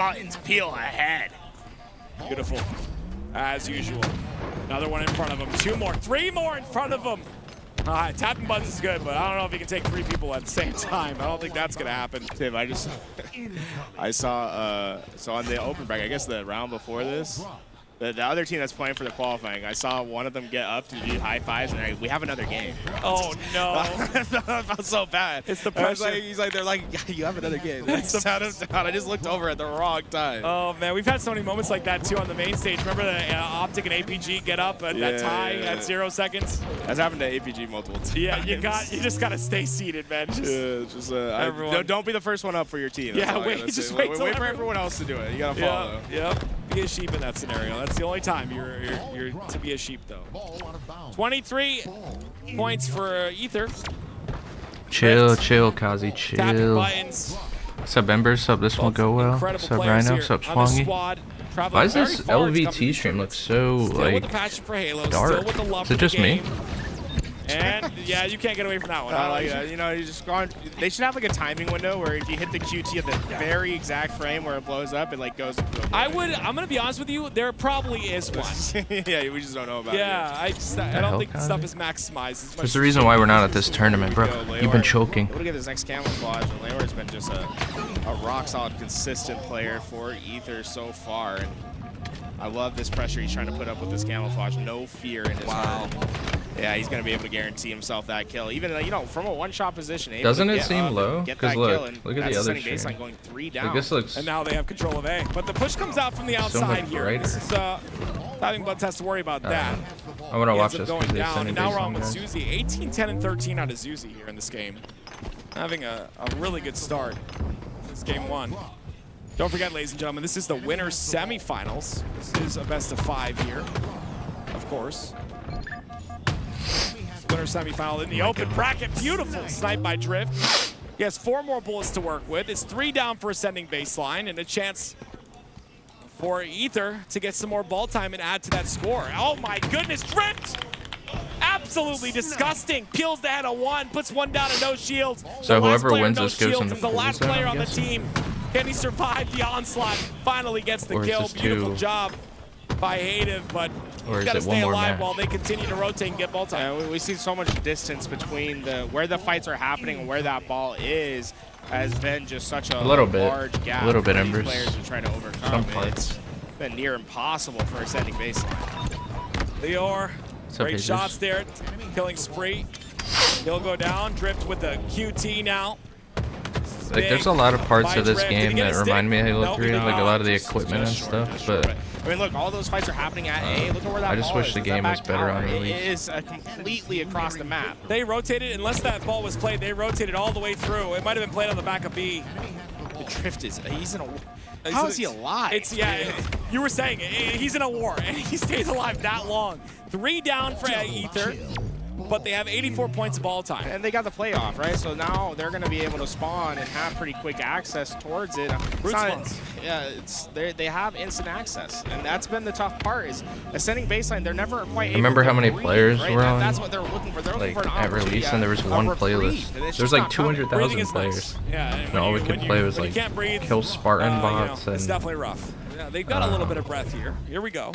Buttons peel ahead. Beautiful, as usual. Another one in front of him. 2 more, 3 more in front of him. Tapping buttons is good, but I don't know if he can take 3 people at the same time. I don't think that's gonna happen. Tim, I saw on the open bracket, I guess the round before this, the other team that's playing for the qualifying, I saw one of them get up to do high fives, and we have another game. Oh no! I felt so bad. It's the pressure. They're like, yeah, you have another game. Sat him down. I just looked over at the wrong time. Oh man, we've had so many moments like that too on the main stage. Remember the Optic and APG get up at that tie at 0 seconds? That's happened to APG multiple times. Yeah, you just gotta stay seated, man. Don't be the first one up for your team. Yeah, wait for everyone else to do it. You gotta follow. Yep. Be a sheep in that scenario. That's the only time you're to be a sheep, though. 23 points for Ether. Chill, Kazi, chill. Tapping buttons. Sub Ember, sub this will go well. Sub Rhino, sub Swangy. Why does this LVT stream look so like dark? Is it just me? And yeah, you can't get away from that one. You know, you just gone. They should have like a timing window where if you hit the QT at the very exact frame where it blows up, it like goes. I'm gonna be honest with you. There probably is one. Yeah, we just don't know about it. Yeah, I don't think stuff is maximized. There's the reason why we're not at this tournament, bro. You've been choking. Look at this next camouflage. And Leor's been just a rock solid, consistent player for Ether so far. And I love this pressure he's trying to put up with this camouflage. No fear in his heart. Yeah, he's going to be able to guarantee himself that kill. Even, you know, from a one-shot position. Doesn't it seem low? Because look at the other baseline going 3 down. Like this looks... And now they have control of A. But the push comes out from the outside here. This is, having Butts has to worry about that. I want to watch this. Going down, and now we're on with Zuzi. 18, 10, and 13 out of Zuzi here in this game. Having a really good start. This game 1. Don't forget, ladies and gentlemen, this is the winner's semifinals. This is a best of 5 here, of course. Winner semifinal in the open bracket. Beautiful snipe by Drift. He has 4 more bullets to work with. It's 3 down for ascending baseline and a chance for Ether to get some more ball time and add to that score. Oh my goodness, Drift! Absolutely disgusting. Peels the head of 1, puts 1 down and no shields. So whoever wins this goes in the the last player on the team. Can he survive the onslaught? Finally gets the kill. Beautiful job by Hative, but he's got to stay alive while they continue to rotate and get ball time. Yeah, we see so much distance between where the fights are happening and where that ball is. Has been just such a large gap. A little bit, Embers. Players are trying to overcome. It's been near impossible for ascending baseline. Leor, great shots there, killing spree. He'll go down. Drift with the QT now. Like, there's a lot of parts of this game that remind me of Halo 3, like a lot of the equipment and stuff, but I mean, look, all those fights are happening at A. Look at where that I just wish the game was better on release. It is completely across the map. They rotated, unless that ball was played, they rotated all the way through. It might have been played on the back of B. The Drift he's in a, how is he alive? You were saying, he's in a war, and he stays alive that long. 3 down for Ether. But they have 84 points of ball time. And they got the playoff, right? So now they're going to be able to spawn and have pretty quick access towards it. They have instant access. And that's been the tough part is ascending baseline, they're never quite able remember how many breathe, players right? were on? That's what they're looking for. They're looking for an at release, and there was one playlist. There's like 200,000 players. Yeah, and all we could play was like kill Spartan bots. It's definitely rough. Yeah, they've got a little bit of breath here. Here we go.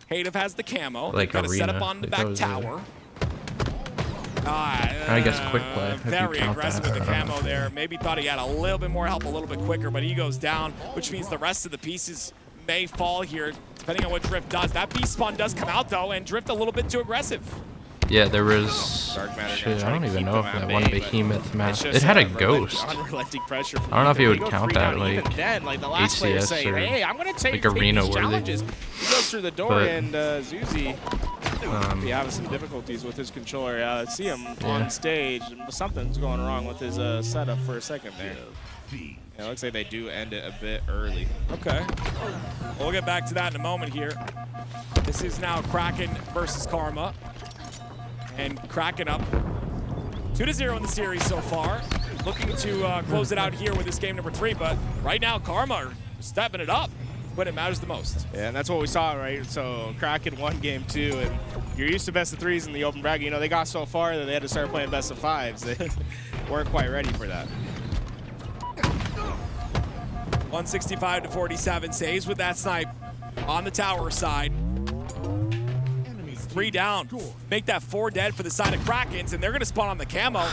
Hative has the camo. Like got to set up on the back tower. I guess quick play. Very aggressive with the camo there. Maybe thought he had a little bit more help, a little bit quicker, but he goes down, which means the rest of the pieces may fall here, depending on what Drift does. That beast spawn does come out, though, and Drift a little bit too aggressive. Yeah, there was... Shit, I don't even know if that one behemoth map... It had a ghost. I don't know if you would count that, like, HCS or, hey, I'm gonna take like, arena-worthy. He goes through the door, and Zuzi... be having some difficulties with his controller. See him on stage. Something's going wrong with his setup for a second there. Yeah, it looks like they do end it a bit early. Okay. We'll get back to that in a moment here. This is now Kraken versus Karma. And Kraken up 2-0 in the series so far. Looking to close it out here with this game number 3, but right now Karma are stepping it up when it matters the most. Yeah, and that's what we saw, right? So Kraken won game 2, and you're used to best of 3s in the open bracket. You know, they got so far that they had to start playing best of 5s. They weren't quite ready for that. 165 to 47. Saves with that snipe on the tower side. 3 down. Make that 4 dead for the side of Krakens, and they're going to spawn on the camo.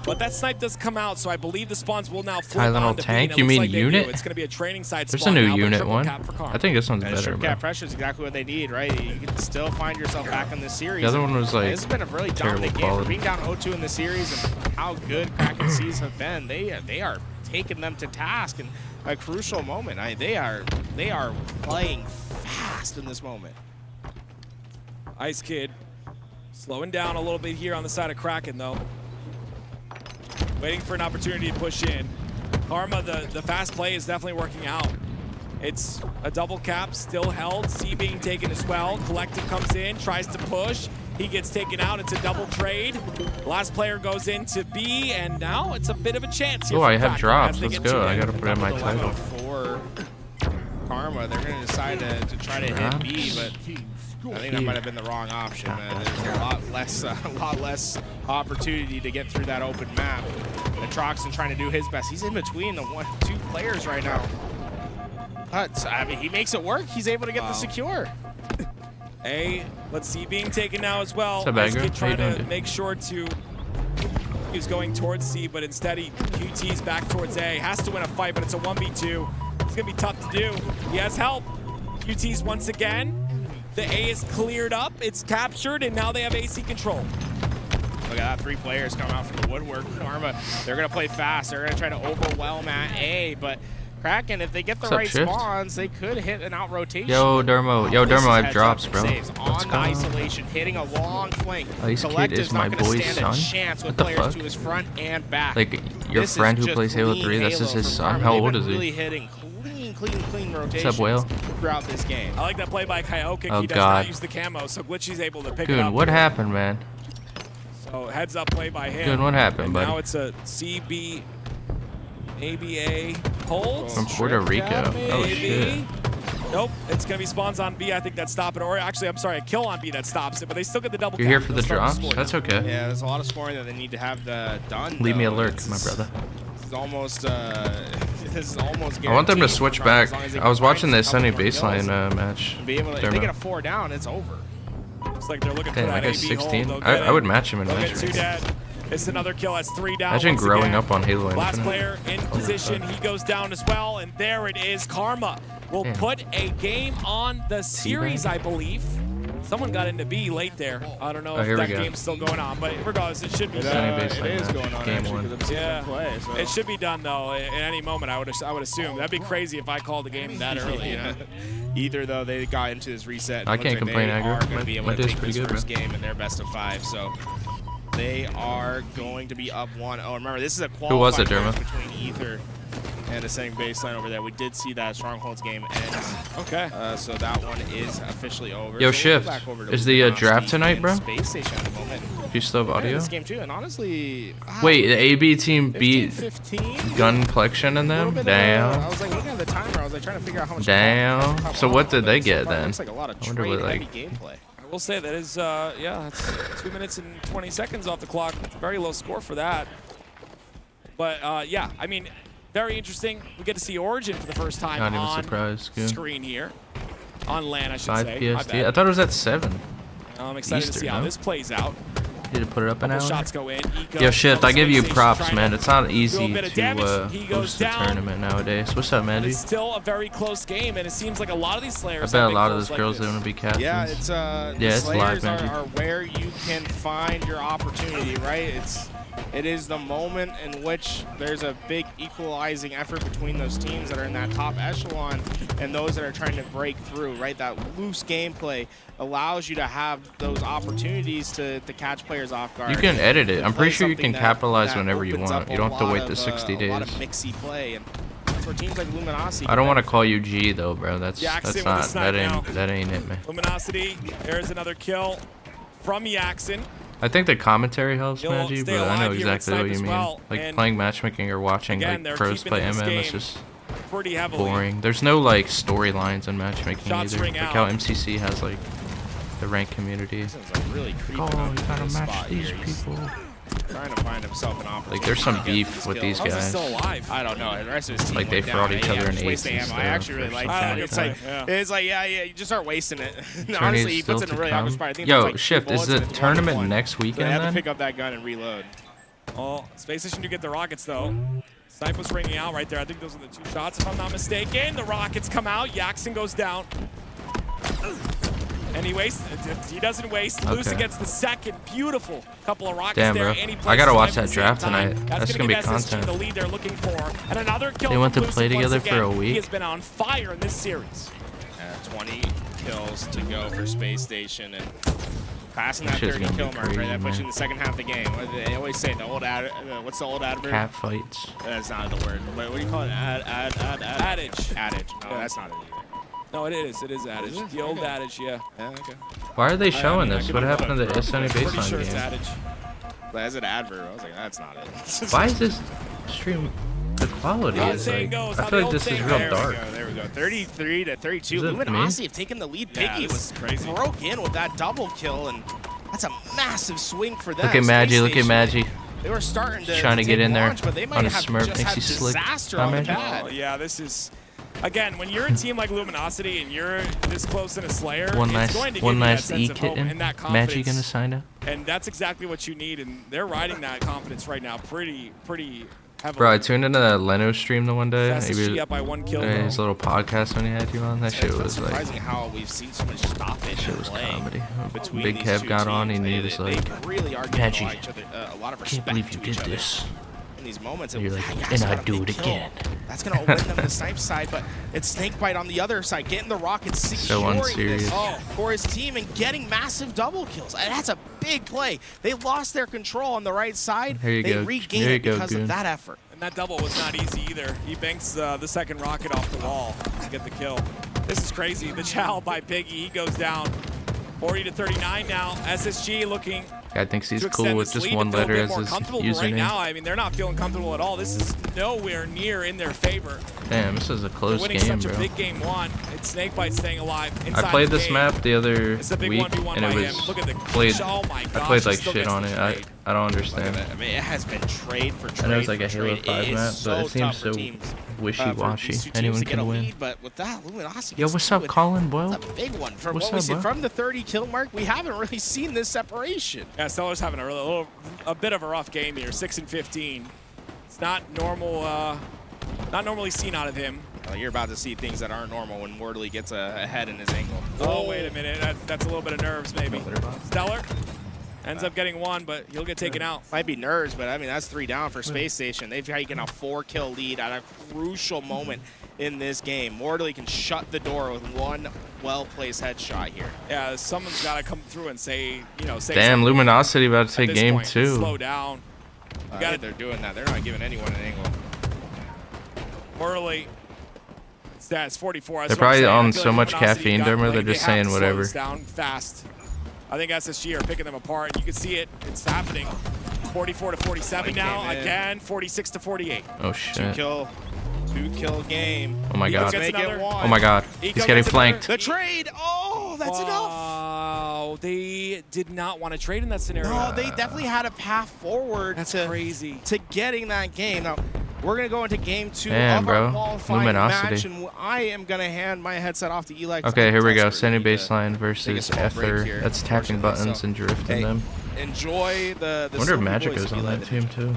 But that snipe does come out, so I believe the spawns will now flip Tylenol on to tank? B, You mean like unit? It's going to be a training side There's spawn a new now, but unit triple one. cap for Karma. I think this one's better, Strip bro. cap pressure is exactly what they need, right? You can still find yourself back in this series. The other one was like This has been a really terrible dominant game. For quality. being down 0-2 in the series and how good Kraken Seas have been, they are taking them to task in a crucial moment. They are playing fast in this moment. Ice Kid slowing down a little bit here on the side of Kraken, though. Waiting for an opportunity to push in. Karma, the fast play is definitely working out. It's a double cap, still held. C being taken as well. Collective comes in, tries to push. He gets taken out. It's a double trade. Last player goes into B, and now it's a bit of a chance here. Oh, for I have Kraken drops. as they Let's get go. two I in. gotta put in my title. For Karma, they're going to decide to try to hit B, but I think that might have been the wrong option. There's a lot less opportunity to get through that open map. And Troxon trying to do his best. He's in between the 1-2 players right now. But I mean, he makes it work. He's able to get the secure. Let's see, being taken now as well. What's up, Ice Bagger? Kid How you trying doing, to dude? make sure to. He's going towards C, but instead he QT's back towards A. Has to win a fight, but it's a 1v2. It's gonna be tough to do. He has help. QT's once again. The A is cleared up. It's captured, and now they have AC control. Look at that, 3 players come out from the woodwork. Karma, they're going to play fast. They're going to try to overwhelm at A, but Kraken, if they get the right Shift? spawns, they could hit an out rotation. Yo, Dermo. Yo, This Dermo, is I have heads drops, up bro. saves Let's on the go. isolation, hitting a long flank. Ice Kid Collective's is my not gonna boy's stand son? a chance with What the players fuck? to his front and back. Like, your This is friend who just plays Halo clean 3, this is Halo his from son? Karma. How They've old been is he? really hitting clean rotations What's up, Whale? throughout this game. I like that play by Kyokic. Oh, he does God. not use the camo, so Glitchy's able to pick it Goon, up. what happened, man? So heads up play by him. Goon, what happened, and buddy? now it's a CB, ABA holds. From Puerto Rico. Oh, Maybe. shit. Nope, it's gonna be spawns on B. I think that's stopping, or actually, I'm sorry, a kill on B that stops it, but they still get the double. You're here cap. for the They'll start drops? scoring. That's okay. Yeah, there's a lot of scoring that they need to have done. Leave me a though. lurk, my brother. This is almost this is almost I want them to guaranteed switch for Karma, back. as long as they I was can watching find the a couple Sunny more kills baseline match. and be able to, if they Dermo. get a 4 down, it's over. Looks like they're looking for Damn, that that guy's AB 16. hold. They'll get I would match him in They'll match get 2 rates. dead. It's another kill. That's 3 down. Imagine once growing again. up on Halo Last Infinite. player in position. He goes down as well, and there it is. Karma will Damn. put a game on the series, I believe. Someone got into B late there. I don't know if here we that go. game's still going on, but regardless, it should be Sunny done. baseline it is match, going on game actually, one. because I'm seeing Yeah. them play. So. It should be done though. In any moment, I would assume. That'd be crazy if I called the game that early. You know. Either though, they got into this reset. and I looks can't like complain, They Agro. are going My- to be able my to day's take pretty this good, first man. game in their best of 5. So they are going to be up 1. Oh, remember this is a Who was it, qualifying Dermo? match between Ether and the same baseline over there. We did see that Strongholds game end. Okay. So that one is officially over. Yo, So we'll Shift, go back over to is the, Luminosity draft tonight, and bro? Space Station at the moment. Do you still have Yeah, audio? this game too, and honestly, wow, Wait, the AB team beat 15? Gun Collection in A little them? bit, Damn. I was like looking at the timer. I was like trying to figure out how much. Damn. time So what did they so get far it then? Looks like a lot of I wonder what, trade-heavy like- gameplay. I will say that is, yeah, that's 2 minutes and 20 seconds off the clock. Very low score for that. But yeah, I mean, very interesting. We get to see Origin for the first time Not even on surprised. Good. screen here. On LAN, I should 5 say. My PST. bad. I thought it was at 7. I'm excited to Eastern, see how no? this plays out. Need to put it up an Couple hour. shots go in. Eco Yo, Shift, from I give you Space Station props, trying man. to It's not do a easy bit of damage. to He goes host a down. tournament nowadays. What's up, But Mandy? it's still a very close game, and it seems like a lot of these I Slayers bet have a been lot of close those like girls are this. going to be captains. Yeah, it's Yeah, the it's live, Slayers Magic. are where you can find your opportunity, right? It is the moment in which there's a big equalizing effort between those teams that are in that top echelon and those that are trying to break through, right? That loose gameplay allows you to have those opportunities to catch players off guard. You can edit it. and I'm play pretty sure you something can capitalize that whenever you opens want. up You a don't have to lot wait the of, 60 a lot of days. mixy play, and that's where teams like Luminosity. I don't want to call you G though, bro. That's Jackson with the not snipe now. that ain't it, man. Luminosity, there's another kill from Jackson. I think the commentary helps, He'll Maggie, stay but I alive know here with exactly what Snipe you as mean. well, Like and playing matchmaking or watching again, like they're pros keeping play in this MM is game just pretty heavily. boring. There's no like storylines in matchmaking Shots either. ring Like out. how MCC has like the ranked community. This is a really creeping Oh, up you gotta this match spot these here. He's people. Trying to find himself an opportunity. Like, there's some beef with these guys. Still alive. I don't know. The rest of his team Like, they fought each other in aces and stuff. I actually really like that. It's like, yeah, you just start wasting it. Honestly, he puts it in a really awkward spot. I think Yo, like Shift, is the tournament next weekend then? They have then? to pick up that gun and reload. Oh, Space Station to get the rockets, though. Snipe was ringing out right there. I think those are the 2 shots, if I'm not mistaken. The rockets come out. Yaxon goes down. And he wastes. He doesn't waste. Okay. Lusa gets the second. Beautiful couple of rockets Damn, there. bro. And he I gotta places watch them at that the draft same time. tonight. That's gonna be give SSG content. the lead they're looking for. And another kill. They went to from play Lusa together once for a again. week? He has been on fire in this series. 20 kills to go for Space Station, and passing that Shit's 30 gonna kill be mark, right? That crazy, puts you man. in the second half of the game. They always say the old what's the old adverb? Cat fights. That's not the word. What do you call it? Adage. Adage. No, that's not it either. No, it is. It is adage. The old adage, yeah. Yeah, okay. Why are they I showing mean, I this? could What be happened to wrong. the SNA Pretty baseline sure it's game? adage. But as an adverb, I was like, that's not it. Why is this stream? The quality How the is saying like. goes, I how feel the like this old is saying real goes. dark. There we go. 33 to 32. Is it Luminosity have taken the lead. Yeah, Piggy this is crazy. broke in with that double kill, and that's a massive swing for them. Look at Space Maggie. Look at Station, Maggie. They were starting to Trying to get take in there launch, but they might on a have Smurf. just Thinks had he's slick. disaster Huh, on the Maggie? pad. Oh, yeah, this is. Again, when you're a team like Luminosity and you're this close in a Slayer, One it's nice, going to give one you that nice sense E of hope kitten. and that Maggie confidence. gonna sign up. And that's exactly what you need, and they're riding that confidence right now pretty heavily. Bro, I tuned into that Leno stream the one day. SSG up by 1 kill. His little podcast when he had you on. That shit It's was like. surprising how we've seen so much stoppage Shit in was play comedy. between Big these Kev two got on teams. and he They- was they like, really are giving Maggie, each other a lot of I respect can't believe you to each did other this. in these moments. And you're like, "Hey, and got I'd a do big it kill." again. That's gonna win them the snipe side, but it's Snakebite on the other side, getting the rockets, So securing unserious. this for his team and getting massive double kills. And that's a big play. They lost their control on the right side. Here you they go. regained There you it go, because Goon. of that effort. And that double was not easy either. He banks the second rocket off the wall to get the kill. This is crazy. The chow by Piggy, he goes down. 40 to 39 now. SSG looking Guy thinks he's to cool extend with this just lead one and feel a letter bit as more his comfortable, but right username. now, I mean, they're not feeling comfortable at all. This is nowhere near in their favor. Damn, this is a They're close winning game, such bro. a big game 1. It's Snakebite staying alive inside I played the this cave. map the other It's a big week, 1v1 and by it him. was Look at the played. oh my I gosh, played he like still shit gets on the it. trade. I don't understand. I mean, it has been trade for trade. I know it's like for a Halo trade. 5 It is map, but it so seems tough for so teams, for wishy-washy. these two teams Anyone to get a can win. lead, but with that, Luminosity Yo, gets what's to up, do it. Colin, bro? That's a big one. From What's what we up, see bro? from the 30 kill mark, we haven't really seen this separation. Yeah, Stellar's having a bit of a rough game here. 6 and 15. It's not normal. Not normally seen out of him. You're about to see things that aren't normal when Wardley gets a head in his ankle. Oh, wait a minute. That's a little bit of nerves, maybe. Stellar ends up getting 1, but he'll get taken out. Might be nerves, but I mean, that's 3 down for Space Station. They've taken a 4-kill lead at a crucial moment in this game. Wardley can shut the door with one well-placed headshot here. Yeah, someone's got to come through and say, say Damn, something Luminosity about to at take this game point. 2. Slow down. I think they're doing that. They're not giving anyone an angle. Early. Stats 44. They're probably on I feel so like much Luminosity caffeine, got Dermer, played. they're They just have to saying slow whatever. this down fast. I think SSG are picking them apart, and you can see it. It's happening. 44 to 47 now. Again, 46 to 48. Oh shit. Two-kill game. Oh my god. Make it 1. Oh my god. He's getting flanked. The trade. Oh, that's enough. Wow, they did not want to trade in that scenario. No, they definitely had a path forward crazy. to getting that game. Now, we're going to go into game 2 Damn, of bro. our qualifying Luminosity. match, and I am going to hand my headset off to Eli. Okay, here we go. Sending Take a baseline versus small break Ether. here, That's tapping unfortunately, buttons so, and drifting hey, them. Enjoy the I wonder if Silver Magic Boys is if you on let that it. team too.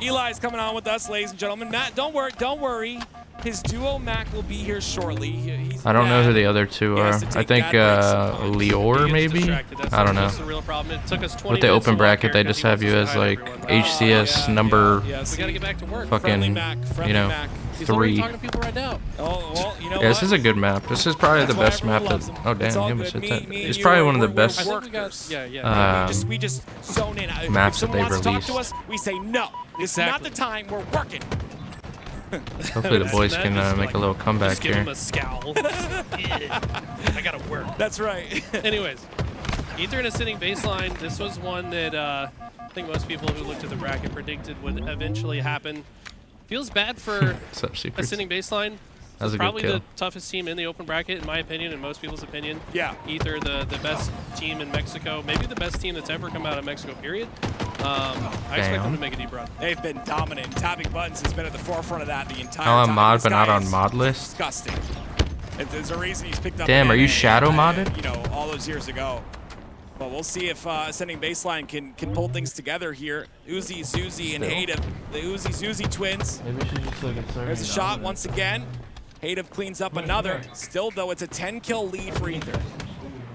Eli's coming on with us, ladies and gentlemen. Matt, don't worry. His duo Mac will be here shortly. He's I don't know who bad. the other two He are. has to I take think bad breaks Lior maybe? I don't know. That's the real problem. It took us 20 With the minutes open to bracket, walk they here just because have he you wants as to hide like everyone. HCS number Yes, We gotta get back to work. Friendly fucking, Mac, friendly you know, Mac. He's already 3. talking to people right now. Oh, well, you know Yeah, this what? is a good map. This is probably That's the why best map everyone that. loves him. Oh It's damn, all he good. almost hit Me- that. me and It's you probably are- one of the we're best. I think we got, workers. yeah. we just zone in. Maps if that they've someone wants to talk to released. us, we say no. It's not the time. We're working. Hopefully the boys That can is make like- a little comeback Just give here. him a scowl. Yeah. I gotta work. That's right. Anyways, Ether in a sitting baseline. This was one that I think most people who looked at the bracket predicted would eventually happen. Feels bad for What's up, a Secrets? sitting baseline. That was a good Probably kill. the toughest team in the open bracket, in my opinion, in most people's opinion. Yeah. Ether, the best team in Mexico, maybe the best team that's ever come out of Mexico, period. I expect them to make a deep run. They've been dominant. Tapping buttons has been at the forefront of that the entire Oh, time. on mod, This but not guy on is mod list. Disgusting. There's a reason he's picked up. Damn, are you shadow modded? You know, all those years ago. But we'll see if Ascending Baseline can pull things together here. Uzi, Zuzi, and Hadev, the Uzi, Zuzi twins. Maybe we should just look at There's a shot once again. Hadev cleans up another. Still, though, it's a 10-kill lead for Ether.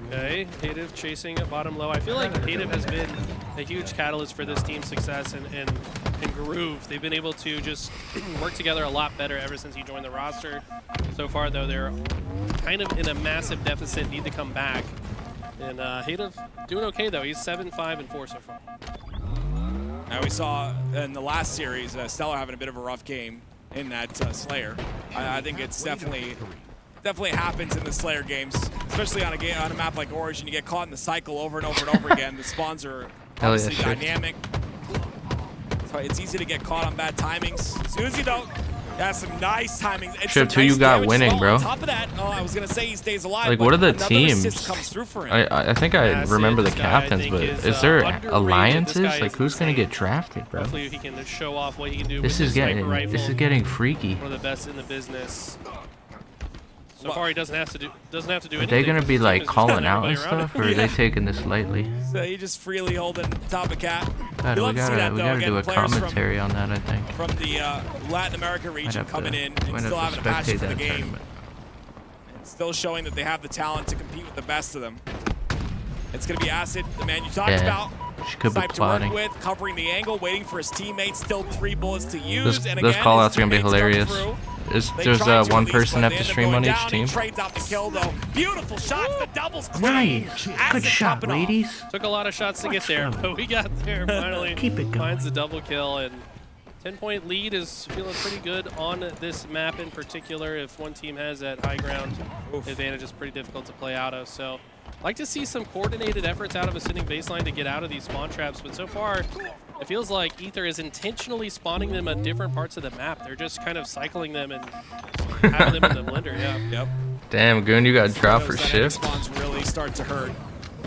Okay, Hadev chasing at bottom low. I feel like Hadev has been a huge catalyst for this team's success and groove. They've been able to just work together a lot better ever since he joined the roster. So far, though, they're kind of in a massive deficit, need to come back. And Hadev doing okay, though. He's 7-5-4 so far. Now we saw in the last series, Stellar having a bit of a rough game in that Slayer. I think it's definitely happens in the Slayer games, especially on a map like Origin. You get caught in the cycle over and over and over again. The spawns are obviously dynamic. So it's easy to get caught on bad timings. Suzy, though, has some nice timing. Shift, who you got winning, bro? On top of that, I was gonna say he stays alive. Like, what are the teams? Comes through for him. I think I remember the This guy, I captains, think, but is, is there underrated. alliances? This guy Like, is who's gonna insane. get drafted, bro? Hopefully he can show off what he can do This with is the sniper getting rifle. freaky. One of the best in the business. So far, he doesn't have to do Are anything. they gonna be His like team is just calling out and everybody around stuff, or are they taking this lightly? So he just freely holding top of cat. God, You'll we have to see that, gotta though, do a again, players commentary on that, I think. from the Latin America region Might coming in and might still have having to a passion spectate for the that game. tournament. And still showing that they have the talent to compete with the best of them. It's going to be Acid, the man you talked about. She could be Snipe to work plotting. with, covering the angle, waiting for his teammates. Still 3 bullets to use. Those And again, callouts his are gonna be teammates come hilarious. through. They There's tried to one release, person but have they to end up stream going on each down. team. He trades out the kill, though. Beautiful shots. The doubles clean. Nice. Acid Good shot, topping off. ladies. Took a lot of shots to get there, but we got there finally. Keep it going. Finds the double kill, and 10-point lead is feeling pretty good on this map in particular. If one team has that high ground advantage, it's pretty difficult to play out of. So like to see some coordinated efforts out of Ascending Baseline to get out of these spawn traps, but so far it feels like Ether is intentionally spawning them at different parts of the map. They're just kind of cycling them and having them in the blender, yeah. Yep. Damn, Goon, you got dropped for Those dynamic shift. spawns really start to hurt,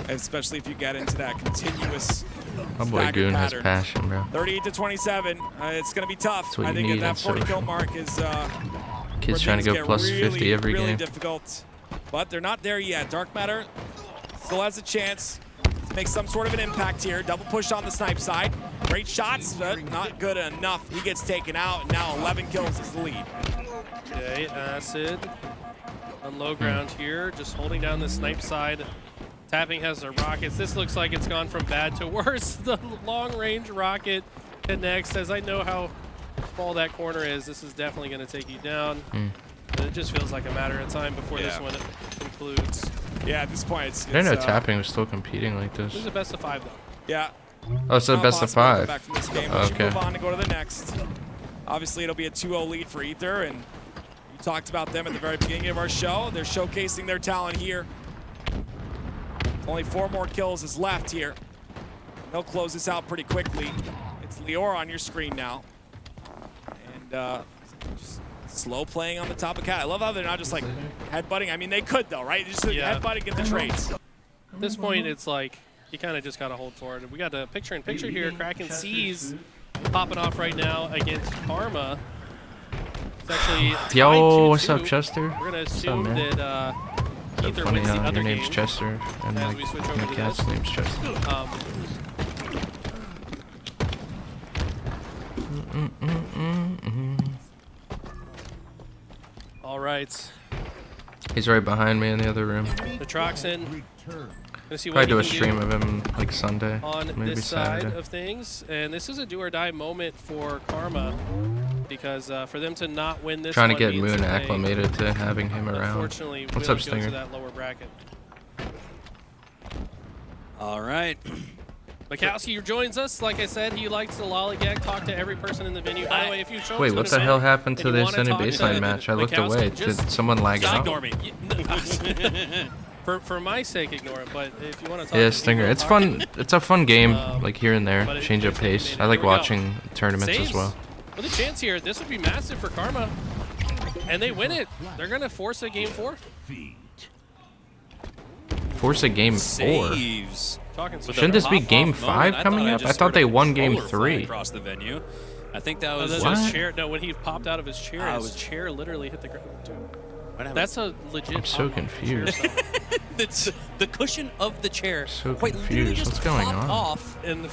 especially if you get into that continuous My boy staggered Goon has pattern. passion, bro. 38-27. It's going to be tough. That's what I you think need that in 40 kill social. mark is Kids where trying to things go get plus really, 50 every really game. difficult. But they're not there yet. Dark Matter still has a chance to make some sort of an impact here. Double push on the snipe side. Great shots, but not good enough. He gets taken out, and now 11 kills is the lead. Okay, Acid on low ground here, just holding down the snipe side. Tapping has the rockets. This looks like it's gone from bad to worse. The long-range rocket connects. As I know how small that corner is, this is definitely going to take you down. But it just feels like a matter of time before this one concludes. Yeah, at this point, it's I didn't know Tapping was still competing like this. This is a best of 5, though. Yeah. Oh, it's a Not best of possible to come 5. back from this game. We should Okay. move on and go to the next. Obviously, it'll be a 2-0 lead for Ether, and we talked about them at the very beginning of our show. They're showcasing their talent here. Only 4 more kills is left here. They'll close this out pretty quickly. It's Lior on your screen now. And just slow playing on the top of cat. I love how they're not just like headbutting. I mean, they could though, right? Just headbutting, get the trades. At this point, it's like you kind of just got to hold for it. We got the picture-in-picture here. Kraken sees popping off right now against Karma. It's actually tied Yo, 2-2. what's up, Chester? We're going to What's up, assume man? that So Ether funny wins the how other your name's game. Chester, and as like we switch my over to cat's this. name's Chester. All right. He's right behind me in the other room. The Troxin. Gonna see Probably what do a he can stream of him like Sunday, on maybe this side Saturday. of things. And this is a do or die moment for Karma because for them to not win this Trying to one get means Moon that they, acclimated to having him around. unfortunately, What's will up, go Stinger? to that lower bracket. All right. Mikowski joins us. Like I said, he likes to lollygag, talk to every person in the venue. By the way, if you show up Wait, to what an the hell event happened to and you the wanna Ascending talk to Baseline match? I looked Mikowski, away. just Did someone lag Just out? ignore me. For my sake, ignore him. But if you want to talk, Yeah, to Stinger. people, It's talk fun. It's a fun game, Um, like here and but there. it- Change up it's pace. animated. I like Here we go. watching tournaments Saves as well. with a chance here. This would be massive for Karma. And they win it. They're going to force a game 4. Force a game 4. Saves. Shouldn't this be game 5 coming up? I thought they won game 3. Across the venue. I think that was his chair. No, when he popped out of his chair, his chair literally hit the ground too. That's a legit. I'm so confused. It's the cushion of the chair. So quite confused. just What's going on? Off, and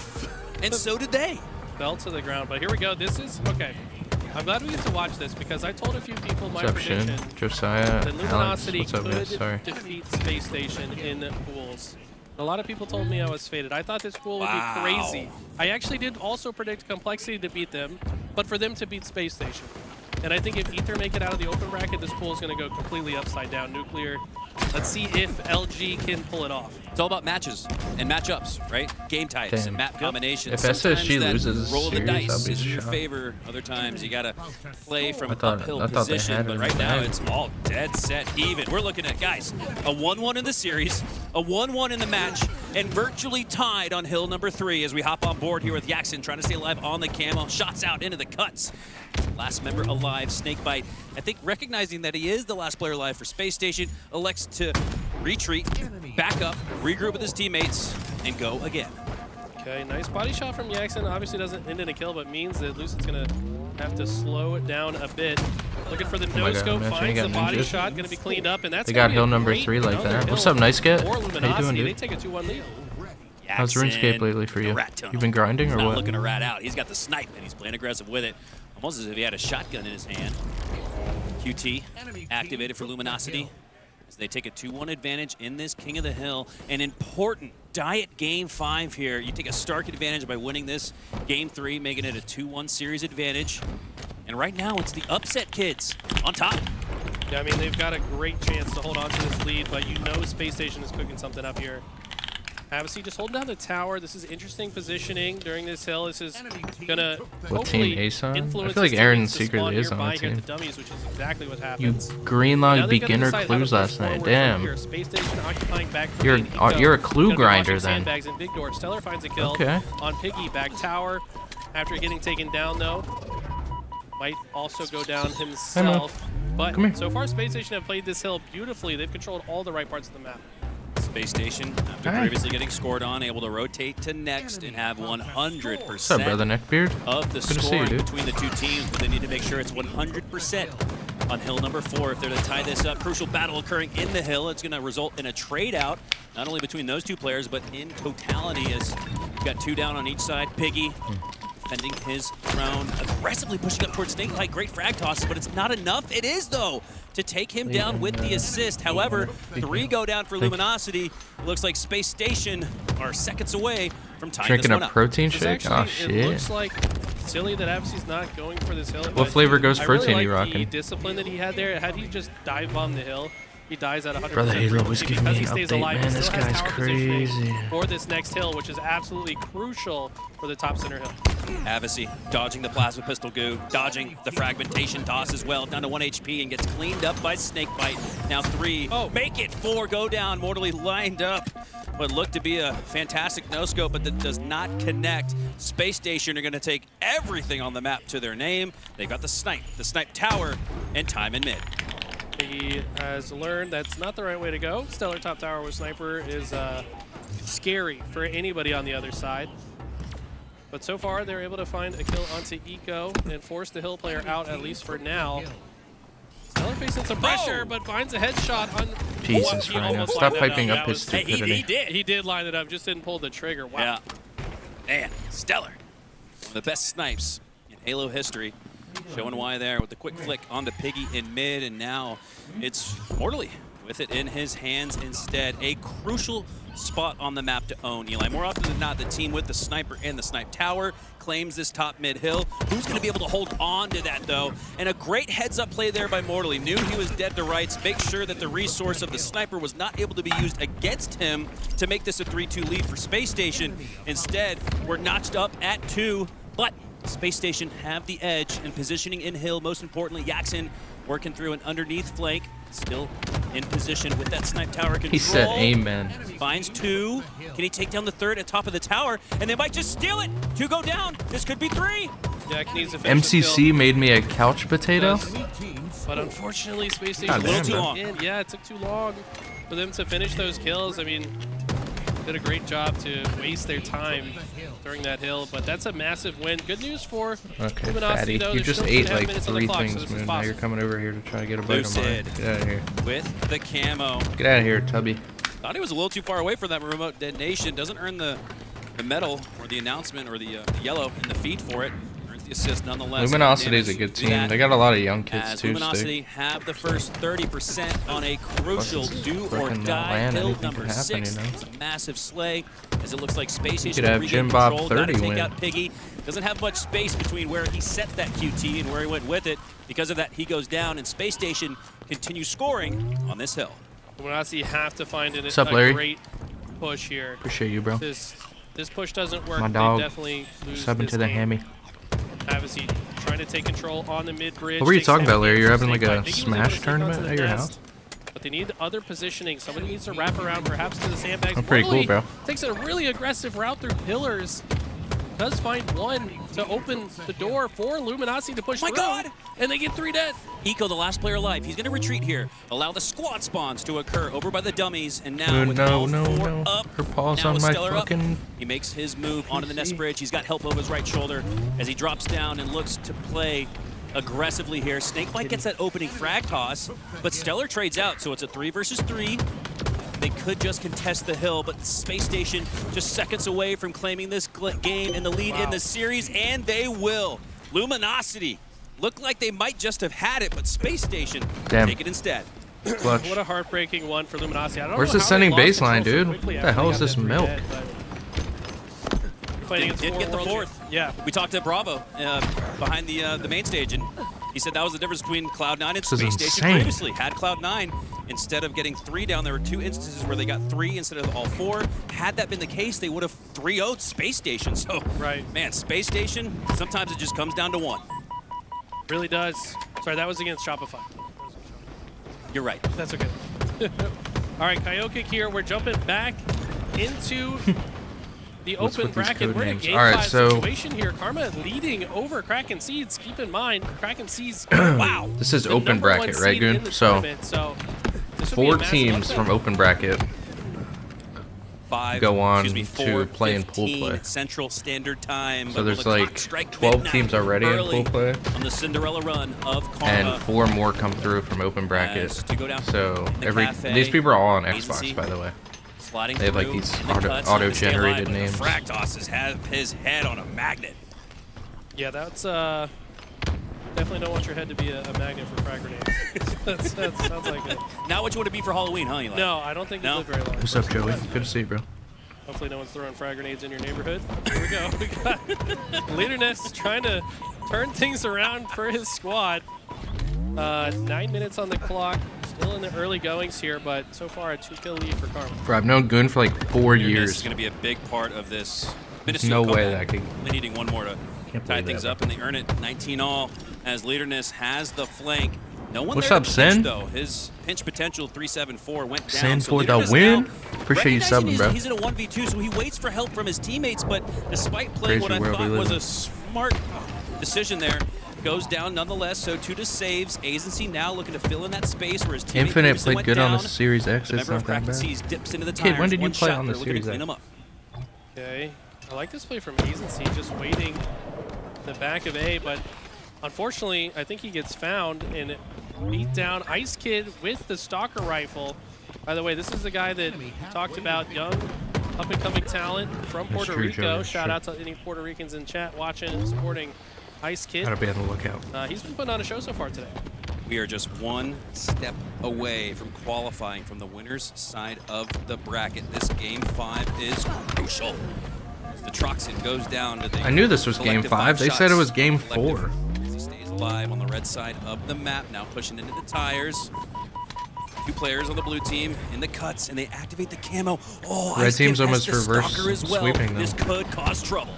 so did they. Fell to the ground. But here we go. This is okay. I'm glad we get to watch this because I told a few people my prediction Josiah, that Luminosity Alex, what's up, guys? Sorry. could defeat Space Station in pools. A lot of people told me I was faded. I thought this pool would be crazy. I actually did also predict Complexity to beat them, but for them to beat Space Station. And I think if Ether make it out of the open bracket, this pool is going to go completely upside down. Nuclear. Let's see if LG can pull it off. It's all about matches and matchups, right? Game types and map combinations. If SSG loses roll of the series, dice I'll be is in your shocked. favor. Other times you gotta play from I thought uphill they position. had But it right in now the it's all dead set even. We're looking at, guys, a 1-1 in the series, a 1-1 in the match, and virtually tied on hill number 3 as we hop on board here with Yaxin trying to stay alive on the camo. Shots out into the cuts. Last member alive, Snakebite. I think recognizing that he is the last player alive for Space Station, elects to retreat, back up, regroup with his teammates, and go again. Okay, nice body shot from Yaxin. Obviously doesn't end in a kill, but means that Lucid's going to have to slow it down a bit. Looking for the no-scope, finds the body shot, going to be cleaned up, and that's They got hill number 3 like that. What's up, Nice Get? How you doing, dude? They take a 2-1 lead. How's RuneScape lately for you? You been grinding or Not what? looking to rat out. He's got the snipe, and he's playing aggressive with it. Almost as if he had a shotgun in his hand. QT activated for Luminosity as they take a 2-1 advantage in this King of the Hill. An important diet game 5 here. You take a stark advantage by winning this game 3, making it a 2-1 series advantage. And right now, it's the upset kids on top. Yeah, I mean, they've got a great chance to hold on to this lead, but you know Space Station is cooking something up here. Avicii just holding down the tower. This is interesting positioning during this hill. This is gonna hopefully influence. I feel like Aaron secretly is on the team. The dummies, which is exactly what happens. You greenlogged beginner clues last night. Damn. Space Station occupying back. You're a clue grinder then. Sandbags and Big Door. Stellar finds a kill on Piggy. Back tower after getting taken down though. Might also go down himself. But so far, Space Station have played this hill beautifully. They've controlled all the right parts of the map. Space Station, after previously getting scored on, able to rotate to next and have 100% What's up, brother Neckbeard? of the scoring between the two teams, but they need to make sure it's 100% on hill number 4 if they're to tie this up. Crucial battle occurring in the hill. It's going to result in a trade out, not only between those two players, but in totality as you've got 2 down on each side. Piggy defending his throne, aggressively pushing up towards Snakebite. Great frag tosses, but it's not enough. It is, though, to take him down with the assist. However, 3 go down for Luminosity. It looks like Space Station are seconds away from tying Drinking this one a up. protein shake? Oh, shit. It looks like silly that Avicii's not going for this hill. What flavor goes protein really you rocking? The discipline that he had there. Had he just dive bombed the hill, he dies at 100%. Brother Halo was giving me an update, man. This guy's crazy. For this next hill, which is absolutely crucial for the top center hill. Avicii dodging the plasma pistol goo, dodging the fragmentation toss as well, down to 1 HP and gets cleaned up by Snakebite. Now 3, make it 4, go down, mortally lined up. What looked to be a fantastic no-scope, but that does not connect. Space Station are going to take everything on the map to their name. They've got the snipe tower, and time in mid. He has learned that's not the right way to go. Stellar top tower with sniper is scary for anybody on the other side. But so far, they're able to find a kill onto Eco and force the hill player out, at least for now. Stellar facing some pressure, but finds a headshot on... Jesus, Rhino. Stop hyping up his stupidity. He did line it up, just didn't pull the trigger. Wow. Yeah. Man, Stellar. One of the best snipes in Halo history. Showing why there with the quick flick on the Piggy in mid, and now it's Mortally with it in his hands instead. A crucial spot on the map to own, Eli. More often than not, the team with the sniper and the snipe tower claims this top mid hill. Who's going to be able to hold on to that, though? And a great heads-up play there by Mortally. Knew he was dead to rights. Make sure that the resource of the sniper was not able to be used against him to make this a 3-2 lead for Space Station. Instead, we're notched up at 2, but Space Station have the edge and positioning in hill. Most importantly, Yaxin working through an underneath flank, still in position with that snipe tower control. He said amen. Finds 2. Can he take down the 3rd at top of the tower? And they might just steal it. 2 go down. This could be 3. Jack needs to finish the MCC kill. made me a couch potato. But unfortunately, Space Station God damn, was too man. long. Yeah, it took too long for them to finish those kills. I mean, did a great job to waste their time during that hill, but that's a massive win. Good news for Okay, Luminosity, fatty. though. You There's just still ate 2.5 like minutes on the 3 clock, so things, this is man. Now you're possible. coming over here to try to get a bite of mine. Lucid. Get out of here. With the camo. Get out of here, Tubby. Thought he was a little too far away for that remote detonation. Doesn't earn the medal or the announcement or the yellow in the feed for it. Earns the assist nonetheless. Luminosity is a good team. They got a lot of young kids As too. Luminosity have the first 30% on a crucial Plus, it's do or frickin' die Atlanta. hill Anything number could happen, 6. you know? It's a massive slay as it looks like Space Station could have will regain Jim Bob control. Gotta 30 take win. out Piggy. Doesn't have much space between where he set that QT and where he went with it. Because of that, he goes down, and Space Station continues scoring on this hill. Luminosity have to find What's up, Larry? a great push here. Appreciate you, bro. This push doesn't work. My dog. They definitely lose Subbing this to the game. hammy. Avicii trying to take control on the mid bridge. What were you takes talking down about, Larry? You're having Snake like a Bite. Piggy was able Smash to sneak onto tournament the at your nest, house? But they need other positioning. Somebody needs to wrap around, perhaps to the sandbags. I'm pretty cool, Morley bro. Takes a really aggressive route through pillars. Does find one to open the door for Luminosity to push Oh my through. God! And they get 3 dead. Eco, the last player alive, he's going to retreat here. Allow the squad spawns to occur over by the dummies. And now with all 4 up, Her paws now on with my Stellar up, fucking... he makes his move onto the nest bridge. He's got help over his right shoulder as he drops down and looks to play aggressively here. Snakebite gets that opening frag toss, but Stellar trades out, so it's a 3 versus 3. They could just contest the hill, but Space Station just seconds away from claiming this game and the lead in the series, and they will. Luminosity look like they might just have had it, but Space Station take it instead. Clutch. What a heartbreaking one for Luminosity. I don't Where's know the how sending they lost baseline, control so dude? quickly What the after hell they is got this that 3 milk? dead, but fighting against Did 4 get the worlds here. fourth. Yeah. We talked to Bravo behind the main stage, and he said that was the difference between Cloud9 and This is Space Station insane. previously. Had Cloud9, instead of getting 3 down, there were 2 instances where they got 3 instead of all 4. Had that been the case, they would have 3-0'd Space Station. So, man, Space Station, sometimes it just comes down to 1. Really does. Sorry, that was against Shopify. You're right. That's okay. All right, Kyokic here. We're jumping back into the What's open with these bracket. code We're in a names? game All right, 5 so- situation here. Karma leading over Kraken Seeds. Keep in mind, Kraken Seeds, wow. This is the open #1 bracket, right, seed in Goon? the So, tournament, so this would be a 4 massive teams upset. from open bracket 5, go on excuse me, to play in pool 4:15 play. Central Standard Time. So But there's will the like clock strike 12 midnight teams already in early pool play, on the Cinderella run of Karma. and 4 more come through from open bracket. As to go down So in the cafe, these people are all on agency, Xbox, by the way. sliding They have like through these in the cuts, auto-generated but names. The frag tosses have his head on a magnet. Yeah, that's definitely don't want your head to be a magnet for frag grenades. that sounds like it. Now what you want to be for Halloween, huh, Eli? No, I don't think you No? live very long. What's up, Joey? Good to see you, bro. Hopefully no one's throwing frag grenades in your neighborhood. Here we go. We got Leaderness trying to turn things around for his squad. 9 minutes on the clock. Still in the early goings here, but so far a 2-kill lead for Karma. Bro, I've known Goon for like 4 This is years. going to be a big part of this. There's no way that I could. Only needing 1 more to Can't tie believe things that. up, and they earn it 19-all as Leaderness has the flank. No one What's there up, to pinch, Sin? though. His pinch potential 374 went down. Sin so for the Leaderness win. now Appreciate you recognizing subbing, bro. He's in a 1v2, so he waits for help from his teammates, but despite playing Crazy what I world we thought live was in. a smart decision there, goes down nonetheless, so 2 to saves. Agency now looking to fill in that space where his teammate Infinite previously played went good on down. the Series X. The It's member not of that Kraken bad. Seas dips into the Kid, tires. when did you One play shot, on the they're looking to Series clean X? him up. Okay, I like this play from Agency, just waiting the back of A, but unfortunately, I think he gets found and beat down Ice Kid with the Stalker rifle. By the way, this is the guy that talked about young, up-and-coming talent from That's Puerto true, Rico. Joey, that's Shout true. out to any Puerto Ricans in chat watching and supporting Ice Kid. Gotta be on the lookout. He's been putting on a show so far today. We are just 1 step away from qualifying from the winner's side of the bracket. This game 5 is crucial. As the Troxin goes down to the I knew this was game collective 5. They said it was game collective. 4. As he stays alive on the red side of the map, now pushing into the tires. 2 players on the blue team in the cuts, and they activate the camo. Oh, Red Ice Kid team's has almost the reverse Stalker as well. sweeping them. This could cause trouble.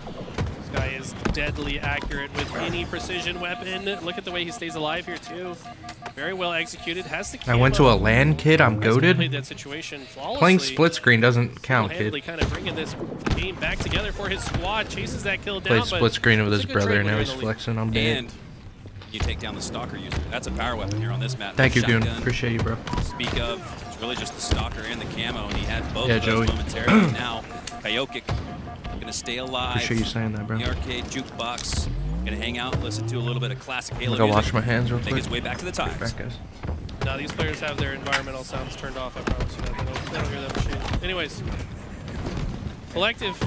This guy is deadly accurate with any precision weapon. Look at the way he stays alive here, too. Very well executed. Has the I went to a LAN, kid. I'm played goated. that situation flawlessly. Playing split screen doesn't count, kid. Kind of bringing this game back together for his squad. Chases that kill down. Played split screen with it's his a good brother, trade and now when he's you're in the lead. flexing. I'm dead. And you take down the Stalker user. That's a power weapon here on this map. Thank you, Goon. Shotgun. Appreciate you, bro. Speak of, it's really just the Stalker and the camo, and he had both Yeah, of those Joey. momentarily. Now, Kayokic gonna stay alive. Appreciate you saying that, bro. The arcade jukebox, gonna hang out, listen to a little bit of classic Halo I'm gonna go music. wash my hands real Make quick. his way back to the tires. Back, guys. No, these players have their environmental sounds turned off, I promise you. They don't hear that machine. Anyways, Collective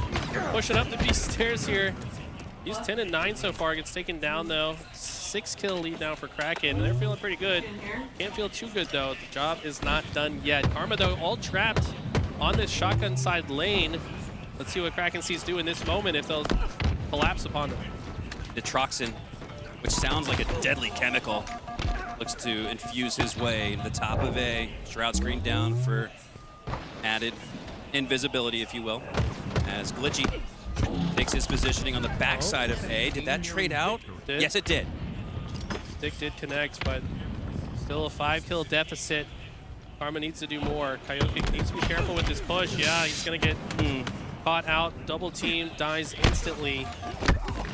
pushing up the B stairs here. He's 10 and 9 so far. Gets taken down though. 6-kill lead now for Kraken. And they're feeling pretty good. Can't feel too good though. The job is not done yet. Karma though all trapped on this shotgun side lane. Let's see what Kraken sees do in this moment if they'll collapse upon them. Nitroxin, which sounds like a deadly chemical, looks to infuse his way into the top of A. Shroud screen down for added invisibility, if you will, as Glitchy takes his positioning on the backside of A. Did that trade out? Did. Yes, it did. Stick did connect, but still a 5-kill deficit. Karma needs to do more. Coyote needs to be careful with this push. Yeah, he's gonna get caught out. Double team, dies instantly.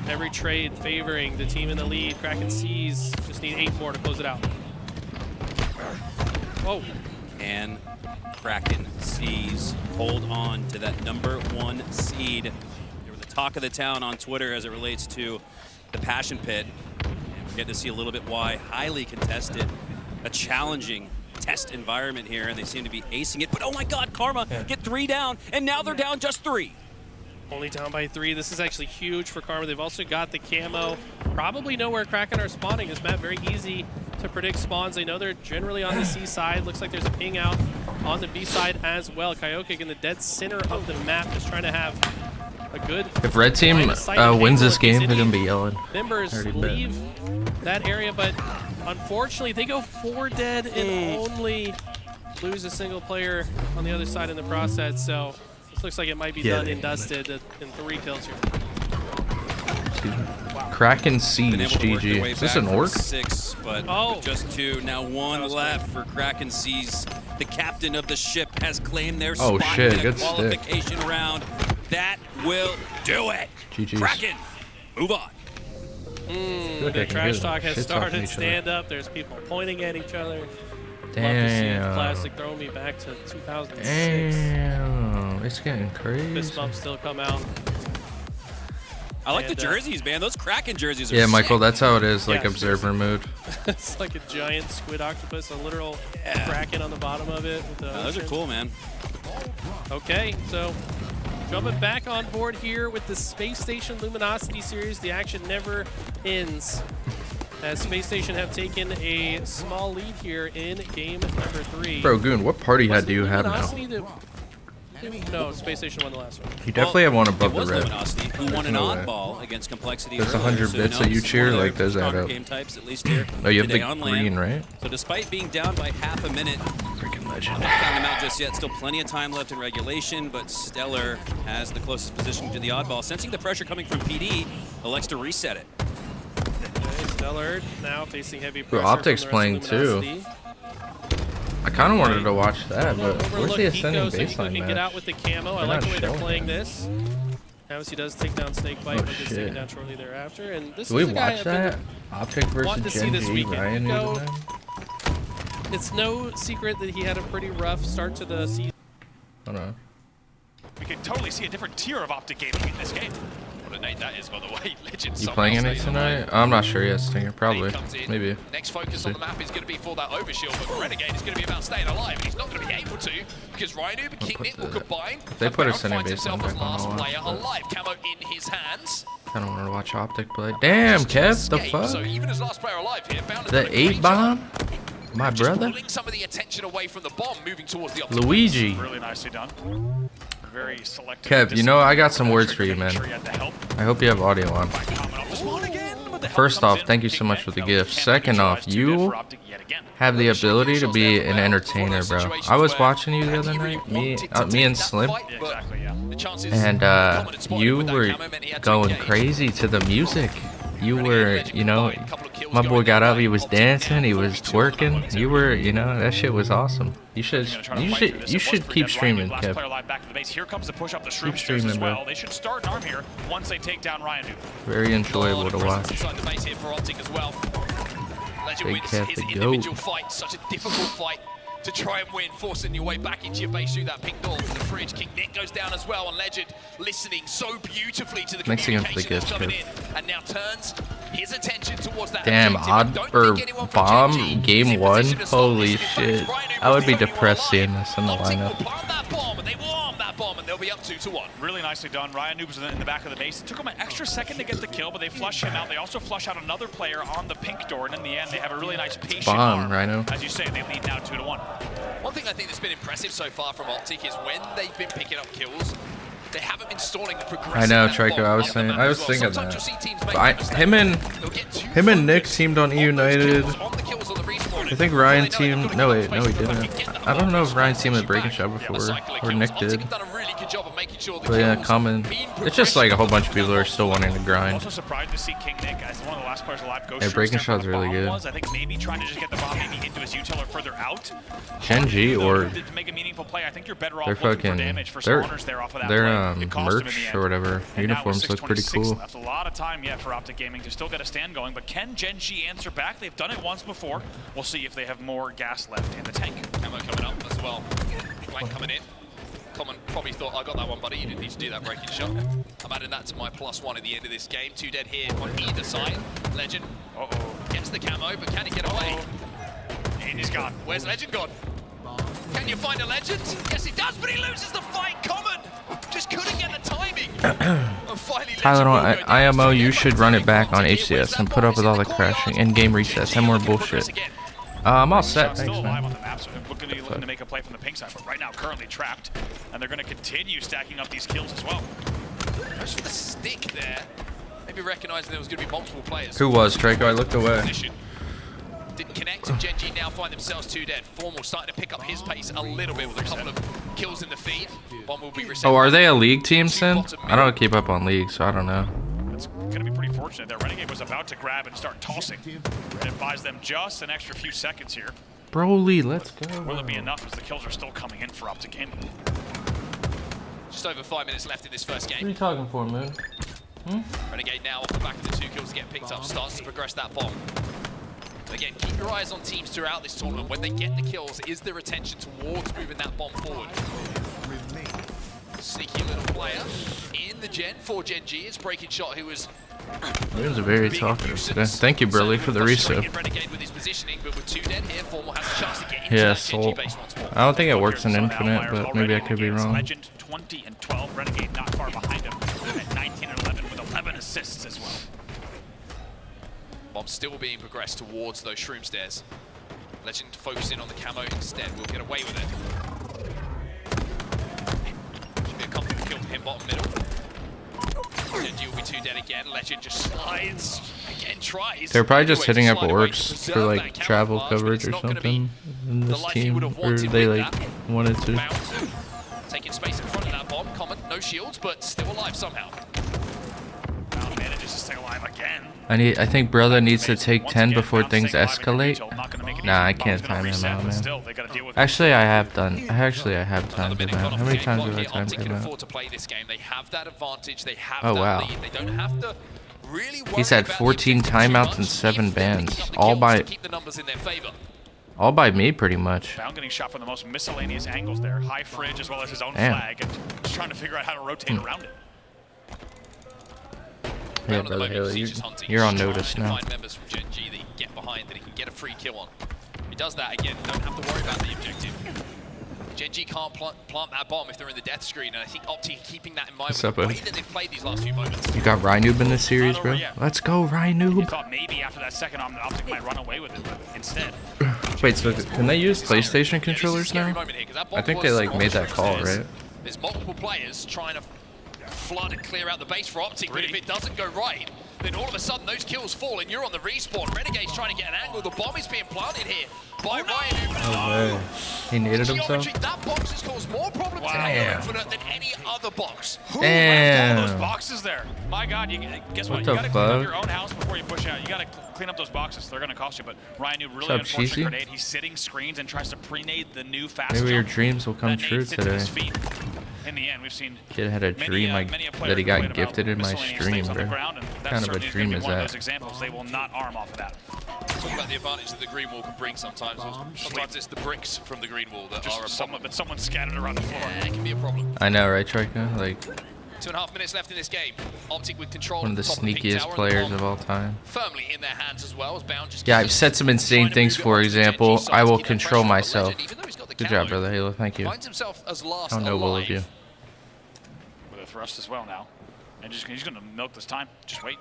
Every trade favoring the team in the lead. Kraken sees, just need 8 more to close it out. Whoa. And Kraken sees hold on to that #1 seed. They were the talk of the town on Twitter as it relates to the Passion Pit. And we're getting to see a little bit why. Highly contested, a challenging test environment here, and they seem to be acing it. But oh my God, Karma get 3 down, and now they're down just 3. Only down by 3. This is actually huge for Karma. They've also got the camo. Probably know where Kraken are spawning. This map very easy to predict spawns. They know they're generally on the C side. Looks like there's a ping out on the B side as well. Coyote in the dead center of the map, just trying to have a good. If red team wins this game, they're gonna be yelling. Members leave that area, but unfortunately they go 4 dead and only lose a single player on the other side in the process. So this looks like it might be done and dusted in 3 kills here. Excuse me. Kraken Siege, GG. Is this an orc? 6, but just 2. Now 1 left for Kraken Seas. The captain of the ship has claimed their spot in a good qualification round. That will do it. GG's. Kraken, move on. The trash talk has started. Stand up. There's people pointing at each other. Damn. Love to see Classic throw me back to 2006. Damn. It's getting crazy. Fist bumps still come out. I like the jerseys, man. Those Kraken jerseys are Yeah, Michael, sick. that's how it is, like Yeah, observer mood. It's like a giant squid octopus, a literal Kraken on the bottom of it. With the Those are cool, man. Okay, so jumping back on board here with the Space Station Luminosity series. The action never ends, as Space Station have taken a small lead here in game number 3. Bro, Goon, what party hat do you have now? Luminosity no, Space Station won the last one. You definitely have one above it was the red. Luminosity who won an No way. oddball against Complexity. There's earlier, 100 so bits no, that you it's cheer, one of like, their does that stronger up. game types, at least here. Oh, you have today the on green, LAN. right? So despite being down by half a minute, Freaking legend. not counting them out just yet. Still plenty of time left in regulation, but Stellar has the closest position to the oddball. Sensing the pressure coming from PD, elects to reset it. Okay, Stellar now facing heavy pressure. Optic's from the rest of playing too. Luminosity. I kind of wanted to watch that, but where's Overlook the ascending Pico so Pico baseline can get out match? with the camo. I They're like not the way they're showing playing that. this. Obviously does take down Snakebite, but gets shit. taken down shortly thereafter. And this Do we is a guy watch I've been that? Optic wanting to versus see Gen this G, weekend. Ryan Pico, using that? it's no secret that he had a pretty rough start to the season. Hold on. We can totally see a different tier of Optic gaming in this game. What a night that is, by the way. Legend. You playing any tonight? I'm not sure yet, Stinger. Probably. Maybe. Next focus on the map is going to be for that overshield, but for Renegade it's going to be about staying alive. And he's not going to be able to because Ryan Uber King Nick will combine. They put a Brown center finds base on himself as back on last the wall, player but- alive. Camo in his hands. I don't want to watch Optic play. Damn, Kev, the Escape. fuck? So even as last player alive here, Bound The 8 bomb? My just brother? pulling some of the attention away from the bomb, moving towards the Optic. Luigi. Really nicely done. Very selective. Kev, you know, I got some words for you, man. Sure he had the help. I hope you have audio on. Coming off the spawn again, but the help First comes off, in. thank you Big so much net. for the That gift. can Second off, neutralize 2 you for Optic yet again. have the ability to be an entertainer, bro. I was watching you the other night, me and Slim, Yeah, exactly, yeah. The chances and dominant spotting you with that were camo meant he had to going engage. crazy to the music. you were, you know, my boy got up, he was dancing, he was twerking. You were, you know, that shit was awesome. You should keep streaming, Kev. Here comes the push up the shroom Keep stairs as streaming, well. bro. They should start an arm here once they take down Ryan Noob. Very enjoyable to watch. Inside the base here for Optic as well. Legend Big wins Cat his the individual goat. fight. Such a difficult fight to try and win, forcing your way back into your base through that pink door from the fridge. King Nick goes down as well, and Legend listening so beautifully to the Mexican for the communication that's gift, coming Kev. in, and now turns his attention towards that Damn, objective. I odd don't or think anyone from bomb GG is game in one. position to stop Holy this. In fact, shit! Ryan Noob I would be will depressed seeing alive. this in the Optic will lineup. plant that bomb, and they will arm that bomb, and they'll be up 2-1. Really nicely done. Ryan Noob was in the back of the base. It took him an extra second to get the kill, but they flush him out. They also flush out another player on the pink door, and in the end, they have a really nice patient Bomb, arm. Rhino. As you say, they lead now 2-1. One thing I think that's been impressive so far from Optic is when they've been picking up kills, they haven't been stalling the progression. I know, of that Trico. bomb I was up the saying, map I as was well. thinking Sometimes that. you'll see teams make But that mistake. They'll get too him and Nick focused teamed on those United. kills, on the kills on the respawn. I think Ryan teamed. No wait, no he didn't. I don't know if Ryan teamed at Breaking Shot before or Nick did. Optic have done a really good job of making sure the But yeah, kills common. mean It's just like a whole bunch of progression people who are still wanting to I'm grind. also surprised to see King Nick as one of the last players alive go Yeah, Breaking Shot's Shot's really good. I think maybe trying to just get the bomb maybe into his util or further out. Gen G or To make a meaningful play, I think you're better off they're looking for fucking damage for their spawners there off of that their play. It cost him in the merch end. or whatever And now with uniforms look pretty 6:26 cool. left, a lot of time yet for Optic Gaming to still get a stand going, but can Gen G answer back? They've done it once before. We'll see if they have more gas left in the tank. Camo coming up as well. Blank coming in. Common probably thought, I got that one, buddy. You didn't need to do that breaking shot. I'm adding that to my +1 at the end of this game. 2 dead here on either side. Legend gets the camo, but can he get away? And he's gone. Where's Legend gone? Can you find a Legend? Yes, he does, but he loses the fight. Common just couldn't get the timing. And finally, Tyler, Legend will on go down. IMO, you So should yeah, run it back on Optic here. Where's HCS that and put bomb? up with all the Is it in the crashing courtyard? in-game resets. Have more bullshit. I'm all set, Still thanks, alive man. on the map, so we're going to be looking to make a play from the pink side, but right now currently trapped, and they're going to continue stacking up these kills as well. Goes for the stick there. Maybe recognizing there was going to be multiple players. Who was Draco? I looked away. Position. Didn't connect, and Gen G now find themselves 2 dead. Formal starting to pick up his pace a little bit with a couple of kills in the feed. Bomb will be reset. Oh, are they a league team, Sin? I don't keep up on league, so I don't know. It's going to be pretty fortunate that Renegade was about to grab and start tossing. And it buys them just an extra few seconds here. Broly, let's go. Will it be enough as the kills are still coming in for Optic Gaming? Just over 5 minutes left in this first What are game. you talking for, man? Renegade now off the back of the 2 kills to get picked up, starts to progress that bomb. Again, keep your eyes on teams throughout this tournament. When they get the kills, is there attention towards moving that bomb forward? Sneaky little player in the Gen for Gen G. It's Breaking Shot who was Williams are very talkative today. Thank you, Burley, for the resub. Renegade with his positioning, but with 2 dead here, Formal has a chance to get into Yeah, that Gen G Soul. base once more. I don't think it works in So an Infinite, outlier but maybe I already could be against wrong. Legend 20 and 12. Renegade not far behind him at 19 and 11 with 11 assists as well. Bomb still being progressed towards those shroom stairs. Legend focusing on the camo instead. We'll get away with it. Should be a comfortable kill for him bottom middle. Gen G will be 2 dead again. Legend just slides. Again, tries. They're probably just Anyway, hitting up slide away to orcs for preserve like that travel camouflage, but coverage it's or not gonna be something in the this life you team, would have or wanted they with like that. wanted to. Bounce. Taking space in front of that bomb. Common, no shields, but still alive somehow. Now manages to stay alive again. I think brother needs to take Once 10 again, before bouncing things alive in your escalate. util, not gonna make it Nah, I easy. can't Bomb's gonna time him reset, out, but man. still, they gotta deal with it. Actually, I have done. Actually, I have timed Another him minute out. gone How off many the times game have I clock timed here. Optic him can out? afford to play this game. They have that advantage. They have Oh, that wow. lead. They don't have to really worry He's had about the 14 objective too timeouts much and 7 if they're picking bans, up the all kills by- to keep the numbers in their favor. All by me, pretty much. Bound getting shot from the most miscellaneous angles there. High fridge as well as his own Damn. flag, and just trying to figure out how to rotate around it. Yeah, Round at the brother moment, Haley, he's just hunting. you're on He's notice trying to now. find members from Gen G that he can get behind, that he can get a free kill on. If he does that again, don't have to worry about the objective. Gen G can't plant that bomb if they're in the death screen, and I think Opti keeping that in mind What's with up, the way bud? that they've played these last few moments. You got Rynoob in this series, bro? Let's go, You Rynoob. thought maybe after that second Optic might run away with it, but instead. Wait, so can they use PlayStation controllers Scary now? moment here, 'cause that bomb I think they was like on made the that call, stairs. right? There's multiple players trying to flood and clear out the base for Optic, but if it doesn't go right, then all of a sudden those kills fall and you're on the respawn. Renegade's trying to get an angle. The bomb is being planted here by Ryan. No way. He naded himself? Geometry, that box has caused more problems in Halo Infinite than any other box. Who left all those Damn. boxes there? My God, guess what? What You the got to clean up fuck? your own house before you push out. You got to clean up those boxes. They're going to cost you. But Ryan Noob, really up, unfortunate Cheesy? grenade. He's sitting screens and tries to pre-nade the new fast Maybe your jump. dreams will come That nade true sits at his today. feet. In the end, we've seen Kid had a dream like many a player that he complain got about gifted in my miscellaneous stream, things on the bro. ground, and What that kind of a certainly is dream gonna is be one of that? those examples. They will not arm off of that. Talk about the advantage that the green wall can bring sometimes. Sometimes it's the bricks from the green wall that are a problem. But someone scattered around the floor. Yeah, it can be a problem. I know, right, Trika? Like 2.5 minutes left in this game. Optic with control. one of the top pink sneakiest tower, and players the of all time. firmly in their hands as well as Bound just Yeah, keeps I've said some insane trying to things. move it For onto the example, Gen G side I to will keep that control pressure on myself. Legend, even though he's got the Good camo, job, brother Halo. Thank you. Finds himself as last How noble alive. of you. With a thrust as well now. And he's going to milk this time. Just wait.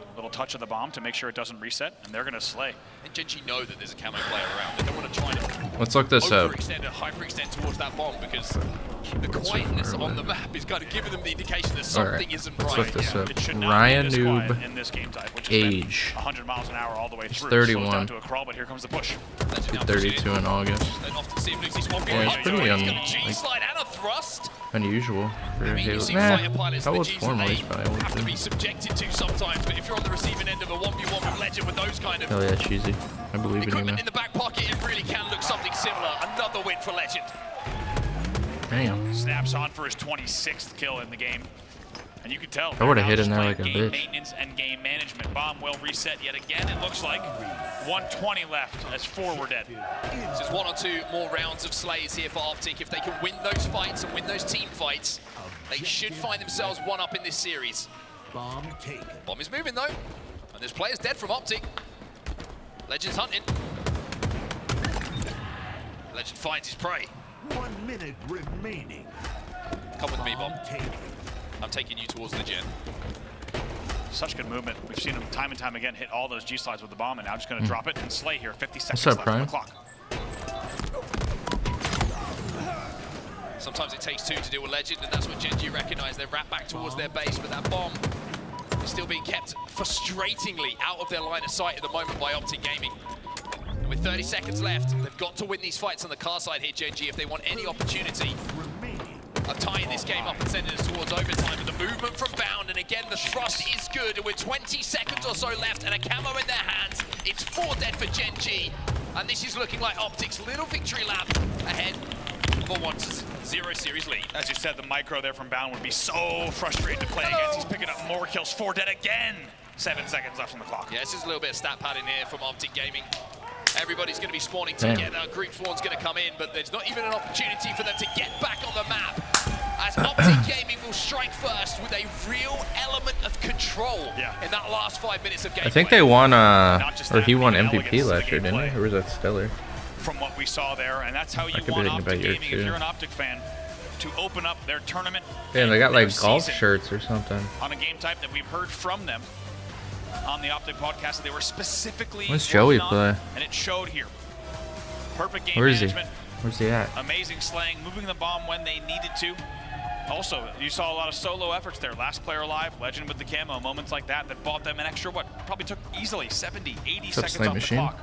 A little touch of the bomb to make sure it doesn't reset, and they're going to slay. And Gen G know that there's a camo player around. They don't want to try to Let's look this up. overextend and hyperextend towards that bomb because the quietness on the map is kind of giving them the indication that something Alright, isn't let's right. look this up. It should not Ryan be this quiet Noob, in this game type, which has been age. 100 miles an hour all the way through. 31. Slows down to a crawl, but here comes the push. Legend now 32 in August. Then often see him lose his one Yeah, it's pretty He's got a like, G-slide and a thrust. unusual for I mean, you Halo. see Nah, fighter pilots that that was G's formal, they but I have to be would subjected to sometimes. But if you're on the receiving end of a 1v1 with Legend with those kind of Hell yeah, cheesy. I believe in you, equipment man. in the back pocket, it really can look something similar. Another win for Legend. Damn. Snaps on for his 26th kill in the game. And you can tell. I would've they're hit now in there just like a playing bitch. game maintenance and game management. Bomb will reset yet again. It looks like 120 left as 4 were dead. So there's 1 or 2 more rounds of slays here for Optic. If they can win those fights and win those team fights, they should find themselves one up in this series. Bomb taken. Bomb is moving though, and there's players dead from Optic. Legend's hunting. Legend finds his prey. 1 minute remaining. Come with me, Bomb. Taken. I'm taking you towards the gen. Such good movement. We've seen him time and time again hit all those G-slides with the bomb, and now just going to drop it and slay here. 50 seconds up, left on the Prime? clock. Sometimes it takes 2 to deal with Legend, and that's what Gen G recognize. They're wrapped back towards their base, but that bomb is still being kept frustratingly out of their line of sight at the moment by Optic Gaming. And with 30 seconds left, they've got to win these fights on the car side here, Gen G, if they want any opportunity of tying this game up and sending us towards overtime. But the movement from Bound, and again, the thrust is good. And with 20 seconds or so left and a camo in their hands, it's 4 dead for Gen G. And this is looking like Optic's little victory lap ahead of a 1-0 series lead. As you said, the micro there from Bound would be so frustrating to play against. He's picking up more kills. 4 dead again. 7 seconds left on the clock. Yeah, this is a little bit of stat padding here from Optic Gaming. Everybody's going to be spawning Damn. together. Group spawn's going to come in, but there's not even an opportunity for them to get back on the map. As Optic Gaming will strike first with a real element of control in that last 5 minutes of gameplay. I think they won, just or that, he won the MVP elegance of the last year, didn't gameplay. he? Or was that Stellar? From what we saw there, and that's how you could be want thinking Optic about yours, Gaming, too. if you're an Optic fan, to open up their tournament. Damn, they got and their like golf season shirts or something. on a game type that we've heard from them on the Optic podcast that they were specifically When's Joey working on, play? and it showed here. Perfect game Where is he? management, Where's he at? amazing slaying, moving the bomb when they needed to. Also, you saw a lot of solo efforts there. Last player alive, Legend with the camo, moments like that that bought them an extra, probably took easily 70, 80 What's up, seconds Slate off Machine? the clock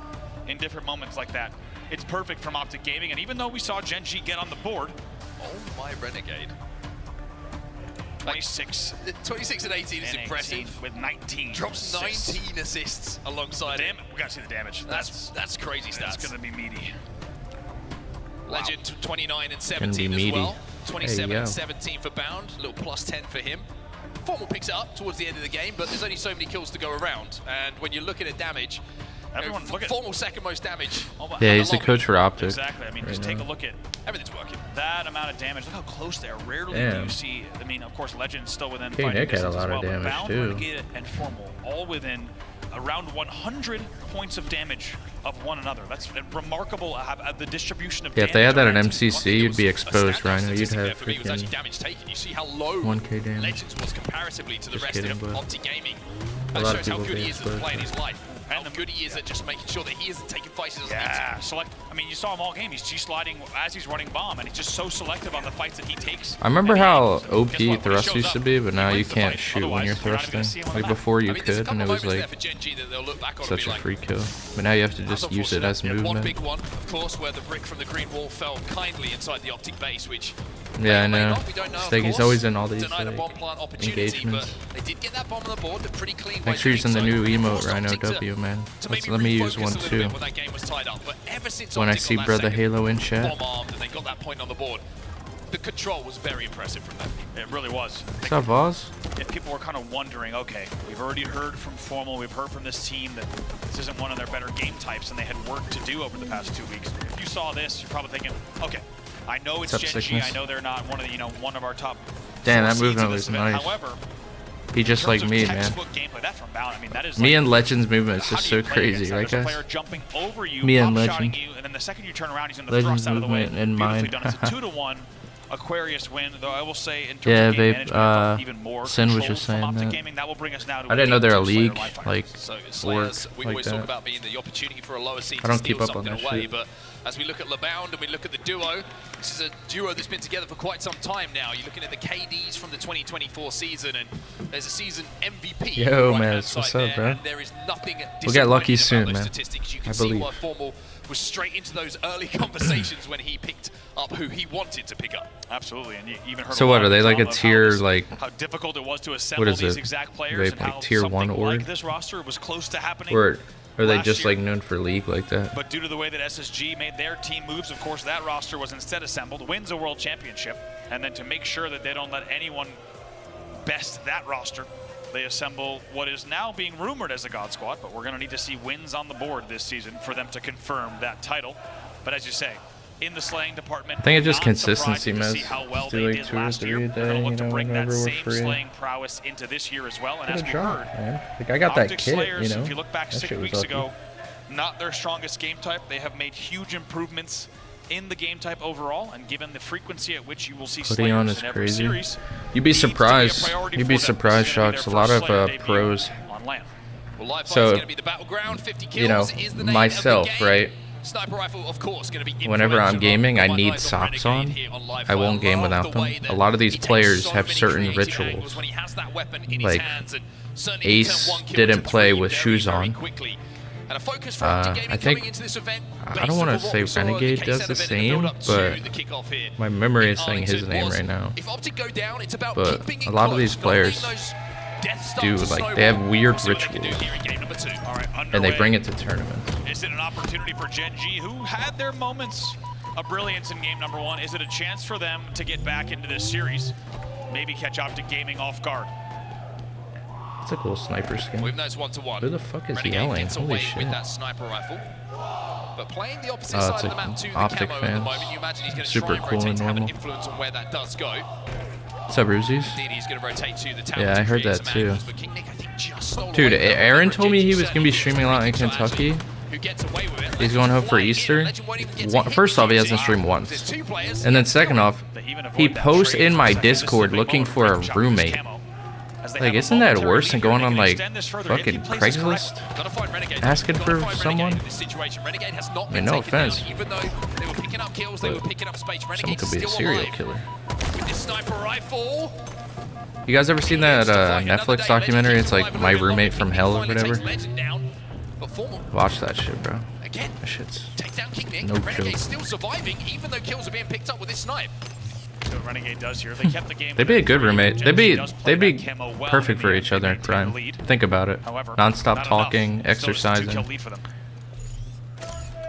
in different moments like that. It's perfect from Optic Gaming, and even though we saw Gen G get on the board, Oh my Renegade. 26 26 and 18 is and impressive. 18 with 19 Drops assists. 19 assists alongside him. We gotta see the damage. That's crazy That's stats. gonna be meaty. Legend 29 and Gonna 17 be as meaty. well. 27 There you and go. 17 for Bound. A little plus 10 for him. Formal picks it up towards the end of the game, but there's only so many kills to go around. And when you're looking at damage, Everyone, look at Formal second most damage. Yeah, he's the coach for Optic. Exactly. I mean, just take a look at Everything's working. that amount of damage. Look how close they are. Rarely do Damn. you see. I mean, of course, Legend's still within K. fighting Nick had a distance lot as of well, damage, but Bound, too. Renegade, and Formal all within around 100 points of damage of one another. That's remarkable. The distribution of Yeah, if they had that at damage. MCC, you'd be exposed, A standout Rhino. You'd statistic there have for me was actually freaking damage taken. You see how low 1K damage. Legends was comparatively to the Just rest kidding, of but Optic Gaming. a That lot of shows how people good he get is as a exposed, player in but- his life. how good he is at just making sure that he isn't taking fights he doesn't Yeah, need to. select. I mean, you saw him all game. He's G-sliding as he's running bomb, and he's just so selective on the fights that he takes. I remember how OP Guess what? When he thrust shows used up, to be, but now he you wins the can't fight. shoot when you're Otherwise, we're not even gonna see thrusting. him on Like the map. before you I mean, there's a could, and couple it was moments there like for Gen G that they'll look back on such and a be free like, kill. But now you have to that's just use it as unfortunate. One movement. big one, of course, where the brick from the green wall fell kindly inside the optic base, which Yeah, I may or may know. not, we don't know, of Steggy's course. always in all these Denied a like, bomb plant opportunity, engagements. but they did get that bomb on the board, but pretty clean. Thanks for using the new emote, Rhino Optic to W, man. maybe Let me use refocus one a little too. bit when that game was tied up. But ever since When I Optic see got that Brother second Halo in chat. bomb armed and they got that point on the board, the control was very impressive from them. It really was. What's up, Voz? If people were kind of wondering, okay, we've already heard from Formal, we've heard from this team that this isn't one of their better game types, and they had work to do over the past 2 weeks. If you saw this, you're probably thinking, okay, I know it's What's up, Gen G, Sickness? I know they're not one of the, one of our top. Damn, 4 that seeds movement in this was event. nice. However, He just like me, man. textbook gameplay, that from Bound, I mean, that is Me like, and Legend's movement is how just do you so play crazy, against that? right, There's a guys? player jumping over you, Me and pop-shotting Legend. you, and then the second you turn around, he's in the Legend's thrust out of the way. movement and Beautifully mine. done. It's a 2-1 Aquarius win, though I will say in terms Yeah, of game Vape, management, I felt even more Sin was control just from saying Optic that. Gaming. That will bring us now to I didn't know they're a Slayer league, Live Finals. like, So work Slayers, we like always talk that. about being the opportunity for a lower seed I to don't steal keep up on something that away, shit. but as we look at LeBound and we look at the duo, this is a duo that's been together for quite some time now. You're looking at the KDs from the 2024 season, and there's a season MVP. Yo, right-hand man, side what's there, up, bro? and there is nothing We'll get lucky disappointing about soon, those man. statistics. You can I see believe. why Formal was straight into those early conversations when he picked up who he wanted to pick up. Absolutely, and you even heard So a what, lot are they of like a drama of tier, how this- like, how difficult it was to assemble is these it? exact players They and like how tier something 1 org? like this roster was close to happening. Or are they last just year. like known for league like that? But due to the way that SSG made their team moves, of course, that roster was instead assembled, wins a world championship, and then to make sure that they don't let anyone best that roster, they assemble what is now being rumored as a God Squad, but we're going to need to see wins on the board this season for them to confirm that title. But as you say, in the slaying department, I think it's just not consistency, surprising to man. see how well Just do they like did 2 or last 3 year. a They're going day, to look to bring that whenever we're same free. slaying prowess into this year as well. And as Good we job, heard, man. Like, I got that Optic kit, Slayers, you know? if you look back That 6 shit was weeks lucky. ago, not their strongest game type. They have made huge improvements in the game type overall, and given the frequency at which you will see Putting on Slayers is in every crazy. series, You'd be needs to a surprised. priority You'd be for them. surprised, This is gonna be Shocks. their A lot first of Slayer debut pros, on land. Well, live So, fight's going to be the battleground. 50 kills you know, is the name myself, of the game. right? Sniper rifle, of course, going to be Whenever I'm influential. gaming, I Got my need eyes socks Renegade on. here Live I Fire. won't game Love without the way them. that A lot of these he takes players so have many certain creative angles rituals. when he has that weapon in his Like, hands, and certainly he can Ace turn one kill didn't into play 3 with very, shoes very on. quickly. And a focus for Optic Gaming I coming think, into this event, I based don't want off to of say what we saw in the Renegade K7 does the event in same, build-up to but the kickoff here my memory in is saying his Arlington name was, right now. if Optic go down, it's about But keeping it a lot of close, these not players letting those Death do, Stars like, snowball. they have weird We'll see what they can do rituals. here in game number 2. All right, And they underway. bring it to tournaments. Is it an opportunity for Gen G, who had their moments of brilliance in game number 1? Is it a chance for them to get back into this series? Maybe catch Optic Gaming off guard. It's a cool sniper skin. With those 1-to-1. Who the fuck is Renegade yelling? gets Holy away shit. with that sniper rifle. But playing the opposite Oh, side it's of the like map to the Optic camo at the fans. moment, you imagine he's going to Super try and cool rotate and to have an normal. influence on where that does go. What's up, Ruzis? Indeed, he's going to rotate to the tower Yeah, to I heard create that some too. angles, but King Nick, I think, just stole Dude, away from Aaron that. told me he JG was going to be certainly streaming a lot in free kill Kentucky. Ashton, who gets away with it. He's going home for Flying in, Easter. Legend won't even get to hit First off, he JG. hasn't streamed There's once. 2 players. And then second off, They even avoid he that posts trade in for my a second. This is a Discord big looking moment for a French Chopper's roommate. camo. As they Like, have a isn't that momentary worse than lead here, going they on, can like, extend this further if he fucking plays this correct. Craigslist? Gotta find Renegade. Asking Gotta for find someone? Renegade in this situation. Renegade has not I been mean, no taken down, offense. even though they were picking up kills, they But were picking up space. Someone Renegade could be a still serial alive. killer. With this sniper rifle. You guys ever seen that Netflix documentary? It's like My Roommate from Hell or whatever. Watch that shit, bro. Again, That shit's take down King Nick. no Renegade joke. still surviving, even though kills are being picked up with this snipe. So Renegade does here. They kept the game. They'd be a good roommate. Gen They'd G be does play they'd be that camo well perfect in for the each end. They other in maintain prime. the lead. Think about it. However, Non-stop not talking, enough. Still just a 2-kill exercising. lead for them.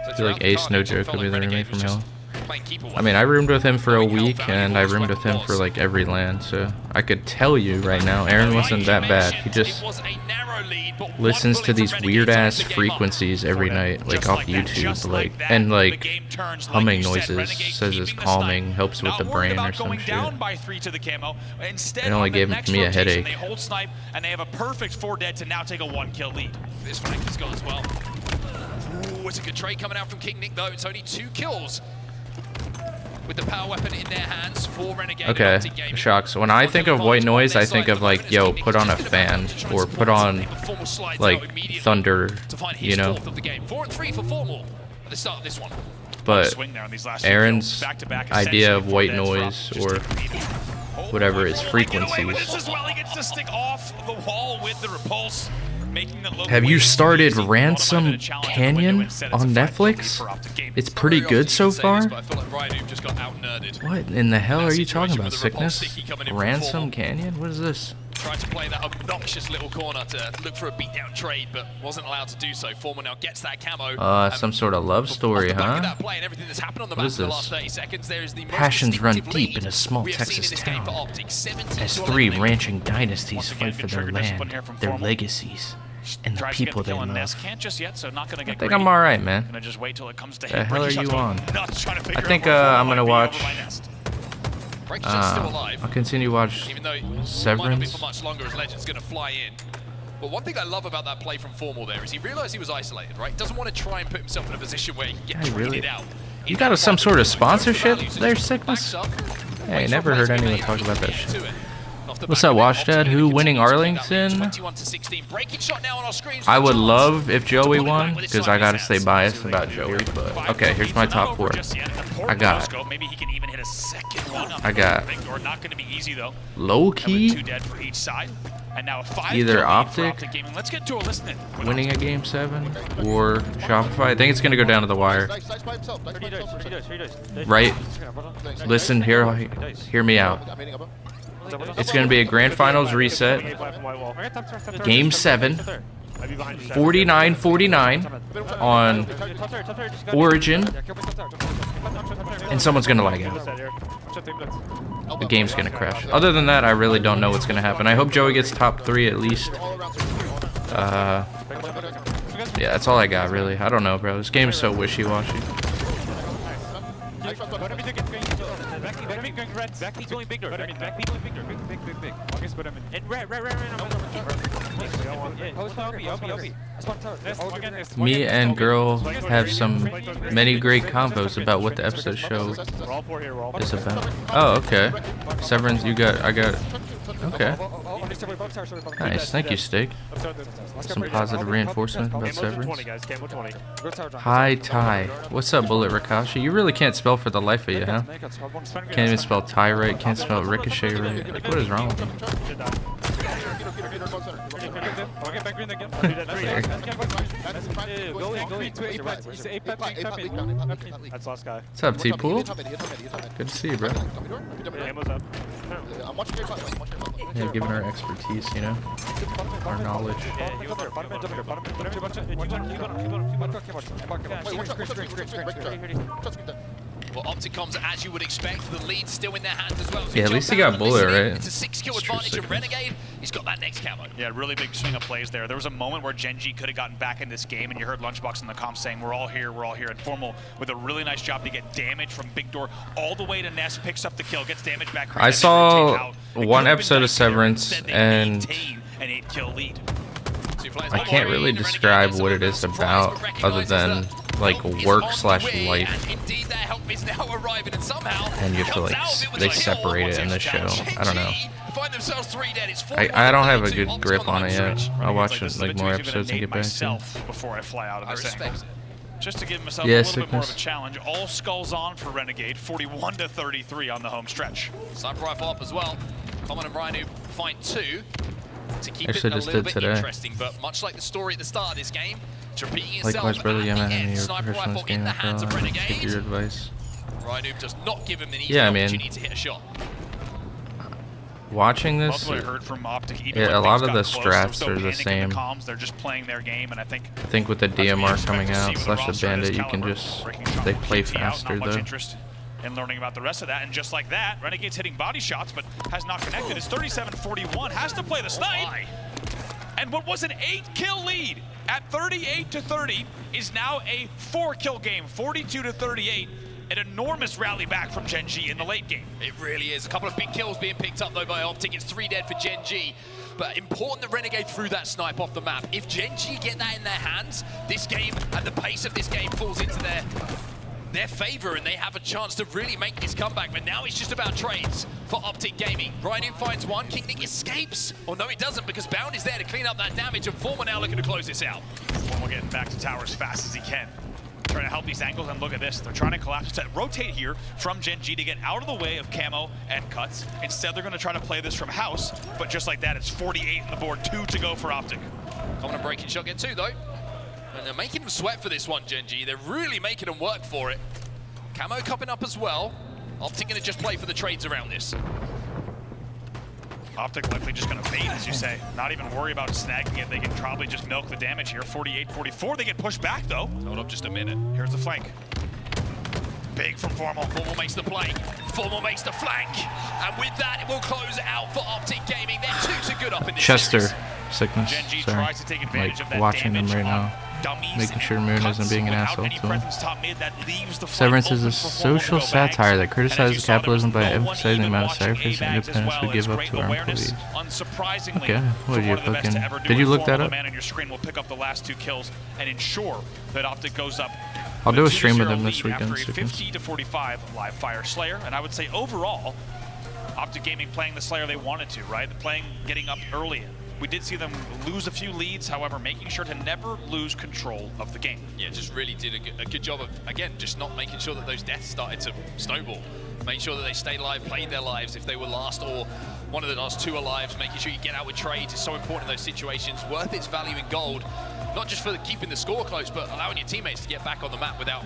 I feel like Ace, no joke, could be the roommate from Hell. I mean, I roomed with him for a week, and I roomed with him for like every LAN, so I could tell you right now, Aaron wasn't that bad. He just listens to these weird-ass frequencies every night, like off YouTube, like, and like humming noises, says it's calming, helps with the brain or some shit. It only gave me a headache. They hold snipe, and they have a perfect 4 dead to now take a 1-kill lead. This flank has gone as well. Ooh, it's a good trade coming out from King Nick, though. It's only 2 kills. with the power weapon in their hands for Renegade. Okay, Shocks. When I think of white noise, I think of like, yo, put on a fan or put on like thunder, you know. 4-3 for Formal at the start of this one. But Aaron's idea of white noise or whatever is frequencies. This is well, he gets to stick off the wall with the repulse. Have you started Ransom Canyon on Netflix? It's pretty good so far. What in the hell are you talking about, Sickness? Ransom Canyon? What is this? Tried to play that obnoxious little corner to look for a beatdown trade, but wasn't allowed to do so. Formal now gets that camo. Some sort of love story, huh? What is this? Passions run deep in a small Texas town as 3 ranching dynasties fight for their land, their legacies, and the people they love. I think I'm alright, man. The hell are you on? I think I'm gonna watch. I'll continue to watch Severance. Much longer as Legend's going to fly in. But one thing I love about that play from Formal there is he realized he was isolated, right? Doesn't want to try and put himself in a position where he can get traded out. You got some sort of sponsorship there, Sickness? Hey, I never heard anyone talk about that shit. What's up, Washdad? Who winning Arlington? I would love if Joey won, because I gotta stay biased about Joey, but okay, here's my top 4. I got low key, either Optic winning a game 7 or Shopify. I think it's gonna go down to the wire. Right? Listen, hear me out. It's going to be a grand finals reset. Game 7. 49-49 on Origin. And someone's going to lag out. The game's going to crash. Other than that, I really don't know what's going to happen. I hope Joey gets top 3 at least. Yeah, that's all I got, really. I don't know, bro. This game is so wishy-washy. Me and girl have many great combos about what the episode show is about. Oh, okay. Severance, I got. Okay. Nice, thank you, Steak. Some positive reinforcement about Severance. Hi, Ty. What's up, Bullet Rikashi? You really can't spell for the life of you, huh? Can't even spell Ty right, can't spell Ricochet right. Like, what is wrong with you? What's up, T-Pool? Good to see you, bro. Yeah, giving our expertise, you know? Our knowledge. Well, Opticoms, as you would expect, the lead still in their hands as well. So yeah, at least he got Bullet, right? It's a 6-kill advantage of Renegade. He's got that next camo. Yeah, really big swing of plays there. There was a moment where Genji could have gotten back in this game, and you heard Lunchbox in the comms saying, we're all here, and Formal with a really nice job to get damage from Big Door all the way to Nest, picks up the kill, gets damage back. I saw one episode of Severance, and an 8-kill lead. I can't really describe what it is about other than like work/life. And you have to like, they separate it in the show. I don't know. I don't have a good grip on it yet. I'll watch it, like more episodes and get back to it. Before I fly out of this thing. Just to give myself a little bit more of a challenge, all skulls on for Renegade, 41-33 on the home stretch. Sniper rifle up as well. Common and Rhino find 2. To keep it a just little did bit today. Interesting, but much like the story at the start of this game, it's repeating itself. Likewise, brother, at yeah, the man, end, your sniper professional rifle in the hands of Renegade. Give your advice. Rhino does not give him an easy Yeah, I mean, opportunity to hit a shot. Watching this, I heard from Optic, yeah, a lot of the strats are the same. They're just playing their game, and I think with the DMR coming out, slash the Bandit, you can just, they play faster though. And learning about the rest of that, and just like that, Renegade's hitting body shots, but has not connected. It's 37-41, has to play the snipe. And what was an 8-kill lead at 38-30 is now a 4-kill game, 42-38. An enormous rally back from Genji in the late game. It really is. A couple of big kills being picked up though by Optic. It's 3 dead for Genji. But important that Renegade threw that snipe off the map. If Genji get that in their hands, this game and the pace of this game falls into their their favor and they have a chance to really make this comeback. But now it's just about trades for Optic Gaming. Rhino finds one, King Nick escapes. Or no, he doesn't, because Bound is there to clean up that damage, and Former now looking to close this out. Former getting back to tower as fast as he can. Trying to help these angles, and look at this. They're trying to collapse, to rotate here from Gen G to get out of the way of Camo and Cuts. Instead, they're going to try to play this from House, but just like that, it's 48 on the board, 2 to go for Optic. Coming a breaking shot, get 2 though. And they're making them sweat for this one, Gen G. They're really making them work for it. Camo cupping up as well. Optic going to just play for the trades around this. Optic likely just going to bait, as you say. Not even worry about snagging it. They can probably just milk the damage here. 48-44. They get pushed back, though. Hold up just a minute. Here's the flank. Big from Formal. Formal makes the play. Formal makes the flank. And with that, it will close out for Optic Gaming. They're 2 to good up in this Chester series. sickness. Gen G Sorry. tries to take advantage of Like that watching them damage right on now. dummies Making sure and Moon Cuts isn't being an without asshole any to him. presence top mid. That leaves the flank Severance is open a for Formal to social go bags. satire that And as you criticizes saw, there capitalism was by no one emphasizing the even amount of watching sacrifice and A-bags as independence well. we It's give up great to our awareness, employees. unsurprisingly, Okay, what for did you one of the best to fucking... ever do Did you it. look that Formal, up? the man on your screen will pick up the last 2 kills and ensure that Optic goes up. I'll do a with stream with 2-0 him this lead weekend. after a 50-45 live fire Slayer, and I would say overall, Optic Gaming playing the Slayer they wanted to, right? Playing, getting up early. We did see them lose a few leads, however, making sure to never lose control of the game. Yeah, just really did a good job of, again, just not making sure that those deaths started to snowball. Make sure that they stayed alive, played their lives if they were last or one of the last 2 lives. Making sure you get out with trades is so important in those situations. Worth its value in gold, not just for keeping the score close, but allowing your teammates to get back on the map without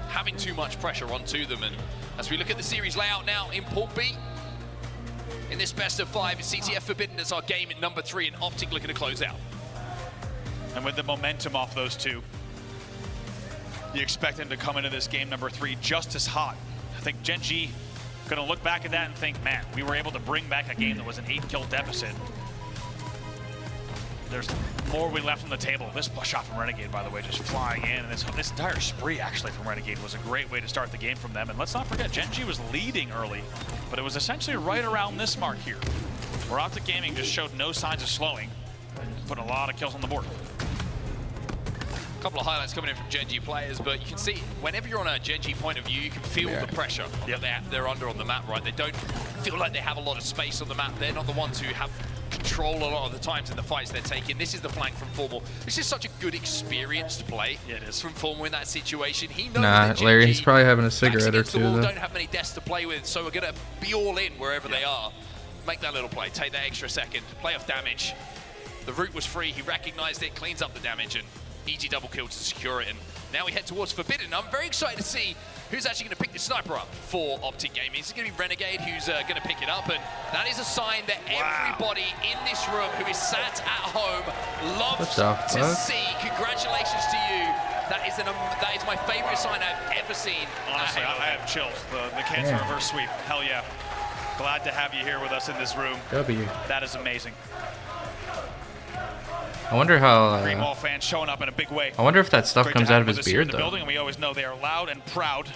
having too much pressure onto them. And as we look at the series layout now in Pool B, in this best of 5, it's CTF Forbidden as our game in number 3, and Optic looking to close out. And with the momentum off those 2, you expect them to come into this game number 3 just as hot. I think Gen G going to look back at that and think, man, we were able to bring back a game that was an 8-kill deficit. There's more we left on the table. This shot from Renegade, by the way, just flying in. And this entire spree, actually, from Renegade was a great way to start the game from them. And let's not forget, Gen G was leading early, but it was essentially right around this mark here, where Optic Gaming just showed no signs of slowing, put a lot of kills on the board. A couple of highlights coming in from Gen G players, but you can see whenever you're on a Gen G point of view, you can feel the pressure that they're under on the map, right? They don't feel like they have a lot of space on the map. They're not the ones who have control a lot of the times in the fights they're taking. This is the flank from Formal. This is such a good experienced play from Formal in that situation. He knows that Larry, Gen he's G probably having a cigarette or backs against the two, wall, though. don't have many deaths to play with, so we're going to be all in wherever they are. Make that little play, take that extra second, play off damage. The route was free, he recognized it, cleans up the damage, and easy double kill to secure it. And now we head towards Forbidden. I'm very excited to see who's actually going to pick the sniper up for Optic Gaming. Is it going to be Renegade who's going to pick it up? And that is a sign that everybody in this room who is sat at home loves to see. Congratulations to you. That is my favorite sign I've ever seen. Honestly, I have chills. The cancer reverse sweep. Hell yeah. Glad to have you here with us in this room. W. That is amazing. I wonder how. Green Wall fans showing up in a big way. I wonder if that stuff Great comes to have out of his with us here in beard, the though. building, and we always know they are loud and proud.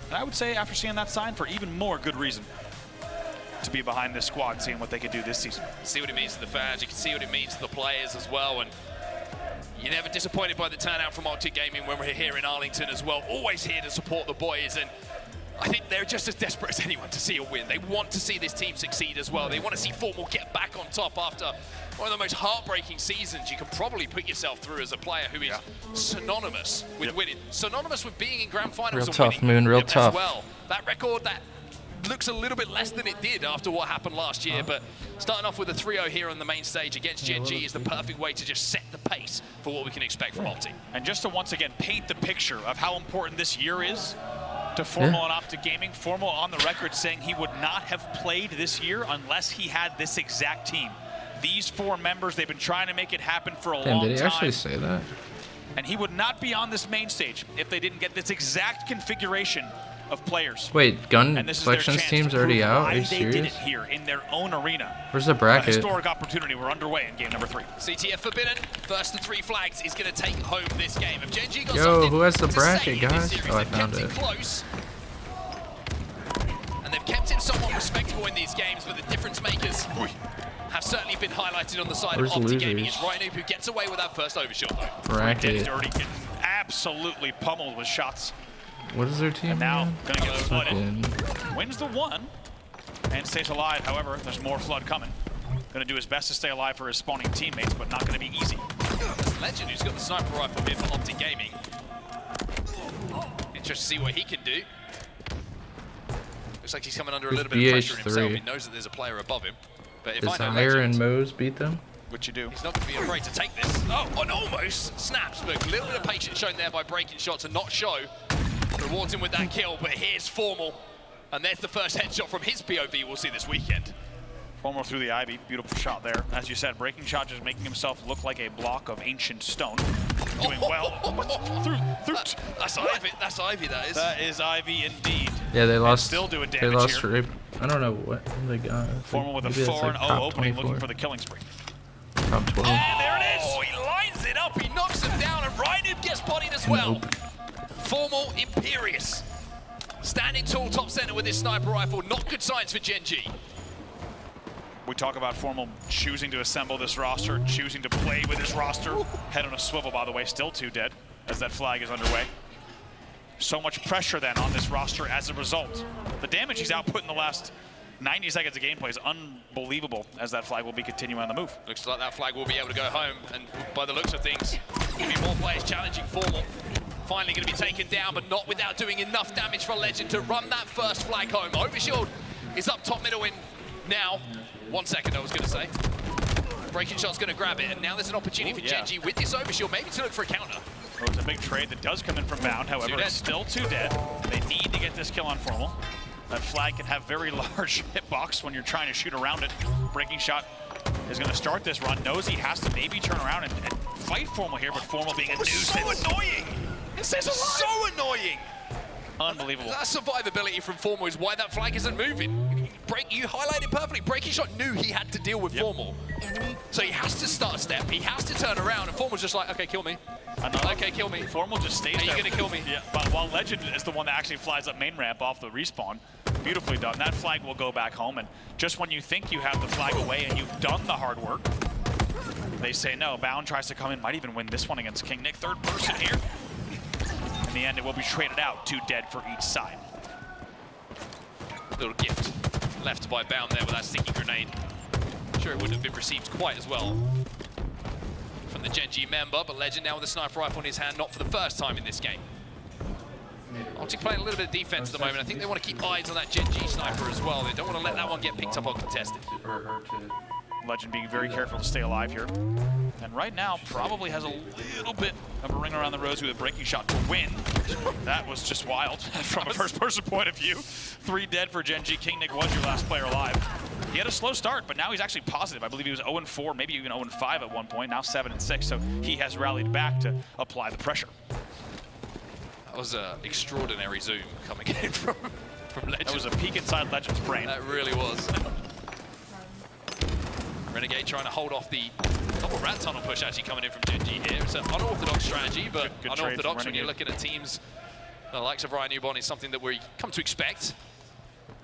And I would say, after seeing that sign, for even more good reason to be behind this squad and seeing what they can do this season. See what it means to the fans. You can see what it means to the players as well. And you're never disappointed by the turnout from Optic Gaming when we're here in Arlington as well. Always here to support the boys. And I think they're just as desperate as anyone to see a win. They want to see this team succeed as well. They want to see Formal get back on top after one of the most heartbreaking seasons you can probably put yourself through as a player who is synonymous with winning. Synonymous with being in grand finals Real and tough, winning Moon, real as tough. well. That record that looks a little bit less than it did after what happened last year, but starting off with a 3-0 here on the main stage against Gen G is the perfect way to just set the pace for what we can expect from Optic. And just to once again paint the picture of how important this year is to Formal and Optic Gaming, Formal on the record saying he would not have played this year unless he had this exact team. These 4 members, they've been trying to make it happen for a long time. Did he actually say that? And he would not be on this main stage if they didn't get this exact configuration of players. Wait, Gun And this is their Collections chance team's to already prove out? why Are you they did serious? it here in their own arena. Where's the A bracket? historic opportunity. We're underway in game number 3. CTF Forbidden, first to 3 flags, is going to take home this game. If Gen G got Yo, something who has the to bracket, say in this guys? series, Oh, I they've found kept it. close. And they've kept it somewhat respectable in these games, but the difference makers have certainly been highlighted on the side Where's of Optic the Gaming. losers? It's Rhino who gets away with that first overshot, though. Bracket. Dirty, getting absolutely pummeled with shots. What is their team? And now, again? gonna get flooded. Fucking- Wins the 1 and stays alive. However, there's more flood coming. Gonna do his best to stay alive for his spawning teammates, but not gonna be easy. Legend, who's got the sniper rifle here for Optic Gaming. Interested to see what he can do. Looks like he's coming under a little bit of pressure himself. He knows that there's a player above him. But if Does I know Hire Legend, and Mose beat them? What you do? he's not going to be afraid to take this. Oh, and almost snaps, but a little bit of patience shown there by breaking shots and not show. Rewards him with that kill, but here's Formal. And there's the first headshot from his POV we'll see this weekend. Formal through the Ivy, beautiful shot there. As you said, breaking shot just making himself look like a block of ancient stone. Doing well. That's Ivy, that's Ivy, that is. That is Ivy indeed. Yeah, they lost. Still doing They damage lost. here. I don't know what they got. Formal with a Maybe that's 4-0 top opening, 24. looking for the killing spree. Top 12. And there it is! Oh, he lines it up, he knocks him down, and Ryan gets bodied as well. Formal, imperious. Standing tall, top center with his sniper rifle. Not good signs for Gen G. We talk about Formal choosing to assemble this roster, choosing to play with this roster. Head on a swivel, by the way, still 2 dead as that flag is underway. So much pressure then on this roster as a result. The damage he's output in the last 90 seconds of gameplay is unbelievable as that flag will be continuing on the move. Looks like that flag will be able to go home, and by the looks of things, there'll be more players challenging Formal. Finally going to be taken down, but not without doing enough damage for Legend to run that first flag home. Overshield is up top middle in now. 1 second, I was going to say. Breaking shot's going to grab it, and now there's an opportunity for Gen G with this overshield, maybe to look for a counter. Well, it's a big trade that does come in from Bound, however, it's still 2 dead. They need to get this kill on Formal. That flag can have very large hitbox when you're trying to shoot around it. Breaking shot is going to start this run. Knows he has to maybe turn around and fight Formal here, but Formal being a nuisance. So annoying! This is so annoying! Unbelievable. That survivability from Formal is why that flag isn't moving. You highlighted perfectly. Breaking shot knew he had to deal with Formal. So he has to start a step, he has to turn around, and Formal's just like, okay, kill me. Okay, kill me. Formal just stays there. Are you gonna kill me? Yeah, but while Legend is the one that actually flies up main ramp off the respawn, beautifully done. That flag will go back home, and just when you think you have the flag away and you've done the hard work, they say no. Bound tries to come in, might even win this one against King Nick. 3rd person here. In the end, it will be traded out, 2 dead for each side. Little gift left by Bound there with that sticky grenade. I'm sure it wouldn't have been received quite as well from the Gen G member, but Legend now with a sniper rifle in his hand, not for the first time in this game. Optic playing a little bit of defense at the moment. I think they want to keep eyes on that Gen G sniper as well. They don't want to let that one get picked up uncontested. Legend being very careful to stay alive here. And right now, probably has a little bit of a ring around the rosy with a breaking shot to win. That was just wild from a first-person point of view. 3 dead for Gen G. King Nick was your last player alive. He had a slow start, but now he's actually positive. I believe he was 0-4, maybe even 0-5 at one point, now 7-6. So he has rallied back to apply the pressure. That was an extraordinary zoom coming in from Legend. That was a peek inside Legend's brain. That really was. Renegade trying to hold off the double rat tunnel push actually coming in from Gen G here. It's an unorthodox strategy, but good unorthodox when you're looking at teams the likes of Ryan Newbon is something that we come to expect.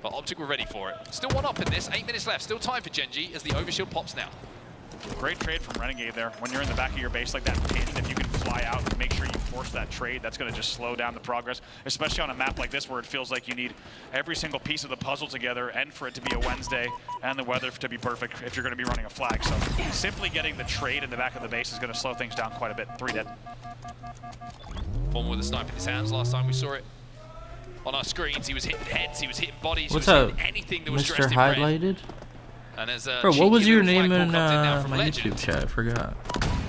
But Optic were ready for it. Still 1 up in this, 8 minutes left. Still time for Gen G as the overshield pops now. Great trade from Renegade there. When you're in the back of your base like that pin, if you can fly out and make sure you force that trade, that's going to just slow down the progress, especially on a map like this where it feels like you need every single piece of the puzzle together and for it to be a Wednesday and the weather to be perfect if you're going to be running a flag. So simply getting the trade in the back of the base is going to slow things down quite a bit. 3 dead. Formal with a sniper in his hands. Last time we saw it on our screens, he was hitting heads, he was hitting bodies, What's he was up, hitting anything that was Mr. dressed in red. Highlighted? And as Bro, what was your name in my my YouTube chat? I forgot.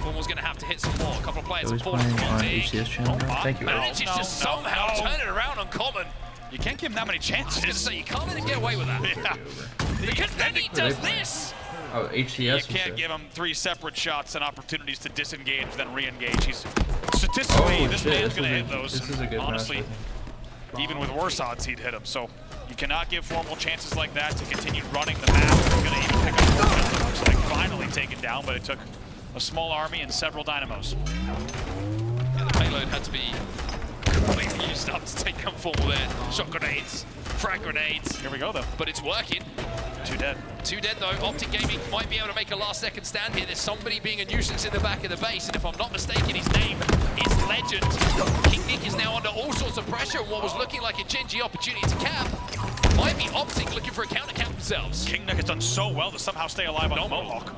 Formal's going to have to hit some more. A couple of players It was have fallen playing on from HCS channel. Thank you. manages to somehow turn it around on Common. You can't give him that many I was going to chances. say, you can't let him get away with that. Yeah. Because then he does this. Oh, HCS. You can't give him 3 separate shots and opportunities to disengage, then re-engage. He's statistically, this man's going to hit those. This is a good honestly, match, even with worse odds, he'd hit him. So you cannot give Formal chances like that to continue running the map. He's going to even pick up more kills, it looks like. Finally taken down, but it took a small army and several dynamos. Yeah, the payload had to be completely used up to take down Formal there. Shot grenades, frag grenades. Here we go, though. But it's working. Two dead. Two dead though. Optic Gaming might be able to make a last second stand here. There's somebody being a nuisance in the back of the base, and if I'm not mistaken, his name is Legend. King Nick is now under all sorts of pressure, and what was looking like a Gen G opportunity to cap might be Optic looking for a counter cap themselves. King Nick has done so well to somehow stay alive on the Mohawk.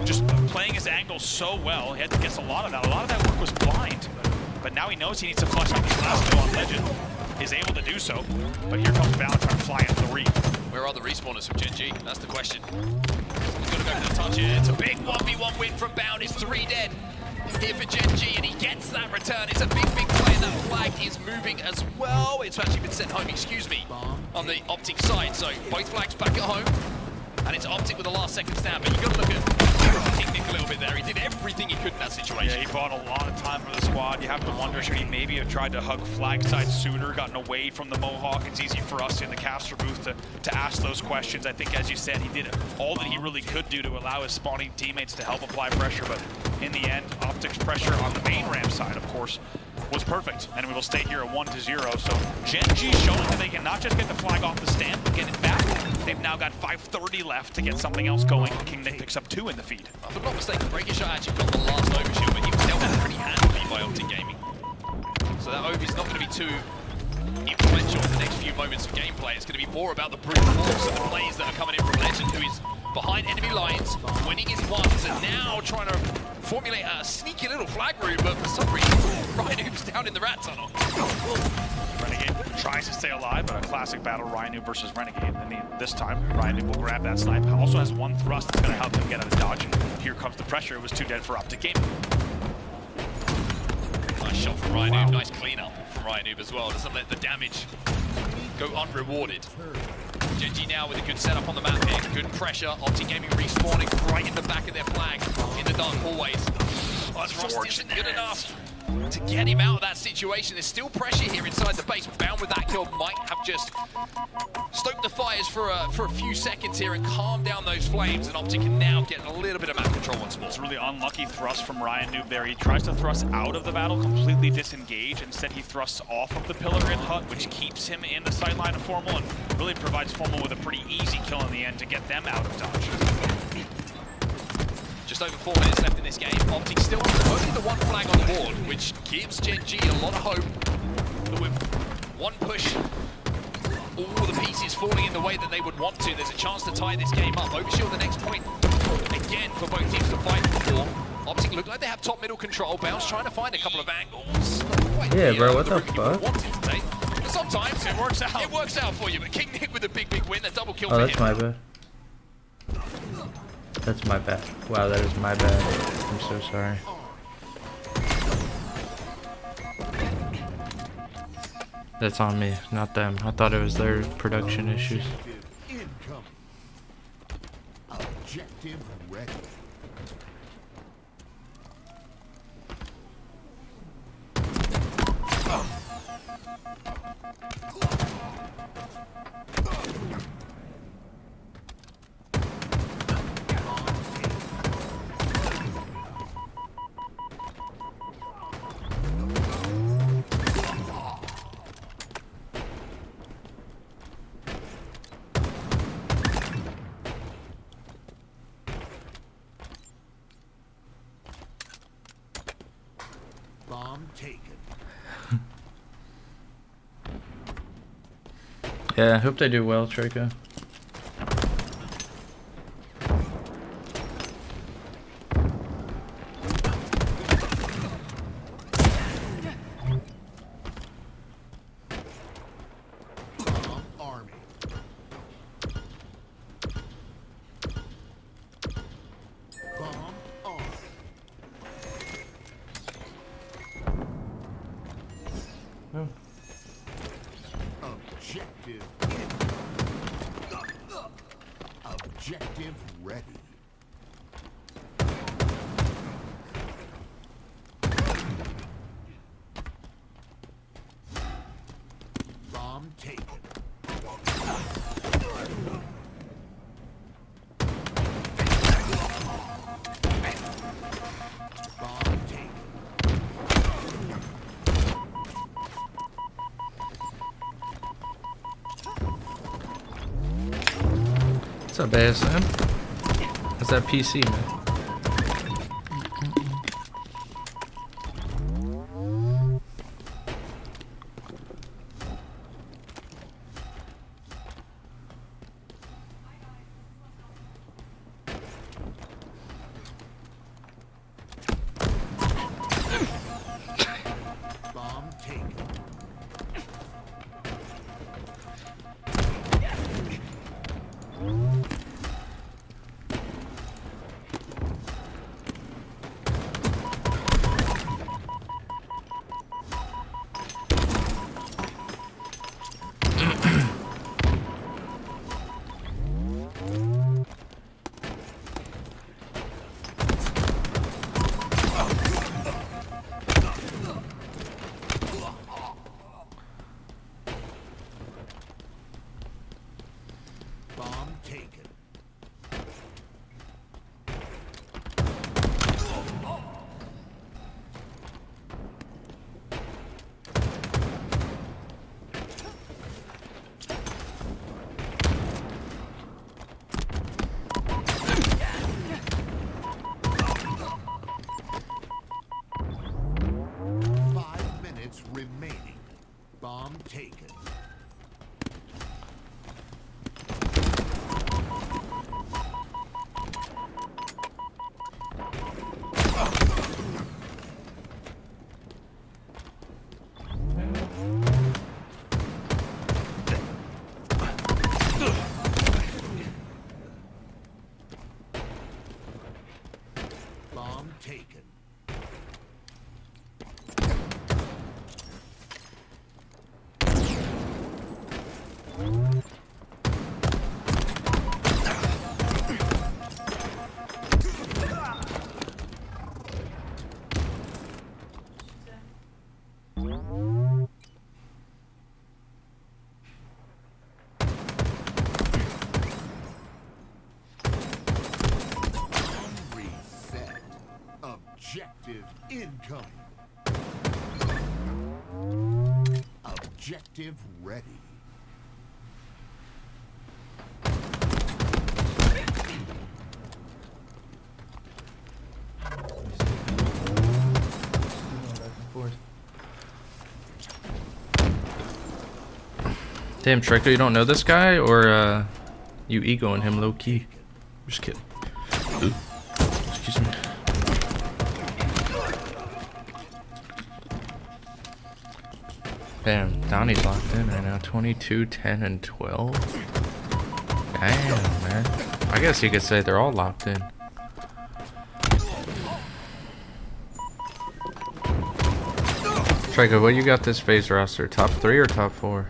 Just playing his angle so well. He had to guess a lot of that. A lot of that work was blind. But now he knows he needs to flush out this last go on Legend. Is able to do so. But here comes Valentine flying 3. Where are the respawners from Gen G? That's the question. He's gonna go for the touch here. It's a big 1v1 win from Bound. It's 3 dead here for Gen G, and he gets that return. It's a big play, and that flag is moving as well. It's actually been sent home, excuse me, on the Optic side. So both flags back at home, and it's Optic with the last second stand. But you've got to look at King Nick a little bit there. He did everything he could in that situation. Yeah, he bought a lot of time for the squad. You have to wonder, should he maybe have tried to hug flag side sooner, gotten away from the Mohawk? It's easy for us in the caster booth to ask those questions. I think, as you said, he did all that he really could do to allow his spawning teammates to help apply pressure. But in the end, Optic's pressure on the main ramp side, of course, was perfect. And we will stay here at 1-0. So Gen G showing that they can not just get the flag off the stand, but get it back. They've now got 5:30 left to get something else going. King Nick picks up 2 in the feed. If I'm not mistaken, Breaking Shot actually got the last overshield, but he was dealt with pretty handily by Optic Gaming. So that over is not going to be too influential in the next few moments of gameplay. It's going to be more about the brute force of the plays that are coming in from Legend, who is behind enemy lines, winning his ones, and now trying to formulate a sneaky little flag route, but for some reason, Ryan down in the rat tunnel. Renegade tries to stay alive, but a classic battle, Ryan versus Renegade. And this time, Ryan will grab that snipe. Also has 1 thrust that's going to help him get out of dodge. Here comes the pressure. It was 2 dead for Optic Gaming. Nice shot from Ryan. Nice cleanup from Ryan as well. Doesn't let the damage go unrewarded. Gen G now with a good setup on the map here. Good pressure. Optic Gaming respawning right in the back of their flag in the dark hallways. Thrust isn't good enough to get him out of that situation. There's still pressure here inside the base. Bound with that kill might have just stoked the fires for a few seconds here and calmed down those flames, and Optic can now get a little bit of map control once more. It's a really unlucky thrust from Ryan Noob there. He tries to thrust out of the battle, completely disengage. Instead, he thrusts off of the pillar and hut, which keeps him in the sideline of Formal and really provides Formal with a pretty easy kill in the end to get them out of dodge. Just over 4 minutes left in this game. Optic still only the 1 flag on the board, which gives Gen G a lot of hope. But with 1 push, all the pieces falling in the way that they would want to, there's a chance to tie this game up. Overshield the next point again for both teams to fight for. Optic look like they have top middle control. Bounce trying to find a couple of angles. Yeah, bro, what the fuck? But sometimes it works out. It works out for you. But King Nick with a big win, a double kill for him. Oh, that's my bad. That's my bad. Wow, that is my bad. I'm so sorry. That's on me, not them. I thought it was their production issues. Incoming. Objective ready. Bomb taken. Yeah, I hope they do well, Trico. Bomb army. Bomb on. Oh. Objective Objective ready. Bomb taken. Bomb taken. What's up, ASM? How's that PC, man? Bomb taken. Bomb taken. Remaining. Bomb taken. Bomb taken. Reset. Objective incoming. Objective ready. Damn, Trico, you don't know this guy, or you egoing him low key? Just kidding. Ooh. Excuse me. Damn, Donnie's locked in right now. 22, 10, and 12. Damn, man. I guess you could say they're all locked in. Trico, what you got this phase roster? Top 3 or top 4?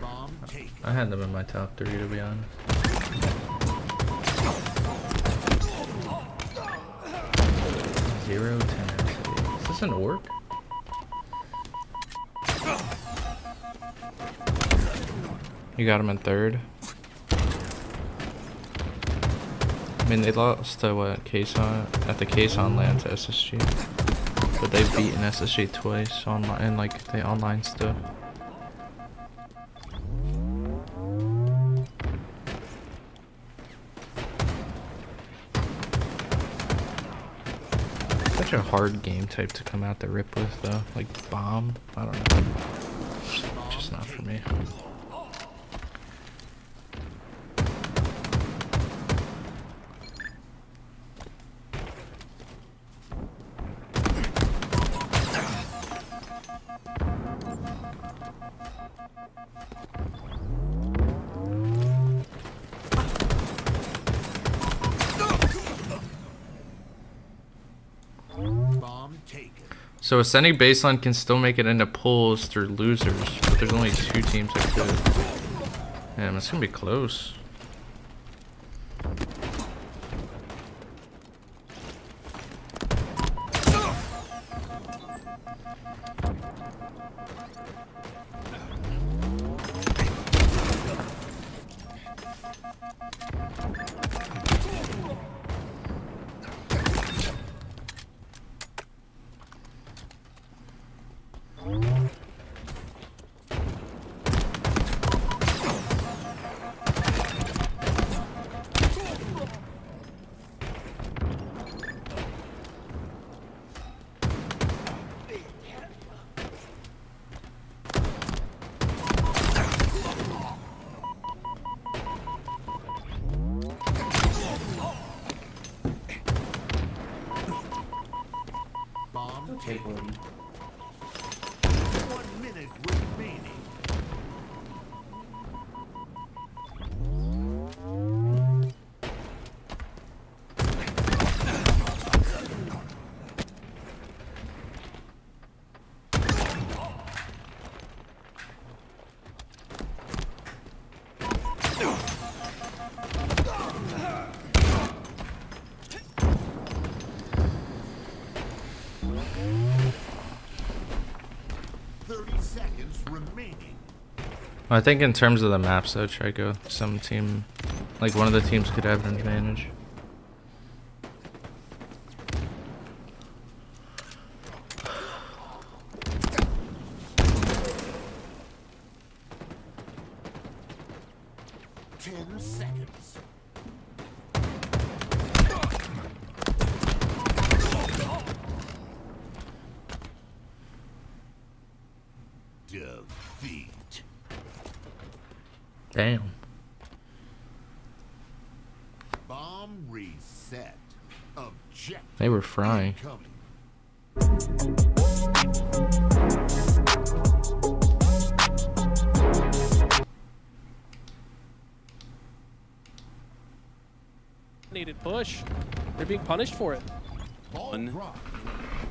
I had them in my top 3, to be honest. Zero, 10. Is this an orc? You got him in 3rd. I mean, they lost to what? Kason at the Kason land to SSG, but they've beaten SSG twice online, and like the online stuff. Such a hard game type to come out the rip with, though. Like bomb, I don't know. Just not for me. So ascending baseline can still make it into pools through losers, but there's only 2 teams that could. Damn, it's gonna be close. taken. 1 minute remaining. I think in terms of the maps, though, Trico, some team, like one of the teams could have an advantage. Defeat. Damn. Bomb reset. Objective They were frying. incoming. Needed push. They're being punished for it. One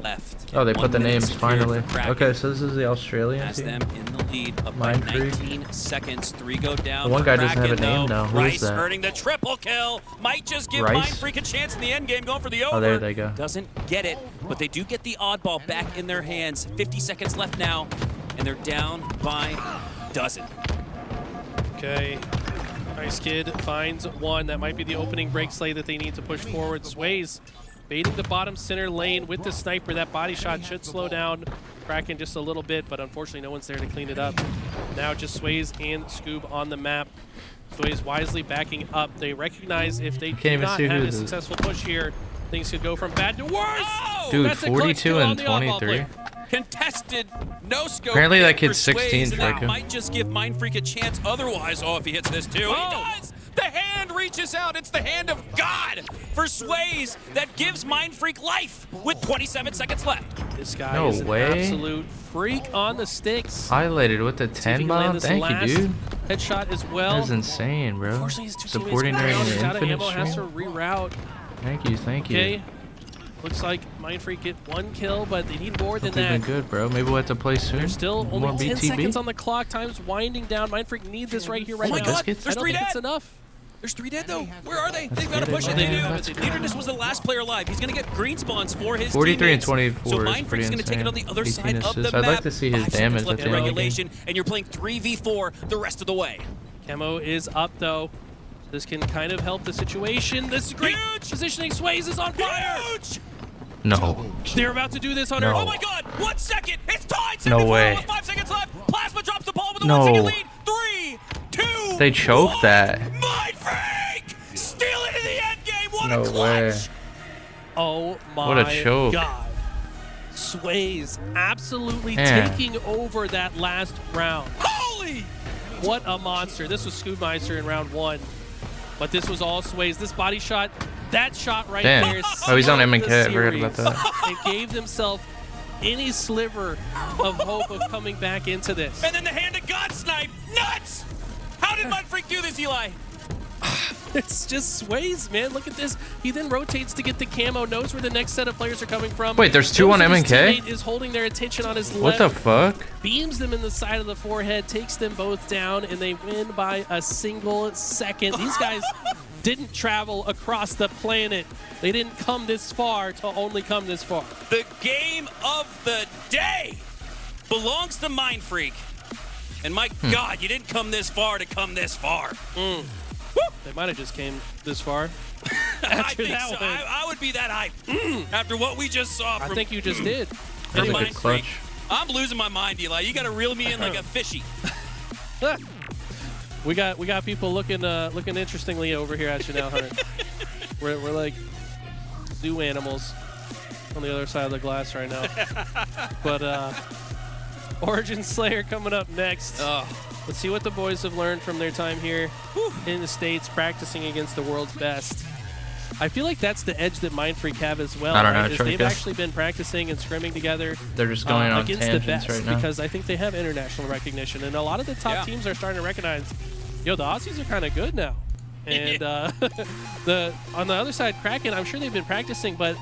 left. Oh, they 1 put the minute names secured finally. for Kraken. Okay, so this is the Australian Has team. them in the lead up by Mind Freak. 19 seconds. 3 go down. The one for guy doesn't have Kraken, a name though. now. Who is Rice that? earning the triple kill. Might just give Rice? Mind Freak a chance in the end game, going for the over. Oh, there they go. Doesn't get it, but they do get the oddball back in their hands. 50 seconds left now, and they're down by dozen. Okay. Nice Kid finds one. That might be the opening break slay that they need to push forward. Sways baiting the bottom center lane with the sniper. That body shot should slow down Kraken just a little bit, but unfortunately no one's there to clean it up. Now just Sways and Scoob on the map. Sways wisely backing up. They recognize if they do even not see who have a this is. successful push here, things could go from bad to worse. Oh! Dude, That's a clutch 42 kill on and the oddball 23. player. Contested, no scope. Apparently that for kid's Sways, 16, and that Draco. might just give Mind Freak a chance otherwise. Oh, if he hits this too. Oh. He does! The hand reaches out. It's the hand of God for Sways that gives Mind Freak life with 27 seconds left. This guy No is an way. absolute freak on the sticks. Highlighted with the See if he 10 can land bomb. this Thank last you, dude. headshot as well. That's insane, bro. Unfortunately, his two Supporting teammates during are an out of infinite ammo, has to stream. reroute. Thank you, thank you. Okay, looks like Mind Freak get one kill, but they need more than They've been that. good, bro. Maybe we'll have to play soon. There's still More only 10 BTB. seconds on the clock. Time's winding down. Mind Freak need this right here, right Oh my now. God, I there's don't 3 think it's dead. enough. There's 3 dead though. Where are they? Let's They've got to get it, push it. man. They do. Let's go. Leaderness was the last player alive. He's going to get green spawns for his 43 and teammates. 24 So is Mind Freak's pretty going to take it on the insane. other 18 side of the assists. map. I'd like to see his 5 damage seconds left at in the end of the regulation, and you're playing 3v4 the rest of the way. Camo is up though. This can kind of help the situation. This is great. Huge! Positioning. Sways is on fire. Huge! No. They're about to do this on No. Earth. Oh my God! 1 second! It's tied! No 74 way. with 5 seconds left. Plasma drops the ball with a No. 1 second lead. 3, 2. They choked 1. that. Mind Freak! Steal it in the end game. What No a clutch! way. Oh my What a choke. God. Sways absolutely Man. taking over that last round. Holy! What a monster. This was Scoobmeister in round 1. But this was all Sways. This body shot, that shot right Damn. there. Oh, he's on sealed M&K. the I forgot about series that. and gave themselves any sliver of hope of coming back into this. And then the hand of God snipe. Nuts! How did Mind Freak do this, Eli? It's just Sways, man. Look at this. He then rotates to get the camo, knows where the next set of players are coming from. Wait, there's 2 Knows on that his M&K? teammate is holding their attention on his What left. the fuck? Beams them in the side of the forehead, takes them both down, and they win by a single second. These guys didn't travel across the planet. They didn't come this far to only come this far. The game of the day belongs to Mind Freak. And my God, you didn't come this far to come this far. They might have just came this far. I After think that so. one. I would be that hype after what we just saw I from think you just did. That's a Mind good Freak. clutch. I'm losing my mind, Eli. You got to reel me in like a fishy. We got people looking interestingly over here at you now, Hunter. we're like zoo animals on the other side of the glass right now. But Origin Slayer coming up next. Oh. Let's see what the boys have learned from their time here in the States practicing against the world's best. I feel like that's the edge that Mindfreak have as well. I don't know, right? Is they've Troika. actually been practicing and scrimming together. They're just going on against the tangents best right now. because I think they have international recognition, and a lot of the top teams are starting to recognize, yo, the Aussies are kind of good now. And on the other side, Kraken, I'm sure they've been practicing, but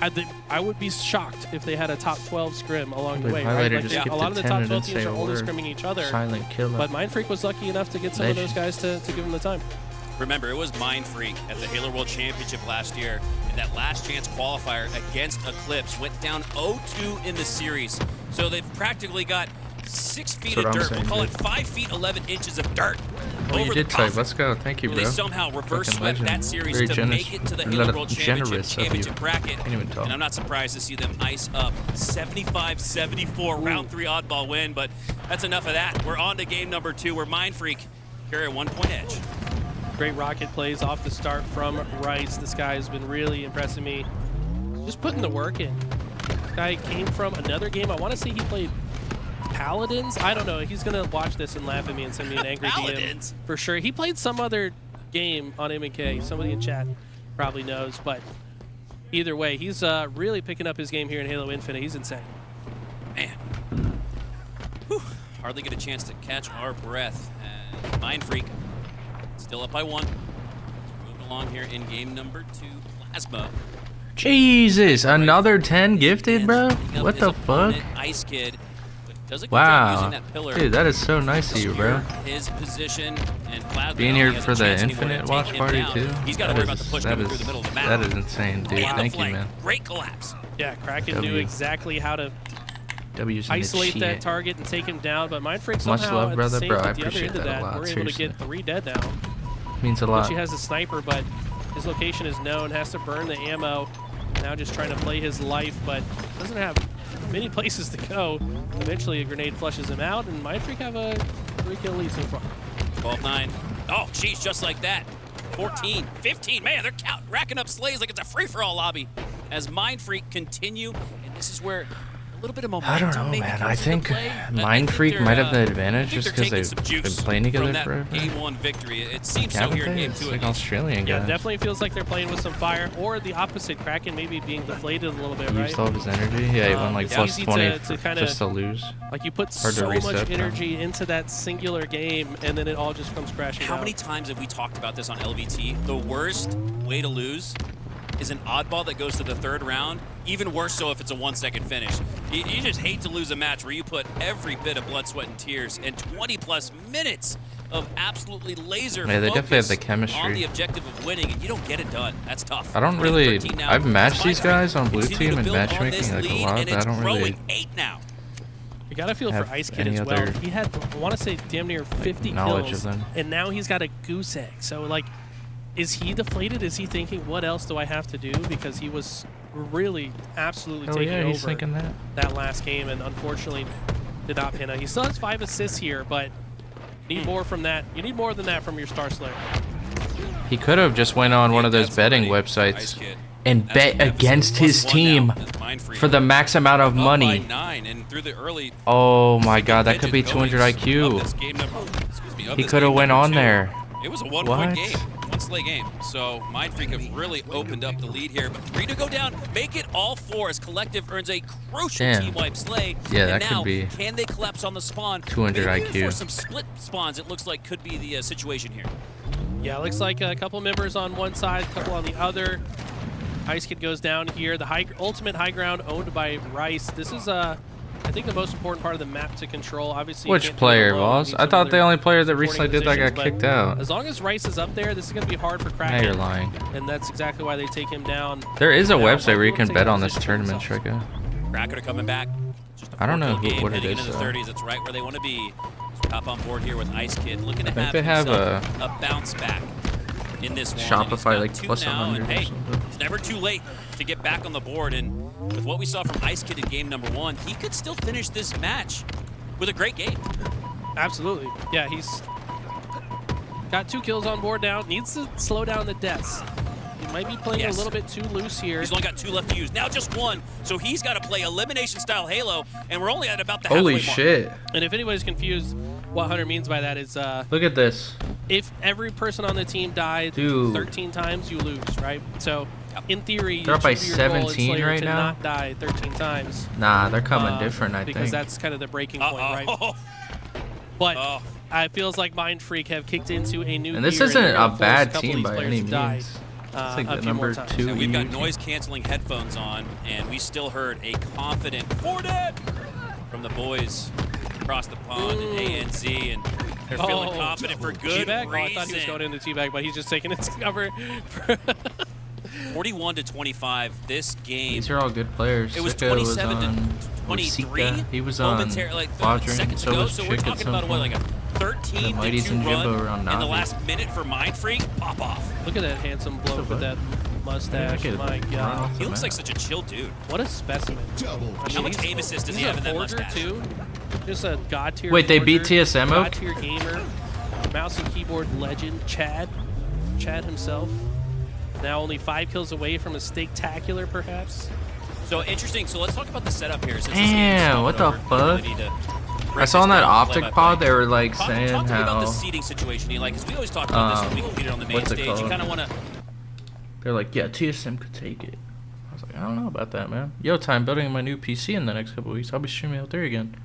I would be shocked if they had a top 12 scrim along the way. Right? Like a lot of the top 12 teams are only scrimming each other. Silent killer. But Mindfreak was lucky enough to get some of those guys to give them the time. Remember, it was Mindfreak at the Halo World Championship last year, and that last chance qualifier against Eclipse went down 0-2 in the series. So they've practically got 6 feet of dirt. We'll call it 5 feet 11 inches of dirt. Well, you did type. Let's go. Thank you, bro. They somehow reverse swept that series to make it to the Halo World Championship bracket. And I'm not surprised to see them ice up 75-74 round 3 oddball win, but that's enough of that. We're on to game number 2 where Mindfreak carry a 1-point edge. Great rocket plays off the start from Rice. This guy has been really impressing me. Just putting the work in. This guy came from another game. I want to say he played Paladins. I don't know. He's going to watch this and laugh at me and send me an angry DM for sure. He played some other game on M&K. Somebody in chat probably knows. But either way, he's really picking up his game here in Halo Infinite. He's insane. Man. Whew. Hardly get a chance to catch our breath. Mindfreak still up by 1. Moving along here in game number 2. Plasma. Jesus, another 10 gifted, bro? What the fuck? Ice Kid. Wow. Dude, that is so nice of you, bro. His position and Plasma being here for the Infinite watch party, too. He's got to worry about the push coming through the middle of the map. That is insane, dude. Thank you, man. Great collapse. Yeah, Kraken knew exactly how to isolate that target and take him down, but Mindfreak somehow much love, brother, bro. I at the other end of that, lot, we're able to get 3 dead now. Means a lot. She has a sniper, but his location is known, has to burn the ammo. Now just trying to play his life, but doesn't have many places to go. Eventually a grenade flushes him out, and Mindfreak have a 3-kill lead so far. 12-9. Oh, geez, just like that. 14, 15. Man, they're racking up slays like it's a free-for-all lobby as Mindfreak continue, and this is where a little bit of momentum. I don't know, man. I think Mindfreak might have the advantage just because they've been playing together forever. Game 1 victory. It seems so here in game 2. It's like Australian guys. Yeah, definitely feels like they're playing with some fire, or the opposite, Kraken maybe being deflated a little bit, right? Used all of his energy. Yeah, he went like plus 20 just to lose. Like you put so much energy into that singular game, and then it all just comes crashing How out. many times have we talked about this on LVT? The worst way to lose is an oddball that goes to the 3rd round. Even worse so if it's a 1-second finish. You just hate to lose a match where you put every bit of blood, sweat, and tears and 20+ minutes of absolutely laser they definitely have the focus chemistry on the objective of winning, and you don't get it done. That's tough. I don't really. I've matched these guys on Blue Team and matchmaking like a lot, but I don't really. 8 now. You gotta feel for Ice Kid as well. He had, I want to say, damn near 50 kills, and now he's got a goose egg. So like, is he deflated? Is he thinking, what else do I have to do? Because he was really absolutely taking over that last game, and unfortunately did not pin out. He still has 5 assists here, but need more from that. You need more than that from your Star Slayer. He could have just went on one of those betting websites and bet against his team for the max amount of money. Oh my god, that could be 200 IQ. He could have went on there. It was a 1-point game. 1-slay game. So Mindfreak have really opened up the lead here. But 3 to go down. Make it all 4 as Collective earns a crucial team wipe slay. Yeah, and that could be. Can they collapse on the spawn? 200 Maybe IQ. For some split spawns, it looks like could be the situation here. Yeah, it looks like a couple members on one side, a couple on the other. Ice Kid goes down here. The ultimate high ground owned by Rice. This is I think the most important part of the map to control. Obviously, which player was? I thought the only player that recently did that got kicked out. As long as Rice is up there, this is going to be hard for Kraken. Now you're lying. And that's exactly why they take him down. There is a website where you can bet on this tournament, Troika. Kraken are coming back. I don't know what it is. Into the 30s, it's right where they want to be. Hop on board here with Ice Kid, looking to they have a bounce back in this one. Shopify like plus 100 hey, or something. It's never too late to get back on the board, and with what we saw from Ice Kid in game number 1, he could still finish this match with a great game. Absolutely. Yeah, he's got 2 kills on board now. Needs to slow down the deaths. He might be playing a little bit too loose here. He's only got 2 left to use. Now just 1, so he's got to play elimination-style Halo, and we're only at about the halfway mark. Holy shit. And if anybody's confused what Hunter means by that is... Look at this. if every person on the team died Dude. 13 times, you lose, right? So in theory, They're up by it should be your goal in 17 Slayer right to now? not die 13 times. Nah, they're coming different, I because think. that's kind of the breaking point, right? But it feels like Mind Freak have kicked into a new And this gear, isn't they're a gonna force bad couple of team these by players any to die, means. It's like a the few more number times. 2 And we've got EU noise canceling headphones on, and we still heard a confident Fordet from the boys across the pond in ANZ, and they're feeling confident for good Teabag? reason. Oh, I thought he was going into Teabag, but he's just taking its cover. 41-25. This game. These are all good players. It was Sika 27 was on to 23. Sika. He was on momentarily, like Quadrant. seconds So ago. was So Chick we're at talking some about what, point. like a 13 The Mighties to 2 and Jimbo run were on in the Navi. last minute for Mind Freak. Pop off. Look at that handsome bloke with that mustache. Yeah, I My could run God. off He the looks like map. such a chill dude. What a specimen. Double. How much aim assist does he have in that forger mustache? too. Just a god tier. Wait, they beat forger, TSM Oak? God tier gamer, mouse and keyboard legend, Chad himself. Now only 5 kills away from a steak-tacular, perhaps. So interesting. So let's talk about the setup here. Since this Damn, game's what the over, fuck? we need to I break saw this in that down optic play by pod play. they were like Talk saying to me about how the seating situation, Eli, because we always talk about this when we competed on the main what's it stage. You called? kind of want to. they're like, yeah, TSM could take it. I was like, I don't know about that, man. Yo, time building my new PC in the next couple weeks. I'll be streaming Halo 3 again.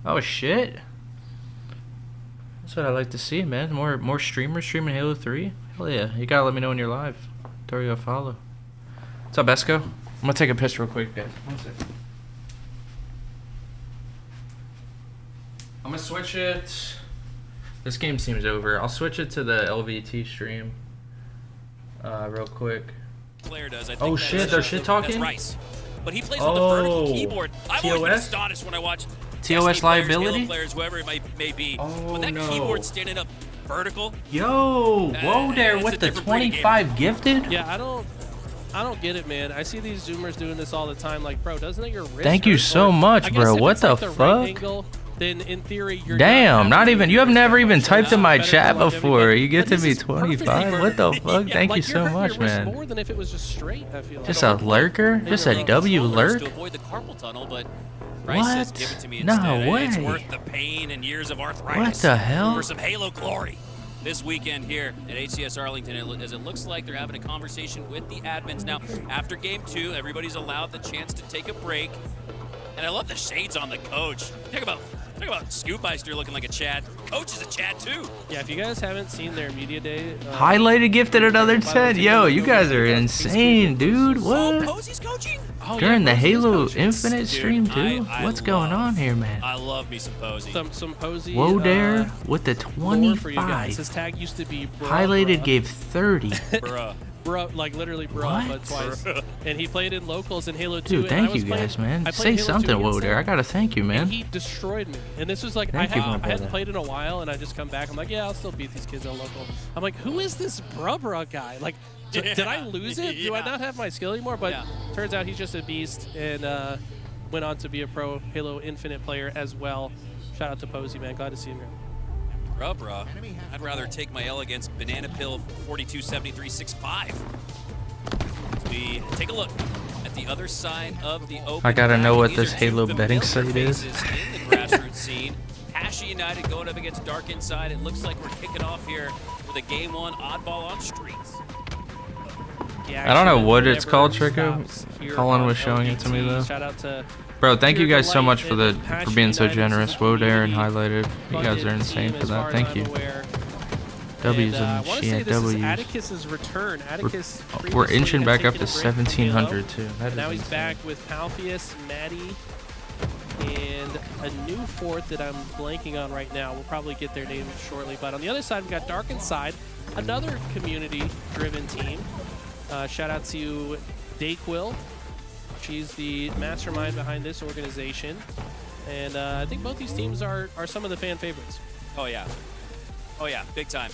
Oh shit. That's what I like to see, man. More streamers streaming Halo 3. Hell yeah. You gotta let me know when you're live. Throw you a follow. What's up, Esco? I'm gonna take a piss real quick, guys. 1 second. I'm gonna switch it. This game seems over. I'll switch it to the LVT stream. Real quick. Player does. I think Oh that's, shit, they're shit talking? That's Rice. But he plays with the vertical Oh, keyboard. I've always been TOS? astonished when I watch TOS Destiny players, liability? Halo players, whoever it may be. Oh, when that no. keyboard standing up vertical. Yo, whoa there it's a with the different breed of 25 gifted. Yeah, I don't get it, man. I see these Zoomers doing this all the time. Like, bro, doesn't it your wrist? Thank you hurt? so Or, much, I guess bro. if What it's the like right fuck? angle, then in theory, you're Damn, not even. You have never even typed in my better chat longevity, before. but You get to this be is perfectly 25. What the vertical. fuck? Thank you Like, so you're hurting much, your wrist man. more than if it was just straight, I feel like. Just a lurker? Just a W lurk? To avoid the carpal tunnel, but Rice What? says give it to me No instead. It's way. worth the pain and years of arthritis. What the hell? For some Halo glory. This weekend here at HCS Arlington, as it looks like they're having a conversation with the admins. Now, after game 2, everybody's allowed the chance to take a break. And I love the shades on the coach. Talk about Scoopmeister looking like a Chad. Coach is a Chad too. Yeah, if you guys haven't seen their media day, Highlighted gifted another 10. Yo, you guys are insane, dude. Oh, What? Posey's coaching? oh, During the yeah, Halo Posey's coaching. Infinite Dude, stream too? I What's going on here, man? I love me some Posey. Some Posey. Whoa there with the lore for you guys. 25. His tag used to be Highlighted gave 30. Bruh. Bro, like literally bro, but What? twice. And he played in locals in Halo 2. Dude, and I thank was you playing- guys, man. I played Say Halo 2 something, against whoa there. him, I gotta thank you, and man. he destroyed me. And this was like, Thank you, my I hadn't brother. played in a while, and I just come back. I'm like, yeah, I'll still beat these kids on local. I'm like, who is this bruh guy? Like, did I lose it? Do I Yeah. not have my skill anymore? But Yeah. turns out he's just a beast, and went on to be a pro Halo Infinite player as well. Shout out to Posey, man. Glad to see him here. Bruh. I'd rather take my L against Banana Pill 427365. We take a look at the other side of the open. I gotta know bracket. what These this are two Halo betting familiar site is. faces in the grassroots scene. Ashy United going up against Dark Inside. It looks like we're kicking off here with a game 1 oddball on streets. I don't know what it's Never called, Trico. stops here Colin on was showing it to me, LGT. though. Shout out to Bro, thank you Pure guys so Delight much for and Passion being so United generous. as a Whoa there and community. highlighted. You guys Funded are insane team for as that. far as Thank I'm you. aware. W's And, I and want to say shit. this is W's. Atticus's return. Atticus We're previously inching had back up taken to a break from 1700 Halo. too. That Now is he's insane. back with Palfius, Maddie, and a new fourth that I'm blanking on right now. We'll probably get their names shortly. But on the other side, we've got Dark Inside, another community-driven team. Shout out to Dayquil. She's the mastermind behind this organization. And I think both these teams are some of the fan favorites. Oh yeah, big time.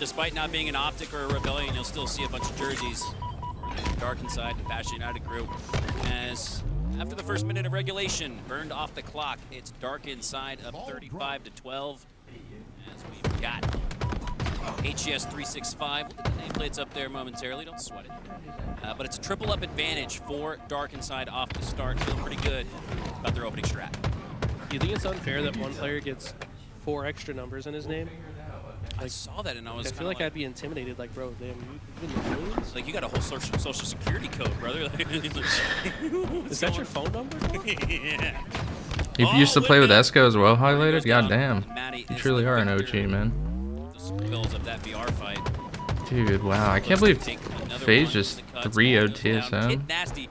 Despite not being an Optic or a Rebellion, you'll still see a bunch of jerseys. Dark Inside, the Passion United group. As after the first minute of regulation, burned off the clock, it's Dark Inside up 35-12. As we've got HCS 365. We'll get the nameplates up there momentarily. Don't sweat it. But it's a triple up advantage for Dark Inside off the start. Feel pretty good about their opening strat. Do you think it's unfair that one player gets 4 extra numbers in his name? I saw that and I was I feel like I'd be intimidated. Like, bro, damn, you in the millions? like, you got a whole social security code, brother. Is that your phone number? Yeah. You used to play with Esco as well, highlighted? Goes down. God damn. Matty You is truly the are an victor. OG, man. The spills of that VR fight. Dude, wow. I can't believe FaZe just 3-0'd TSM. Kid Nasty.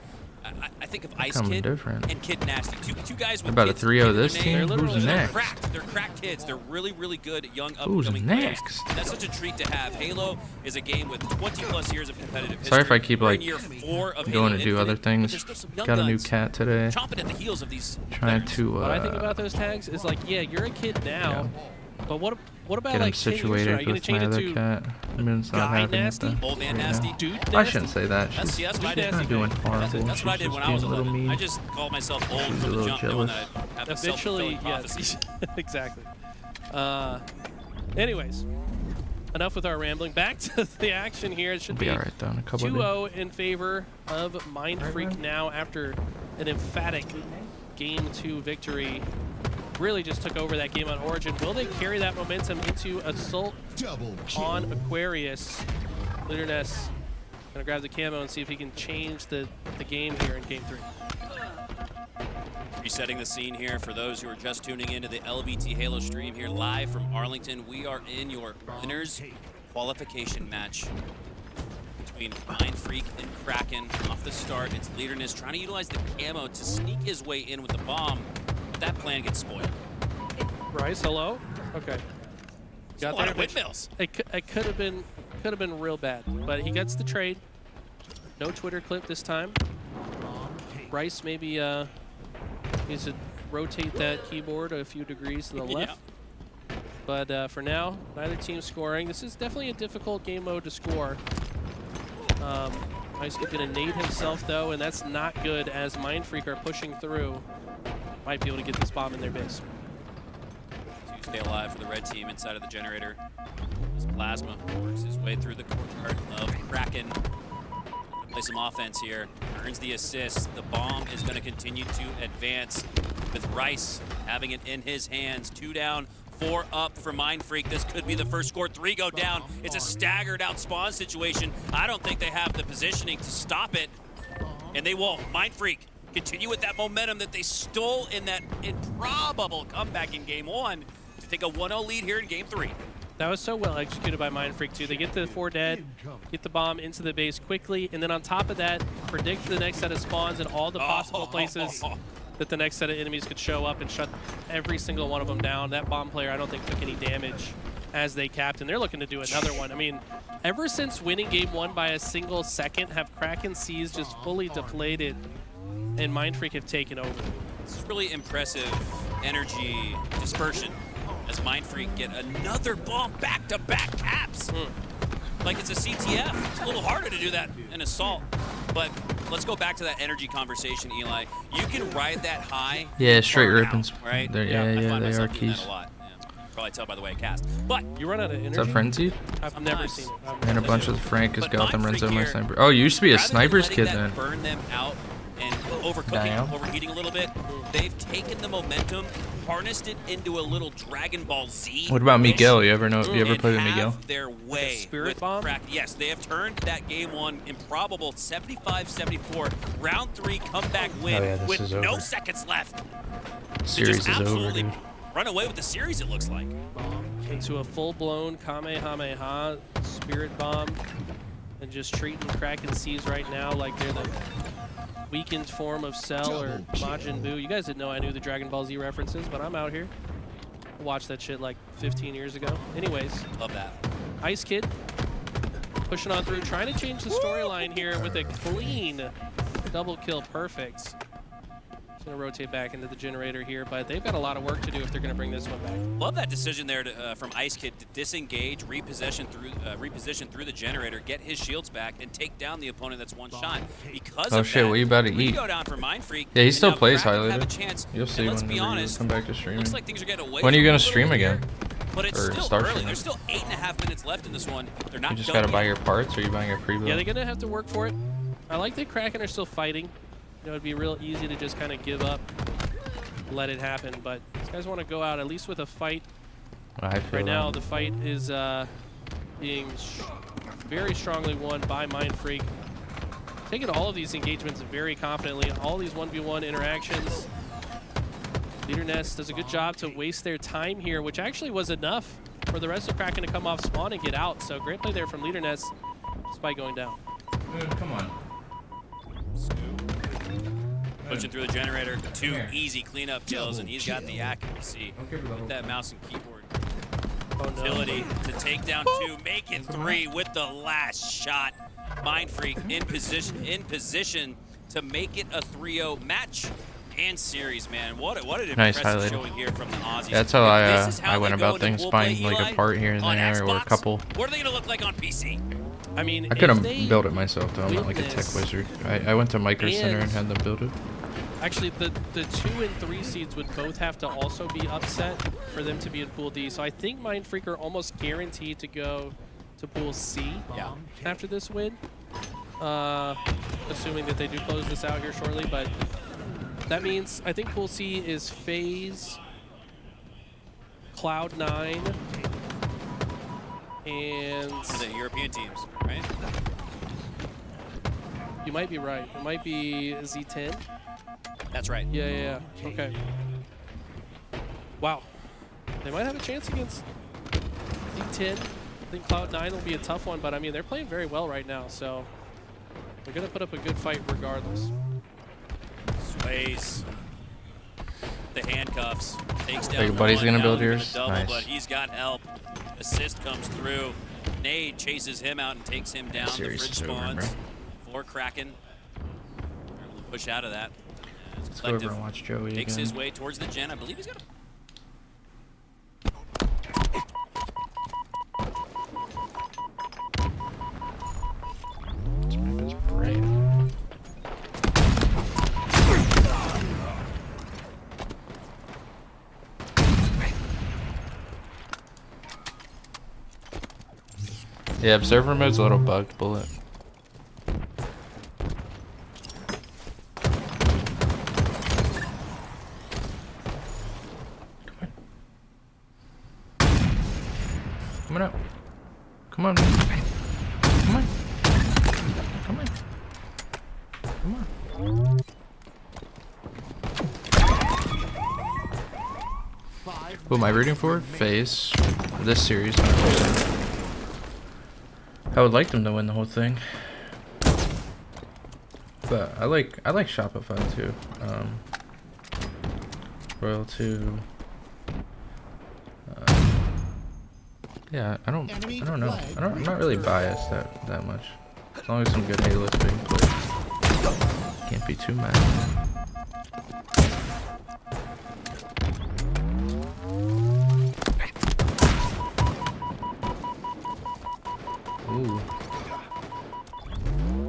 I think of Ice Coming Kid different. and Kid Nasty. Two guys with About a kids 3-0 in their this name. team? They're Who's literally next? Cracked. They're cracked kids. They're really, really good young Who's upcoming players. next? That's such a treat to have. Halo is a game with 20+ years of competitive history. Sorry if I keep, We're like, in year 4 of going Halo to do other Infinite, but things. there's still some young Got a new guns cat today. chomping at the heels of these Trying veterans. to, What I think about those tags is like, yeah, you're a kid now, but what about get him like 10 years from now? Are situated you gonna with my change it other to cat. Moon's not guy having it, nasty? though. Old man right nasty? now. dude I nasty? shouldn't say that. That's She's what I did. not doing horrible. That's what I She's did when just I was being a little 11. mean. I just called myself old She's a from the little jump, knowing jealous. that I have a Eventually, self-fulfilling prophecy. yes. Exactly. Anyways, enough with our rambling. Back to the action here. It should Be be alright though in a couple of days. 2-0 in favor of Mind Freak now after an emphatic Game 2 victory. Really just took over that game on Origin. Will they carry that momentum into Assault Double kill. on Aquarius? Leaderness gonna grab the camo and see if he can change the game here in Game 3. Resetting the scene here for those who are just tuning into the LVT Halo stream here live from Arlington. We are in your winners qualification match between Mind Freak and Kraken. Off the start, it's Leaderness trying to utilize the camo to sneak his way in with the bomb. But that plan gets spoiled. Rice, hello. Okay. A lot of windmills. It could have been real bad, but he gets the trade. No Twitter clip this time. Rice maybe needs to rotate that keyboard a few degrees to the left. But for now, neither team scoring. This is definitely a difficult game mode to score. Ice Kid gonna nade himself though, and that's not good as Mind Freak are pushing through. Might be able to get this bomb in their base. To stay alive for the red team inside of the generator. As Plasma works his way through the courtyard of Kraken. Play some offense here. Earns the assist. The bomb is going to continue to advance with Rice having it in his hands. 2 down, 4 up for Mind Freak. This could be the first score. 3 go down. It's a staggered out spawn situation. I don't think they have the positioning to stop it. And they won't. Mind Freak continue with that momentum that they stole in that improbable comeback in Game 1 to take a 1-0 lead here in Game 3. That was so well executed by Mind Freak too. They get the 4 dead, get the bomb into the base quickly, and then on top of that, predict the next set of spawns and all the possible places that the next set of enemies could show up and shut every single one of them down. That bomb player, I don't think, took any damage as they capped, and they're looking to do another one. I mean, ever since winning Game 1 by a single second, have Kraken Seas just fully deflated, and Mind Freak have taken over. This is really impressive energy dispersion as Mind Freak get another bomb back-to-back caps. Like it's a CTF. It's a little harder to do that in Assault. But let's go back to that energy conversation, Eli. You can ride that high. Yeah, straight burn rippings. out, right? Yeah, I find they are myself doing keys. that a lot. Yeah, probably tell by the way I cast. But You run out of energy? Is that Frenzy? I've never seen it. And a bunch of Frank has But got them Mind runs Freak on my here, sniper. Oh, you used to be a rather than sniper's letting kid that then. burn them out and overheating a little bit, they've taken the momentum, harnessed it into a little Dragon Ball Z. What about wish, Miguel? You ever played with and Miguel? have their way Spirit with bomb? Yes, they have turned that Game 1 improbable 75-74 round 3 comeback win Oh, yeah, this with is no over. seconds left. Series just is over, absolutely dude. run away with the series, it looks like. Into a full-blown Kamehameha Spirit Bomb and just treating Kraken Seas right now like they're the weakened form of Cell or Majin Buu. You guys didn't know I knew the Dragon Ball Z references, but I'm out here. I watched that shit like 15 years ago. Anyways, Love that. Ice Kid pushing on through, trying to change the storyline here with a clean double kill. Perfect. Gonna rotate back into the generator here, but they've got a lot of work to do if they're gonna bring this one back. Love that decision there from Ice Kid to disengage, reposition through the generator, get his shields back, and take down the opponent that's one shot. Because Oh of shit, that, what you about to we eat? go down for Mind Freak. Yeah, he and still now plays Kraken have a highlighted. chance. You'll see And let's when be honest, come back to streaming. looks like things are getting away. When are you from gonna them a stream little bit again? here, But it's Or still start early. streaming? There's still 8.5 minutes left in this one. They're not You just done gotta buy yet. your parts, or you buying a pre-build? Yeah, they're gonna have to work for it. I like that Kraken are still fighting. You know, it'd be real easy to just kind of give up, let it happen. But these guys want to go out at least with a fight I feel Right now, that. the fight is being very strongly won by Mind Freak. Taking all of these engagements very confidently, all these 1v1 interactions. Leader Nest does a good job to waste their time here, which actually was enough for the rest of Kraken to come off spawn and get out. So great play there from Leader Nest, despite going down. Dude, come on. Pushing through the generator, 2 easy cleanup kills, and he's got the accuracy with that mouse and keyboard ability to take down 2, make it 3 with the last shot. Mind Freak in position to make it a 3-0 match and series, man. What an Nice impressive highlight. showing here from the Aussies. That's how I went they go about into things, full play, buying like Eli, a part here and on there or a Xbox. couple. What are they gonna look like on PC? I mean, I couldn't build it myself though. I'm not like a tech witness wizard. I went to Micro Center and and- had them build it. Actually, the 2 and 3 seeds would both have to also be upset for them to be in Pool D. So I think Mind Freak are almost guaranteed to go to Pool C after this win. Assuming that they do close this out here shortly. But that means I think Pool C is FaZe, Cloud9, and The European teams, right? you might be right. It might be Z10. That's right. Yeah. Okay. Wow. They might have a chance against D10. I think Cloud9 will be a tough one, but I mean, they're playing very well right now, so they're going to put up a good fight regardless. Sways the handcuffs. Takes down Your buddy's one, gonna now build they're yours? double, Nice. But he's got help. Assist comes through. Nade chases him out and takes him down. The Series fridge is over, spawns for Kraken. They're able to push out of that. As Let's go over Collective and watch Joey makes again. his way towards the gen. I believe he's got a Let's rip his brain. Yeah, observer mode's a little bugged, Bullet. Come on out. Come on. Come on. Come on. Come on. Who am I rooting for? FaZe. This series. I would like them to win the whole thing. But I like Shopify too. Royal 2. Yeah, I don't know. I'm not really biased that much. As long as some good Halo is being played. Can't be too mad. Ooh.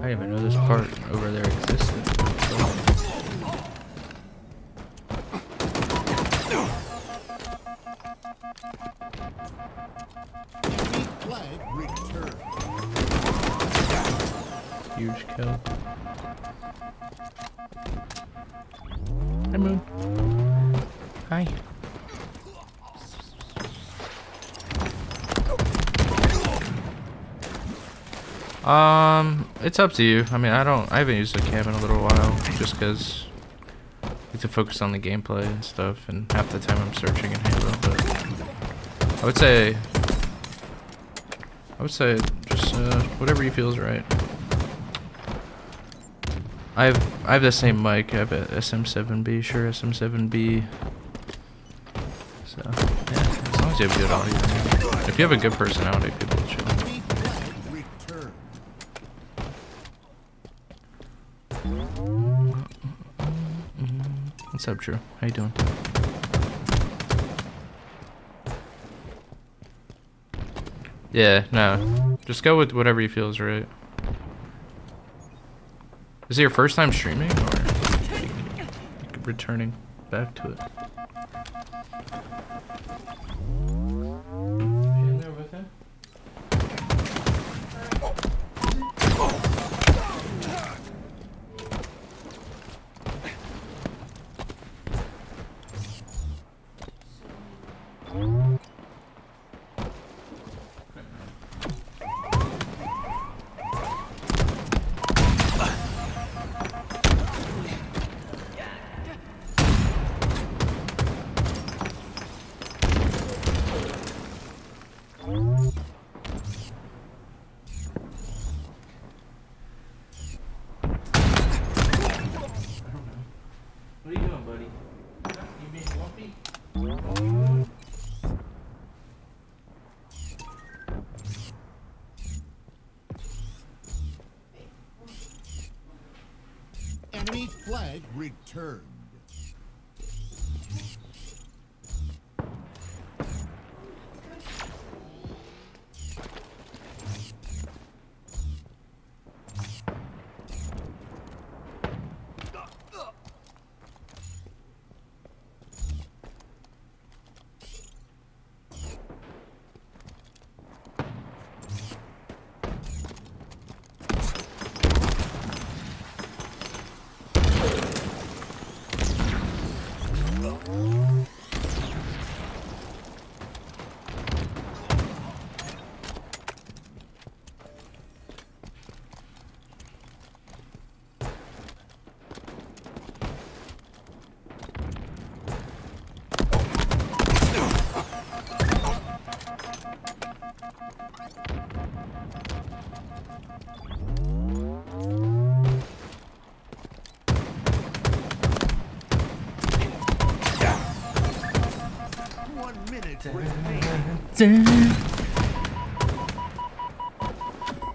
I didn't even know this part over there existed. Flag returned. Huge kill. Hi, Moon. Hi. It's up to you. I mean, I haven't used a cam in a little while, just because I need to focus on the gameplay and stuff, and half the time I'm searching in Halo. But I would say just whatever you feel is right. I have the same mic. I have a SM7B, Shure SM7B. So yeah, as long as you have good audio. If you have a good personality, people will chill. Flag returned. What's up, Drew? How you doing? Yeah, no. Just go with whatever you feel is right. Is it your first time streaming, or returning back to it? In there with him? flag returned.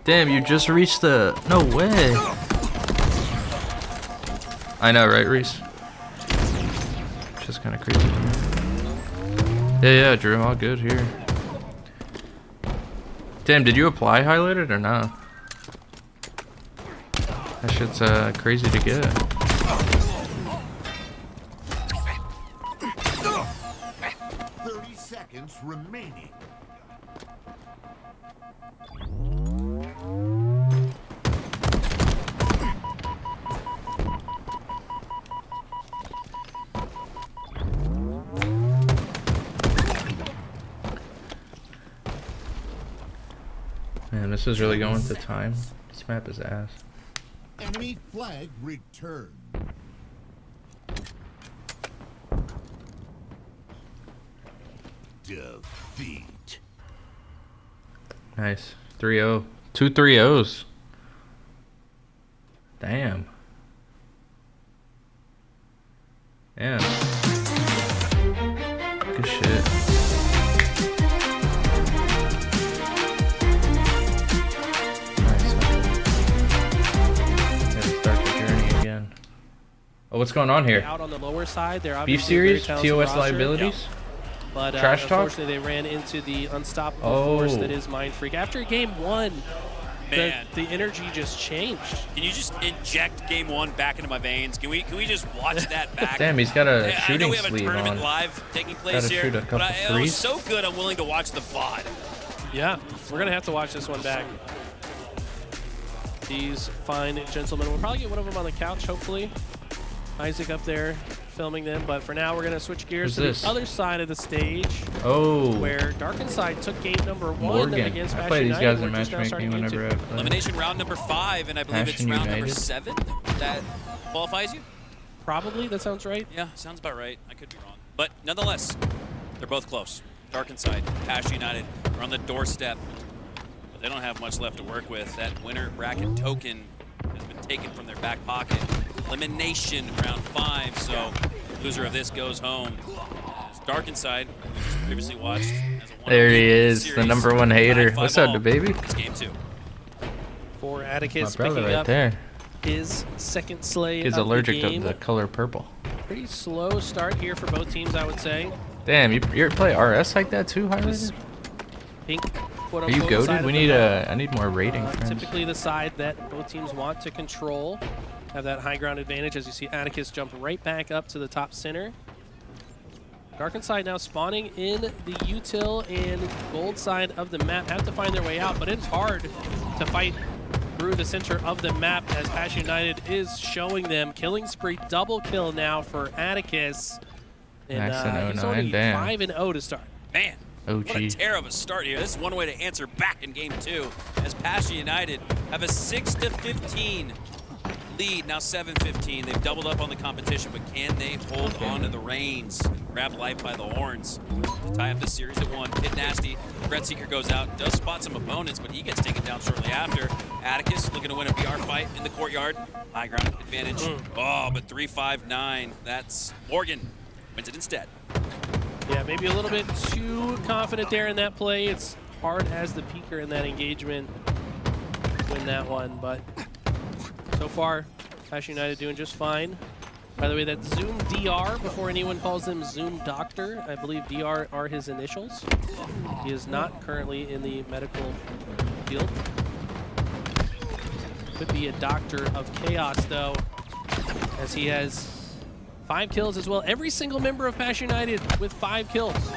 Damn, you just reached the... No way. I know, right, Reese? Just kind of crazy. Yeah, Drew, all good here. Damn, did you apply highlighted or not? That shit's crazy to get. 30 seconds remaining. Man, this is really going to time. This map is ass. Enemy flag returned. Defeat. Nice. 3-0. 2 3-0s. Damn. Yeah. Good shit. Nice. Gotta start the journey again. Oh, what's going on here? Out on the lower side, they're Beef obviously a very series? talented TOS roster. liabilities? But Trash talk? unfortunately, they ran into the unstoppable force that is Mind Freak. After game one, the energy just changed. Can you just inject game one back into my veins? Can we just watch that back? Damn, he's got a I know shooting we have a sleeve tournament on. live taking place Gotta here, shoot a but couple it was threes. so good I'm willing to watch the VOD. Yeah, we're going to have to watch this one back. These fine gentlemen. We'll probably get one of them on the couch, hopefully. Isaac up there filming them, but for now we're going to switch gears to the other side of the stage. Oh. Where Dark Inside took game number 1 Morgan. against I Passion play these United. guys in We're just now starting matchmaking game whenever two. I play. Elimination round number 5, and I believe it's Passion round number United. 7 that qualifies you? Probably, that sounds right. Yeah, sounds about right. I could be wrong. But nonetheless, they're both close. Dark Inside, Passion United are on the doorstep, but they don't have much left to work with. That winner bracket token has been taken from their back pocket. Elimination round 5, so loser of this goes home. As Dark Inside, we just previously watched as a There he is, series, the #1 hater. 9-5 What's up, all. the baby? It's game 2. For My Atticus brother picking right up there. his second slay He's of allergic the to game. the color purple. Pretty slow start here for both teams, I would say. Damn, you play RS like that too, This highlighted? pink, quote Are you unquote, side goated? of We the need map. I need more rating, friends. Typically the side that both teams want to control, have that high ground advantage. As you see, Atticus jump right back up to the top center. Dark Inside now spawning in the util and gold side of the map. Have to find their way out, but it's hard to fight through the center of the map as Passion United is showing them. Killing spree, double kill now for Atticus. And Max and he's 09, only damn. 5-0 to start. Man, OG. what a tear of a start here. This is one way to answer back in game 2 as Passion United have a 6-15 lead, now 7-15. They've doubled up on the competition, but can they hold on to the reins? Grab life by the horns to tie up the series at 1. Hit nasty. Red Seeker goes out, does spot some opponents, but he gets taken down shortly after. Atticus looking to win a BR fight in the courtyard. High ground advantage. Oh, but 3-5-9. That's Morgan. Wins it instead. Yeah, maybe a little bit too confident there in that play. It's hard as the peaker in that engagement to win that one, but so far Passion United doing just fine. By the way, that's Zoom DR before anyone calls him Zoom Doctor. I believe DR are his initials. He is not currently in the medical field. Could be a doctor of chaos, though, as he has 5 kills as well. Every single member of Passion United with 5 kills.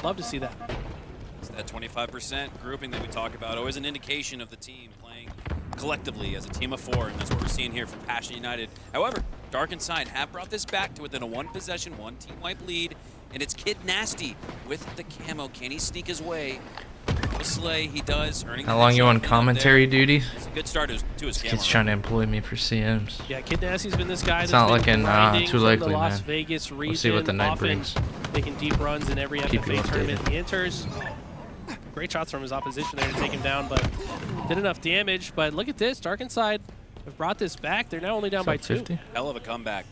Love to see that. It's that 25% grouping that we talk about, always an indication of the team playing collectively as a team of 4, and that's what we're seeing here from Passion United. However, Dark Inside have brought this back to within a 1-possession, 1-team wipe lead, and it's Kid Nasty with the camo. Can he sneak his way? The Slay, he does. How long you on commentary duty? It's a good start to his camo. Kid's trying to employ me for CMs. Yeah, Kid Nasty's been this guy It's that's not been looking grinding too from likely, the Las man. Vegas region, We'll see what the night often brings. making deep runs in every Keep you FFA tournament updated. he enters. Great shots from his opposition there to take him down, but did enough damage. But look at this, Dark Inside have brought this back. They're now only down by 2. 50? Hell of a comeback.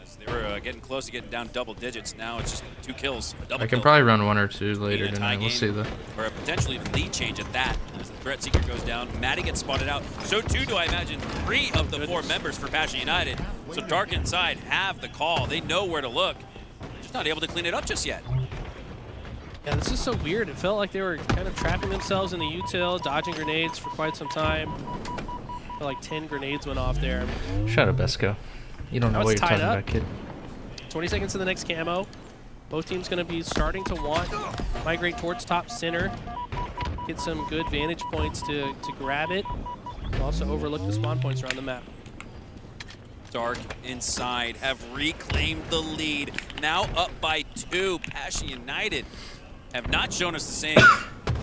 As they were getting close to getting down double digits. Now it's just 2 kills. A double I can kill. probably run 1 or 2 later In a tie tonight. We'll game, see though. Or a potentially even lead change at that. As the threat seeker goes down, Maddie gets spotted out. So too do I imagine 3 of the 4 members for Passion United. So Dark Inside have the call. They know where to look. They're just not able to clean it up just yet. Yeah, this is so weird. It felt like they were kind of trapping themselves in the util, dodging grenades for quite some time. Felt like 10 grenades went off there. Shut up, Esco. You don't know Now what it's you're tied talking up. about, kid. 20 seconds to the next camo. Both teams going to be starting to want migrate towards top center. Get some good vantage points to grab it. Also overlook the spawn points around the map. Dark Inside have reclaimed the lead. Now up by 2. Passion United have not shown us the same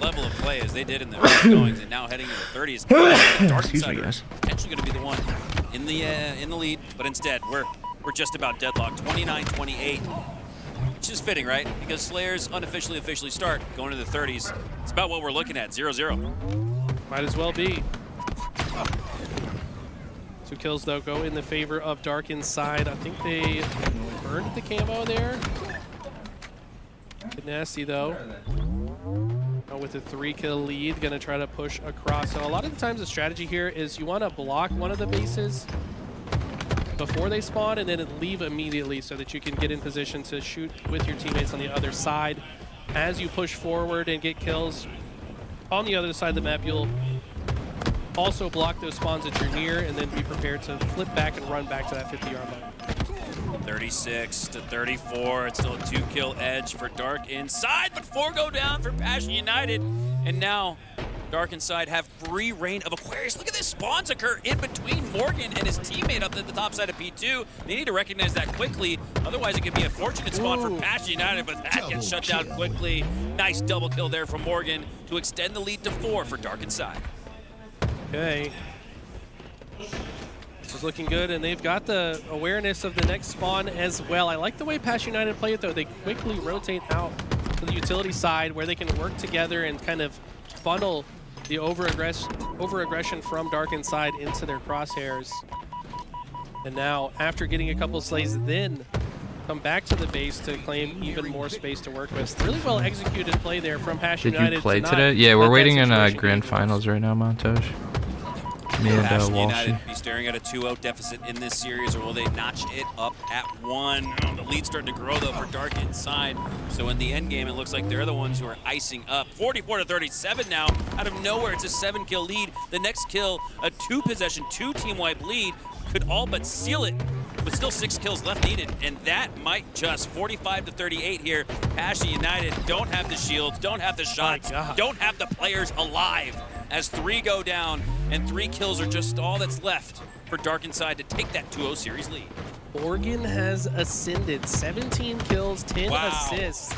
level of play as they did in the early goings, and now heading into the 30s. Dark Excuse me, Inside guys. potentially going to be the one in the lead, but instead we're just about deadlocked, 29-28, which is fitting, right? Because Slayers unofficially officially start going into the 30s. It's about what we're looking at, 0-0. Might as well be. 2 kills, though, go in the favor of Dark Inside. I think they burned the camo there. Good nasty, though. Now with a 3-kill lead, gonna try to push across. So a lot of the times the strategy here is you want to block one of the bases before they spawn and then leave immediately so that you can get in position to shoot with your teammates on the other side. As you push forward and get kills on the other side of the map, you'll also block those spawns that you're near and then be prepared to flip back and run back to that 50-yard line. 36-34. It's still a 2-kill edge for Dark Inside, but 4 go down for Passion United. And now Dark Inside have free reign of Aquarius. Look at this, spawns occur in between Morgan and his teammate up at the top side of P2. They need to recognize that quickly. Otherwise, it could be a fortunate spawn for Passion United, but that gets shut down quickly. Nice double kill there from Morgan to extend the lead to 4 for Dark Inside. Okay. This is looking good, and they've got the awareness of the next spawn as well. I like the way Passion United play it, though. They quickly rotate out to the utility side where they can work together and kind of funnel the over-aggression from Dark Inside into their crosshairs. And now, after getting a couple slays, then come back to the base to claim even more space to work with. Really well executed play there from Passion United. Did you play to today? not Yeah, we're let that waiting in situation grand get finals right now, Montage. Me and Passion Walshy. United be staring at a 2-0 deficit in this series, or will they notch it up at 1? Oh, the lead's starting to grow, though, for Dark Inside. So in the end game, it looks like they're the ones who are icing up. 44-37 now. Out of nowhere, it's a 7-kill lead. The next kill, a 2-possession, 2-team wipe lead, could all but seal it, but still 6 kills left needed, and that might just 45-38 here. Passion United don't have the shields, don't have the shots, don't have the players alive as 3 go down, and 3 kills are just all that's left for Dark Inside to take that 2-0 series lead. Morgan has ascended. 17 kills, 10 assists.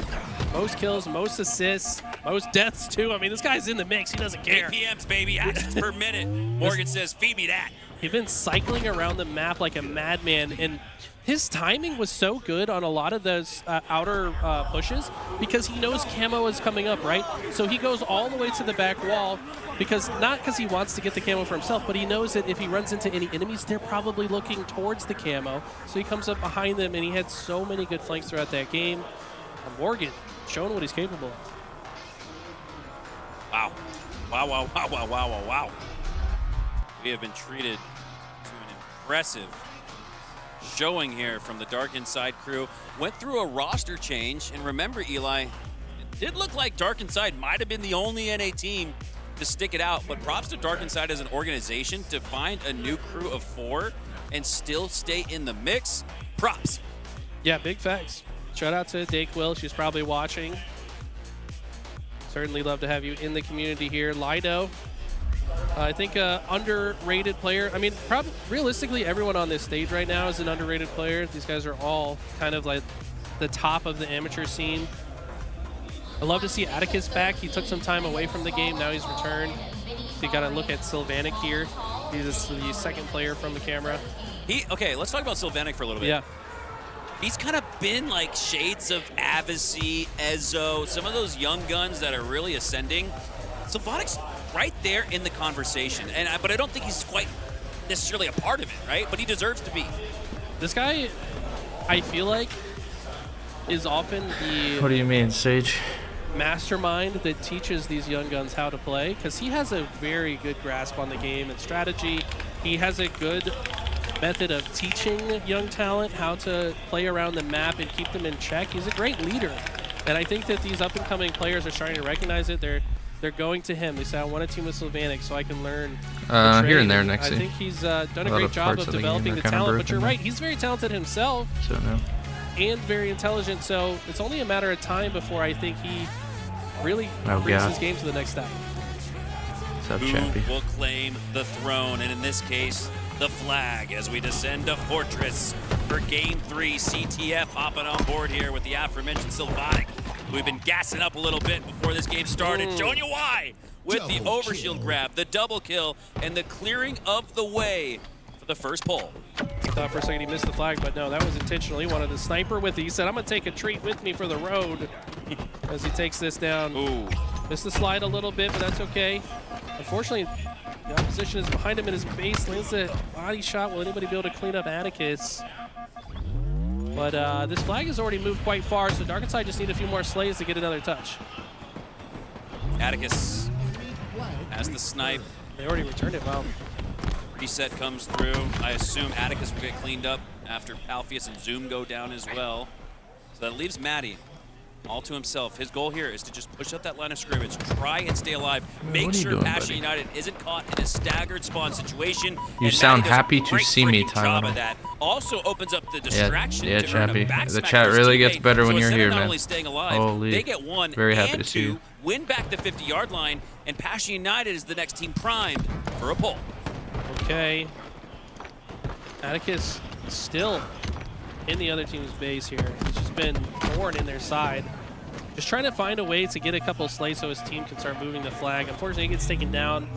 Most kills, most assists, most deaths, too. I mean, this guy's in the mix. He doesn't care. APMs, baby, actions per minute. Morgan says, feed me that. He's been cycling around the map like a madman, and his timing was so good on a lot of those outer pushes because he knows camo is coming up, right? So he goes all the way to the back wall not because he wants to get the camo for himself, but he knows that if he runs into any enemies, they're probably looking towards the camo. So he comes up behind them, and he had so many good flanks throughout that game. Morgan showing what he's capable of. Wow. Wow, wow, wow, wow, wow, wow, wow. We have been treated to an impressive showing here from the Dark Inside crew. Went through a roster change, and remember, Eli, it did look like Dark Inside might have been the only NA team to stick it out, but props to Dark Inside as an organization to find a new crew of 4 and still stay in the mix. Props. Yeah, big facts. Shout out to Dayquil. She's probably watching. Certainly love to have you in the community here. Lido, I think underrated player. I mean, probably realistically, everyone on this stage right now is an underrated player. These guys are all kind of like the top of the amateur scene. I love to see Atticus back. He took some time away from the game. Now he's returned. So you got to look at Sylvanik here. He's the second player from the camera. Okay, let's talk about Sylvanik for a little bit. Yeah. He's kind of been like shades of Avicii, Ezzo, some of those young guns that are really ascending. Sylvanik's right there in the conversation, but I don't think he's quite necessarily a part of it, right? But he deserves to be. This guy, I feel like, is often the What do you mean, Sage? mastermind that teaches these young guns how to play, because he has a very good grasp on the game and strategy. He has a good method of teaching young talent how to play around the map and keep them in check. He's a great leader, and I think that these up-and-coming players are starting to recognize it. They're going to him. They say, I want to team with Sylvanik so I can learn. Here and there, Nexi. I think he's done a great job of developing the talent, but you're right. He's very talented himself. So no. And very intelligent, so it's only a matter of time before I think he really brings his game to the next step. What's up, Who Chappie? will claim the throne, and in this case, the flag, as we descend to Fortress for Game 3. CTF hopping on board here with the aforementioned Sylvanik. We've been gassing up a little bit before this game started, showing you why, with the overshield grab, the double kill, and the clearing of the way for the first pull. Thought for a second he missed the flag, but no, that was intentional. He wanted to sniper with it. He said, I'm going to take a treat with me for the road as he takes this down. Ooh. Missed the slide a little bit, but that's okay. Unfortunately, the opposition is behind him in his base. Lands a body shot. Will anybody be able to clean up Atticus? But this flag has already moved quite far, so Dark Inside just need a few more slays to get another touch. Atticus has the snipe. They already returned it. Wow. Reset comes through. I assume Atticus will get cleaned up after Palfius and Zoom go down as well. So that leaves Matty all to himself. His goal here is to just push up that line of scrimmage, try and stay alive, make sure Passion United isn't caught in a staggered spawn situation. You sound happy to see me, Tyler. That also opens up the distraction. Yeah, to earn a Chappie. backsmack The to chat his really gets teammate. better when So you're instead here, of not man. only staying alive, Holy. they get 1 Very happy and to see 2, you. win back the 50-yard line, and Passion United is the next team primed for a pull. Okay. Atticus still in the other team's base here. He's just been torn in their side. Just trying to find a way to get a couple slays so his team can start moving the flag. Unfortunately, he gets taken down.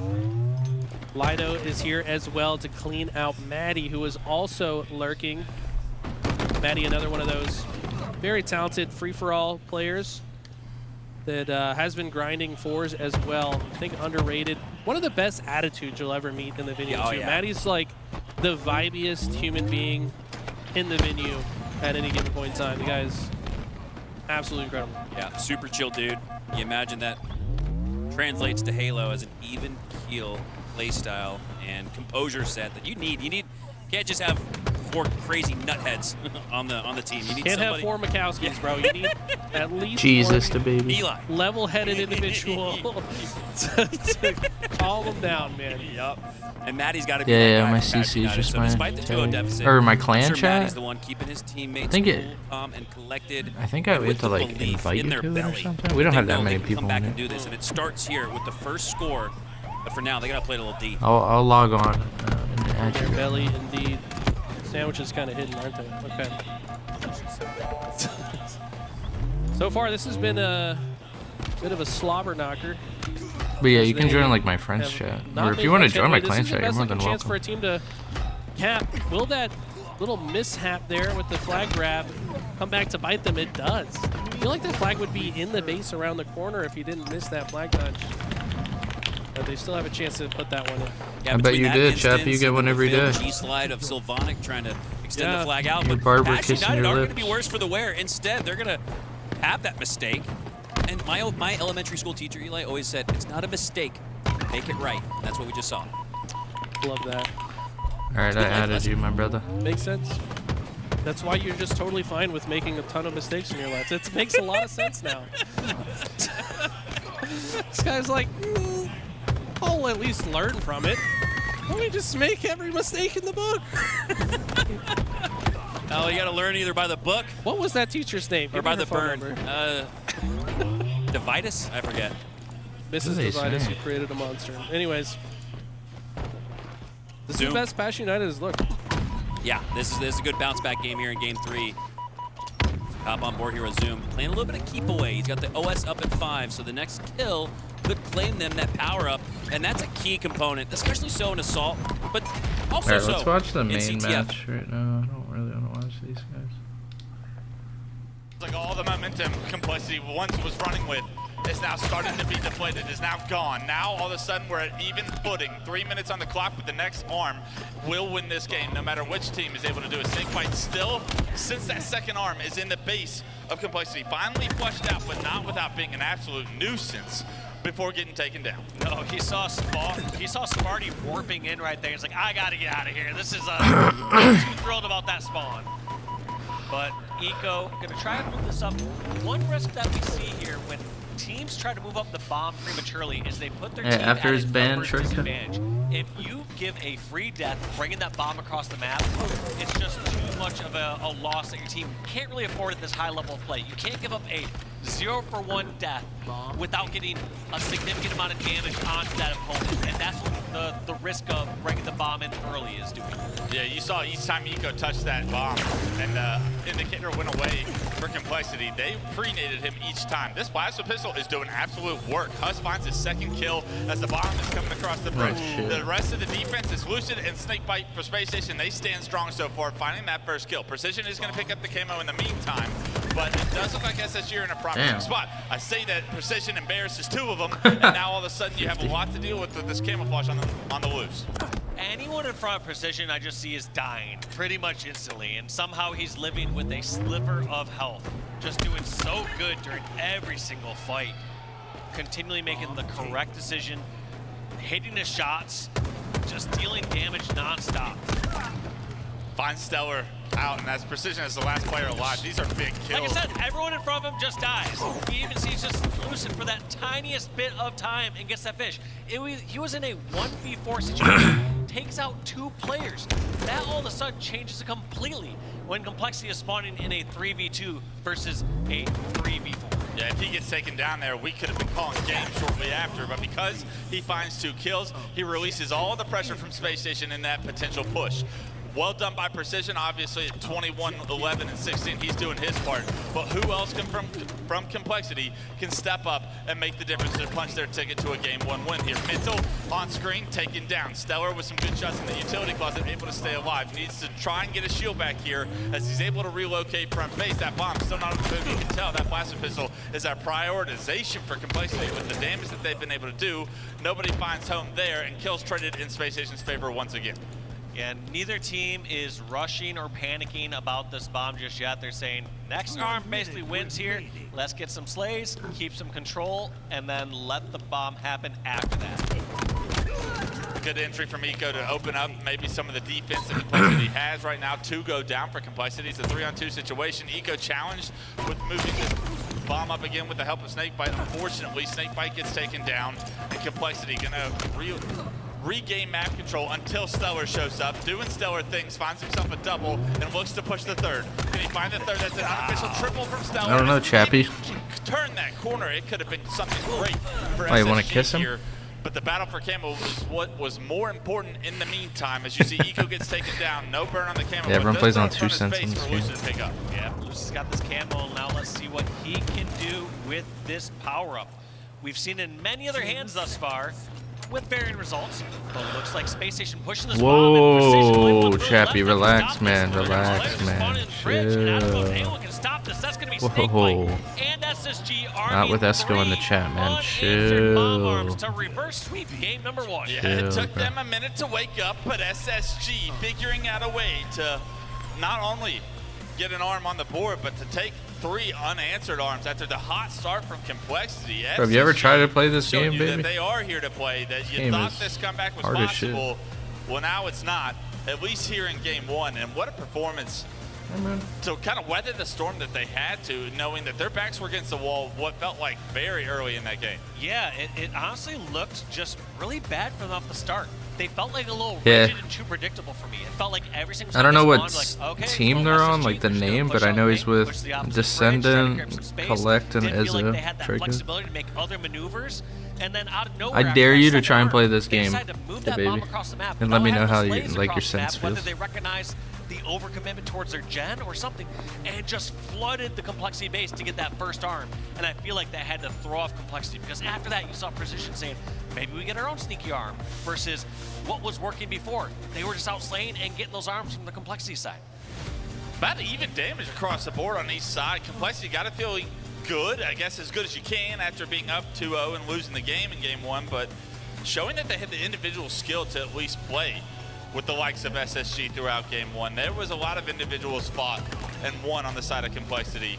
Lido is here as well to clean out Maddie, who is also lurking. Maddie, another one of those very talented free-for-all players that has been grinding 4s as well. I think underrated. One of the best attitudes you'll ever meet in the venue, too. Maddie's like the vibiest human being in the venue at any given point in time. The guy's absolutely incredible. Yeah, super chill dude. You imagine that translates to Halo as an even keel playstyle and composure set that you need. You can't just have 4 crazy nutheads on the team. You need Can't somebody. have 4 Mikowskis, bro. You need at least Jesus, one the baby. Eli. level-headed individual to calm them down, man. Yup. And Maddie's got to be Yeah, that guy my for Passion CC is United. just So my despite the 2-0 deficit, or my clan I'm sure chat. Maddie's the one keeping his teammates think it- cool, calm, and collected. I think I with went to the like belief invite in you their to it or belly. something. We don't They have that know many they can people come back in and do it. this, and it starts here with the first score. But for now, they got to play a little deep. I'll log on and add Their you. belly, indeed. Sandwiches kind of hidden, aren't they? Okay. So far, this has been a bit of a slobber knocker. But yeah, you can They join like my friends have chat, not or if made you want to much join my headway. clan This is chat, the you're best more than looking chance for welcome. a team to cap. Will that little mishap there with the flag grab come back to bite them? It does. I feel like that flag would be in the base around the corner if he didn't miss that flag touch. But they still have a chance to put that one in. Yeah, I bet between you that did, instance Chap. You get and one the every failed day. G-slide of Sylvanik trying to extend Yeah. the flag out. Your But barber Passion kissing United your are going to lips. be worse for the wear. Instead, they're going to have that mistake. And my elementary school teacher, Eli, always said, it's not a mistake. Make it right. That's what we just saw. Love that. Alright, I added you, my brother. Makes sense. That's why you're just totally fine with making a ton of mistakes in your life. It makes a lot of sense now. This guy's like, I'll at least learn from it. Let me just make every mistake in the book. Oh, you got to learn either by the book What was that teacher's name? or Give by me her the phone burn. number. Divitus? I forget. Mrs. What are they Dividus, saying? who created a monster. Anyways, this is Zoom. the best Passion United has looked. Yeah, this is a good bounce back game here in game 3. Hop on board here with Zoom. Playing a little bit of keep away. He's got the OS up at 5, so the next kill could claim them that power up, and that's a key component, especially so in Assault, but also Alright, so let's watch the in main CTF. match right now. I don't really want to watch these guys. Like all the momentum Complexity once was running with is now starting to be deflated, is now gone. Now all of a sudden we're at even footing. 3 minutes on the clock, but the next arm will win this game no matter which team is able to do a snake fight. Still, since that second arm is in the base of Complexity, finally flushed out, but not without being an absolute nuisance before getting taken down. No, he saw Sparty warping in right there. He's like, I gotta get out of here. This is I'm too thrilled about that spawn. But Eco gonna try and move this up. One risk that we see here when teams try to move up the bomb prematurely is they put their Yeah, team after at his a ban numbers trick. disadvantage. If you give a free death, bringing that bomb across the map, it's just too much of a loss that your team can't really afford at this high level of play. You can't give up a 0-for-1 death without getting a significant amount of damage onto that opponent, and that's what the risk of bringing the bomb in early is doing. Yeah, you saw each time Eco touched that bomb and the indicator went away for Complexity, they pre-nated him each time. This plasma pistol is doing absolute work. Huss finds his second kill as the bomb is coming across the bridge. The rest of the defense is Lucid and Snakebite for Space Station. They stand strong so far, finding that first kill. Precision is going to pick up the camo in the meantime, but it does look like SSG are in a promising spot. I say that Precision embarrasses 2 of them, and now all of a sudden you have a lot to deal with this camouflage on the loose. Anyone in front of Precision I just see is dying pretty much instantly, and somehow he's living with a sliver of health, just doing so good during every single fight, continually making the correct decision, hitting his shots, just dealing damage nonstop. Finds Stellar out, and as Precision is the last player alive, these are big kills. Like I said, everyone in front of him just dies. He even sees just Lucid for that tiniest bit of time and gets that fish. He was in a 1v4 situation, takes out 2 players. That all of a sudden changes it completely when Complexity is spawning in a 3v2 versus a 3v4. Yeah, if he gets taken down there, we could have been calling game shortly after, but because he finds 2 kills, he releases all the pressure from Space Station in that potential push. Well done by Precision, obviously at 21, 11, and 16, he's doing his part. But who else can from Complexity can step up and make the difference to punch their ticket to a game 1 win here? Mental on screen, taken down. Stellar with some good shots in the utility closet, able to stay alive. Needs to try and get a shield back here as he's able to relocate front base. That bomb still not moving. You can tell that plasma pistol is a prioritization for Complexity with the damage that they've been able to do. Nobody finds home there, and kills traded in Space Station's favor once again. And neither team is rushing or panicking about this bomb just yet. They're saying, next arm basically wins here. Let's get some slays, keep some control, and then let the bomb happen after that. Good entry from Eco to open up maybe some of the defense that Complexity has right now. 2 go down for Complexity. It's a 3-on-2 situation. Eco challenged with moving this bomb up again with the help of Snakebite. Unfortunately, Snakebite gets taken down, and Complexity gonna regain map control until Stellar shows up, doing Stellar things, finds himself a double, and looks to push the 3rd. Can he find the 3rd? That's an unofficial triple from Stellar. I don't know, Chappie. Turn that corner. It could have been something great for Oh, you SSG want to kiss him? here. But the battle for camo was what was more important in the meantime. As you see, Eco gets taken down. No burn on the camo. Yeah, everyone but plays on does 2 throw in cents space in this for game. Lucid to pick up. Yeah, Lucis got this camo. Now let's see what he can do with this power-up. We've seen in many other hands thus far with varying results, but it looks like Space Station pushing this bomb and Precision might want to go Chappie, left and relax, stop man, this. relax, Players man, spawning in the bridge, and I don't know if chill. anyone can stop this. That's going to be Whoa. Snakebite and SSG arming Not with Esco in the 3 chat, man, unanswered bomb arms chill. to reverse sweep game number 1. Yeah, Chill, it took bro. them a minute to wake up, but SSG figuring out a way to not only get an arm on the board, but to take 3 unanswered arms after the hot start from Complexity. Bro, have you ever SSG tried to play this showing game, you baby? that they are here to play, that you Game thought is this comeback was hard as shit. possible. Well, now it's not. at least here in game one. And what a performance to kind of weather the storm that they had to, knowing that their backs were against the wall what felt like very early in that game. Yeah, it honestly looked just really bad from off the start. They felt like a little rigid and too predictable for me. It felt like every single time I don't know what like, okay, team they're on, like the name, but I know he's with Descendant, Collect, and Izzo. Like they had that flexibility to make other maneuvers, and then out of nowhere, I dare you to try and play this game, baby, and let me know how you like your sense feels. Whether they recognize the overcommitment towards their gen or something, and just flooded the complexity base to get that first arm. And I feel like that had to throw off complexity, because after that you saw Precision saying, maybe we get our own sneaky arm, versus what was working before. They were just outslaying and getting those arms from the complexity side. About even damage across the board on each side. Complexity got to feel good, I guess as good as you can after being up 2-0 and losing the game in game one, but showing that they had the individual skill to at least play with the likes of SSG throughout game one. There was a lot of individuals fought and won on the side of Complexity.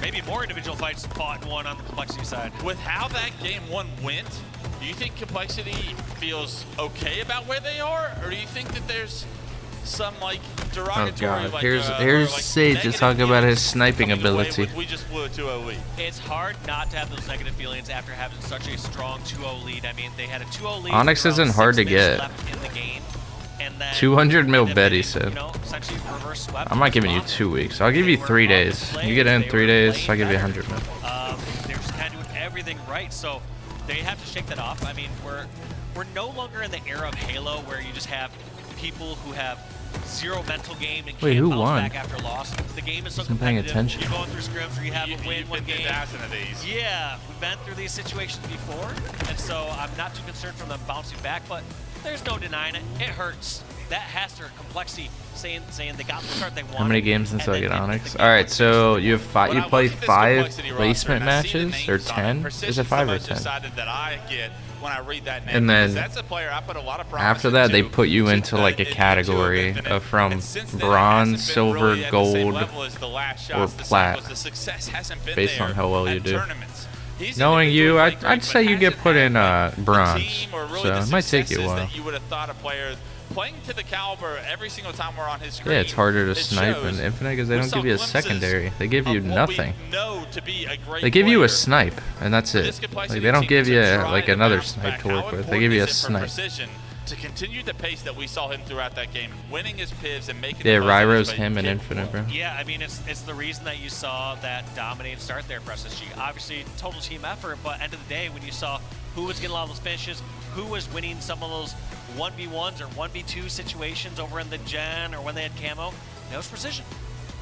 Maybe more individual fights fought and won on the Complexity side. With how that game one went, do you think Complexity feels okay about where they are, or do you think that there's some like derogatory, oh god, here's Sage to talk about his sniping ability. We just blew a 2-0 lead. It's hard not to have those negative feelings after having such a strong 2-0 lead. I mean, they had a 2-0 lead. Onyx isn't hard to get. In the game, and then 200 mil Betty said. You know, essentially reverse swept. I'm not giving you 2 weeks. I'll give you 3 days. You get in 3 days, I'll give you 100 mil. They're just kind of doing everything right, so they have to shake that off. I mean, we're no longer in the era of Halo where you just have people who have zero mental game and can't bounce back after loss. The game is so competitive. You're going through scrims where you have a win one game. Of these. Yeah, we've been through these situations before, and so I'm not too concerned from them bouncing back, but there's no denying it. It hurts. That has to hurt. Complexity saying they got the start they wanted. How many games until I get Onyx? All right, so you have five. You play 5 placement matches or 10? Is it 5 or 10? When I read that name, and then that's a player I put a lot of after that, they put you into like a category of from bronze, silver, gold, or plat, based on how well you do. Knowing you, I'd say you get put in bronze, so it might take you a while. You would have thought a player playing to the caliber every single time we're on his screen. Yeah, it's harder to snipe in Infinite because they don't give you a secondary. They give you nothing. They give you a snipe, and that's it. Like, they don't give you like another snipe to work with. They give you a snipe. To continue the pace that we saw him throughout that game, winning his pivs and making Ryro's him in Infinite, bro. Yeah, I mean, it's the reason that you saw that dominating start there for SSG. Obviously, total team effort, but end of the day, when you saw who was getting a lot of those finishes, who was winning some of those 1v1s or 1v2 situations over in the gen or when they had camo, that was precision.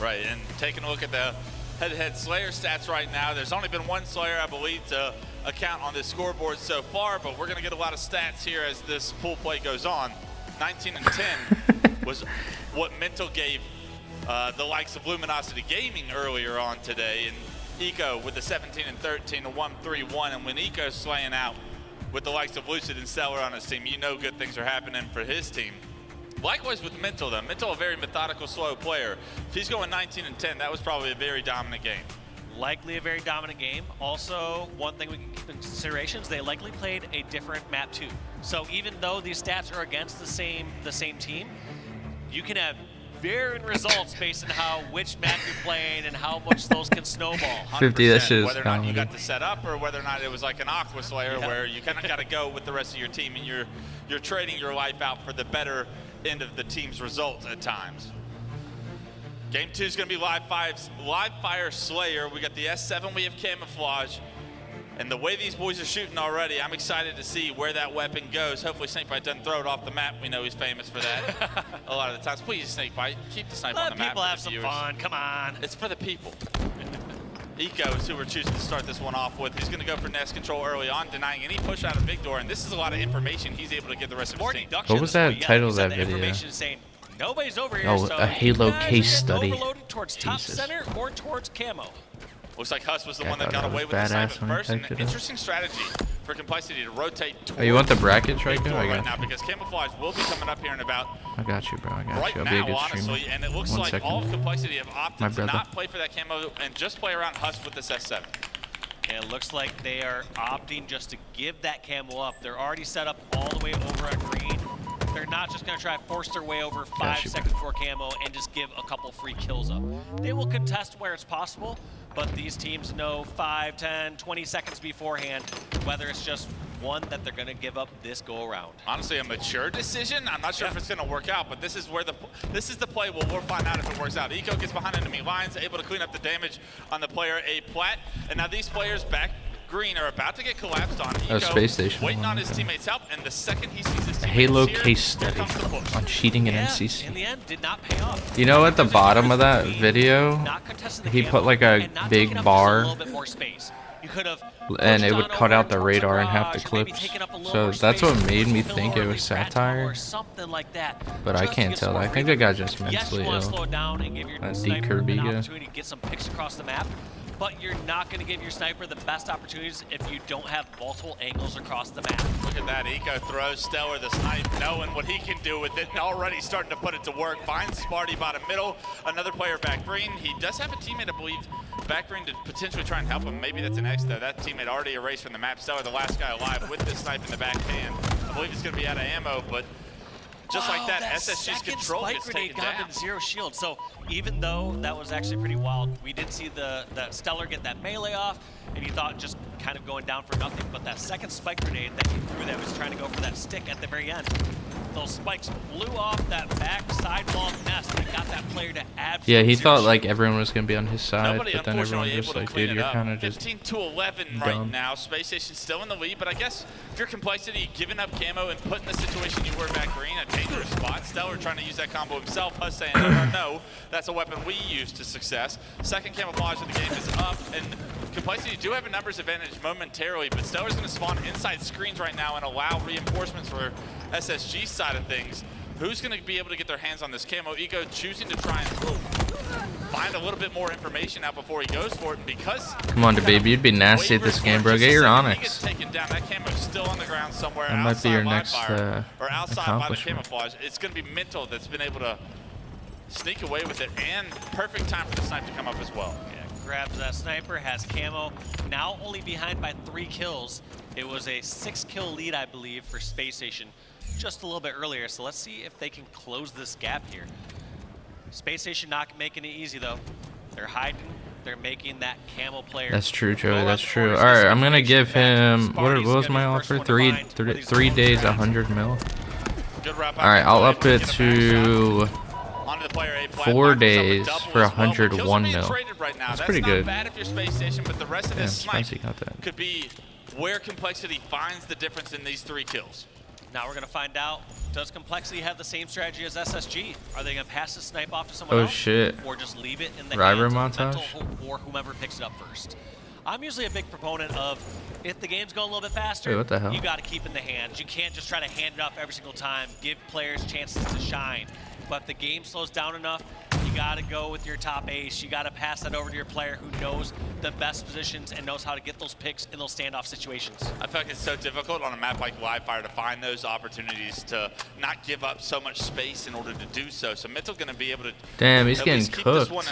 Right, and taking a look at the head-to-head Slayer stats right now, there's only been one Slayer, I believe, to account on this scoreboard so far, but we're going to get a lot of stats here as this pool play goes on. 19 and 10 was what Mental gave the likes of Luminosity Gaming earlier on today, and Eco with the 17 and 13, a 1-3-1, and when Eco's slaying out with the likes of Lucid and Stellar on his team, you know good things are happening for his team. Likewise with Mental, though. Mental, a very methodical, slow player. If he's going 19 and 10, that was probably a very dominant game. Likely a very dominant game. Also, one thing we can keep in consideration is they likely played a different map too. So even though these stats are against the same team, you can have varying results based on which map you played and how much those can snowball. 50, that shit is whether or not you got to set up or whether or not it was like an Aqua Slayer where you kind of got to go with the rest of your team and you're trading your life out for the better end of the team's results at times. Game 2 is going to be Live Fire Slayer. We got the S7, we have Camouflage. And the way these boys are shooting already, I'm excited to see where that weapon goes. Hopefully Snakebite doesn't throw it off the map. We know he's famous for that a lot of the times. Please, Snakebite, keep the snipe on the map. Let people have some fun, come on. It's for the people. Eco is who we're choosing to start this one off with. He's going to go for nest control early on, denying any push out of Big Door, and this is a lot of information he's able to give the rest of his team. What was that title of that video? Nobody's over here, oh, so a Halo case study. Overloaded towards top center or towards camo. Looks like Huss was the one that got away with the snipe at first. An interesting strategy for Complexity to rotate towards you want the bracket, Trico? right now because Camouflage will be coming up here in about I got you, bro. I got right you. I'll now, be a good honestly, streamer. and it looks 1 like second. all of Complexity have opted to not play for that camo and just play around Huss with this S7. And it looks like they are opting just to give that camo up. They're already set up all the way over at green. They're not just going to try to force their way over 5 seconds before camo and just give a couple free kills up. They will contest where it's possible, but these teams know 5, 10, 20 seconds beforehand whether it's just one that they're going to give up this go around. Honestly, a mature decision. I'm not sure if it's going to work out, but this is where this is the play. Well, we'll find out if it works out. Eco gets behind enemy lines, able to clean up the damage on the player A plat, and now these players back green are about to get collapsed on. Eco Space Station waiting on his teammates' help, and the second he sees his teammates Halo here, case study on cheating in In NCC. the end, did not pay off. You know, at the bottom of that video, Not contesting the he camo put like a and not big taking up just a bar, little bit more space. You could have and it pushed would on cut over out the towards radar in half the garage, maybe clips. taken up a little So more that's space what made me towards think pillar it or was the rat satire. or something like that. But I Just to can't get some tell. more I think freedom. the guy just Yes, mentally you want to ill. slow it down and give your That D. sniper Kirby an guy. opportunity to get some picks across the map, but you're not going to give your sniper the best opportunities if you don't have multiple angles across the map. Look at that, Eco throws Stellar the snipe, knowing what he can do with it, and already starting to put it to work. Finds Sparty bottom middle, another player back green. He does have a teammate, I believe, back green to potentially try and help him. Maybe that's an X though. That teammate already erased from the map. Stellar, the last guy alive with this snipe in the backhand. I believe he's gonna be out of ammo, but just like that, SSG's control spike gets grenade taken got him down. in zero shield. So even though that was actually pretty wild, we did see the Stellar get that melee off, and he thought just kind of going down for nothing. But that second spike grenade that he threw that was trying to go for that stick at the very end, those spikes blew off that back sidewall nest and got that player to absolutely Yeah, he zero thought like shield. everyone was gonna be on his side, Nobody, but then everyone unfortunately, just able like, to clean dude, it you're up. kind of just 15 to 11 dumb. right now. Space Station's still in the lead, but I guess if you're Complexity, giving up camo and putting the situation you were back green, a dangerous spot. Stellar trying to use that combo himself. Hus saying, no, that's a weapon we use to success. Second camouflage of the game is up, and Complexity do have a numbers advantage momentarily, but Stellar's going to spawn inside screens right now and allow reinforcements for SSG's side of things. Who's going to be able to get their hands on this camo? Eco choosing to try and find a little bit more information out before he goes for it, and because Come on, baby, you'd be nasty at this game, bro. Get your He gets Onyx. taken down. That camo's still on the ground somewhere. That might be your outside next, live fire, or outside by the accomplishment. camouflage. It's going to be Mental that's been able to sneak away with it, and perfect time for the snipe to come up as well. Yeah, grabs that sniper, has camo, now only behind by 3 kills. It was a 6-kill lead, I believe, for Space Station just a little bit earlier, so let's see if they can close this gap here. Space Station not making it easy, though. They're hiding. They're making that camo player. That's true, Joey. go That's around the true. corners, All right, get I'm some gonna information give back. him. What Sparty's was gonna my be the offer? first one to find where these 3 goals days, are at. 100 mil. Good wrap All right, I'll up it to onto the player A 4 platform, days double for for 101 mil. mil. Right now. That's That's pretty not good. bad if you're Space Station, but the rest of Yeah, I'm this snipe surprised he got that. could be where Complexity finds the difference in these 3 kills. Now we're going to find out, does Complexity have the same strategy as SSG? Are they going to pass the snipe off to someone Oh, else? shit. Or just leave it in the Rival hands of montage? Mental or whomever picks it up first? I'm usually a big proponent of, if the game's going a little bit faster, Wait, what the hell? you got to keep in the hands. You can't just try to hand it off every single time. Give players chances to shine. But if the game slows down enough, you got to go with your top ace. You got to pass that over to your player who knows the best positions and knows how to get those picks in those standoff situations. I feel like it's so difficult on a map like Live Fire to find those opportunities to not give up so much space in order to do so. So Mental's going to be able to Damn, he's at getting least keep this cooked. one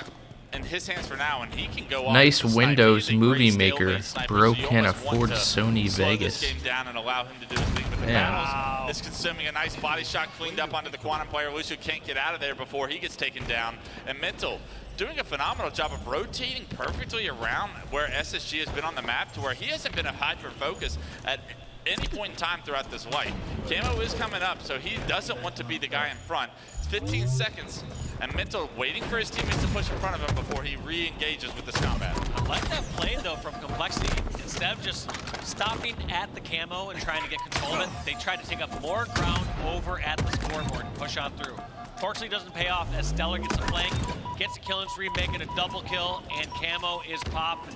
in his hands for now, and he can go off Nice with the snipe. Windows He is a movie great maker. stalemate sniper, Bro so you can't almost want afford to Sony slow Vegas. this game down and allow him to do his thing with the Damn. panels. It's consuming a nice body shot cleaned up onto the Quantum player. Lucio can't get out of there before he gets taken down. And Mental doing a phenomenal job of rotating perfectly around where SSG has been on the map to where he hasn't been a hyper focus at any point in time throughout this fight. Camo is coming up, so he doesn't want to be the guy in front. It's 15 seconds, and Mental waiting for his teammates to push in front of him before he re-engages with this combat. I like that play, though, from Complexity. Instead of just stopping at the camo and trying to get control of it, they tried to take up more ground over at the scoreboard and push on through. Fortunately, it doesn't pay off as Stellar gets a flank, gets a kill and stream, making a double kill, and camo is popped.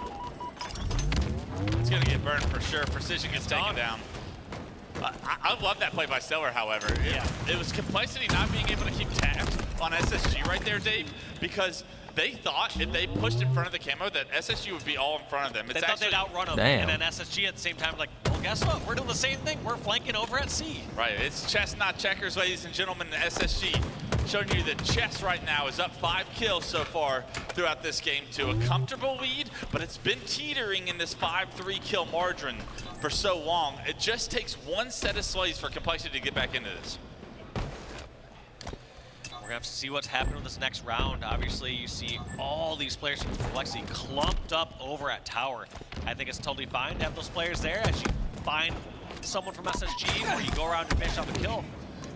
It's going to get burned for sure. Precision gets taken down. I love that play by Stellar, however. It was Complexity not being able to keep tabs on SSG right there, Dave, because they thought if they pushed in front of the camo that SSG would be all in front of them. They thought they'd outrun them, Damn. and then SSG at the same time like, well, guess what? We're doing the same thing. We're flanking over at C. Right, it's chess, not checkers, ladies and gentlemen. SSG showing you that chess right now is up 5 kills so far throughout this game to a comfortable lead, but it's been teetering in this 5-3 kill margin for so long. It just takes one set of slays for Complexity to get back into this. We're going to have to see what's happening with this next round. Obviously, you see all these players from Flexi clumped up over at Tower. I think it's totally fine to have those players there as you find someone from SSG or you go around and finish off a kill.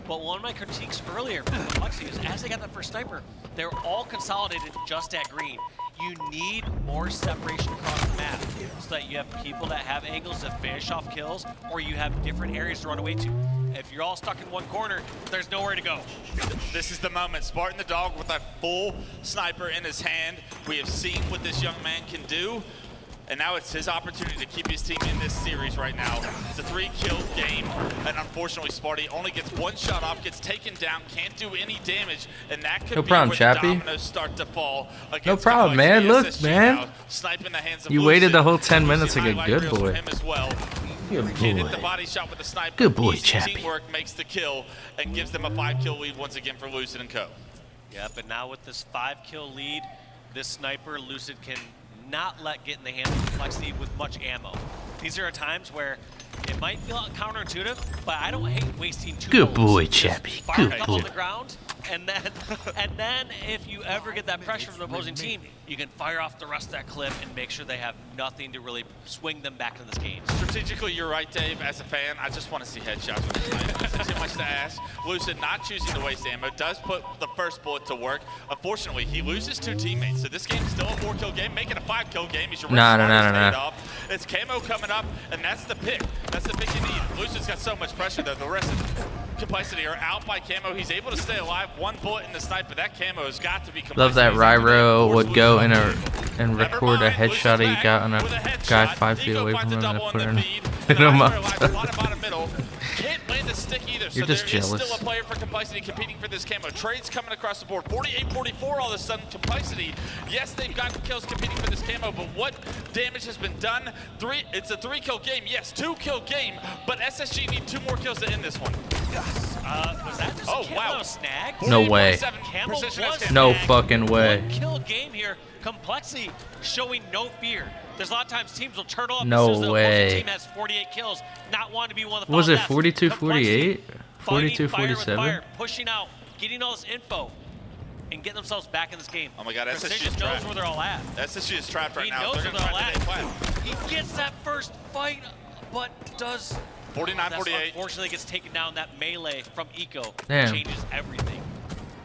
But one of my critiques earlier from Flexi is as they got that first sniper, they're all consolidated just at green. You need more separation across the map so that you have people that have angles to finish off kills, or you have different areas to run away to. If you're all stuck in one corner, there's nowhere to go. This is the moment. Spartan the Dog with a full sniper in his hand. We have seen what this young man can do. And now it's his opportunity to keep his team in this series right now. It's a 3-kill game, and unfortunately, Sparty only gets one shot off, gets taken down, can't do any damage, and that could be where the dominoes start to fall. No problem, man. Look, SSG man. now, sniping the hands of You Lucid. waited the whole 10 minutes Lucid like a highlight good reels from boy. him as well. Good Kid hit boy. the body shot with the sniper. Good boy, Easy Chappie. teamwork makes the kill and gives them a 5-kill lead once again for Lucid and Co. Yeah, but now with this 5-kill lead, this sniper, Lucid can not let get in the hands of Complexity with much ammo. These are times where it might feel counterintuitive, but I don't hate wasting 2 Good bullets. boy, Just Chappie. fire Good them up boy. on the ground, and then if you ever get that pressure from the opposing team, you can fire off the rest of that clip and make sure they have nothing to really swing them back into this game. Strategically, you're right, Dave. As a fan, I just want to see headshots with this sniper. It's too much to ask. Lucid not choosing to waste ammo does put the first bullet to work. Unfortunately, he loses 2 teammates, so this game's still a 4-kill game, making a 5-kill game. He's your Nah. It's Camo coming up, and that's the pick. That's the pick you need. Lucid's got so much pressure, though. The rest of Complexity are out by Camo. He's able to stay alive. 1 bullet in the sniper. That Camo has got to be Complexity. Love that Ryro would go in and record a headshot he got on a guy 5 feet away from him and put it in hit him up. Can't land the stick either, You're so just there is jealous. still a player for Complexity competing for this Camo. Trades coming across the board. 48-44 all of a sudden. Complexity, yes, they've got kills competing for this Camo, but what damage has been done? It's a 3-kill game. Yes, 2-kill game, but SSG need 2 more kills to end this one. Was that just a Camo snag? No way. Camo was No snagged. fucking way. 1-kill game here. Complexity showing no fear. There's a lot of times teams will turtle up No as soon as the way. opposing team has 48 kills, not wanting to be one of the Was it final deaths. 42-48? Fighting fire with 42-47? fire, pushing out, getting all this info, and getting themselves back in this game. Oh my God, Precision SSG is knows trapped. where they're all at. SSG is trapped right He now. knows They're where going to they're all try to at. play. He gets that first fight, but does 49-48. unfortunately gets taken down. That melee from Eco Damn. changes everything.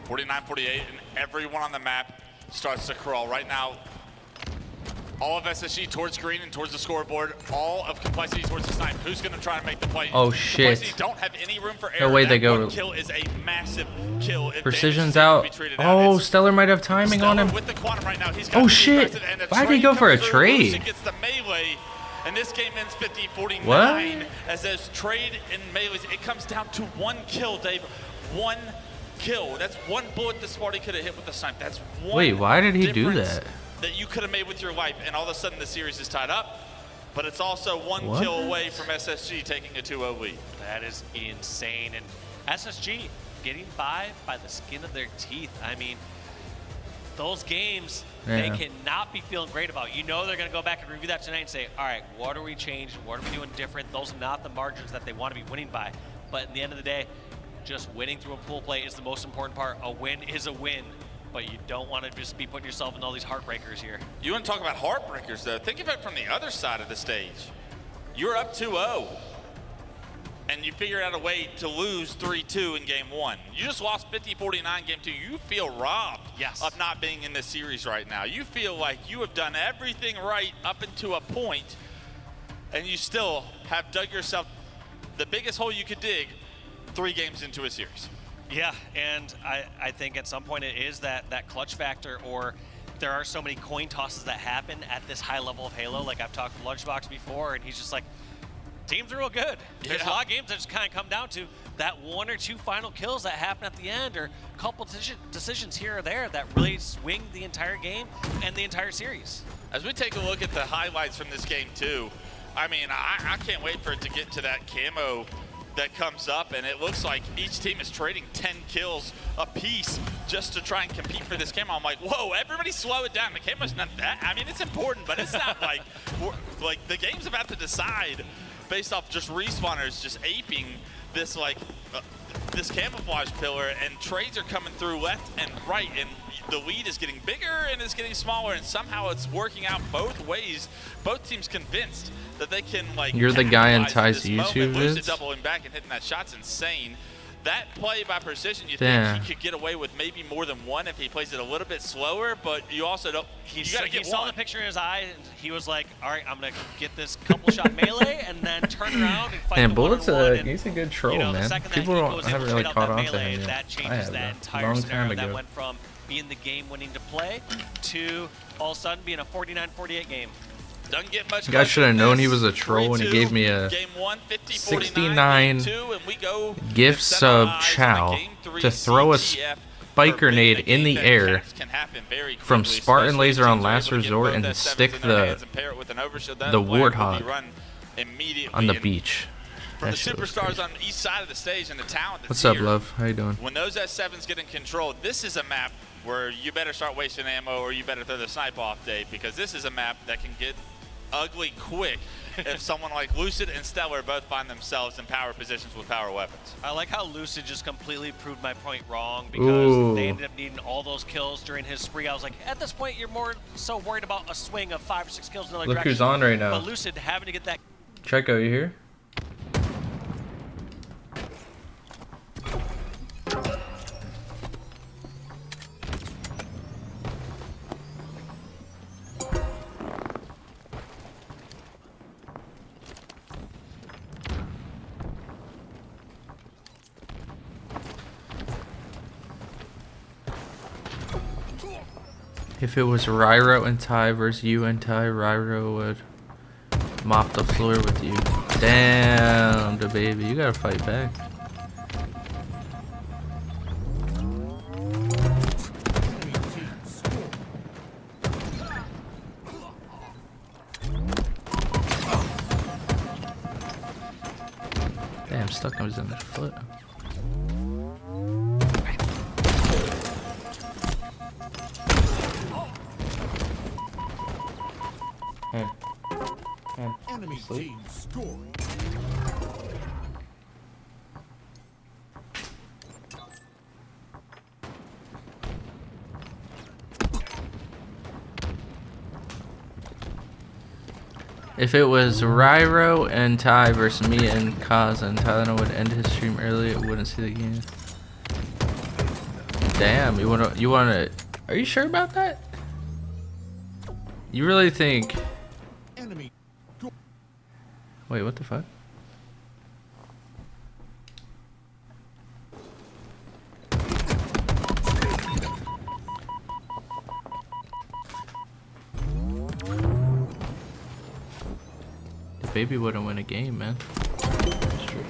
49-48, and everyone on the map starts to crawl. Right now, all of SSG towards green and towards the scoreboard. All of Complexity towards the snipe. Who's going to try and make the play? Oh, shit. Complexity don't have any room for error. No way That they go. 1 kill is a massive kill. If Precision's they out. be treated Oh, it's Stellar might have timing on Stellar him. with the quantum right now. He's got Oh, to be shit. aggressive, and a Why did he trade go for a comes through. trade? Lucid gets the melee, and this game ends 50-49. What? As there's trade in melees, it comes down to 1 kill, Dave. 1 kill. That's 1 bullet that Sparty could have hit with the snipe. That's 1 Wait, why did he do difference that? that you could have made with your life, and all of a sudden the series is tied up. But it's also 1 What? kill away from SSG taking a 2-0 lead. That is insane. And SSG getting by the skin of their teeth. I mean, those games, they Yeah. cannot be feeling great about. You know they're going to go back and review that tonight and say, all right, what are we changing? What are we doing different? Those are not the margins that they want to be winning by. But at the end of the day, just winning through a pool play is the most important part. A win is a win, but you don't want to just be putting yourself in all these heartbreakers here. You want to talk about heartbreakers, though. Think of it from the other side of the stage. You're up 2-0, and you figured out a way to lose 3-2 in game 1. You just lost 50-49 game 2. You feel robbed of not being in this series right now. You feel like you have done everything right up into a point, and you still have dug yourself the biggest hole you could dig 3 games into a series. Yeah, and I think at some point it is that clutch factor, or there are so many coin tosses that happen at this high level of Halo. Like I've talked to Lunchbox before, and he's just like, teams are real good. There's a lot of games that just kind of come down to that 1 or 2 final kills that happen at the end, or a couple decisions here or there that really swing the entire game and the entire series. As we take a look at the highlights from this game too, I mean, I can't wait for it to get to that Camo that comes up, and it looks like each team is trading 10 kills apiece just to try and compete for this Camo. I'm like, whoa, everybody slow it down. The Camo's not that, I mean, it's important, but it's not like, like the game's about to decide based off just respawners just aping this, like, this camouflage pillar, and trades are coming through left and right, and the lead is getting bigger and it's getting smaller, and somehow it's working out both ways. Both teams convinced that they can, like, You're the guy in Ty's YouTube YouTube Lucid vids? doubling back and hitting that shot's insane. That play by Precision, you Damn. think he could get away with maybe more than one if he plays it a little bit slower, but you also don't. You got to get He saw one. the picture in his eye, and he was like, all right, I'm going to get this couple shot melee and then turn around and fight And the Bullet's one-on-one. he's a good troll, You know, the man. second that People he don't was haven't able to really trade out caught that on to melee, him yet. that I changes have, that though. entire Long scenario. time That ago. went from being the game winning to play to all of a sudden being a 49-48 game. Doesn't get much You guys should have known he was a 3-2, troll when he gave me a game 1, 50, 69 2, and we go gift sub semifinals chow in the game 3 to throw a CTF spike for grenade being a in the game that air caps can happen very from quickly, Spartan especially if Laser on teams are Last able to get Resort both and that sevens stick in their the hands and pair it with an overshield. That the play will be Warthog run immediately. on the And beach. for That the shit was superstars crazy. on the east side of the stage and the talent that's What's up, here, love? How you doing? when those S7s get in control, this is a map where you better start wasting ammo or you better throw the snipe off, Dave, because this is a map that can get ugly quick if someone like Lucid and Stellar both find themselves in power positions with power weapons. I like how Lucid just completely proved my point wrong because Ooh. they ended up needing all those kills during his spree. I was like, at this point, you're more so worried about a swing of 5 or 6 kills in another Look direction. who's on right now. But Lucid having to get that. Checo, you here? If it was Ryro and Ty versus you and Ty, Ryro would mop the floor with you. Damn, the baby, you gotta fight back. Damn, stuck was in his foot. Enemy team scoring. If it was Ryro and Ty versus me and Kaz and Tyler would end his stream early, it wouldn't see the game. Damn, you wanna are you sure about that? You really think Enemy. wait, what the fuck? The baby wouldn't win a game, man. That's true.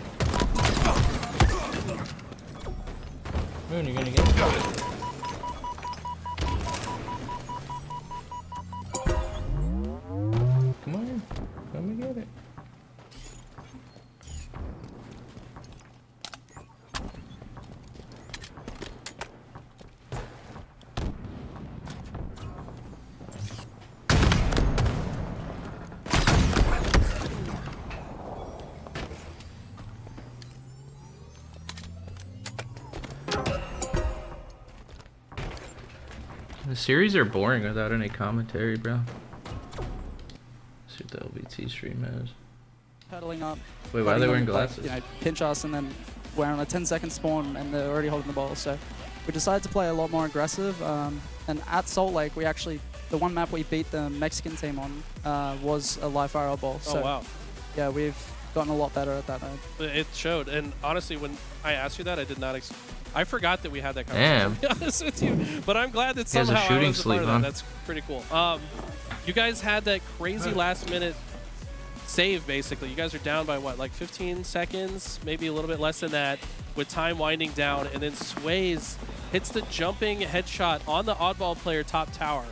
Moon, you're gonna get it. Come on, come and get it. The series are boring without any commentary, bro. Let's see what the LBT stream is. Pedaling up. Wait, why are they wearing them, like, glasses? you know, pinch us, and then we're on a 10-second spawn, and they're already holding the ball. So we decided to play a lot more aggressive. And at Salt Lake, we actually, the one map we beat the Mexican team on was a live fire ball. So Oh, wow. yeah, we've gotten a lot better at that. It showed. And honestly, when I asked you that, I did not. I forgot that we had that Damn. conversation. To be honest with you, but I'm glad that He has a somehow I shooting was a part sleeve of that. on. That's pretty cool. You guys had that crazy last-minute save. Basically, you guys are down by what, like 15 seconds, maybe a little bit less than that, with time winding down, and then Sways hits the jumping headshot on the oddball player top tower,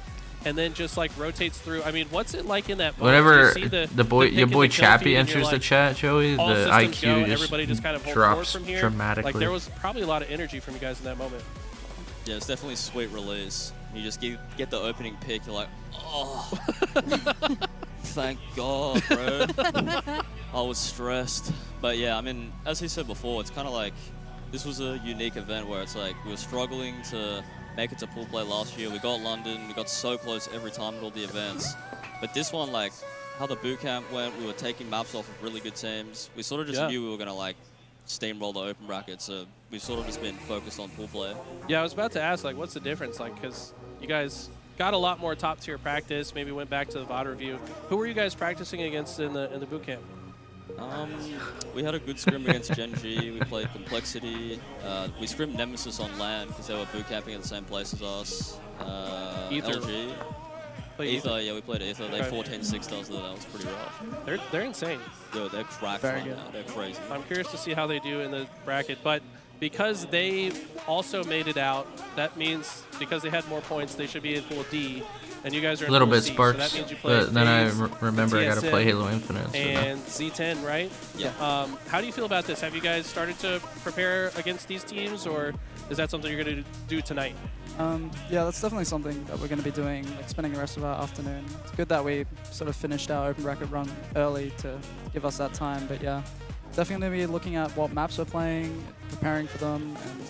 and then just like rotates through. I mean, what's it like in that moment? Whenever Do you see the boy, pick your and boy the kill feed Chappie and you're enters the like, chat, Joey, the all systems IQ go, just everybody just kind of holds forward drops from here. dramatically. Like there was probably a lot of energy from you guys in that moment. Yeah, it's definitely a sweet release. You just get the opening pick, you're like, oh, thank God, bro. I was stressed. But yeah, I mean, as he said before, it's kind of like this was a unique event where it's like we were struggling to make it to pool play last year. We got London, we got so close every time at all the events. But this one, like, how the boot camp went, we were taking maps off of really good teams. We sort of just knew we were going to, like, steamroll the open bracket, so we've sort of just been focused on pool play. Yeah, I was about to ask, like, what's the difference? Like, because you guys got a lot more top-tier practice, maybe went back to the VOD review. Who were you guys practicing against in the boot camp? We had a good scrim against Gen G. We played Complexity. We scrimmed Nemesis on LAN because they were boot camping in the same place as us. Ether. LG. Ether, yeah, we played Ether. They 14-6 us, though. That was pretty rough. They're insane. Yo, they're cracked right now. They're crazy. I'm curious to see how they do in the bracket, but because they also made it out, that means because they had more points, they should be in Pool D, and you guys are in A little Pool bit C, sparks, so that means you play but then I FaZe, remember I got to play TSM, Halo Infinite. So and Z10, right? Yeah. How do you feel about this? Have you guys started to prepare against these teams, or is that something you're going to do tonight? Yeah, that's definitely something that we're going to be doing, like spending the rest of our afternoon. It's good that we sort of finished our open bracket run early to give us that time, but yeah, definitely going to be looking at what maps we're playing, preparing for them, and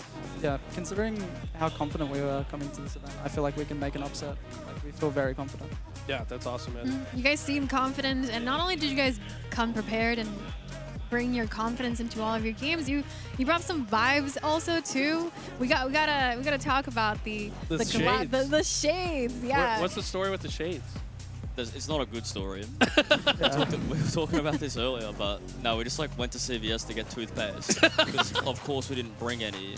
yeah, considering how confident we were coming to this event, I feel like we can make an upset. Like, we feel very confident. Yeah, that's awesome, man. You guys seem confident, and not only did you guys come prepared and bring your confidence into all of your games, you brought some vibes also too. We gotta talk about the shades. The shades. Yeah. What's the story with the shades? It's not a good story. We were talking about this earlier, but no, we just like went to CVS to get toothpaste because of course we didn't bring any,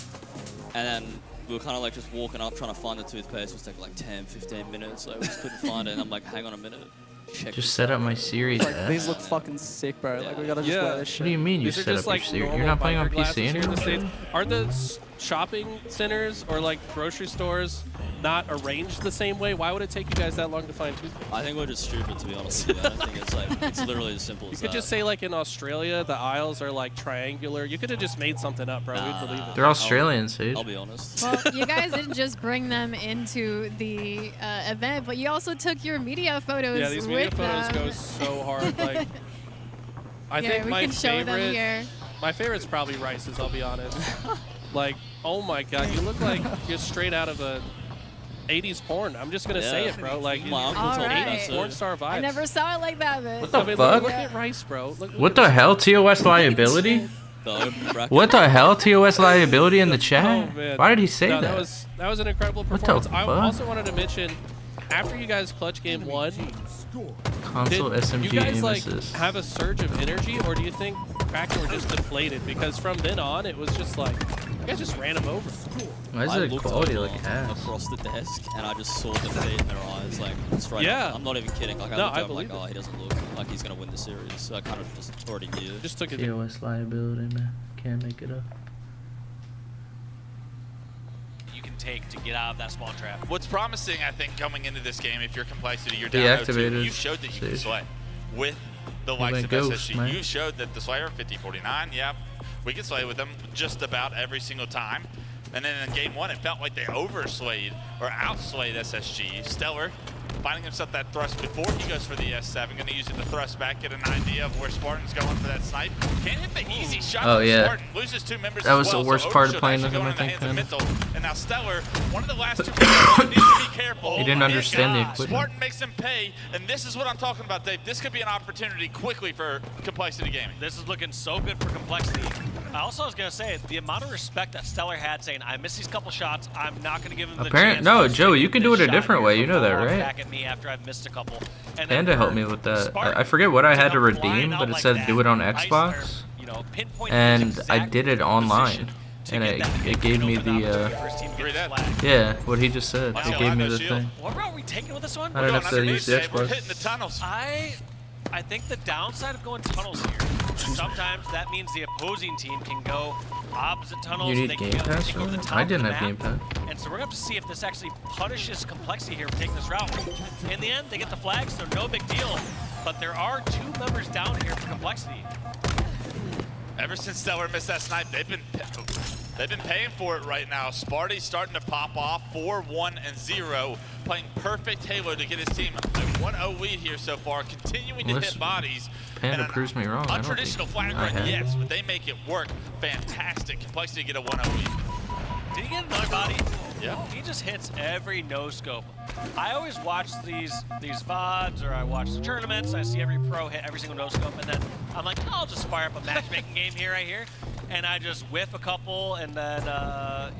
and then we were kind of like just walking up trying to find the toothpaste. It was taking like 10-15 minutes. Like we just couldn't find it, and I'm like, hang on a minute. just set up my series. Like, these look fucking sick, bro. Like, we gotta just wear this shit. What do you mean you These are set just up like your series? normal You're not playing on biker glasses PC here in the anymore? States. Are the shopping centers or like grocery stores not arranged the same way? Why would it take you guys that long to find toothpaste? I think we're just stupid, to be honest with you. I don't think it's like, it's literally as simple as You could just say like in Australia, the aisles are like triangular. You could have just made something up, bro. We'd believe it. They're Australians, dude. I'll be honest. Well, you guys didn't just bring them into the event, but you also took your media photos. Yeah, these media with photos them. go so hard. Like, I Yeah, think we my can show them favorite. here. My favorite's probably Rice's. I'll be honest. Like, oh my God, you look like you're straight out of a 80s porn. I'm just gonna say it, bro. Like, My uncle told me that 80s too. porn star vibes. I never saw it like that, but What the I mean, fuck? Look at Rice, bro. Look What at the this. hell? TOS liability? The open bracket. What the hell? TOS liability in the Oh, chat? man. Why did he say No, that? that was an incredible What the performance. I fuck? also wanted to mention, after you guys clutch game one, Console did SMG you guys aim like assist. have a surge of energy, or do you think Kraken were just deflated? Because from then on, it was just like you guys just ran him over. Why is I it looked quality over like ass? across the desk, and I just saw the fate in their eyes, like straight Yeah. up. I'm not even kidding. Like I No, looked I at him like, believe oh, he doesn't look like he's gonna win the series. So I kind of just already knew. Just took it. TOS liability, man. Can't make it up. You can take to get out of that spawn trap. What's promising, I think, coming into this game, if you're Complexity, you're down 0-2, Deactivated you showed that you can Sage. slay with the He likes went of ghost, SSG. man. You showed that the Slayer 50-49, yep, we can slay with them just about every single time. And then in game one, it felt like they overslayed or outslayed SSG. Stellar finding himself that thrust before he goes for the S7. Going to use it to thrust back, get an idea of where Spartan's going for that snipe. Can't hit the easy shot Oh, from yeah. Spartan. Loses 2 members That as was the well, worst so part of Overshield playing actually with him, going I in the think, hands of man. Mental. And now Stellar, one of the last 2 players needs to be careful. He didn't understand the equipment. Spartan makes him pay, and this is what I'm talking about, Dave. This could be an opportunity quickly for Complexity Gaming. This is looking so good for Complexity. Also, I was going to say, the amount of respect that Stellar had saying, I missed these couple shots, I'm not going to give him the chance. No, to Joey, take you can do this it a shot different here way. You from know that, long right? Back at me after I've missed a couple. And then Panda helped for me with that. Spartan I forget what I had to come flying redeem, out but it like said that, do it on nice Xbox. there, you know, pinpoint And his I exact did it online. position to And get that it pick gave and me open the the, opportunity for his team to get Agree his that. flag. yeah, what he just said. Let's It go, gave I me know the shield. thing. What route are we taking with this one? I don't have to Underneath, use the Dave. We're Xbox. hitting the tunnels. I think the downside of going tunnels here, sometimes that means the opposing team can go opposite tunnels. You need they Game can go, Pass they for go to the that? top I of the didn't have map. Game Pass. And so we're going to have to see if this actually punishes Complexity here for taking this route. In the end, they get the flags, so no big deal. But there are 2 members down here for Complexity. Ever since Stellar missed that snipe, they've been They've been paying for it right now. Sparty's starting to pop off, 4-1-0, playing perfect Halo to get his team a 1-0 lead here so far, continuing to hit bodies. Panda proves me wrong. Untraditional flag run, yes, but they make it work. Fantastic. Complexity to get a 1-0 lead. Did he get another body? Yeah. He just hits every no-scope. I always watch these VODs, or I watch the tournaments. I see every pro hit every single no-scope, and then I'm like, I'll just fire up a matchmaking game here, right here. And I just whiff a couple, and then,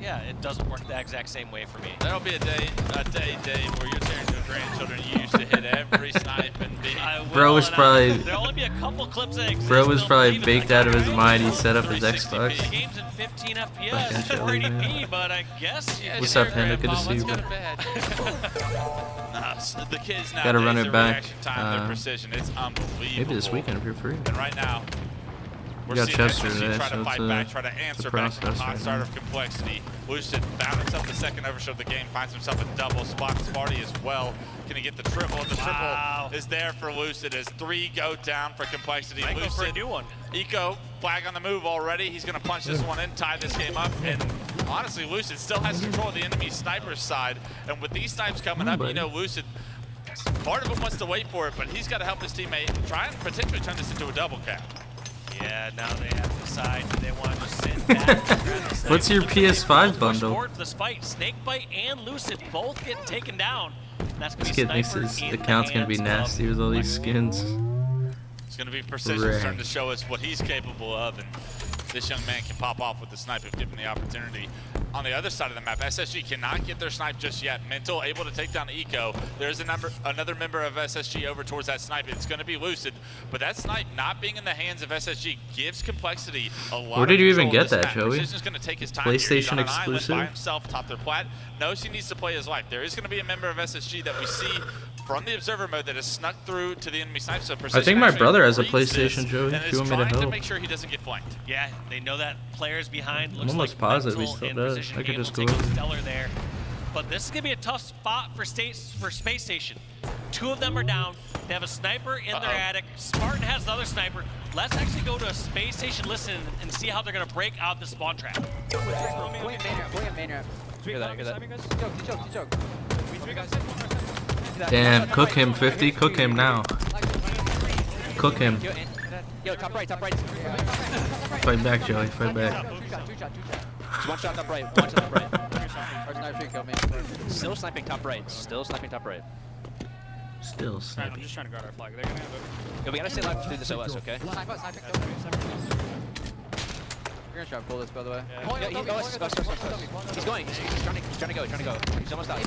yeah, it doesn't work the exact same way for me. That'll be a day, Dave, where you're tearing your grandchildren. You used to hit every snipe and beat. Bro was probably. There'll only be a couple clips that exist. Bro was probably baked out of his mind. He set up his Xbox. The game's in 15 FPS, 480p, but I guess. Yeah, what's up, Panda? Good to see you, bro. The kids now. Gotta run it back. Their precision, it's unbelievable. Maybe this weekend if you're free. And right now, we got Chester today, try to so fight back, try to answer back to the hot start of Complexity. Lucid found himself the second overshot of the game, finds himself a double spot. Sparty as well. Can he get the triple? The triple is there for Lucid as 3 go down for Complexity. Might Lucid, go for a new one. Eco, flag on the move already. He's going to punch this one in, tie this game up. And honestly, Lucid still has control of the enemy sniper's side. And with these snipes coming up, you know, Lucid, part of him wants to wait for it, but he's got to help his teammate try and potentially turn this into a double cap. Yeah, now they have to decide if they want to just sit back. What's your PS5 bundle? Forward for this fight. Snakebite and Lucid both getting taken down. That's This kid thinks his account's gonna be nasty with all these skins. It's going to be Precision starting to show us what he's capable of, and this young man can pop off with the snipe if given the opportunity. On the other side of the map, SSG cannot get their snipe just yet. Mental able to take down Eco. There's another member of SSG over towards that snipe. It's going to be Lucid, but that snipe not being in the hands of SSG gives Complexity a lot. Where did you even get that, Joey? Precision's going to take his time. PlayStation exclusive? By himself, top their plat. Knows he needs to play his life. There is going to be a member of SSG that we see from the observer mode that has snuck through to the enemy snipe. So I think my brother has a PlayStation, Joey. If you want me to help. To make sure he doesn't get flanked. Yeah, they know that players behind. I'm almost positive he still does. I could just go over. Stellar there. But this is gonna be a tough spot for Space Station. 2 of them are down. They have a sniper in their attic. Spartan has another sniper. Let's actually go to a Space Station listen and see how they're gonna break out the spawn trap. Damn, cook him 50, cook him now. Cook him. Yo, top right. Fight back, Joey, fight back. One shot top right, one shot top right. Still sniping top right, Still sniping. I'm just trying to guard our flag. They're gonna have it. Yo, we gotta stay alive through this OS, okay? We're gonna try to pull this, by the way. Yeah, he's going. He's trying to go. He's almost out.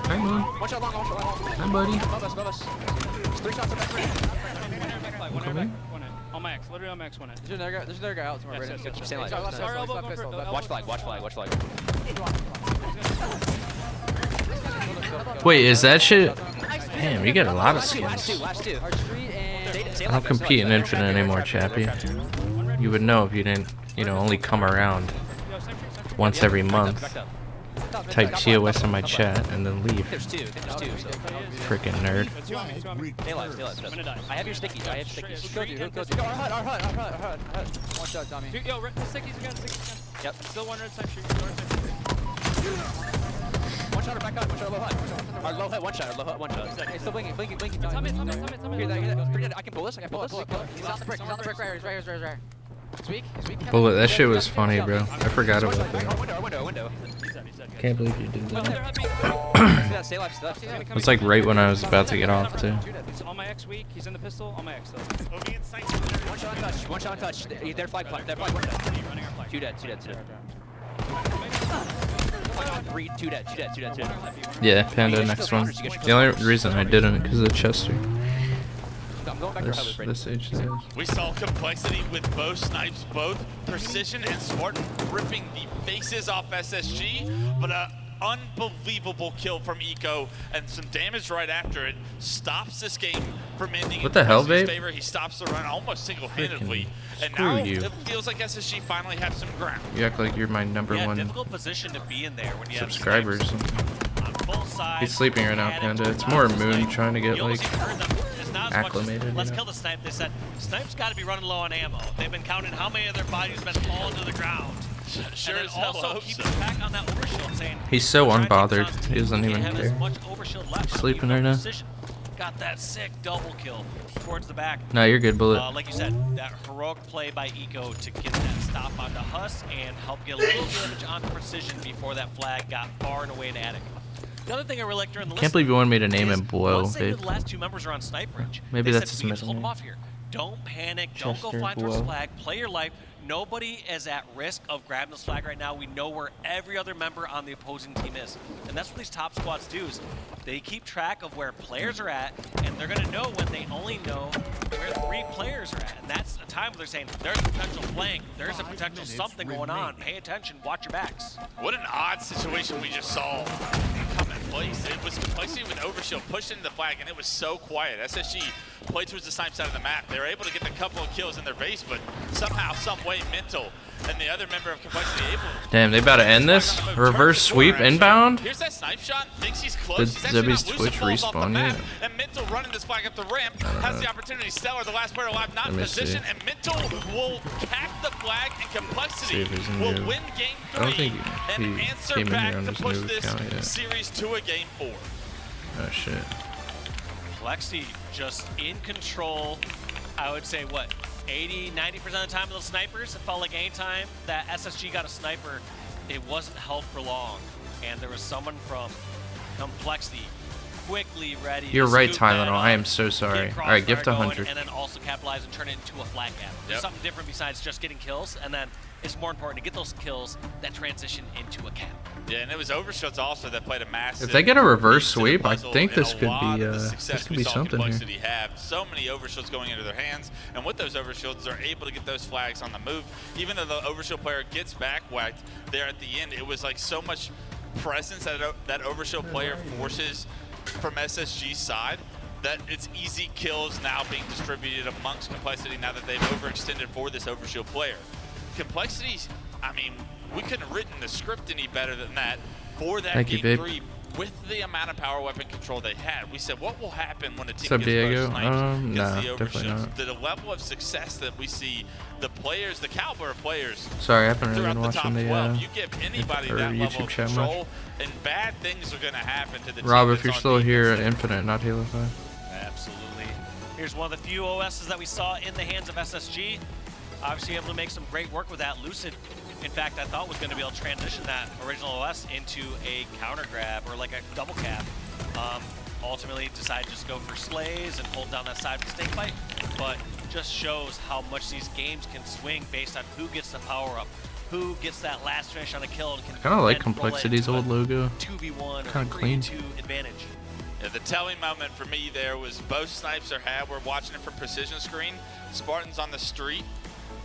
Hang on. One shot long. Hi, buddy. Above us. 3 shots up back. One air back. One hit. On my X. Literally on my X. One hit. There's another guy out somewhere. Yes, Keep staying alive. Watch flag. Wait, is that shit? Damn, you get a lot of skins. Last two. I don't compete in Infinite anymore, Chappie. You would know if you didn't, only come around once every month. Type TOS in my chat and then leave. There's two. Freaking nerd. Stay alive. I have your stickies. Who killed you? Yo, our hut. One shot, Tommy. Yo, stickies again. Yep. Still one red side shoot. One shot or back up. One shot or low hut. Our low hut. One shot. It's still blinking. Tell me. Hear that? Pretty good. I can pull this. He's on the brick right here. It's weak. Bullet, that shit was funny, bro. I forgot about that. Our window. Can't believe you did that. Stay alive. It's like right when I was about to get off, too. He's on my X weak. He's in the pistol. On my X though. One shot on touch. They're flag. Two dead. 2 dead. Yeah, Panda, next one. The only reason I didn't because of Chester. I'm going back to This HCS. We saw Complexity with both snipes, both Precision and Spartan ripping the faces off SSG, but an unbelievable kill from Eco and some damage right after it stops this game from ending What the hell, in babe? favor. He stops the run almost single-handedly, and screw now you. it feels like SSG finally have some ground. You act like you're my number one difficult position to be in there when you subscriber or something. have both sides. He's sleeping right now, Panda. It's more Moon trying to get, like, Not as acclimated. Let's kill the snipe. They said snipe's got to be running low on ammo. They've been counting how many of their bodies have been falling to the ground. Sure and as then hell also hope keep so. it back on that overshield, saying He's so "We're trying to take unbothered. shots He doesn't can't even have care. as much overshield left, so Sleeping even right now. precision. Got that sick double kill towards the back. No, you're good, Bullet. Like you said, that heroic play by Eco to get that stop onto Huss and help get a little damage onto Precision before that flag got far and away to Attic. The other thing I really like during the Can't believe you wanted me to name him Blow, once they babe. did the last 2 members are on snipe range, Maybe they that's said, his we can just middle hold them name. off here. Don't panic. Don't go Chester flying towards the Blow. flag. Play your life. Nobody is at risk of grabbing this flag right now. We know where every other member on the opposing team is. And that's what these top squads do is they keep track of where players are at, and they're going to know when they only know where 3 players are at. And that's a time where they're saying, there's a potential flank, there's a potential something going on. Pay attention, watch your backs. What an odd situation we just saw come in place. It was Complexity with Overshield pushing the flag, and it was so quiet. SSG played towards the snipe side of the map. They were able to get a couple of kills in their base, but somehow, some way, Mental and the other member of Complexity able. Damn, they about to end this? Reverse sweep inbound? Here's that snipe shot. Thinks he's close. Did He's actually Zebby's not losing Twitch balls off the respawn map. yet? And Mental running this flag up the ramp has the opportunity. Stellar, the last player alive, not Let in me position, see. and Mental will cap the flag, and See Complexity if he's in will here. win game I don't 3 think and he answer came in back here on to his push new this account yet. series to a game 4. Oh shit. Complexity just in control. I would say, what, 80, 90% of the time of those snipers, it felt like any time that SSG got a sniper, it wasn't held for long. And there was someone from Complexity quickly ready You're to right, scoop that Tylenol. up, I am so sorry. get Alright, gift Crossfire 100. going, and then also capitalize and turn it into a flag gap. There's Yep. something different besides just getting kills, and then it's more important to get those kills that transition into a cap. Yeah, and it was Overshields also that played a massive. If they get a reverse piece to the sweep, I puzzle think in this a could lot be of the this success could we be saw something here. Complexity have so many Overshields going into their hands, and with those Overshields, they're able to get those flags on the move. Even though the Overshield player gets back whacked there at the end, it was like so much presence that that Overshield player forces from SSG's side that it's easy kills now being distributed amongst Complexity now that they've overextended for this Overshield player. Complexity, I mean, we couldn't have written the script any better than that for that Thank you, game babe. 3 with the amount of power weapon control they had. We said, what will happen when a team What's up, gets Diego? both snipes, gets Nah, the definitely Overshields? not. The level of success that we see the players, the caliber of players Sorry, I haven't really throughout been the top watching the 12, you give anybody or that level YouTube of chat much. control, and bad things are going to happen to the Rob, team if you're that's on still here defense. at Infinite, not Halo 5. Absolutely. Here's one of the few OSs that we saw in the hands of SSG. Obviously able to make some great work with that. Lucid, in fact, I thought was going to be able to transition that original OS into a counter grab or like a double cap. Ultimately decided to just go for slays and hold down that side of the snake fight, but just shows how much these games can swing based on who gets the power up, who gets that last finish on a kill, and can I kind of like then roll it Complexity's into old a logo. 2v1 or Kind of clean. 3v2 advantage. Yeah, the telling moment for me there was both snipes are had. We're watching it from precision screen. Spartan's on the street,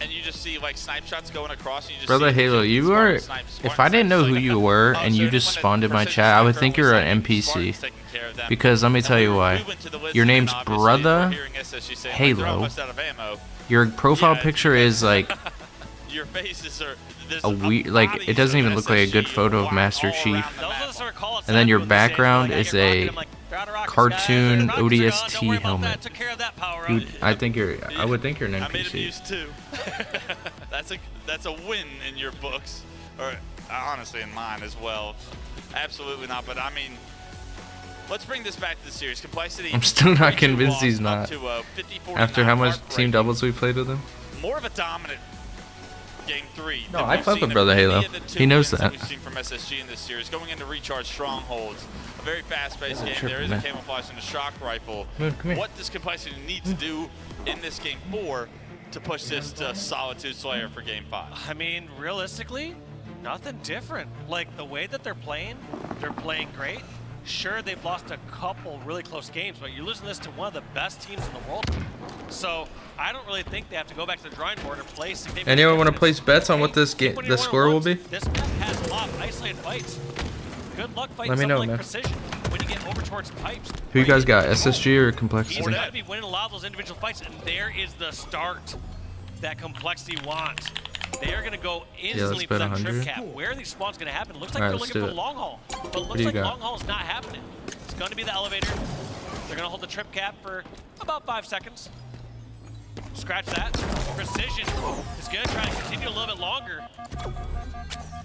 and you just see like snipe shots going across. And you just Brother see Halo, you are. If I didn't know who you were and you just spawned in my chat, I would think you're an NPC. Because let me tell you why. Your name's Brother Halo. Your profile picture is like your faces are a weird, like it doesn't even look like a good photo of Master Chief. And then your background is a cartoon ODST helmet. Dude, I would think you're an I made him use NPC. 2. that's a win in your books, or honestly in mine as well. Absolutely not, but I mean, let's bring this back to the series. Complexity. I'm still not 3-2 convinced he's loss, not. up to, 50-49 After how much heartbreaking. team doubles we played with him. More of a dominant game 3. No, than I we've fuck seen with in Brother any Halo. of the 2 He knows wins that. We've seen from SSG in this series. Going into recharge strongholds, a very fast-paced game. There is tripping, a man. camouflage and a shock rifle. Come here. What does Complexity need to do in this game 4 to push this to Solitude Slayer for game 5? I mean, realistically, nothing different. Like, the way that they're playing great. Sure, they've lost a couple really close games, but you're losing this to one of the best teams in the world. So, I don't really think they have to go back to the drawing board or play significant Anyone want to difference. place bets on what this game, the score will be? This map has a lot of isolated fights. Good luck fighting Let me something know, like man. Precision when you get over towards pipes. Who you guys got, He's SSG or Complexity? got to be winning a lot of those individual fights, and there is the start that Complexity wants. They are going to go instantly for bet that trip 100. cap. Where are these spawns going to happen? It looks like All right, they're let's looking do for it. long haul, but it do looks you like got? long haul is not happening. It's going to be the elevator. They're going to hold the trip cap for about 5 seconds. Scratch that. Precision is going to try to continue a little bit longer.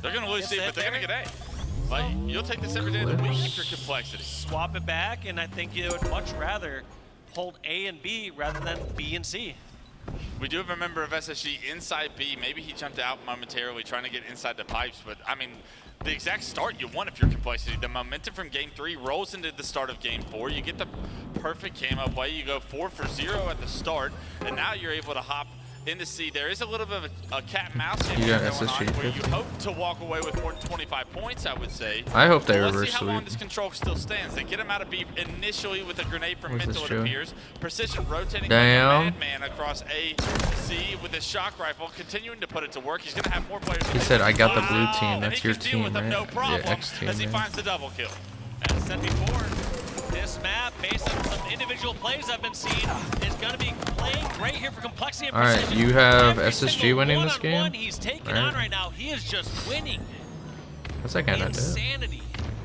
They're going to lose C, but they're going to get A. Like, you'll take this every day of the week if you're Complexity. Swap it back, and I think you would much rather hold A and B rather than B and C. We do have a member of SSG inside B. Maybe he jumped out momentarily trying to get inside the pipes, but I mean, the exact start you want if you're Complexity. The momentum from game 3 rolls into the start of game 4. You get the perfect camo play. You go 4 for 0 at the start, and now you're able to hop into C. There is a little bit of a cat and mouse game going on where you hope to walk away with more than 25 points, I would say. I hope they Let's reverse see how long sweep. this control still stands. They get him out of B initially with a grenade from Mental, it appears. Precision rotating like a madman across A to C with his shock rifle, continuing to put it to work. He's going to have more players. He said, I got the blue team. And That's he your can deal team, with them right? no problem Yeah, X team, as he yeah. finds the double kill. As I said before, this map, based on some individual plays I've been seeing, is going to be playing great here for Complexity and All right, Precision. you have Every SSG single winning this one-on-one game? he's taking Right. on right now. He is just winning. What's that kind of do? Insanity.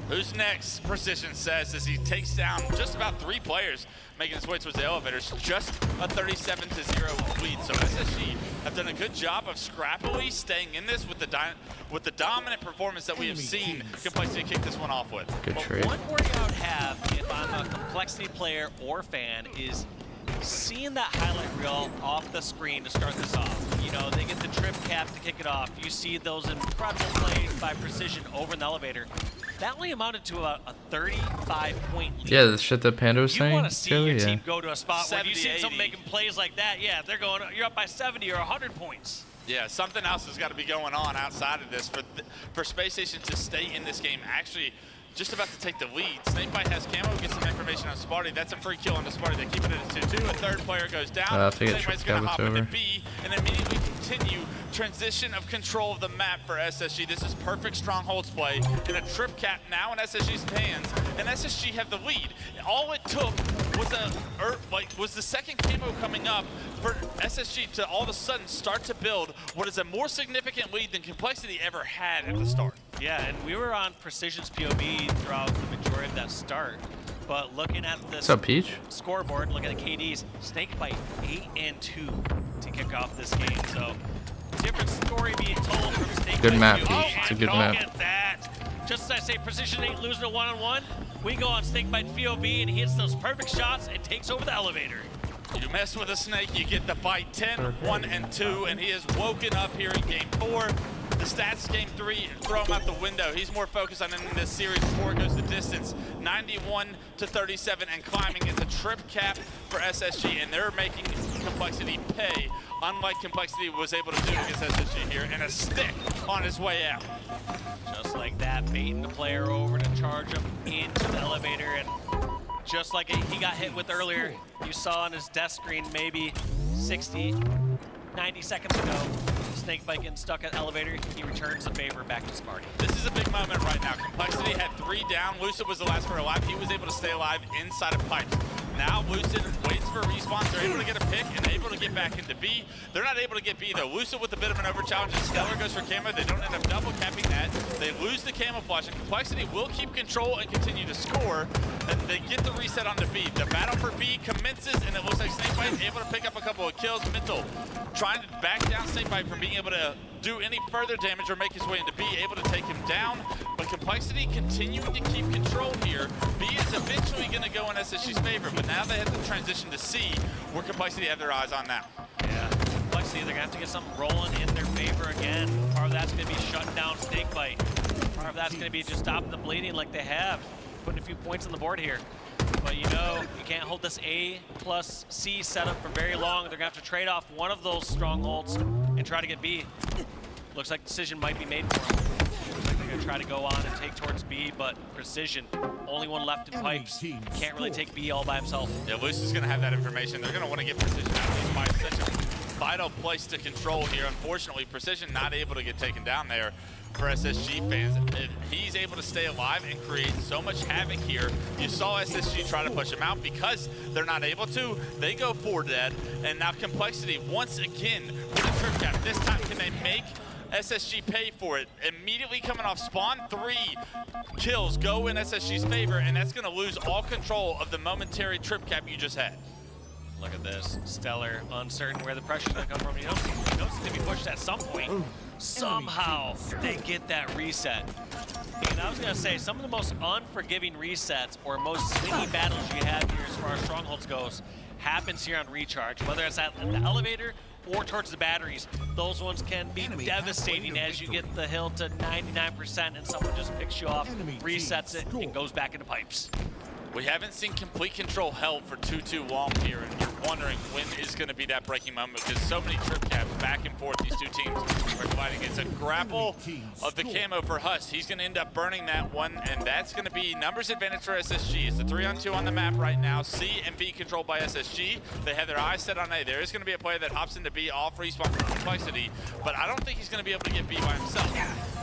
Who's next? Precision says as he takes down just about 3 players, making his way towards the elevators. Just a 37-0 lead. So SSG have done a good job of scrappily staying in this with the dominant performance that we have seen Complexity kick this one off with. Good But trade. one worry I would have if I'm a Complexity player or fan is seeing that highlight reel off the screen to start this off. You know, they get the trip cap to kick it off. You see those incredible plays by Precision over in the elevator. That only amounted to a 35-point lead. Yeah, the shit that Panda was You saying. want to see Joey, your yeah. team go to a spot where you 70, see 80. someone making plays like that. Yeah, they're going, you're up by 70 or 100 points. Yeah, something else has got to be going on outside of this for Space Station to stay in this game. Actually, just about to take the lead. Snakebite has camo, gets some information on Sparty. That's a free kill on the Sparty. They keep it at a 2-2. A third player goes down. I think it's Snakebite's going to hop into B and immediately continue transition of control of the map for SSG. This is perfect strongholds play in a trip cap now in SSG's hands, and SSG have the lead. All it took was the second camo coming up for SSG to all of a sudden start to build what is a more significant lead than Complexity ever had at the start. Yeah, and we were on Precision's POV throughout the majority of that start. But looking at this What's up, Peach? scoreboard, looking at the KDs, Snakebite 8-2 to kick off this game. So different story being told from Snakebite. Good map, to- Peach. It's a good map. Look at that. Just as I say, Precision ain't losing a one-on-one. We go on Snakebite's POV and he hits those perfect shots and takes over the elevator. You mess with a snake, you get the bite 10, 1, and 2, and he is woken up here in game 4. The stats game 3 throw him out the window. He's more focused on ending this series before it goes the distance. 91-37 and climbing. It's a trip cap for SSG, and they're making Complexity pay, unlike Complexity was able to do against SSG here, and a stick on his way out. Just like that, baiting the player over to charge him into the elevator, and just like he got hit with earlier, you saw on his death screen maybe 60, 90 seconds ago, Snakebite getting stuck at the elevator, he returns the favor back to Sparty. This is a big moment right now. Complexity had 3 down. Lucid was the last player alive. He was able to stay alive inside of pipes. Now Lucid waits for respawns. They're able to get a pick and able to get back into B. They're not able to get B though. Lucid with a bit of an over challenge. Stellar goes for camo. They don't end up double capping that. They lose the camouflage, and Complexity will keep control and continue to score. And they get the reset onto B. The battle for B commences, and it looks like Snakebite able to pick up a couple of kills. Mental trying to back down Snakebite from being able to do any further damage or make his way into B, able to take him down. But Complexity continuing to keep control here. B is eventually going to go in SSG's favor, but now they have to transition to C, where Complexity have their eyes on now. Yeah, Complexity, they're going to have to get something rolling in their favor again. Part of that's going to be shutting down Snakebite. Part of that's going to be just stopping the bleeding like they have, putting a few points on the board here. But you know, you can't hold this A plus C setup for very long. They're going to have to trade off one of those strongholds and try to get B. Looks like decision might be made for them. Looks like they're going to try to go on and take towards B, but Precision, only one left in pipes. Can't really take B all by himself. Yeah, Luce is going to have that information. They're going to want to get Precision out of these pipes. Such a vital place to control here. Unfortunately, Precision not able to get taken down there for SSG fans. He's able to stay alive and create so much havoc here. You saw SSG try to push him out. Because they're not able to, they go for dead. And now Complexity, once again, with a trip cap. This time, can they make SSG pay for it? Immediately coming off spawn, 3 kills go in SSG's favor, and that's going to lose all control of the momentary trip cap you just had. Look at this. Stellar, uncertain where the pressure's going to come from. You know it's going to be pushed at some point. Somehow they get that reset. And I was going to say, some of the most unforgiving resets or most swingy battles you have here as far as Strongholds goes happens here on Recharge. Whether it's at the elevator or towards the batteries, those ones can be devastating as you get the hill to 99% and someone just picks you off, resets it, and goes back into pipes. We haven't seen complete control held for too long here, and you're wondering when is going to be that breaking moment because so many trip caps back and forth these two teams are fighting. It's a grapple of the camo for Huss. He's going to end up burning that one, and that's going to be numbers advantage for SSG. It's a 3-on-2 on the map right now. C and B controlled by SSG. They have their eyes set on A. There is going to be a player that hops into B off respawn for Complexity, but I don't think he's going to be able to get B by himself.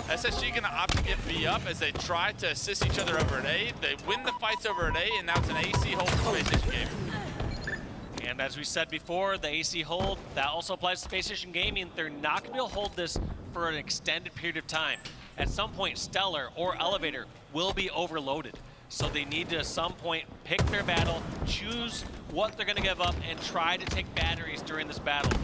SSG going to opt to get B up as they try to assist each other over at A. They win the fights over at A, and now it's an AC hold for Space Station Gaming. And as we said before, the AC hold, that also applies to Space Station Gaming. They're not going to be able to hold this for an extended period of time. At some point, Stellar or Elevator will be overloaded. So they need to, at some point, pick their battle, choose what they're going to give up, and try to take batteries during this battle.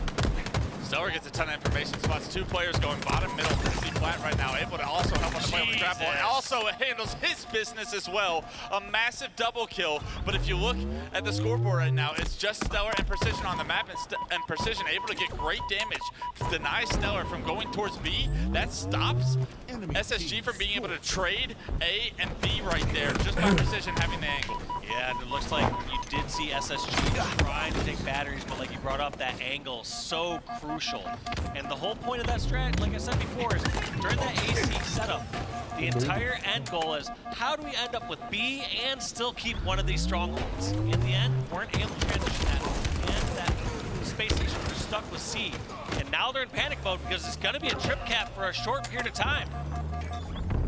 Stellar gets a ton of information, spots two players going bottom, middle, C flat right now, able to also help on the play with the grapple, and also handles his business as well. A massive double kill, but if you look at the scoreboard right now, it's just Stellar and Precision on the map, and Precision able to get great damage, deny Stellar from going towards B. That stops SSG from being able to trade A and B right there, just by Precision having the angle. Yeah, and it looks like you did see SSG trying to take batteries, but like you brought up, that angle so crucial. And the whole point of that strat, like I said before, is during that AC setup, the entire end goal is how do we end up with B and still keep one of these strongholds? In the end, weren't able to transition that, and that Space Station was stuck with C. And now they're in panic mode because it's going to be a trip cap for a short period of time.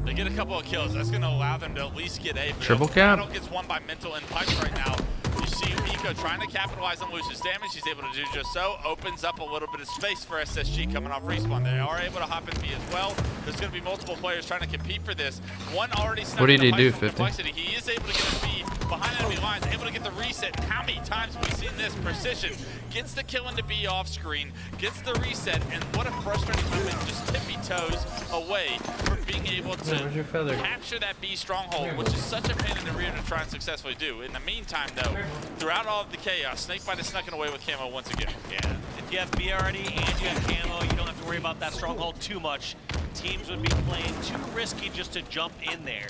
They get a couple of kills. That's going to allow them to at least get A. Triple cap? Battle gets won by Mental and Pipes right now. You see Eco trying to capitalize on Luce's damage. He's able to do just so. Opens up a little bit of space for SSG coming off respawn. They are able to hop in B as well. There's going to be multiple players trying to compete for this. One already snuck. What did he do, 50? He is able to get a B behind enemy lines, able to get the reset. How many times have we seen this? Precision gets the kill into B off screen, gets the reset, and what a frustrating moment, just tippy toes away from being able to capture that B stronghold, which is such a pain in the rear to try and successfully do. In the meantime, though, throughout all of the chaos, Snakebite is snucking away with camo once again. Yeah, if you have B already and you have camo, you don't have to worry about that stronghold too much. Teams would be playing too risky just to jump in there.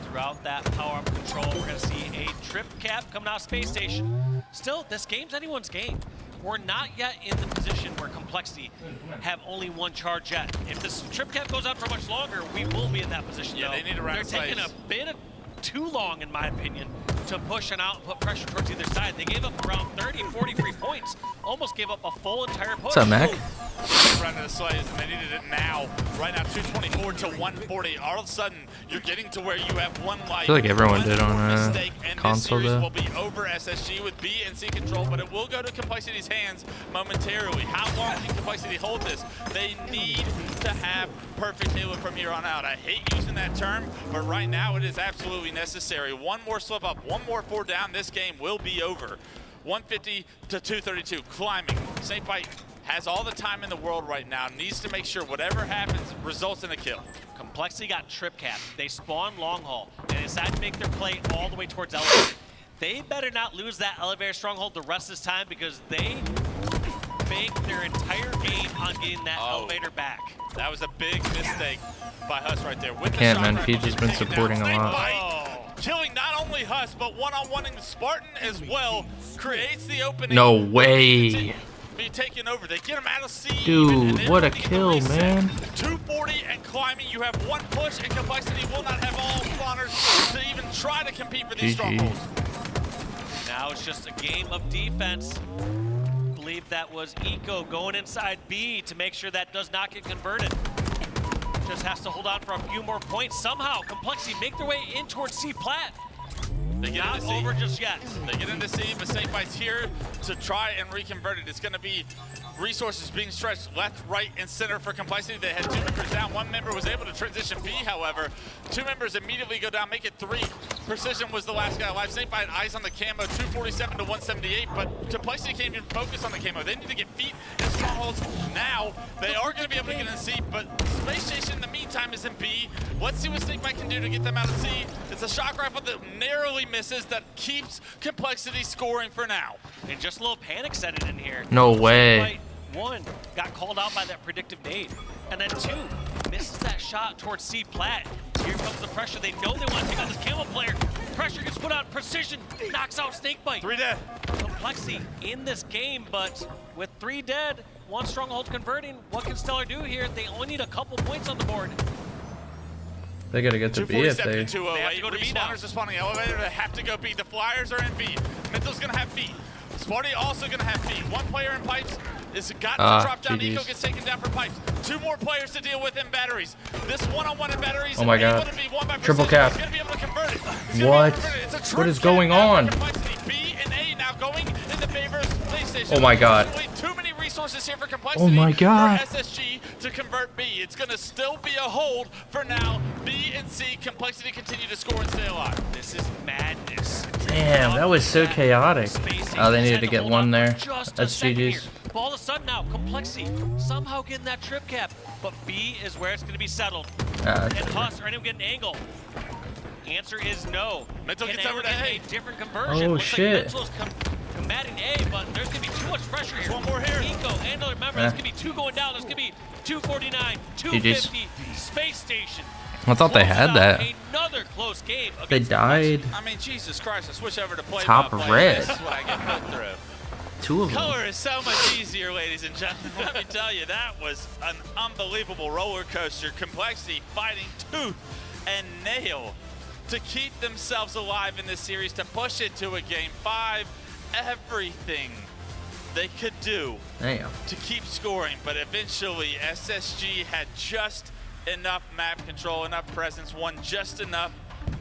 Throughout that power-up control, we're going to see a trip cap coming out of Space Station. Still, this game's anyone's game. We're not yet in the position where Complexity have only one charge yet. If this trip cap goes on for much longer, we will be in that position. Yeah, though. they need to They're taking a bit of too long, in my opinion, to push and out and put pressure towards either side. They gave up around 30, 43 points. Almost gave up a full entire push. What's up, Mac? Round of the slays, and they needed it now. Right now, 224 to 140. All of a sudden, you're getting to where you have one life. I feel like everyone did on console, this series though. will be over SSG with B and C control, but it will go to Complexity's hands momentarily. How long can Complexity hold this? They need to have perfect Halo from here on out. I hate using that term, but right now it is absolutely necessary. One more slip up, one more 4 down, this game will be over. 150 to 232, climbing. Snakebite has all the time in the world right now, needs to make sure whatever happens results in a kill. Complexity got trip capped. They spawned long haul and decided to make their play all the way towards elevator. They better not lose that elevator stronghold the rest of this time because they banked their entire game on getting that elevator back. That was a big mistake by Huss right there. With Can't, man. Peach has been supporting a lot. Killing not only Huss, but one-on-one-ing the Spartan as well. Creates the opening. No way. Be taken over. They get him out of C. Dude, what a kill, man. 240 and climbing. You have one push, and Complexity will not have all spawners to even try to compete for these strongholds. Now it's just a game of defense. I believe that was Eco going inside B to make sure that does not get converted. Just has to hold on for a few more points. Somehow, Complexity make their way in towards C plat. They get Not into C. over just yet. They get into C, but Snakebite's here to try and reconvert it. It's going to be resources being stretched left, right, and center for Complexity. They had 2 members down. 1 member was able to transition B, however. 2 members immediately go down, make it 3. Precision was the last guy alive. Snakebite eyes on the camo, 247 to 178, but Complexity can't even focus on the camo. They need to get feet and strongholds now. They are going to be able to get in C, but Space Station in the meantime is in B. Let's see what Snakebite can do to get them out of C. It's a shock rifle that narrowly misses that keeps Complexity scoring for now. And just a little panic setting in here. No way. Snakebite, 1, got called out by that predictive nade. And then 2, misses that shot towards C plat. Here comes the pressure. They know they want to take out this camo player. Pressure gets put on. Precision knocks out Snakebite. 3 dead. Complexity in this game, but with 3 dead, 1 stronghold converting, what can Stellar do here? They only need a couple points on the board. They gotta get to B if they. 208. They have to go to B now. Respawners are spawning elevator. They have to go B. The Flyers are in B. Mental's gonna have B. Sparty also gonna have B. 1 player in pipes is got to drop down. GGs. Eco gets taken down for pipes. 2 more players to deal with in batteries. This one-on-one in batteries. Oh my is able God. to be won by Triple Precision. cap. He's gonna be able to convert it. He's gonna What? be able to convert it. It's a What trip is going cap now on? for Complexity. B and A now going in the favor of Space Station. Oh my God. Unfortunately, too many resources here for Complexity. Oh my God. For SSG to convert B. It's gonna still be a hold for now. B and C, Complexity continue to score and stay alive. This is madness. Damn, that was so chaotic. Oh, they needed to get 1 there. Just a That's second GG's. here. But all of a sudden now, Complexity somehow getting that trip cap, but B is where it's going to be settled. And Huss, are anyone getting an angle? Answer is no. Mental Can gets over anyone to get A. a different conversion? Oh, Looks shit. Like Mental's combating A, but there's going to be too much pressure here. 1 more here. Eco and another member. There's going to be 2 going down. There's going to be 249, 250. Space Station. I thought they Closes had out that. Another close game. They against died. I mean, Jesus Christ, I switch over to play Top by play. red. This is what I get put through. 2 of them. Color is so much easier, ladies and gentlemen. Let me tell you, that was an unbelievable roller coaster. Complexity fighting tooth and nail to keep themselves alive in this series, to push it to a game 5. Everything they could do Damn. to keep scoring, but eventually SSG had just enough map control, enough presence, won just enough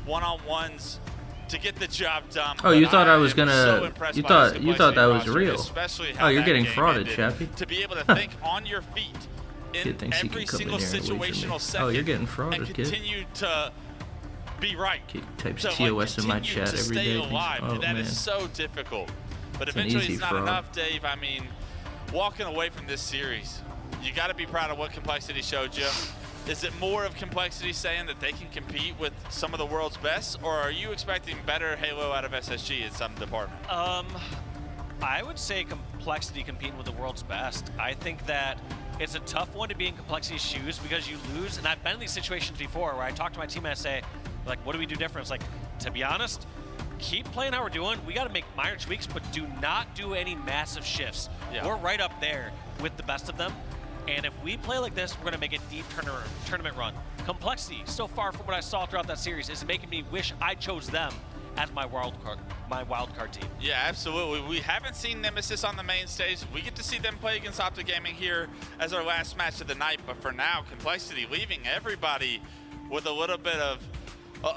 one-on-ones to get the job done. Oh, you But thought I was am gonna- so impressed you by thought- this you thought that was Complexity real. roster, especially Oh, how you're that getting game frauded, ended. Chappie. To be able to think on your feet in Kid thinks he every can come single in here and wait for me. situational second. Oh, you're getting frauded, and kid. continue to be right. Kid types to, TOS in my continue chat to every stay day. alive. Oh, That man. is so difficult. But It's an eventually easy it's not fraud. enough, Dave. I mean, walking away from this series, you got to be proud of what Complexity showed you. Is it more of Complexity saying that they can compete with some of the world's best, or are you expecting better Halo out of SSG in some department? I would say Complexity competing with the world's best. I think that it's a tough one to be in Complexity's shoes because you lose, and I've been in these situations before where I talk to my team and I say, like, what do we do different? It's like, to be honest, keep playing how we're doing. We got to make minor tweaks, but do not do any massive shifts. Yeah. We're right up there with the best of them. And if we play like this, we're going to make a deep tournament run. Complexity, so far from what I saw throughout that series, is making me wish I chose them as my wild card team. Yeah, absolutely. We haven't seen Nemesis on the main stage. We get to see them play against Optic Gaming here as our last match of the night. But for now, Complexity leaving everybody with a little bit of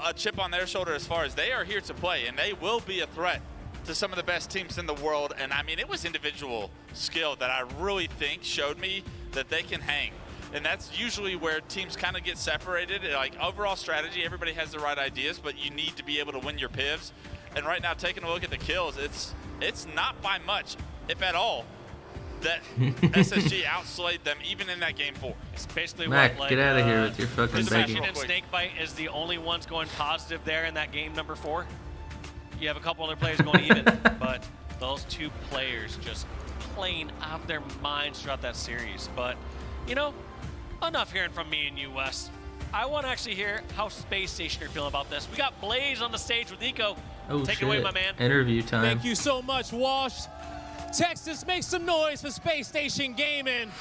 a chip on their shoulder as far as they are here to play, and they will be a threat to some of the best teams in the world. And I mean, it was individual skill that I really think showed me that they can hang. And that's usually where teams kind of get separated. Like overall strategy, everybody has the right ideas, but you need to be able to win your pivs. And right now, taking a look at the kills, it's not by much, if at all, that SSG outslayed them even in that game 4. It's basically Mac, what, like, get out of here with your fucking begging. Precision and Snakebite is the only ones going positive there in that game number 4. You have a couple other players going even, but those 2 players just playing out of their minds throughout that series. But, you know, enough hearing from me and you, Wes. I want to actually hear how Space Station are feeling about this. We got Blaze on the stage with Eco. Oh, Take shit. it away, my man. Interview time. Thank you so much, Wash. Texas, make some noise for Space Station Gaming.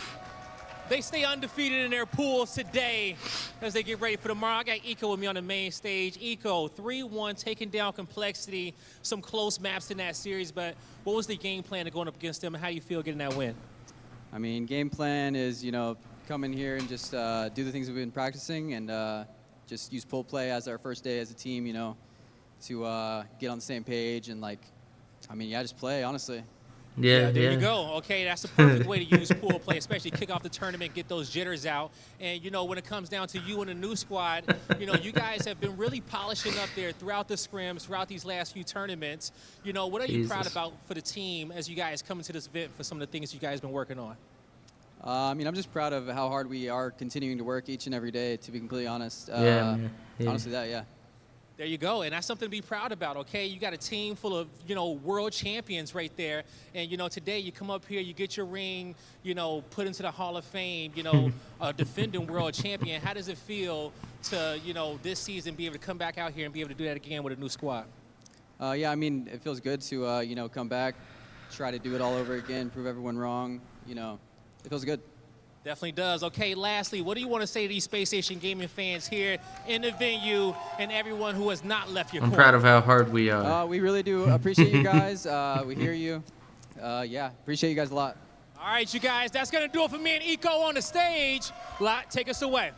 They stay undefeated in their pools today as they get ready for tomorrow. I got Eco with me on the main stage. Eco, 3-1, taking down Complexity. Some close maps in that series, but what was the game plan of going up against them, and how do you feel getting that win? I mean, game plan is, you know, come in here and just do the things we've been practicing and just use pull play as our first day as a team, you know. to get on the same page and like, I mean, yeah, just play honestly. Yeah, there you go. Okay, that's the perfect way to use pool play, especially kick off the tournament, get those jitters out. And, you know, when it comes down to you and the new squad, you know, you guys have been really polishing up there throughout the scrims, throughout these last few tournaments. You know, what are you proud about for the team as you guys come into this event for some of the things you guys have been working on? I mean, I'm just proud of how hard we are continuing to work each and every day, to be completely honest. Yeah. Honestly, yeah. There you go, and that's something to be proud about, okay? You got a team full of, you know, world champions right there, and, you know, today you come up here, you get your ring, you know, put into the Hall of Fame, you know, a defending world champion. How does it feel to, you know, this season be able to come back out here and be able to do that again with a new squad? Yeah, I mean, it feels good to, you know, come back, try to do it all over again, prove everyone wrong, you know. It feels good. Definitely does. Okay, lastly, what do you want to say to these Space Station Gaming fans here in the venue and everyone who has not left your I'm corner? proud of how hard we are. We really do appreciate you guys. We hear you. Yeah, appreciate you guys a lot. All right, you guys, that's going to do it for me and Eco on the stage. Lot, take us away.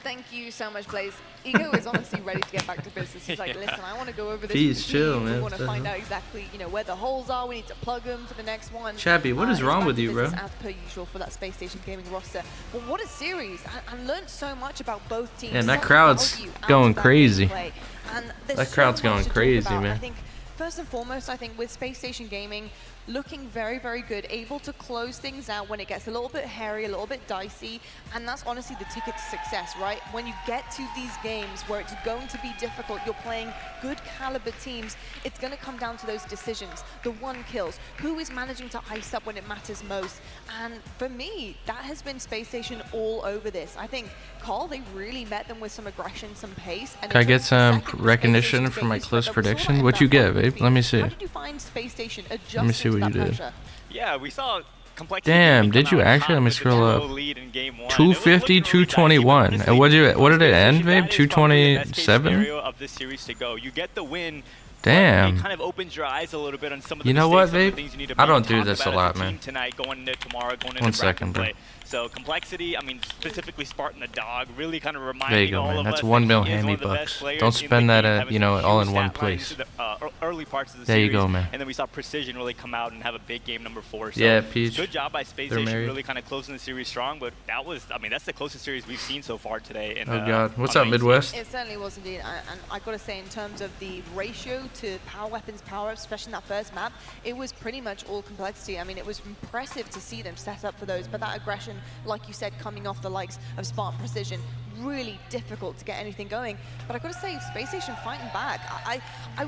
Thank you so much, Blaze. Ego is honestly ready to get back to business. He's like, listen, I want to go over this. Peace, chill, man. We want to find out exactly, you know, where the holes are. We need to plug them for the next one. Chappy, what is wrong with you, bro? As per usual for that Space Station Gaming roster. But what a series! I learned so much about both teams. Man, that crowd's going crazy. That crowd's going crazy, man. I think first and foremost, I think with Space Station Gaming, looking very, very good, able to close things out when it gets a little bit hairy, a little bit dicey, and that's honestly the ticket to success, right? When you get to these games where it's going to be difficult, you're playing good caliber teams, it's going to come down to those decisions, the one kills, who is managing to ice up when it matters most, and for me, that has been Space Station all over this. I think, Carl, they really met them with some aggression, some pace. And can I get some recognition for my close prediction? What you get, babe? Let me see. How did you find Space Station adjusting Let me see what you did. pressure? Yeah, we saw Complexity. Damn, did you actually? Let me scroll up. 250, 221. And what did it end, babe? 227? Of this series to go. You get the win. Damn. It kind of opens your eyes a little bit on some of the You know what, mistakes, babe? I don't do this a lot, man. Tonight, going into tomorrow, going into 1 second, bro. play. So Complexity, I mean, specifically Spartan the dog, really kind of reminding There you go, all man. of That's us 1 mil that he is hammy one of the best bucks. players Don't in the spend that game, at, having you know, some all huge in one stat lines place. to the, early parts of the There series. you go, man. And then we saw Precision really come out and have a big game number 4. So Yeah, Peach. good job by Space They're Station, married. really kind of closing the series strong. But that was, I mean, that's the closest series we've seen so far today. And, Oh, God. What's on up, the Midwest? It certainly was indeed, and I got to say, in terms of the ratio to power weapons, power-ups, especially in that first map, it was pretty much all Complexity. I mean, it was impressive to see them set up for those, but that aggression, like you said, coming off the likes of Spartan Precision, really difficult to get anything going. But I've got to say, Space Station fighting back. I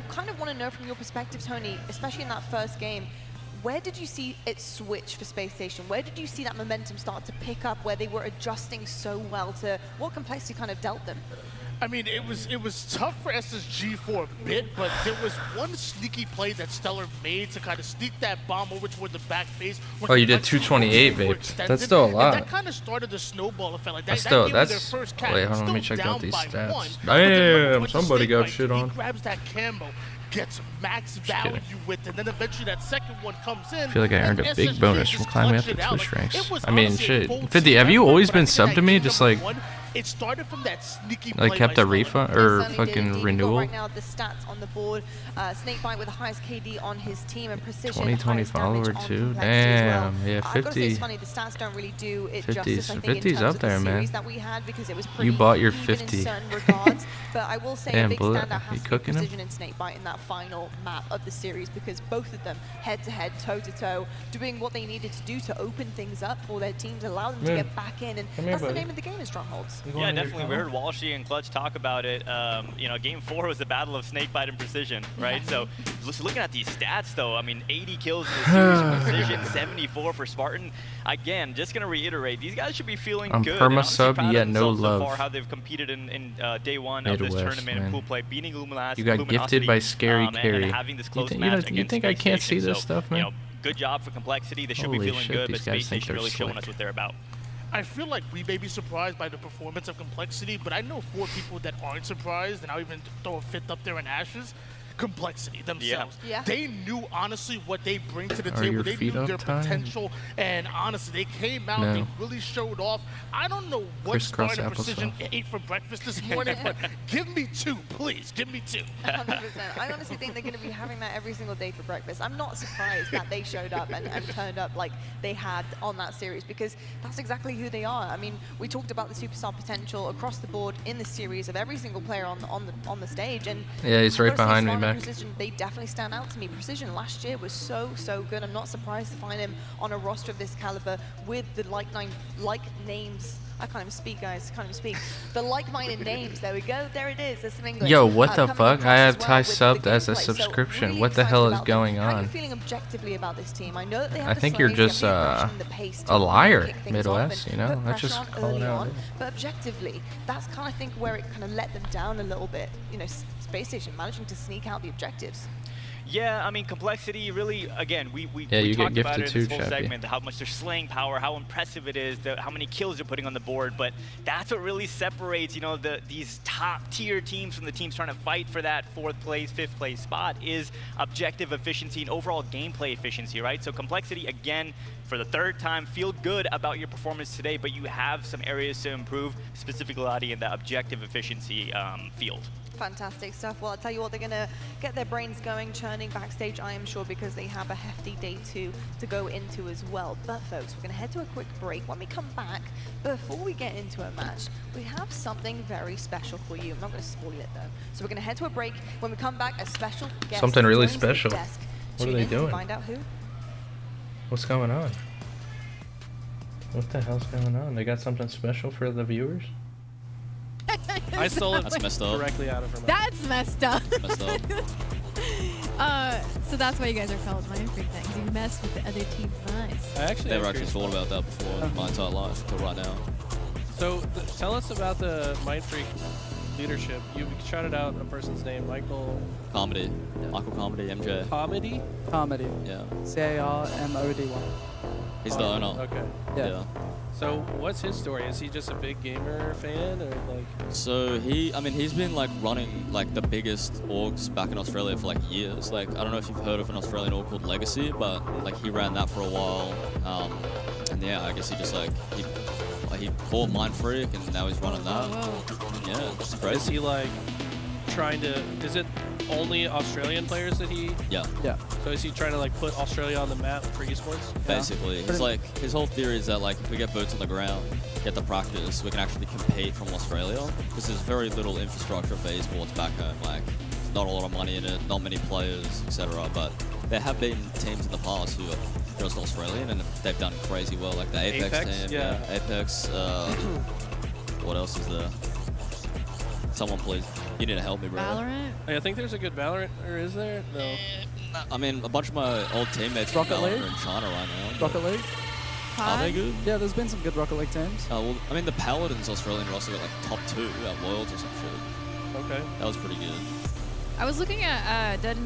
kind of want to know from your perspective, Tony, especially in that first game, where did you see it switch for Space Station? Where did you see that momentum start to pick up, where they were adjusting so well to what Complexity kind of dealt them? I mean, it was tough for SSG for a bit, but there was one sneaky play that Stellar made to kind of sneak that bomb over toward the back face. Oh, you did 228, babe. That's still a lot. And that kind of started the snowball effect. Like That's that still, gave them their that's, first cap. wait, hold on, let me Still check out down these by stats. one, but then Damn, with the somebody snake got bite, shit on. He grabs that camo, gets max value with, and then eventually that second one comes in. I feel like I earned a big SSG bonus just from climbing up clutched the it out. Twitch Like, ranks. it was I mean, honestly a shit. full 50, have team you effort, always but I been think sub that to me? game Just number like, one, it started from that sneaky like play kept by the Stellar. refund or Certainly fucking did indeed. renewal? Right now, the stats on the board. Snakebite with the highest KD on his team and Precision. 2020 highest damage follower on too. Complexity as well. Damn, yeah, I've got to say, 50. it's funny, the stats don't really do it 50's justice, I think, in 50's terms up of there, the man. series that we had, because it was pretty You bought your even 50. in certain regards. But I will say a Damn, big Bullet, standout you has to be cooking 'em? Precision and Snakebite in that final map of the series, because both of them head-to-head, toe-to-toe, doing what they needed to do to open things up for their teams, allow them to Yeah. get back in, and Come here, that's the buddy. name of the game in Strongholds. Yeah, definitely. We heard Walshy and Clutch talk about it. You know, Game 4 was the battle of Snakebite and Precision, right? So, just looking at these stats, though, I mean, 80 kills in the series for Precision, 74 for Spartan. Again, just going to reiterate, these guys should be feeling I'm good. perma and honestly sub, proud of yet no themselves love. So far, how they've competed in day 1 of this Midwest, tournament in man. pool play, beating Luminosity. You got gifted by Scary and Carry. having this You close think, match you against think I Space can't see Station. this So, stuff, man? You know, good job for Complexity. They should Holy be feeling shit, good, these but guys Space think Station they're really showing slick. us what they're about. I feel like we may be surprised by the performance of Complexity, but I know 4 people that aren't surprised, and I'll even throw a fifth up there in Ashes. Complexity themselves. Yeah. They knew honestly what they bring to the Are table. your They feet knew up their time? potential, and honestly, they came out. No. They really showed off. I don't know what Crisscross Spartan Precision applesauce. ate for breakfast this morning, but give me 2, please. Give me 2. 100%. I honestly think they're going to be having that every single day for breakfast. I'm not surprised that they showed up and turned up like they had on that series, because that's exactly who they are. I mean, we talked about the superstar potential across the board in the series of every single player on the stage, and Yeah, he's right I've gotta say, behind me, Spartan Mac. Precision, they definitely stand out to me. Precision last year was so good. I'm not surprised to find him on a roster of this caliber with the like names. I can't even speak, guys. Can't even speak. The like-minded names. There we go. There it is. There's some English. Yo, what the coming fuck? across I have as well Ty with the subbed as a gameplay. So subscription. really What the excited hell is about them. going How are you on? feeling objectively about this team? I know that they have I the think you're size, they have just the aggression, the pace to a liar, kick things off Midwest, and you know? put Let's pressure just on call it early out. on. But objectively, that's kind of, I think, where it kind of let them down a little bit. You know, Space Station managing to sneak out the objectives. Yeah, I mean, Complexity really, again, we Yeah, you get talked about gifted it in too, this whole Chappie. segment, how much they're slaying power, how impressive it is, how many kills they're putting on the board, but that's what really separates, you know, these top-tier teams from the teams trying to fight for that 4th place, 5th place spot is objective efficiency and overall gameplay efficiency, right? So Complexity, again, for the 3rd time, feel good about your performance today, but you have some areas to improve, specifically in the objective efficiency field. Fantastic stuff. Well, I'll tell you what, they're going to get their brains going, churning backstage, I am sure, because they have a hefty day 2 to go into as well. But, folks, we're going to head to a quick break. When we come back, before we get into a match, we have something very special for you. I'm not going to spoil it, though. So we're going to head to a break. When we come back, a special guest Something really joins the special. desk. What are Tune they in to doing? find out who. What's going on? What the hell's going on? They got something special for the viewers? I stole it That's messed up. directly out of her mouth. That's messed up. Messed up. So that's why you guys are called Mind Freak then, 'cause you mess with the other team's minds. I actually Never have actually curious thought about that before in my entire life until right now. So tell us about the Mind Freak leadership. You shouted out a person's name, Michael. Comedy. Michael Comedy, MJ. Comedy? Comedy. Yeah. C-A-R-M-O-D-Y. He's the owner. Okay. Yeah. So what's his story? Is he just a big gamer fan, or like? So he's been like running like the biggest orgs back in Australia for like years. Like I don't know if you've heard of an Australian org called Legacy, but like he ran that for a while. And yeah, I guess he just he bought Mind Freak and now he's running that. Yeah, it's crazy. Is he like trying to? Is it only Australian players that he? Yeah. Yeah. So is he trying to like put Australia on the map for esports? Basically, he's like his whole theory is that like if we get boots on the ground, get the practice, we can actually compete from Australia because there's very little infrastructure for esports back home. Like not a lot of money in it, not many players, etc. But there have been teams in the past who are just Australian and they've done crazy well, like the Apex team. Yeah. Apex. What else is there? Someone please. You need to help me, bro. Valorant? I think there's a good Valorant, or is there? No. I mean, a bunch of my old teammates from Rocket Valorant League? are in China right now. Rocket League? Are they good? Yeah, there's been some good Rocket League teams. Well, I mean, the Paladins Australian roster got like top 2 at Worlds or some shit. Okay. That was pretty good. I was looking at Dark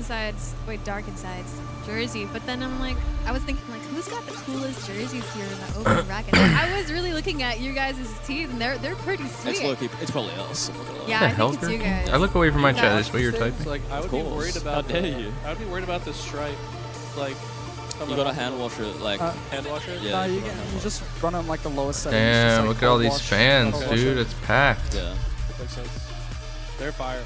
Inside's jersey, but then I was thinking like, who's got the coolest jerseys here in the open bracket? I was really looking at you guys' teams, and they're pretty sweet. It's low-key, it's probably us. Yeah, I think it's you guys. I look away from my Yeah. chat. That's what you're typing. Like I would be worried about. How dare you? I would be worried about the stripe, like. You gotta hand wash it, like. Hand wash it? No, Yeah. you just run on like the lowest settings. just, Damn, like, look at all cold these wash, fans, cold wash dude. it. It's packed. Yeah. Makes sense. They're fire, man.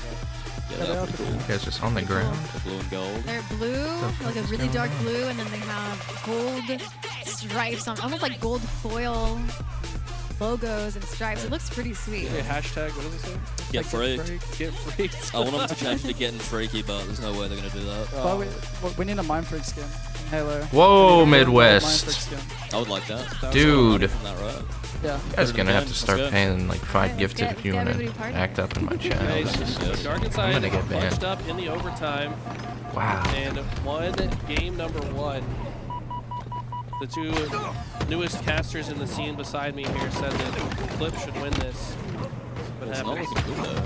Yeah, they are pretty cool. You guys just on the ground. The blue and gold. They're blue, like a really dark blue, and then they have gold stripes on, almost like gold foil logos and stripes. It looks pretty sweet. Hey, hashtag, what does it say? Get freaked. Get freaked. I want them to change it to getting freaky, but there's no way they're gonna do that. But we need a Mind Freak skin in Halo. Whoa, We need a Midwest. Mind Freak skin. I would like that. Dude. Isn't that right? Yeah. You guys gonna have to Let's start go. paying like 5 Let's gifted get- if you get wanna everybody partying. act up in my channel. Okay, This is so just- Dark I'm Inside gonna get punched banned. up in the overtime. Wow. And won game number 1. The two newest casters in the scene beside me here said that Clip should win this. What It's not happened? looking good though.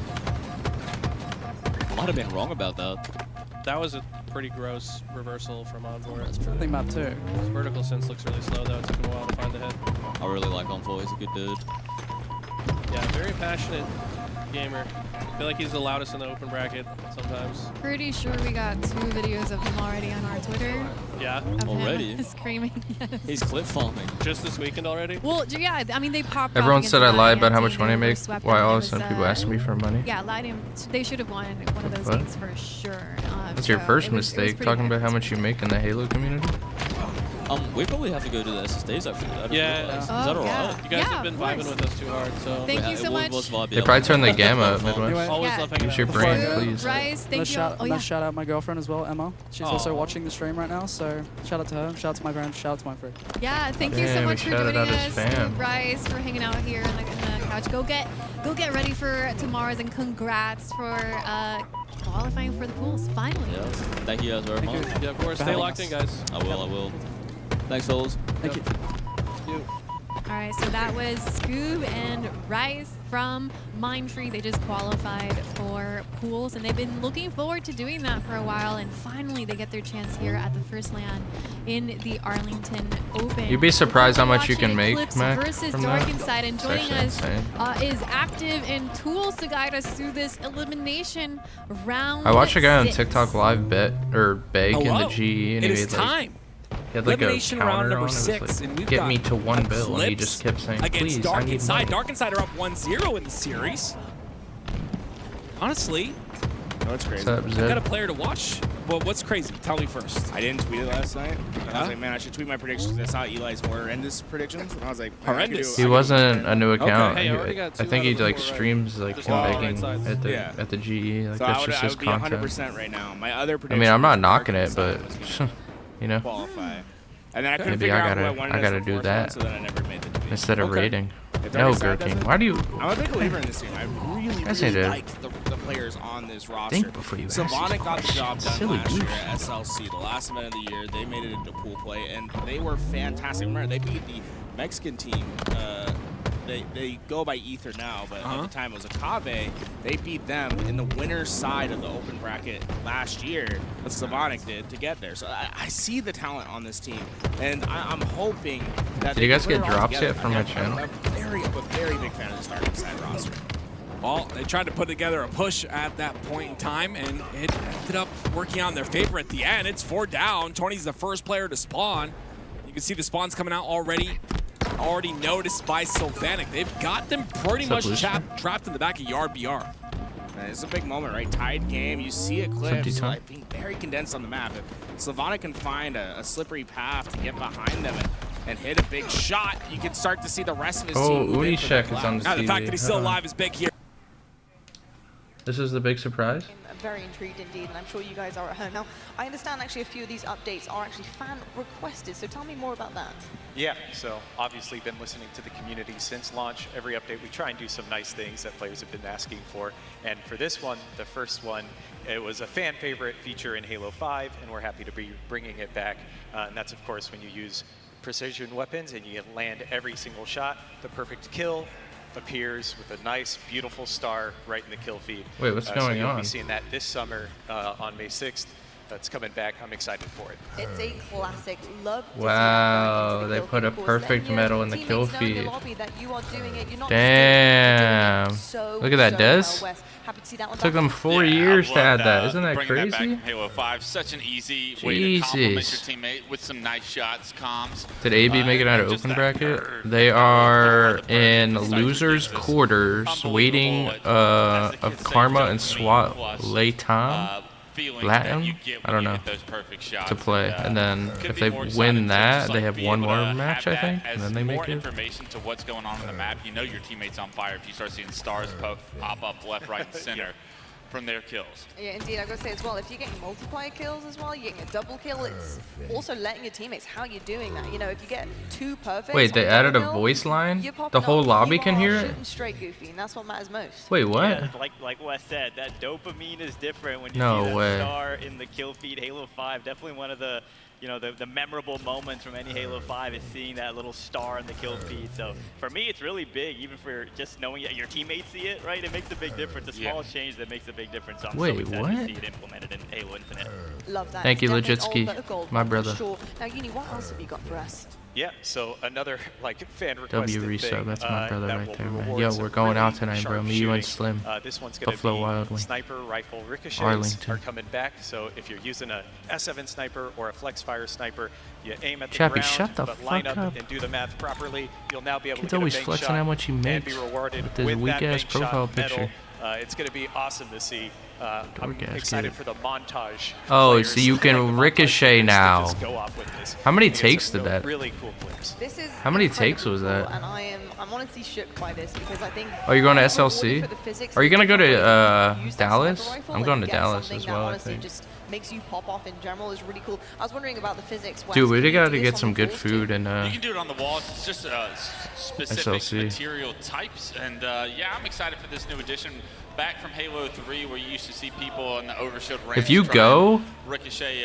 Might have been wrong about that. That was a pretty gross reversal from Envoy. That's true. I think map 2. His vertical sense looks really slow though. It took him a while to find the head. I really like Envoy. He's a good dude. Yeah, very passionate gamer. I feel like he's the loudest in the open bracket sometimes. Pretty sure we got 2 videos of him already on our Twitter. Yeah. Of Already? him screaming. Yes. He's clip farming. Just this weekend already? Well, yeah, I mean, they popped Everyone off said I against lied about how Lion much money I team, they make. swept Why them. all It of a sudden was, people asking me for money? Yeah, Lion, they should have won one of those What? games for sure. That's your So first it was mistake, pretty talking good. about how much you make in the Halo community. We probably have to go to the SSDs actually. I just Yeah. realized. Is Oh, that alright? yeah. You guys Yeah, have been of vibing course. with us too hard, so. Thank you so much. They probably turned the gamma up Midwest. Always Yeah. love hanging Use your out. brain, Before I go, please. Rice, thank you. Oh, yeah. Let's shout out my girlfriend as well, Emma. She's also Aw. watching the stream right now, so shout out to her. Shout out to my friend. Shout out to my friend. Yeah, thank you so Damn, much we for shouted joining out his us. fam. Rice, for hanging out here in the couch. Go get ready for tomorrow's, and congrats for qualifying for the pools finally. Yes. Thank you guys very much. Yeah, of course. Stay locked in, guys. I will. Thanks, fellas. Thank you. All right, so that was Scoob and Rice from Mindtree. They just qualified for pools, and they've been looking forward to doing that for a while, and finally they get their chance here at the first LAN in the Arlington Open. You'd be surprised how much you Watching can make, Eclipse Mac, versus from Dark that. Inside, and It's joining actually us insane. is Active and Tools to guide us through this elimination round. I watched a guy on 6. TikTok live bet or beg in the Hello. GE, and It he is made like, time. he had like a Elimination round counter number on. It was 6, like, and we've get got me to 1 bill, and he Eclipse just kept saying, against please, Dark I need Inside. money. Dark Inside are up 1-0 in the series. Honestly, What's crazy? What's up, I've Zed? got a player to watch. Well, what's crazy? Tell me first. I didn't tweet it last night. And I Huh? was like, man, I should tweet my predictions. I saw Eli's horrendous predictions, and I was like, man, I could Horrendous. do- He I could wasn't do a new account. Hey, I He- already got I 2 think out he of the like 4 right. streams like Just him all begging right sides. at the Yeah. at the GE. Like So that's I just would his be content. 100% right now. My other I prediction. mean, I'm not was knocking Dark it, but Inside was gonna you know, qualify. And then I couldn't maybe figure I out who I gotta wanted I as gotta the do fourth that one, so then I never made the debate. instead of Okay. rating. If No, Dark Inside Gurking. doesn't- Why do you? I'm a big believer in this team. I really, Yes, I really do. like the players on this roster. Think before you ask these Slavonic got the job done Silly last year goose. at SLC, the last event of the year. They made it into pool play, and they were fantastic. Remember, they beat the Mexican team. They go by Ether now, but at the time it was Akave. They beat them in the winner's side of the open bracket last year. What Slavonic did to get there. So I see the talent on this team, and I'm hoping that Did you they guys put it get all drops together. yet from my I'm channel? a very big fan of this Dark Side roster. Well, they tried to put together a push at that point in time, and it ended up working out in their favor at the end. It's 4 down. Tony's the first player to spawn. You can see the spawns coming out already noticed by Sylvanic. They've got them pretty much trapped in the back of Yard BR. Man, it's a big moment, right? Tied game. You see Eclipse like, being very condensed on the map. If Slavonic can find a slippery path to get behind them and hit a big shot, you can start to see the rest of his team move in for Unicheck the is on the Now, the TV. fact that he's still alive is big here. This is the big surprise. I'm very intrigued indeed, and I'm sure you guys are at home. Now, I understand actually a few of these updates are actually fan requested, so tell me more about that. Yeah, so obviously been listening to the community since launch. Every update we try and do some nice things that players have been asking for. And for this one, the first one, it was a fan favorite feature in Halo 5, and we're happy to be bringing it back. And that's of course when you use precision weapons and you land every single shot, the perfect kill appears with a nice, beautiful star right in the kill feed. Wait, what's so going you'll on? be seeing that this summer on May 6th. That's coming back. I'm excited for it. It's a classic. Love to see that Wow, going into the they kill put a feed, of course. perfect Letting your medal in the teammates kill know in the feed. lobby that you are doing it. You're not Damn. just doing it. Look at that, so Des. well, Wes. Happy to see that one Took back. them 4 years to add that. Isn't that bringing crazy? That back from Halo 5, such an easy way to compliment your Jesus. teammate with some nice shots, comms. Did AB make it out of open bracket? They are in losers quarters, waiting of Karma and SWAT Latam. Latin? I don't know. To play, and then if they win that, they have one more match, I think, and then they make more it. information to what's going on the map. You know your teammate's on fire if you start seeing stars pop up left, right, and center from their kills. Yeah, indeed. I gotta say as well, if you're getting multiplier kills as well, you're getting a double kill. It's also letting your teammates how you're doing that. You know, if you get 2 perfects. Wait, they on added a double kill, voice line? you're popping The whole off. lobby You can are hear it? shooting straight, Goofy, and that's what matters most. Wait, what? Yeah, like Wes said, that dopamine is different when you No see that way. star in the kill feed. Halo 5, definitely one of the, you know, the memorable moments from any Halo 5 is seeing that little star in the kill feed. So for me, it's really big, even for just knowing that your teammates see it, right? It makes a big difference. A small change that makes a big difference. So I'm Wait, so excited what? to see it implemented in Halo Infinite. Love that. Thank It's you, definitely an Legitski, all but a gold my one for brother. Sure. Now, Uni, what else have you got for us? Yeah, so another like fan W requested resub, thing, that's my brother that right will there, man. reward Yo, some we're going out really tonight, bro. sharp Me, you, and shooting. Slim. This one's gonna Buffalo be Wild Wing. sniper rifle ricochets Arlington. are coming back. So if you're using a S7 sniper or a flex fire sniper, you aim at the Chappie, ground, shut the but line fuck up up. and do the math properly. You'll now be able Kid's to get always a bank flexing shot how much he and makes be rewarded with this with weak that ass bank shot profile medal. picture. It's going to be awesome to see. I'm Dork ass excited kid. for the montage. Oh, players, so you like the can montage ricochet players, to now. just go off with this. How many I think it's takes some did that? Really cool clips. This is How many takes was incredibly that? cool, and I'm honestly shook by this because I think. Oh, you're going to rewarded SLC? for the physics Are you and going to go the to different ways you use that Dallas? sniper rifle I'm and going to get Dallas something as that well, I honestly think. just makes you pop off in general is really cool. I was wondering about the physics. Dude, we Wes, can you got do to this get on some the good balls food too? and You can do it on the walls. It's just specific SLC. material types. And yeah, I'm excited for this new addition. Back from Halo 3, where you used to see people in the overshield range. If you try go, and ricochet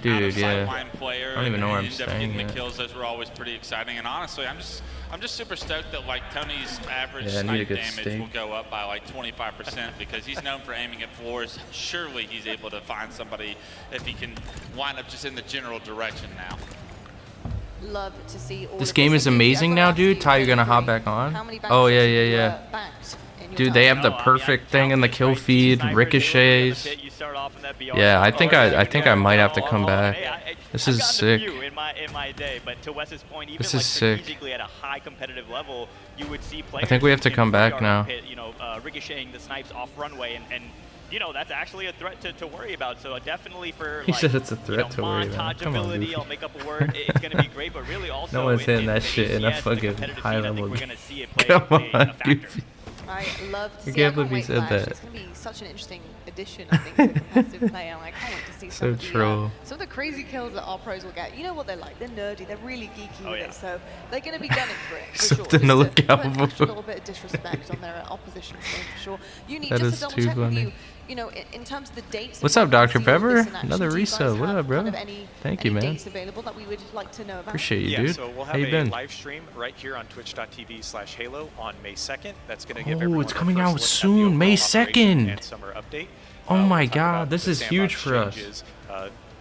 dude, out of yeah. sightline player I don't even know where and I'm end up staying getting yet. the kills. Those were always pretty exciting. And honestly, I'm just super stoked that like Tony's average Yeah, I need a snipe good damage steak. will go up by like 25% because he's known for aiming at floors. Surely he's able to find somebody if he can wind up just in the general direction now. Love to see all This of game this. is And did you amazing ever now, ask dude. you Ty, you Halo gonna hop 3, back on? how many Oh, yeah, backshots yeah, you, yeah. banked in your Dude, they time? have the perfect thing in the kill feed, ricochets. Yeah, I think I might have to come back. This is sick. In my day, but to Wes's point, even This like is sick. strategically at a high competitive level, you would see players. I think we have to in come back VR now. Pit, ricocheting the snipes off runway, and that's actually a threat to worry about. So definitely for He like, said it's a threat to worry about. montage Come on, ability, Goofy. I'll make up a word. It's going to be great, but really also No one's saying that the shit in a HCS, the fucking competitive high scene, I level think we're game. going to see it play Come a on, factor. Goofy. I love to You see. I can't can't believe he wait said for that. that. It's going to be such an interesting addition, I think, to competitive play. And I can't wait to see So some troll. of the crazy kills that our pros will get. You know what they're like? They're nerdy. They're really geeky Oh, with yeah. it. So they're going to be gunning for it, for Something sure. to look Just out put for. an extra little bit of disrespect on their opposition's name, for sure. Uni, That just is to double too check with funny. you, in terms of the dates. What's and up, when we Dr. see all Pepper? this in action, Another do you guys resub. What have up, bro? kind of any Thank you, man. dates available that we would like to know about? Appreciate you, Yeah, dude. so we'll How have you a been? live stream right here on twitch.tv/Halo on May 2nd. That's going to give Oh, everyone it's a coming first out look at the soon, May overall operation 2nd. and summer update. Oh We'll my talk God, about this the is huge sandbox for us. changes.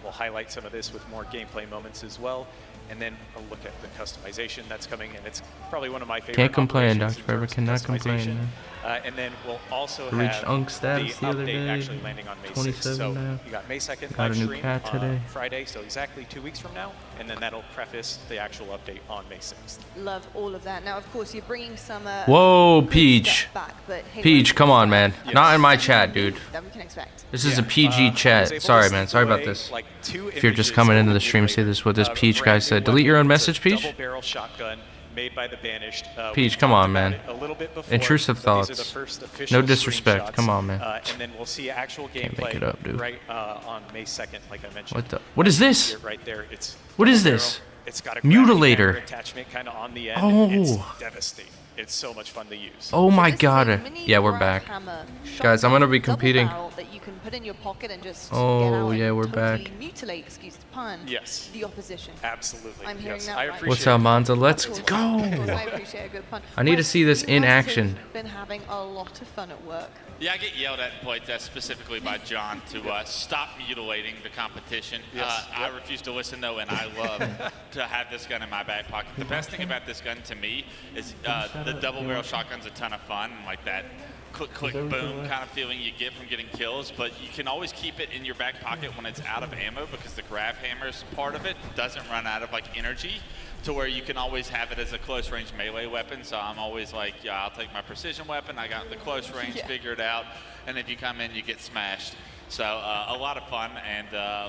We'll highlight some of this with more gameplay moments as well. And then a look at the customization that's coming, and it's probably one of my favorite. Can't complain, operations Dr. in Pepper. terms of Cannot complain, customization. man. And then we'll also Reached have Unk status the other update day. actually landing on May 6th. 27 So now. you got May 2nd Got a live new stream cat today. Friday, so exactly 2 weeks from now, and then that'll preface the actual update on May 6th. Love all of that. Now, of course, you're bringing some. Whoa, good Peach. stuff back, but Halo Peach, come on, man. Yes. Not in my chat, dude. that we can expect. This is a Yeah, PG I was chat. able Sorry, to man. sneak Sorry about away, this. like, 2 If you're just images coming into over the stream, see this what this of a Peach guy brand said. new Delete your own weapon. It's a message, Peach? double-barrel shotgun made by the Banished. Peach, We come talked on, about man. it a little bit before, Intrusive but these are thoughts. the first official No disrespect. screenshots. Come on, man. And then we'll see actual Can't gameplay make it up, dude. right on May 2nd, like I mentioned. What the? What is this? Here, right there. It's What is double this? barrel. It's got a Mutilator. gravity hammer attachment kind of on the end. Oh. It's devastating. It's so much fun to use. Oh my This is a god. mini Yeah, we're grab back. hammer Guys, I'm gonna be shotgun competing. double barrel that you can put in your pocket and just Oh, get out yeah, and we're totally back. mutilate, excuse the pun, Yes. the opposition. Absolutely. I'm hearing yes. that I right. appreciate What's up, Monza? Let's Of course, go. of course, I appreciate a good pun. I need to Wes, see this you in guys have action. Been having a lot of fun at work. Yeah, I get yelled at in playtest specifically by John to stop mutilating the competition. Yes. I refuse to listen though, and I love to have this gun in my back pocket. The best thing about this gun to me is the double barrel shotgun's a ton of fun, like that click, click, boom kind of feeling you get from getting kills, but you can always keep it in your back pocket when it's out of ammo because the grab hammer's part of it doesn't run out of like energy to where you can always have it as a close range melee weapon. So I'm always like, yeah, I'll take my precision weapon. I got the close range figured out. And if you come in, you get smashed. So a lot of fun and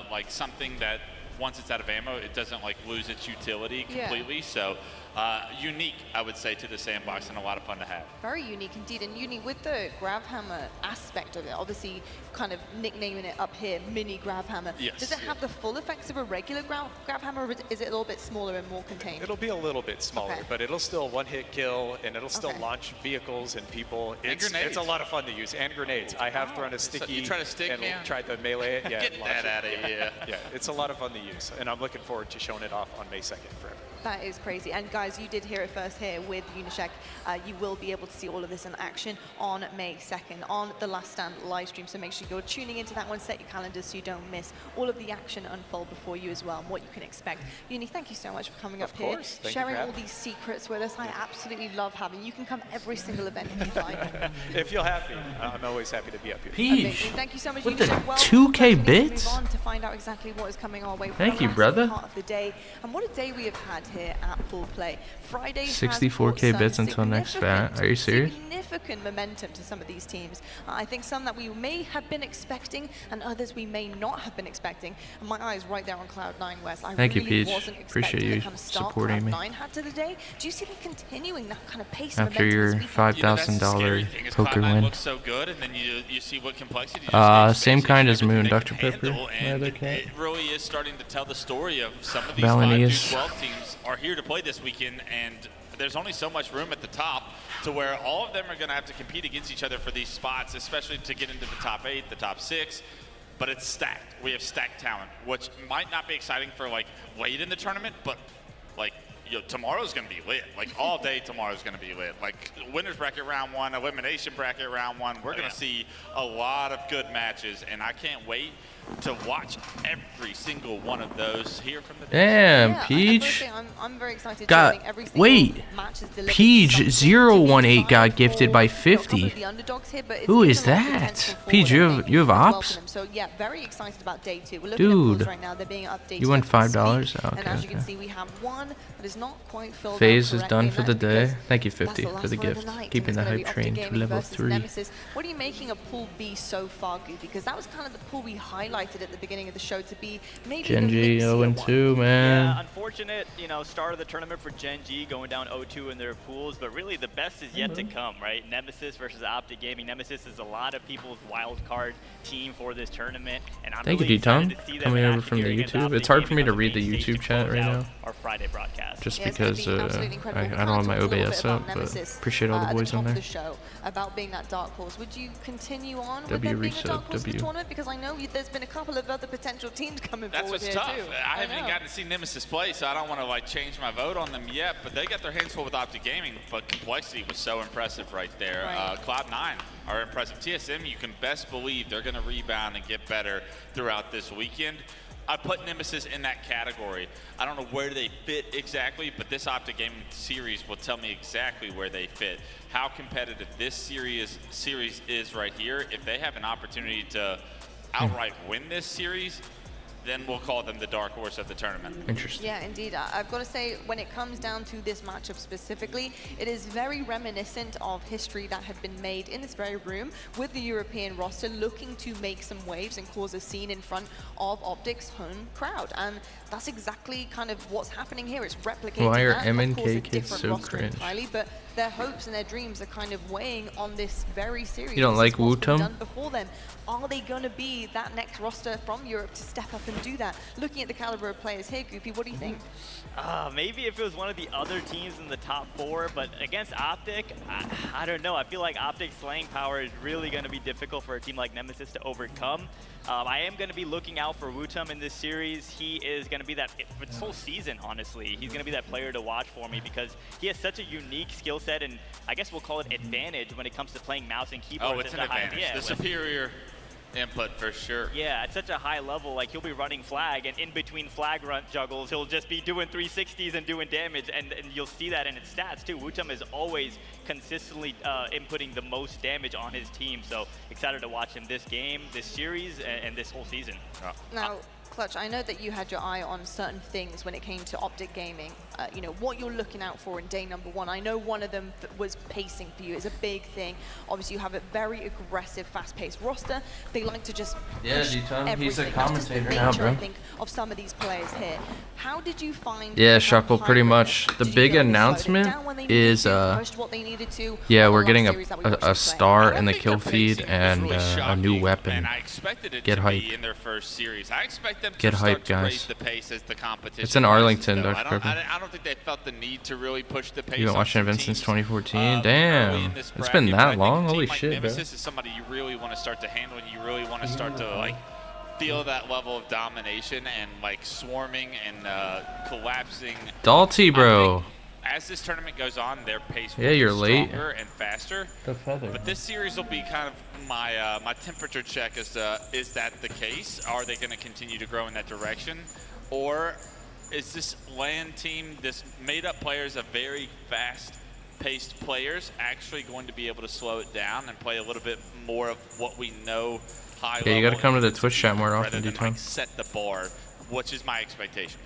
like something that once it's out of ammo, it doesn't like lose its utility completely. So unique, I would say, to the sandbox and a lot of fun to have. Very unique indeed. And Uni, with the grab hammer aspect of it, obviously kind of nicknaming it up here, mini grab hammer. Yes. Does it have the full effects of a regular grab hammer, or is it a little bit smaller and more contained? It'll be a little bit smaller, Okay. but it'll still one-hit kill, and it'll still Okay. launch vehicles and people. And It's grenades. a lot of fun to use, and grenades. I have thrown a sticky. you try to stick and me? tried to melee it. Yeah, Get launch that it. outta here. Yeah, it's a lot of fun to use, and I'm looking forward to showing it off on May 2nd for everyone. That is crazy. And guys, you did hear it first here with Unicek. You will be able to see all of this in action on May 2nd on the Last Stand live stream. So make sure you're tuning into that one, set your calendars so you don't miss all of the action unfold before you as well and what you can expect. Uni, thank you so much for coming up here, sharing all these secrets with us. I absolutely love having you. You can come every single event if you'd like. If you'll have me, I'm always happy to be up here. Amazing. Thank you so much, With the Unicek. Well, 2K bits? move on to find out exactly what is coming our way for Thank the you, last brother. part of the day. And what a day we have had here at Pool Play. Friday has 64K brought some bits until next bat. Are you serious? Significant momentum to some of these teams. I think some that we may have been expecting and others we may not have been expecting. And my eyes right there on Cloud9 West. I Thank you, really Peach. wasn't Appreciate expecting you the kind of start supporting me. Cloud9 had to the day. Do you see them continuing that kind of pace and After momentum your this weekend? $5,000 poker Cloud9 win. looks so good, and then you see what complexity. You Same kind as Moon, they Dr. can Pepper. handle, My and other cat. it really is starting to tell the story of some of these Balinese. 5-12 teams are here to play this weekend, and there's only so much room at the top to where all of them are going to have to compete against each other for these spots, especially to get into the top 8, the top 6. But it's stacked. We have stacked talent, which might not be exciting for like late in the tournament, but like tomorrow's going to be lit. Like all day tomorrow's going to be lit. Like winners bracket round 1, elimination bracket round 1. We're going to see a lot of good matches, and I can't wait to watch every single one of those here from the Damn, Yeah, Peach. I'm very excited. Got joining every single wait. match is delivered Peach something 018 got gifted by a couple of 50. the underdogs here, but it's Who given is a lot of that? potential for Peach, them. you have They ops? welcome them. So yeah, very excited about day 2. We're looking at Dude, pools right now. They're being updated. you won as we $5? speak. Oh, And okay, as you can okay. see, we have one that is not quite filled out Phase is correctly, done and for the that's day. because Thank you, that's 50, the for last the one of gift. night, and Keeping it's the gonna hype be Optic train to Gaming level versus 3. Nemesis. What are you making of Pool B so far, Goo? Because that was kind of the pool we highlighted at the beginning of the show to be maybe Gen the G mixier 0-2, one. man. Yeah, unfortunate, start of the tournament for Gen G going down 0-2 in their pools, but really the best is yet to come, right? Nemesis versus Optic Gaming. Nemesis is a lot of people's wild card team for this tournament, and I'm Thank you, really D-Tom, excited to see them coming in over action from here the against YouTube. Optic It's hard for me Gaming to on the read the main stage YouTube to chat close right out now. Our Friday broadcast. Just Yeah, it's gonna because be absolutely incredible. I We don't kinda have my talked a little OBS bit about up, but Nemesis, appreciate all the at boys top in of there. the show about being that dark horse. Would you continue on with W them being a dark resub, horse in the W. tournament? Because I know there's been a couple of other potential teams coming That's forward what's here tough. too. I haven't even know. gotten to see Nemesis play, so I don't want to like change my vote on them yet. But they got their hands full with Optic Gaming. But complexity was so impressive right there. Right. Cloud9 are impressive. TSM, you can best believe they're going to rebound and get better throughout this weekend. I put Nemesis in that category. I don't know where they fit exactly, but this Optic Gaming series will tell me exactly where they fit. How competitive this series is right here. If they have an opportunity to outright win this series, then we'll call them the dark horse of the tournament. Interesting. Yeah, indeed. I've got to say, when it comes down to this matchup specifically, it is very reminiscent of history that had been made in this very room with the European roster looking to make some waves and cause a scene in front of Optic's home crowd. And that's exactly kind of what's happening here. It's replicating Why are that. M Of and course, K a kids different so roster cringe? entirely, but their hopes and their dreams are kind of weighing on this very series. You don't This like is what's been Wutum? done before them. Are they going to be that next roster from Europe to step up and do that? Looking at the caliber of players here, Goofy, what do you think? Maybe if it was one of the other teams in the top 4, but against Optic, I don't know. I feel like Optic's slaying power is really going to be difficult for a team like Nemesis to overcome. I am going to be looking out for Wutum in this series. He is going to be that, for this whole season, honestly, he's going to be that player to watch for me because he has such a unique skill set and I guess we'll call it advantage when it comes to playing mouse and keyboard. Oh, it's an advantage. The superior input for sure. Yeah, at such a high level, like he'll be running flag, and in between flag run juggles, he'll just be doing 360s and doing damage, and you'll see that in its stats too. Wutum is always consistently inputting the most damage on his team, so excited to watch him this game, this series, and this whole season. Now, Clutch, I know that you had your eye on certain things when it came to Optic Gaming. You know, what you're looking out for in day number 1. I know one of them was pacing for you. It's a big thing. Obviously, you have a very aggressive, fast-paced roster. They like to just push D-Tom, he's a everything. That's just the commentator nature, now, bro. I think, of some of these players here. How did you find... Yeah, how Shuckle, high pretty risk? much. The Did you big feel they slowed it announcement down when they needed is, to, pushed what they needed to, yeah, on we're the getting last series that we watched a them play? star in the kill feed and a new weapon. And I expected it Get to hype. be in their first series. I expect them Get to hype, start to raise guys. the pace as the competition. It's in Arlington, rises, though. Dr. Purple. I don't think they felt the need to really push the pace. You've been on watching some events since teams, 2014? early in Damn. this It's been bracket, but I that think long? a team Holy like shit, bro. Nemesis is somebody you really want to start to handle, and you really want to start to like feel that level of domination and like swarming and collapsing. Dalty, bro. As this tournament goes on, their pace will Yeah, you're be late. stronger and faster. The feather. But this series will be kind of my my temperature check as to, is that the case? Are they going to continue to grow in that direction? Or is this LAN team, this made-up players of very fast-paced players, actually going to be able to slow it down and play a little bit more of what we know high level? Yeah, you got to come to the Twitch chat more rather often, than D-Time. like set the bar, which is my expectation.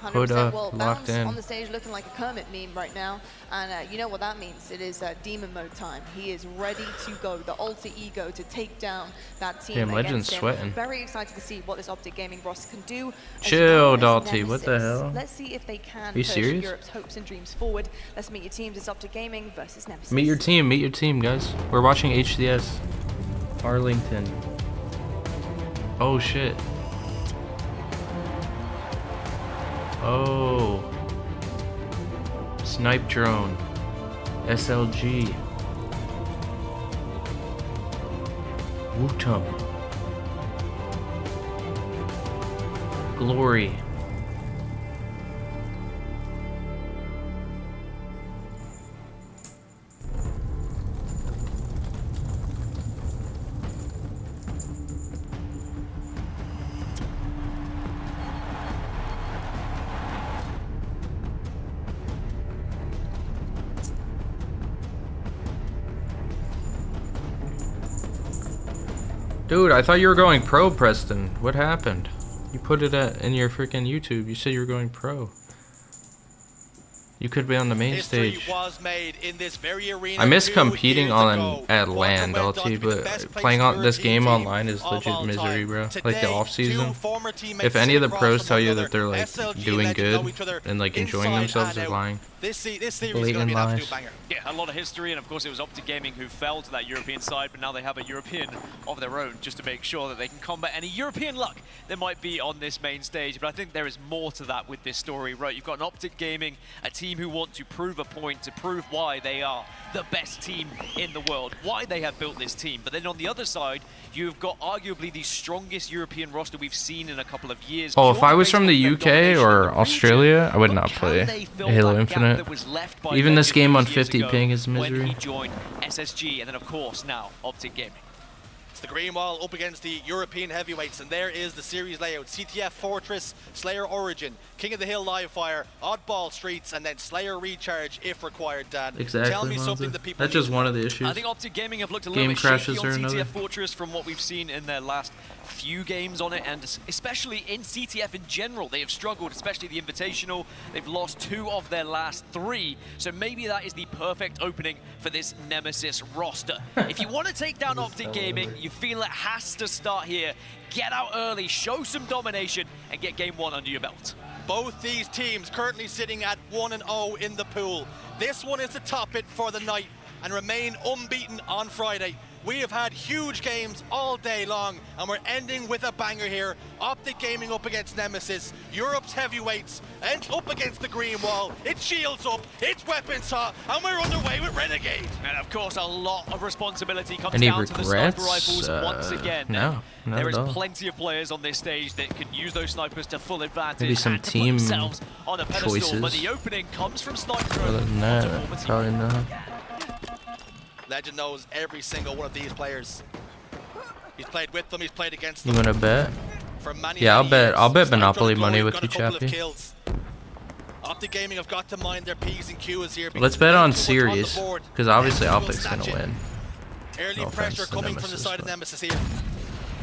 100%. Well, locked Bounce in. on the stage looking like a Kermit meme right now. And you know what that means. It is demon mode time. He is ready to go. The alter ego to take down that team. Damn, Legend's against him. sweating. Very excited to see what this Optic Gaming roster can do. as Chill, well as Dalty. What the Nemesis. hell? Let's see if they can Are you push serious? Europe's hopes and dreams forward. Let's meet your teams. It's Optic Gaming versus Nemesis. Meet your team, guys. We're watching HCS. Arlington. Oh, shit. Oh. Snipe drone. SLG. Wootum. Glory. Dude, I thought you were going pro, Preston. What happened? You put it in your freaking YouTube. You said you were going pro. You could be on the main stage. I miss competing at LAN, Dalty, but playing on this game online is legit misery, bro. Like the off season. If any of the pros tell you that they're like doing good and like enjoying themselves, they're lying. This series is going to Blatant be an absolute lies. banger. Yeah, a lot of history, and of course it was Optic Gaming who fell to that European side, but now they have a European of their own just to make sure that they can combat any European luck that might be on this main stage. But I think there is more to that with this story, right? You've got an Optic Gaming, a team who want to prove a point, to prove why they are the best team in the world, why they have built this team. But then on the other side, you've got arguably the strongest European roster we've seen in a couple of years. Oh, if I was from the UK or Australia, I would not play Halo Infinite. Even this game on 50 ping is when he misery. joined SSG, and then of course now Optic Gaming. It's the Green Wall up against the European heavyweights, and there is the series layout. CTF Fortress, Slayer Origin, King of the Hill Livefire, Oddball Streets, and then Slayer Recharge if required, Dan. Exactly. Tell me Monza. something that people That's just one of the issues. I think Optic Gaming have looked a Game little bit crashes shaky are on CTF another. Fortress from what we've seen in their last few games on it, and especially in CTF in general. They have struggled, especially the Invitational. They've lost 2 of their last 3, so maybe that is the perfect opening for this Nemesis roster. If you want to take down Optic Gaming, you feel it has to start here. Get out early, show some domination, and get game 1 under your belt. Both these teams currently sitting at 1-0 in the pool. This one is to top it for the night and remain unbeaten on Friday. We have had huge games all day long, and we're ending with a banger here. Optic Gaming up against Nemesis, Europe's heavyweights, and up against the Green Wall. It's shields up, it's weapons hot, and we're underway with Renegade. And of course, a lot of responsibility comes Any down to the sniper regrets? rifles once again. No, not There at is all. plenty of players on this stage that can use those snipers to full advantage. Maybe some and to put team themselves on a pedestal. But choices. the opening comes from sniper. Other than that, probably not. Legend knows every single one of these players. He's played with them, he's played against You them. wanna bet? For many, Yeah, I'll many bet. years. I'll bet Sniper Monopoly Glory money with got you, a couple of Chappie. kills. Optic Gaming have got to mind their P's and Q's here. Let's bet on series, because obviously Optic's gonna win. Early No pressure offense to coming from the Nemesis, side of but- Nemesis here.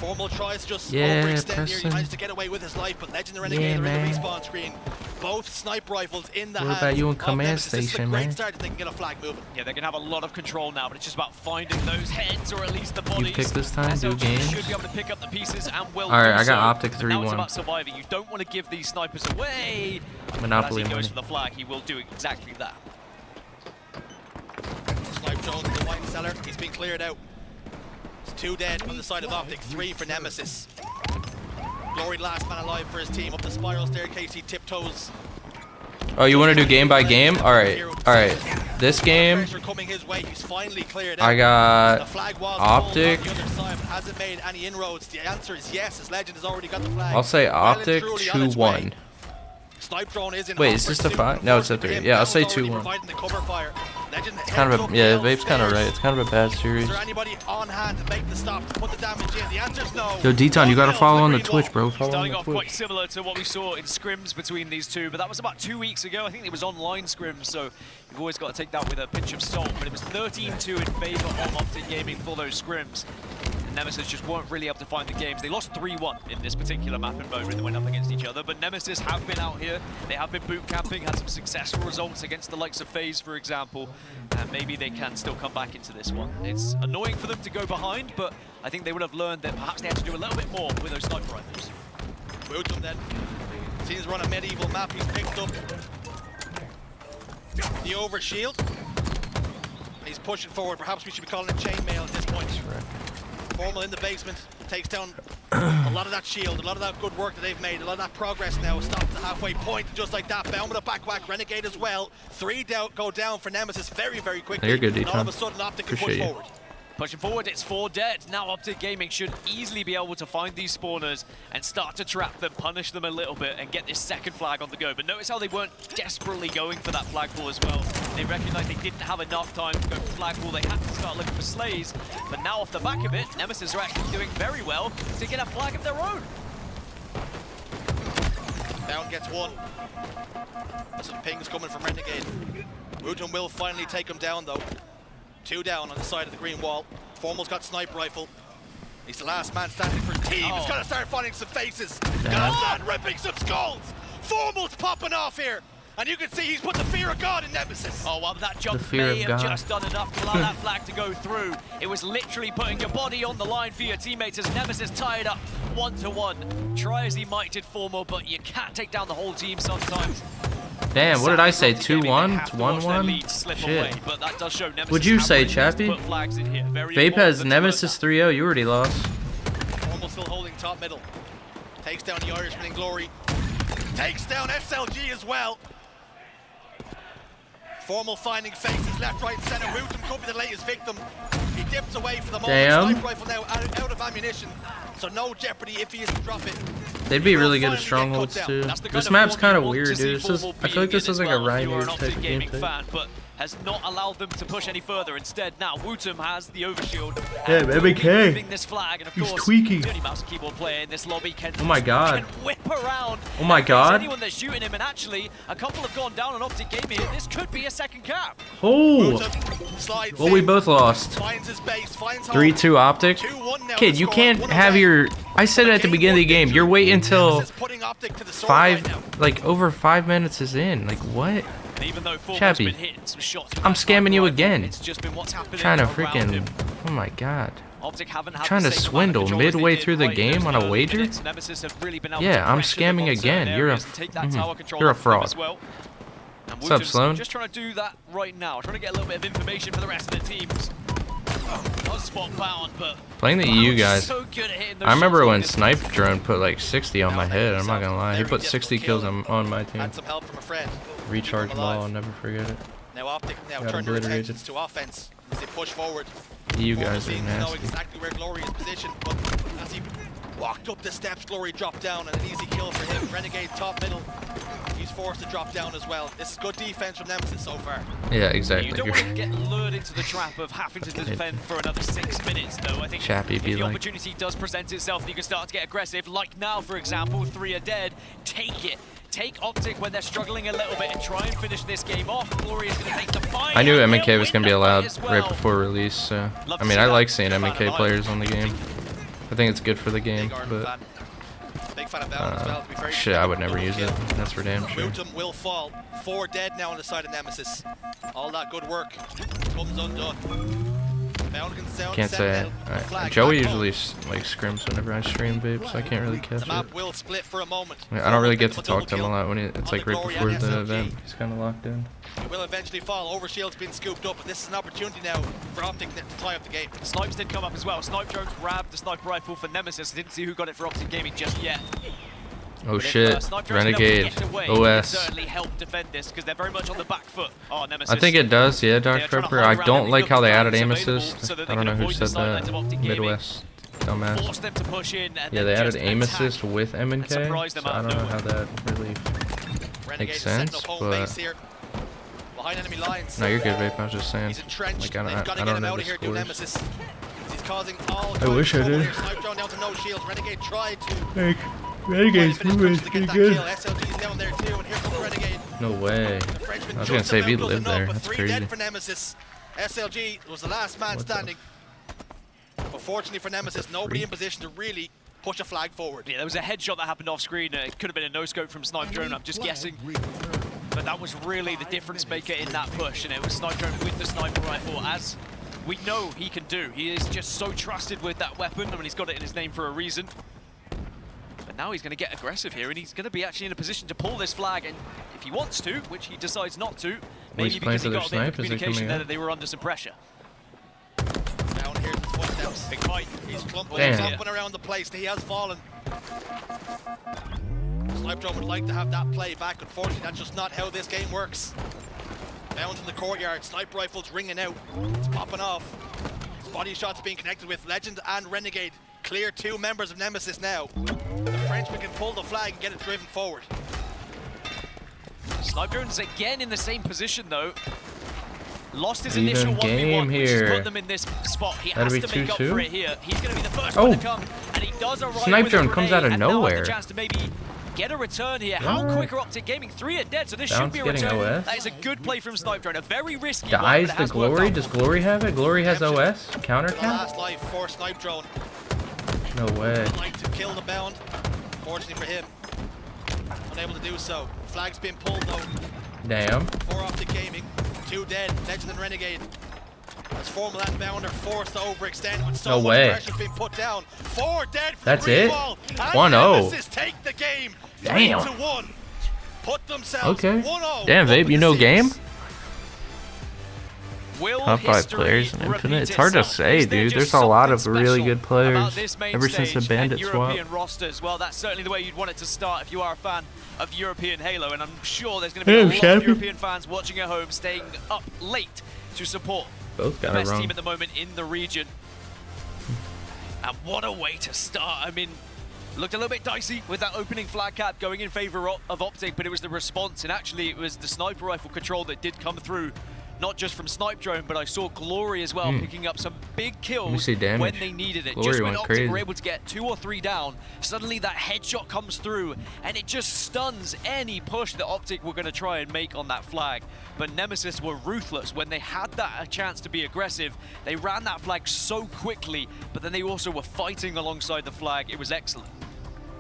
Formal tries just Yeah, overextend here. He Preston. managed to get away with his life, but Legend and Renegade Yeah, are in man. the respawn screen. Both sniper rifles in the What hands about you in of command Nemesis. This is a station, great man? start if they can get a flag moving. Yeah, they're going to have a lot of control now, but it's just about finding those heads or at least the bodies. You pick this time, do SLG games. should be able to pick up the pieces and will Alright, do I got so. Optic But now it's 3-1. about surviving. You don't want to give these snipers away. Monopoly but as he goes money. for the flag, he will do exactly that. Snipe Jones in the wine cellar. He's been cleared out. It's 2 dead on the side of Optic, 3 for Nemesis. Glory last man alive for his team. Up the spiral staircase, he tiptoes. Oh, you want to do game by game? All right, all right. This game, Pressure coming his way. He's finally cleared I out. got The flag was Optic. pulled on the other side, but has it made any inroads? The answer is yes, as Legend has already got the flag. I'll say Well and Optic truly on its way. 2-1. Snipe drone is in Wait, hot is this the pursuit, 5? No, it's a 3. Yeah, I'll say 2-1. providing the cover fire. Legend It's kind of a, yeah, Vape's kind of right. It's kind of a bad series. Is there anybody on hand to make the stop, to put the damage in? The answer's no. Yo, Deton, you gotta follow on the Twitch, bro. Follow on Starting the off quite Twitch. similar to what we saw in scrims between these two, but that was about 2 weeks ago. I think it was online scrims, so you've always got to take that with a pinch of salt. But it was 13-2 in favor of Optic Gaming for those scrims. And Nemesis just weren't really able to find the games. They lost 3-1 in this particular map and mode when they went up against each other. But Nemesis have been out here. They have been boot camping, had some successful results against the likes of FaZe, for example. And maybe they can still come back into this one. It's annoying for them to go behind, but I think they would have learned that perhaps they had to do a little bit more with those sniper rifles. Woodham then. Seems run a medieval map. He's picked up the overshield. He's pushing forward. Perhaps we should be calling it chainmail at this point. Formal in the basement. Takes down a lot of that shield, a lot of that good work that they've made, a lot of that progress now. Stops at the halfway point, just like that. Bound with a back whack. Renegade as well. 3 down, go down for Nemesis very, very quickly. You're good, and all of Deton. a sudden, Optic can Appreciate push you. forward. Pushing forward, it's 4 dead. Now Optic Gaming should easily be able to find these spawners and start to trap them, punish them a little bit, and get this second flag on the go. But notice how they weren't desperately going for that flagpool as well. They recognized they didn't have enough time to go for flagpool. They had to start looking for slays. But now off the back of it, Nemesis are actually doing very well to get a flag of their own. Down gets 1. There's some pings coming from Renegade. Woodham will finally take him down though. 2 down on the side of the green wall. Formal's got sniper rifle. He's the last man standing for his team. He's got to start finding some faces. Gotta start ripping some skulls. Formal's popping off here. And you can see he's put the fear of God in Nemesis. Oh, well, that jump fear may of have God. just done enough to allow that flag to go through. It was literally putting your body on the line for your teammates as Nemesis tied up 1-1. Try as he might did Formal, but you can't take down the whole team sometimes. Damn, what did I say? Optic Gaming, 2-1? they have to watch their lead 1-1? slip Shit. away, but that does show Nemesis What'd you have say, really just Chappie? put flags in here. Very Vape has important Nemesis 3-0. You already lost. Formal still holding top middle. Takes down the Irishman in glory. Takes down SLG as well. Formal finding faces left, right, center. Woodham could be the latest victim. He dips away for the moment. Damn. Sniper rifle now out of ammunition. So no jeopardy if he is to drop it. They'd be really good at strongholds too. This map's kind of weird, dude. This is, I feel like this is like a Rhino type of gameplay. fan, but has not allowed them to push any further. Instead, now Woodham has the overshield. Yeah, and will be MK. moving this flag, and of He's course, tweaking. the only mouse and keyboard player in this lobby can, Oh my God. can whip around. Oh my and face God. anyone that's shooting him, and actually, a couple have gone down on Optic Gaming. This could be a second cap. Oh! Slides Well, we in, both lost. finds his base, finds home. 3-2 Optic. 2-1 now. Kid, you can't have your... I said it at the beginning of the game. You're waiting until Nemesis putting Optic to the sword right now. like over 5 minutes is in. Like what? And even though Formal's Chappie, been hitting some shots with I'm that scamming you sniper again. rifle, it's just been what's happening Trying to around freaking... him. Oh my God. Optic haven't had Trying the to same amount of swindle control as they midway did through the right in game those on a early wager? minutes. Nemesis have really been able Yeah, to I'm pressure them scamming on certain again. You're a... areas and take that tower control You're a off them fraud. as well. And What's up, Woodham's Sloan? just trying to do that right now, trying to get a little bit of information for the rest of the teams. Not spot bound, but Playing the EU guys. so good at hitting those I remember shots when like this. Snipe Drone put like 60 on my head. I'm not gonna lie. He put 60 kills on my team. Had some help from a friend. Recharge ball, I'll never forget it. Now Optic now Got turn their obliterated. attentions to offense as they push forward. EU Formal guys are seems to know nasty. exactly where Glory is positioned, but as he walked up the steps, Glory dropped down and an easy kill for him. Renegade top middle. He's forced to drop down as well. This is good defense from Nemesis so far. Yeah, exactly. You don't want to get lured into the trap of having to defend for another 6 minutes, though. I think Chappie if be the like- opportunity does present itself, you can start to get aggressive. Like now, for example, 3 are dead. Take it. Take Optic when they're struggling a little bit and try and finish this game off. Glory is going to take the fight. I knew and MK they'll was win gonna be the fight allowed as well. right before release, so... Love I to mean, see I that. like seeing Big fan MK of players on the game. I think it's good for the game, Garden but... fan. Big fan of Bound as well, to be very Shit, I would never use it. That's for damn sure. Woodham will fall. 4 dead now on the side of Nemesis. All that good work comes undone. Bound can sound Can't say. Alright, Joey usually like scrims whenever I stream Vape, so I can't really catch The it. map will split for a moment. I don't really get to talk to him a lot when it's like right before the event. He's kind of locked in. It will eventually fall. Overshield's been scooped up, but this is an opportunity now for Optic to tie up the game. Snipes did come up as well. Snipe Jones grabbed the sniper rifle for Nemesis. Didn't see who got it for Optic Gaming just yet. Oh But shit, if, Snipe Drone's been able to Renegade, get away, OS. it can certainly help defend this because they're very much on the back foot. Oh, Nemesis. I think it does, yeah, Dark They're trying to Pepper. hold I around don't every like how they nook added and aim cranny available assist. so that I they don't know can who avoid the said sidelines that. of Optic Gaming. Midwest, Force dumbass. them to push in and Yeah, then they added just aim attack assist with and MNK, surprise them so I out don't of know how nowhere. that really Renegade makes is setting sense, up home but base here. Behind enemy lines. no, you're good, Vape. I was just saying. He's entrenched. Like, They've got to I get don't him know out the of here, do scores. Nemesis. He's causing all I wish I trouble did. here. Snipe drone down to no shields. Renegade tried to Like, Renegade's moving pretty good. SLG's down there too, and here comes Renegade. No way. I was gonna say if he lived there. That's Three crazy. dead for Nemesis. SLG was the last man standing. But fortunately for Nemesis, nobody in position to really push a flag forward. Yeah, there was a headshot that happened off screen. It could have been a no-scope from Snipe Drone, I'm just guessing. But that was really the difference maker in that push, and it was Snipe Drone with the sniper rifle, as we know he can do. He is just so trusted with that weapon. I mean, he's got it in his name for a reason. But now he's going to get aggressive here, and he's going to be actually in a position to pull this flag, and if he wants to, which he decides not to, maybe he's because he playing got for a their bit of snipe. Is it communication coming there up? that they were under some pressure. Down here in his footsteps. Big fight. He's clumping, Damn. clumping around the place. He has fallen. Snipe Drone would like to have that play back. Unfortunately, that's just not how this game works. Bounds in the courtyard. Snipe rifles ringing out. It's popping off. His body shots being connected with Legend and Renegade. Clear two members of Nemesis now. The Frenchman can pull the flag and get it driven forward. Snipe Drone's again in the same position, though. Lost his Even initial 1v1, game which has here. put them in this spot. He That'd has be to make up 2-2. for it here. He's going to be the first Oh. one to come, and he does arrive Snipe with a Drone comes out of grenade, and now has nowhere. the chance to maybe get a return here. How What? quick are Optic Gaming? 3 are dead, so this should Bounce be a getting return. OS? That is a good play from Snipe Drone. A very risky Dies one, but the it has worked Glory? out. Does Glory have it? Glory has OS? Counter The count? last life for Snipe Drone. No way. Would like to kill the bound. Fortunately for him, unable to do so. Flag's been pulled though. Damn. For Optic Gaming. 2 dead. Legend and Renegade. As Formula and Bound are forced to overextend with so No much way. pressure being put down. 4 dead for That's the green it? wall. And 1-0. Nemesis take the game. Damn. 3-1. Put themselves Okay. 1-0. Damn, up Vape, in you the know series. game? Will Top 5 history players in Infinite. repeat It's hard to itself? say, Is there dude. just There's a lot of something really special good players about this main ever since the stage Bandit and swap. European rosters. Well, that's certainly the way you'd want it to start if you are a fan of European Halo, and I'm sure there's going to be a lot of European fans watching at home, staying up late to support Both the got it best wrong. team at the moment in the region. And what a way to start. I mean, looked a little bit dicey with that opening flag cap going in favor of Optic, but it was the response, and actually it was the sniper rifle control that did come through, not just from Snipe Drone, but I saw Glory as well picking up some big kills see damage. when they needed it. Glory Just when went Optic crazy. were able to get 2 or 3 down, suddenly that headshot comes through, and it just stuns any push that Optic were going to try and make on that flag. But Nemesis were ruthless. When they had that a chance to be aggressive, they ran that flag so quickly, but then they also were fighting alongside the flag. It was excellent.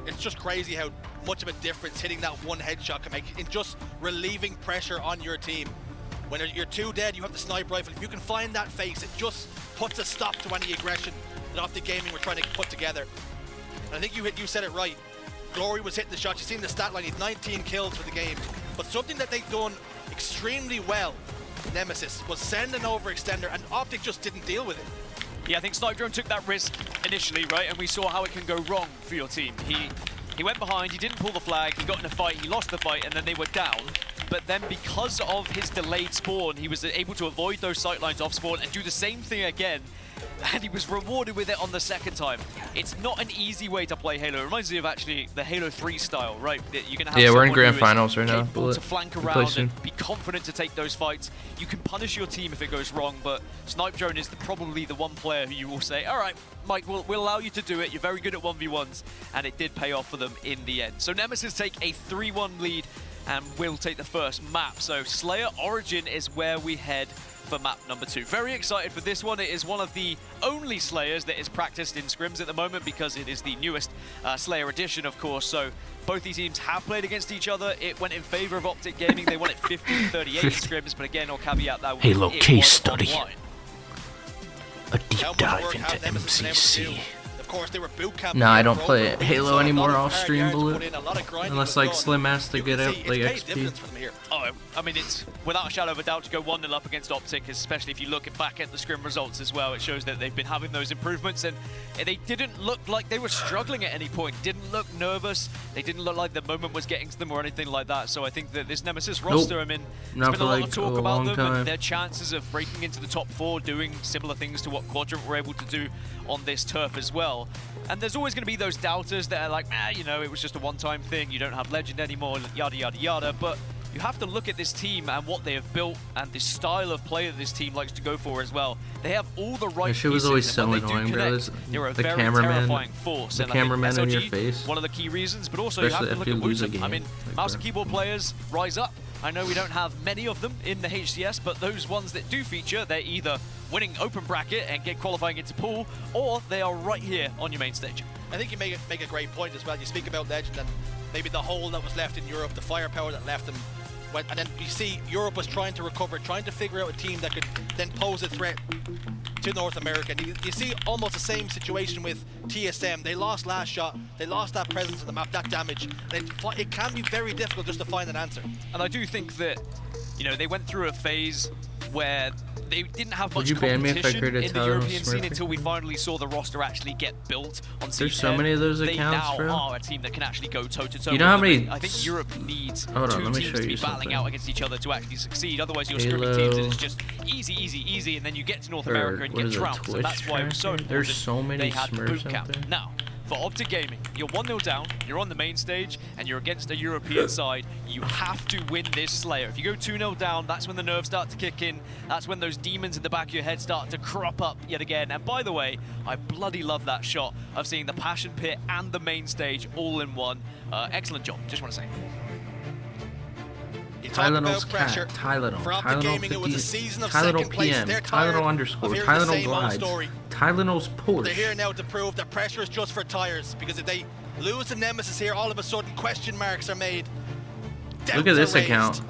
It's just crazy how much of a difference hitting that one headshot can make in just relieving pressure on your team. When you're 2 dead, you have the sniper rifle. If you can find that face, it just puts a stop to any aggression that Optic Gaming were trying to put together. And I think you said it right. Glory was hitting the shots. You've seen the stat line. He's 19 kills for the game. But something that they've done extremely well, Nemesis, was send an overextender, and Optic just didn't deal with it. Yeah, I think Snipe Drone took that risk initially, right? And we saw how it can go wrong for your team. He went behind, he didn't pull the flag, he got in a fight, he lost the fight, and then they were down. But then because of his delayed spawn, he was able to avoid those sightlines off spawn and do the same thing again. And he was rewarded with it on the second time. It's not an easy way to play Halo. It reminds me of actually the Halo 3 style, right? That you're gonna have Yeah, we're in someone grand who is finals right now. capable to flank We play around soon. and be confident to take those fights. You can punish your team if it goes wrong, but Snipe Drone is probably the one player who you will say, all right, Mike, we'll allow you to do it. You're very good at 1v1s, and it did pay off for them in the end. So Nemesis take a 3-1 lead and will take the first map. So Slayer Origin is where we head for map number 2. Very excited for this one. It is one of the only Slayers that is practiced in scrims at the moment because it is the newest Slayer edition, of course. So both these teams have played against each other. It went in favor of Optic Gaming. They won it 50-38 scrims, but again, I'll caveat that Halo it case was study. online. A deep dive into MCC. Of course, they were boot camp. Nah, I don't play Halo anymore off stream, Bullet. Unless like Slim has to get out like XP. Oh, I mean, it's without a shadow of a doubt to go 1-0 up against Optic, especially if you look back at the scrim results as well. It shows that they've been having those improvements, and they didn't look like they were struggling at any point. Didn't didn't look nervous. They didn't look like the moment was getting to them or anything like that. So I think that this Nemesis roster, I mean, there's been a lot of talk about them and their chances of breaking into the top 4, doing similar things to what Quadrant were able to do on this turf as well. And there's always going to be those doubters that are like, you know, it was just a one-time thing. You don't have Legend anymore, yada, yada, yada. But you have to look at this team and what they have built and the style of play that this team likes to go for as well. They have all the right That shit was always so annoying, bro. The cameraman, force. the cameraman in your face. One of the key reasons, but also you have to look at Wutum. I mean, mouse and keyboard players rise up. I know we don't have many of them in the HCS, but those ones that do feature, they're either winning open bracket and get qualifying into pool, or they are right here on your main stage. I think you make a great point as well. You speak about Legend and maybe the hole that was left in Europe, the firepower that left them. And then you see Europe was trying to recover, trying to figure out a team that could then pose a threat to North America. And you see almost the same situation with TSM. They lost last shot, they lost that presence on the map, that damage. And it can be very difficult just to find an answer. And I do think that, you know, they went through a phase where they didn't have much ban me if I competition created in the Tyler European scene Smurfy? until we finally saw the roster actually get built on There's C10. so many of those they accounts, now bro. are a team that can actually go toe-to-toe. You know how with them. many- I think Europe needs Hold on, two let me teams show to be you battling something. out against each other to actually succeed. Otherwise, you're scrimming Halo. teams and it's just easy, easy, easy, and then you get to North America and what get is it, trounced. So Twitch that's why it was so tracker? important. There's so many they had the Smurfs boot out camp. there. Now, for Optic Gaming, you're 1-0 down, you're on the main stage, and you're against a European side. You have to win this Slayer. If you go 2-0 down, that's when the nerves start to kick in. That's when those demons in the back of your head start to crop up yet again. And by the way, I bloody love that shot of seeing the Passion Pit and the main stage all in one. Excellent job, just want to say. You talk Tylenol's about pressure. cat, Tylenol, For Optic Tylenol Gaming, it was a 50, season of Tylenol second place. PM, They're tired Tylenol of underscore, hearing the Tylenol same old glides, story. Tylenol's They're Porsche. here now to prove that pressure is just for tires, because if they lose the Nemesis here, all of a sudden question marks are made. Look at this account.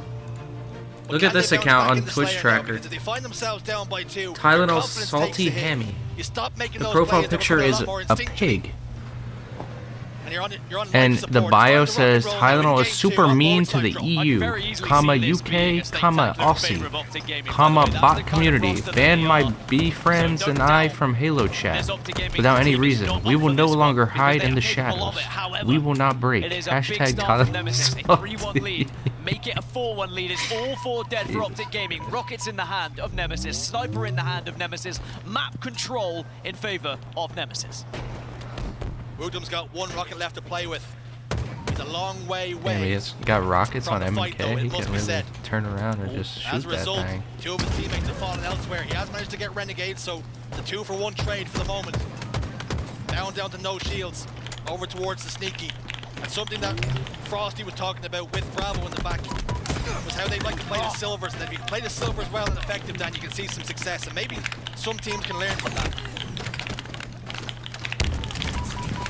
Look at this account on Twitch Tracker. If they find themselves down by 2, Tylenol confidence takes salty a hit. hammy. You stop making The those profile plays, they picture become is lot more a instinctual. pig. And you're on And life the support. bio It's time says to rock and roll. Tylenol Now in is game super 2 on mean board to the side EU, drop. comma UK, comma Aussie, comma bot community, ban my B friends and I from Halo chat without any reason. We will no longer hide in the shadows. We will not break. It is a big Hashtag start from Nemesis, a Tylenol 3-1 salty. lead. Make it a 4-1 lead. It's all 4 dead for Optic Gaming. Rockets in the hand of Nemesis. Sniper in the hand of Nemesis. Map control in favor of Nemesis. Wutum's got 1 rocket left to play with. He's a long way away. Damn, he's got rockets from on the fight, though, MK. it He must can be really said. turn around and just As shoot a that result, thing. 2 of his teammates have fallen elsewhere. He has managed to get Renegade, so it's a 2-for-1 trade for the moment. Down to no shields, over towards the Sneaky. And something that Frosty was talking about with Bravo in the back was how they like to play the Silvers. And if you play the Silvers well and effective, then you can see some success. And maybe some teams can learn from that.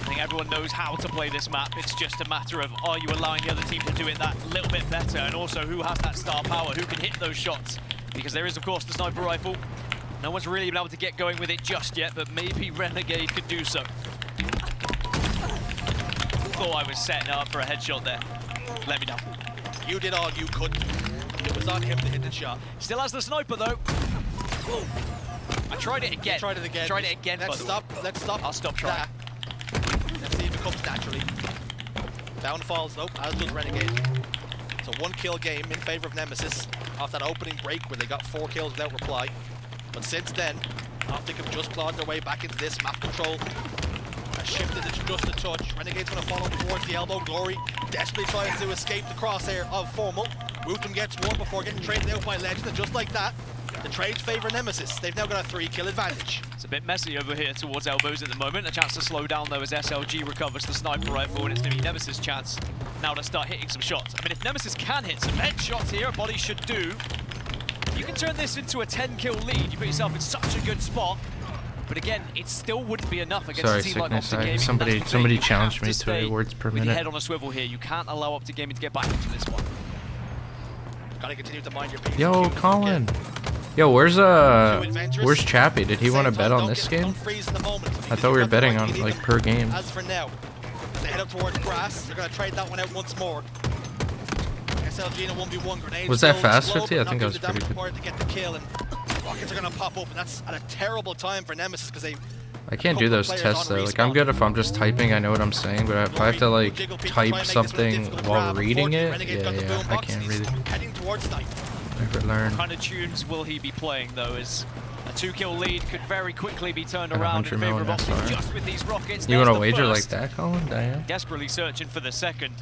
I think everyone knows how to play this map. It's just a matter of, are you allowing the other team to do it that little bit better? And also, who has that star power? Who can hit those shots? Because there is, of course, the sniper rifle. No one's really been able to get going with it just yet, but maybe Renegade could do so. Thought I was setting up for a headshot there. Let me know. You did all you could. It was on him to hit the shot. Still has the sniper, though. I tried it again. You tried it again. Tried it again. Let's stop. I'll stop trying. Let's see if it comes naturally. Down falls, nope, as does Renegade. It's a 1-kill game in favor of Nemesis off that opening break where they got 4 kills without reply. But since then, Optic have just clawed their way back into this. Map control has shifted it just a touch. Renegade's going to follow towards the elbow. Glory desperately tries to escape the crosshair of Formal. Wutum gets one before getting traded out by Legend, and just like that, the trades favor Nemesis. They've now got a 3-kill advantage. It's a bit messy over here towards elbows at the moment. A chance to slow down though as SLG recovers the sniper rifle, and it's going to be Nemesis' chance now to start hitting some shots. I mean, if Nemesis can hit some headshots here, a body should do. You can turn this into a 10-kill lead. You put yourself in such a good spot. But again, it still wouldn't be enough against Sorry, a team like Sickness. Optic Gaming. Somebody challenged me to stay 8 words per with your minute. head on a swivel here. You can't allow Optic Gaming to get back into this one. Gotta continue to mind your P's. Yo, Colin. Yo, where's Chappie? Did he want to bet on this game? I thought we were betting on like per game. As for now, as they head up towards grass, they're gonna trade that one out once more. SLG in a 1v1 grenade. Was that still fast, slow, 50? but I not think that doing was the damage pretty good. required to get the kill, and rockets are gonna pop up, and that's at a terrible time for Nemesis because they I can't do those tests though. Like I'm good if I'm just typing, I know what I'm saying, but if I have to like type something while reading it, yeah, I can't really. Never learn. What kind of tunes will he be playing though? Is a 2-kill lead could very quickly be turned around in favor of Optic just with these rockets. You want to wager like that, Colin? Damn. Desperately searching for the second.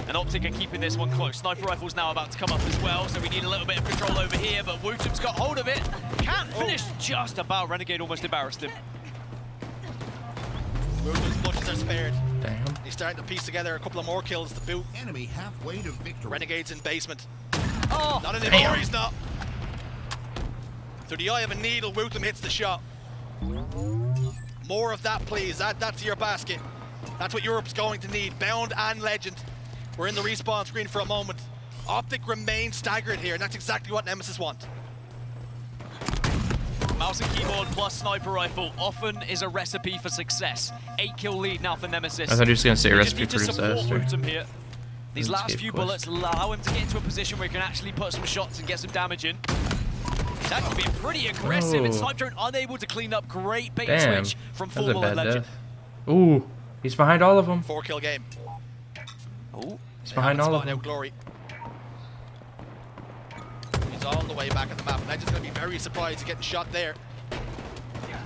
And Optic are keeping this one close. Sniper rifle's now about to come up as well, so we need a little bit of control over here, but Wootum's got hold of it. Can't finish just about. Renegade almost embarrassed him. Wootum's clutches are spared. Damn. He's starting to piece together a couple of more kills to boot. Enemy halfway to victory. Renegade's in basement. Oh, not anymore, he's not. Through the eye of a needle, Wootum hits the shot. More of that, please. That's your basket. That's what Europe's going to need. Bound and Legend. We're in the respawn screen for a moment. Optic remains staggered here, and that's exactly what Nemesis want. Mouse and keyboard plus sniper rifle often is a recipe for success. 8-kill lead now for Nemesis. I thought he was going to say We recipe just for need to support disaster. Wootum here. These last few bullets allow him to get into a position where he can actually put some shots and get some damage in. That could be pretty aggressive, and Snipe Drone unable to clean up. Great bait Damn. switch from That's a Formal and bad Legend. death. Ooh, he's behind all of them. 4-kill game. Oh, he's behind all of them. Glory. He's all the way back at the map. Legend's going to be very surprised to getting shot there.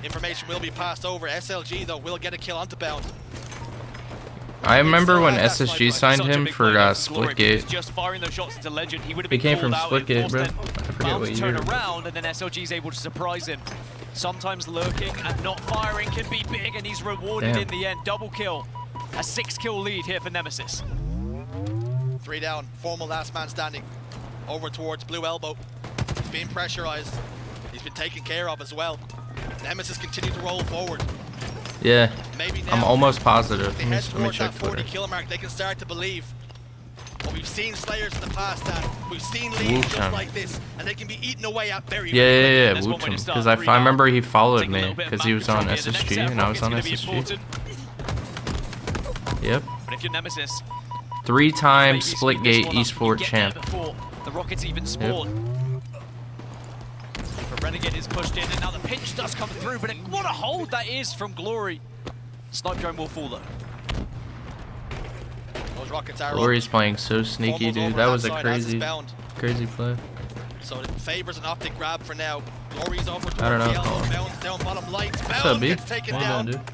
Information will be passed over. SLG, though, will get a kill onto Bound. I remember when SSG signed him for Splitgate. Just firing those shots into Legend, he would have He been came from called out. Splitgate, bro. I Bound forget what to turn year. around, and then SLG is able to surprise him. Sometimes lurking and not firing can be big, and he's rewarded Damn. in the end. Double kill. A 6-kill lead here for Nemesis. 3 down. Formal last man standing. Over towards Blue Elbow. He's being pressurized. He's been taken care of as well. Nemesis continue to roll forward. Yeah, Maybe now, I'm almost positive. They Let me, head let me towards check that 40 Twitter. kill mark. They can start to believe. But we've seen Slayers in the past, Dan. We've seen leads just Wuchang. like this, and they can be eaten away at very Yeah, Wutum. Because I remember he followed me because he was on SSG and I was on SSG. Yep. But if you're Nemesis, 3-time Splitgate esport champ. before the Rockets even spawn. But Renegade is pushed in, and now the pinch does come through, but what a hold that is from Glory. Snipe Drone will fall though. Those rockets are Glory's playing so sneaky, dude. That was a crazy play. So it favors an Optic grab for now. Glory's over towards I don't know, the yellow. Colin. Bounds down bottom lights. What's up, Bound B? gets taken What you down. doing, dude?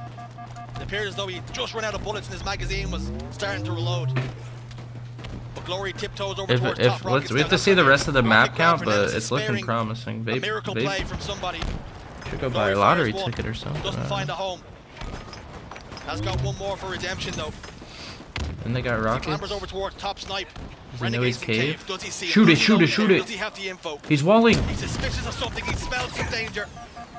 It appears as though he just ran out of bullets and his magazine was starting to reload. But Glory tiptoes over towards top rockets. We have to see the rest of the map count, but it's looking promising. A miracle play from somebody. Should go buy a lottery ticket or something. Doesn't find a home. Has got one more for redemption though. And they got He rockets. clambers over towards top snipe. Does he know he's cave? Does he see Shoot it, Does he shoot know it, shoot there? it. Does he have the info? He's walling. He's suspicious of something. He smells some danger.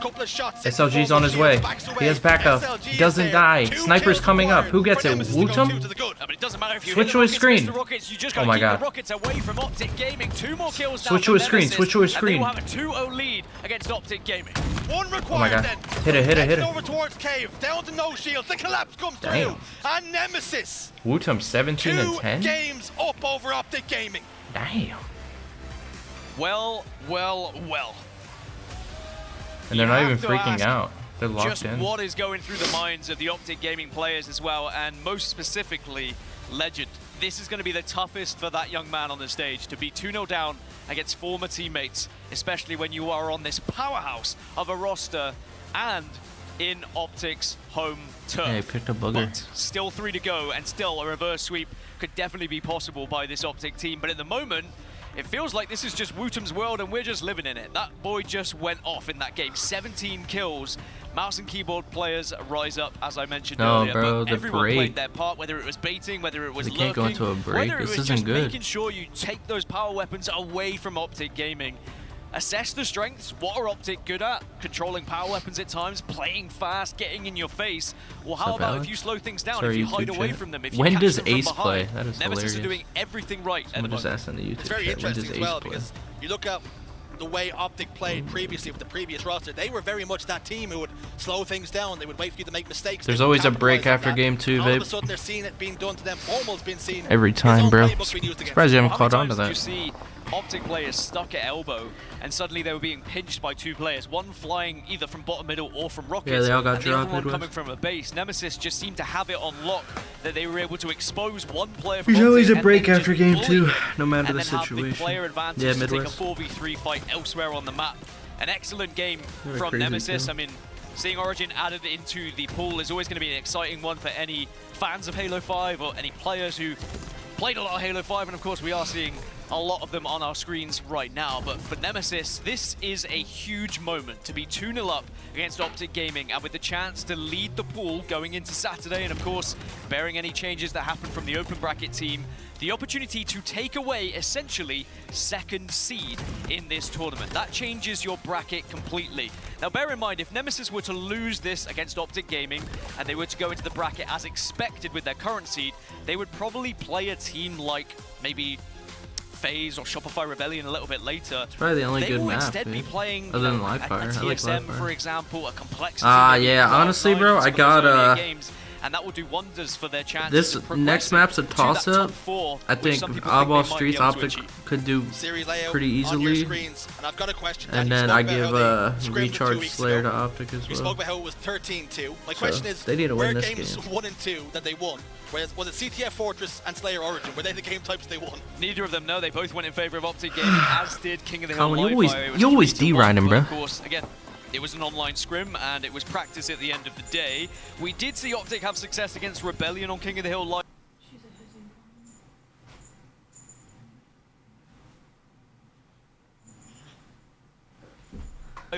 Couple of shots. SLG's on his way. He has backup. He doesn't die. Sniper's coming up. Who gets it? Wutum? But it doesn't matter if you Switch hit to the his Rockets, screen. miss the Rockets, you just Oh gotta my keep God. the Rockets away from Optic Gaming. 2 more kills now Switch for to his screen, Nemesis, switch to his and they screen. will have a 2-0 lead against Optic Gaming. One Oh my required God. then. Hit it, hit it, hit Heading it. over towards cave. Down to no shield. The collapse comes Damn. through. And Nemesis. Wutum 17 and 10? Games up over Optic Gaming. Damn. Well. And they're You not have even to freaking ask out. They're locked just in. what is going through the minds of the Optic Gaming players as well, and most specifically, Legend. This is going to be the toughest for that young man on the stage, to be 2-0 down against former teammates, especially when you are on this powerhouse of a roster and in Optic's home turf. Hey, picked a booger. But still 3 to go, and still a reverse sweep could definitely be possible by this Optic team. But at the moment, it feels like this is just Wutum's world and we're just living in it. That boy just went off in that game. 17 kills. Mouse and keyboard players rise up, as I mentioned No, earlier. bro, but the everyone break. played their part, whether it was baiting, whether it was They lurking, can't go into a break. whether it This was isn't just good. making sure you take those power weapons away from Optic Gaming. Assess the strengths. What are Optic good at? Controlling power weapons at times, playing fast, getting in your face. Well, how What's up, about Alex? if you slow things down, Sorry, if you hide YouTube away chat. from them, if you When catch does them from Ace play? behind? That is Nemesis hilarious. are doing everything right at the Someone just moment. asked in the YouTube It's very chat, when does interesting as well Ace play? because you look at the way Optic played previously with the previous roster. They were very much that team who would slow things down. They would wait for you to make mistakes. There's They would always a break capitalize on after that. game 2, And all of a babe. sudden they're seeing it being done to them. Formal's been seen. Every His time, own bro. playbook being used against Surprised you them. haven't How many caught on to times did that. you see Optic players stuck at elbow, and suddenly they were being pinched by 2 players, one flying either from bottom middle or from rockets, Yeah, they all got and the other dropped one midwest. coming from a base. Nemesis just seemed to have it on lock, that they were able to expose one player from There's always Optic a and break then after just game bully 2, him, no matter and the then have the situation. player advantage Yeah, to take a Midwest. 4v3 fight elsewhere on the map. An excellent game What a from crazy Nemesis. kill. I mean, seeing Origin added into the pool is always going to be an exciting one for any fans of Halo 5 or any players who played a lot of Halo 5, and of course we are seeing a lot of them on our screens right now. But for Nemesis, this is a huge moment to be 2-0 up against Optic Gaming, and with the chance to lead the pool going into Saturday, and of course, bearing any changes that happen from the open bracket team, the opportunity to take away essentially second seed in this tournament. That changes your bracket completely. Now bear in mind, if Nemesis were to lose this against Optic Gaming and they were to go into the bracket as expected with their current seed, they would probably play a team like maybe FaZe or Shopify Rebellion a little bit later. It's probably the only they good will map, instead be dude. playing Other than a Livefire. I like TSM, Livefire. for example, a complexity. Yeah, honestly, bro, I got games, and that will do wonders for their chances. this of next progressing map's a to that toss-up. top 4, I which think some people Oddball think they might be Streets able to Optic achieve. could do Series layout pretty on your easily. screens, and I've got a question. And you then spoke I about give how they scrimmed 2 Recharge weeks Slayer ago. to Optic as We well. spoke about how it was 13-2. My So, question is, they need to were win this games game. 1 and 2 that they won? Was it CTF Fortress and Slayer Origin? Were they the game types they won? Neither of them, no. They both went in favor of Optic Gaming, as did King of the Hill. Colin, Livefire. It was you always 3-1, D-Ryan him, but bro. Of course, again, it was an online scrim, and it was practice at the end of the day. We did see Optic have success against Rebellion on King of the Hill Live. Are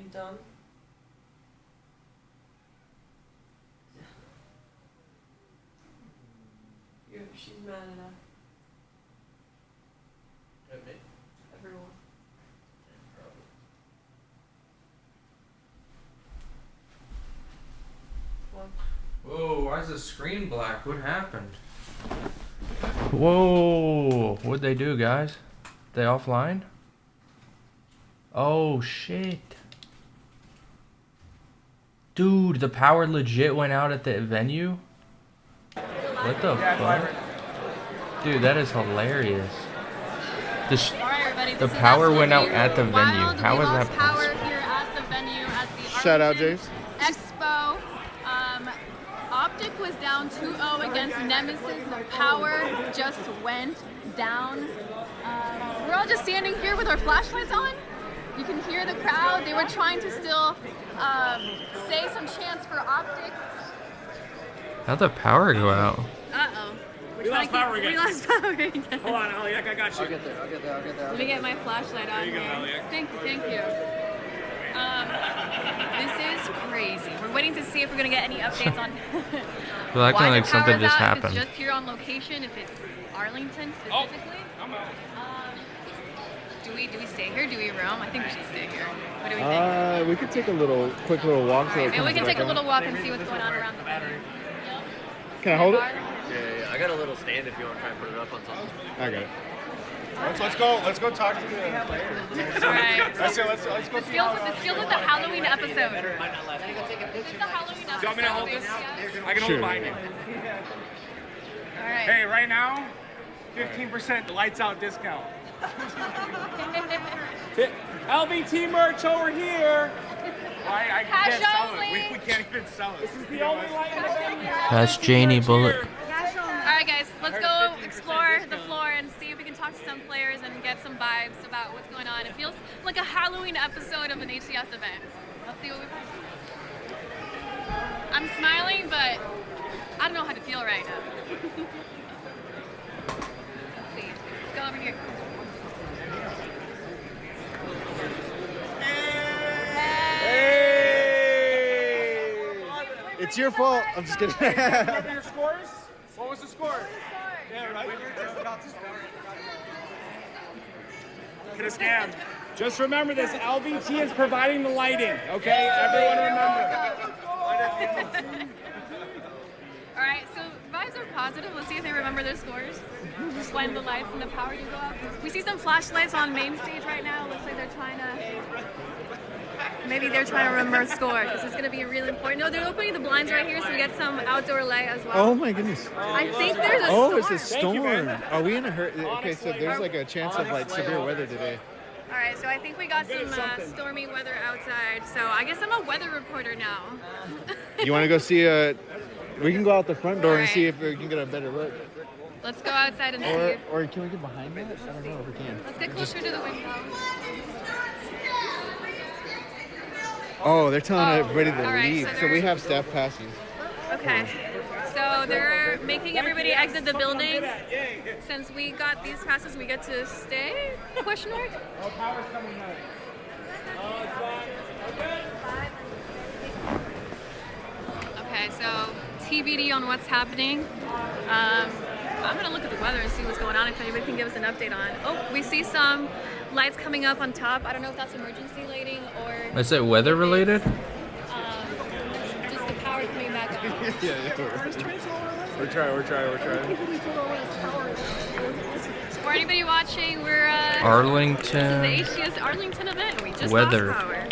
you done? She's mad enough. Everyone. Whoa, why is the screen black? What happened? Whoa, what'd they do, guys? They offline? Oh, shit. Dude, the power legit went out at the venue? What the fuck? Dude, that is hilarious. The power went out at the venue. How is that power possible? here at the venue at the Shout out, Arlington James. Expo. Optic was down 2-0 against Nemesis. The power just went down. We're all just standing here with our flashlights on. You can hear the crowd. They were trying to still say some chants for Optic. How'd the power go out? Uh-oh. We lost power again. We lost power again. Hold on, Eliak, I got you. I'll get there. Let me get my flashlight on There you go, here. Eliak. Thank you. This is crazy. We're waiting to see if we're gonna get any updates on Well, acting why like the something power's just out, happened. If it's just here on location, if it's Arlington specifically. Do we stay here? Do we roam? I think we should stay here. What do we think? We could take a quick little walk. Alright, maybe we can take a little walk and see what's going on around the venue. Can I hold it? Yeah. I got a little stand if you want to try and put it up on something. I got it. Let's go talk to the players. Alright. Let's go This feels like the Halloween episode. This is the Halloween episode. Do you want me to hold this? Yeah. I can hold it behind you. Alright. Hey, right now, 15% lights out discount. LVT merch over here. I Cash can't sell only. it. We can't even sell it. This is the only light in the venue. That's Janie Bullet. Alright guys, let's go explore the floor and see if we can talk to some players and get some vibes about what's going on. It feels like a Halloween episode of an HCS event. Let's see what we find. I'm smiling, but I don't know how to feel right now. Let's see. Let's go over here. It's your fault. I'm just kidding. Remember your scores? What was the score? Yeah, right. Could have scammed. Just remember this, LVT is providing the lighting, okay? Everyone remember. All right, so vibes are positive. Let's see if they remember their scores when the lights and the power do go up. We see some flashlights on main stage right now. Looks like they're trying to, maybe they're trying to remember a score because it's going to be really important. No, they're opening the blinds right here so we get some outdoor light as well. Oh my goodness. I think there's a storm. Oh, it's a storm. Are we in a hurry? Okay, so there's like a chance of like severe weather today. All right, so I think we got some stormy weather outside. So I guess I'm a weather reporter now. You want to go see we can go out the front door and see if we can get a better look. Let's go outside and see. Or can we get behind that? I don't know if we can. Let's get closer to the window. Oh, they're telling everybody to all right, leave. So we have staff passes. Okay. So they're making everybody exit the building. Since we got these passes, we get to stay? Question mark? Oh, power's coming out. Okay, so TBD on what's happening. I'm gonna look at the weather and see what's going on if anybody can give us an update on. Oh, we see some lights coming up on top. I don't know if that's emergency lighting or Is it weather related? just the power coming back on. We're trying. For anybody watching, we're Arlington. This is the HCS Arlington event. We just Weather. lost power.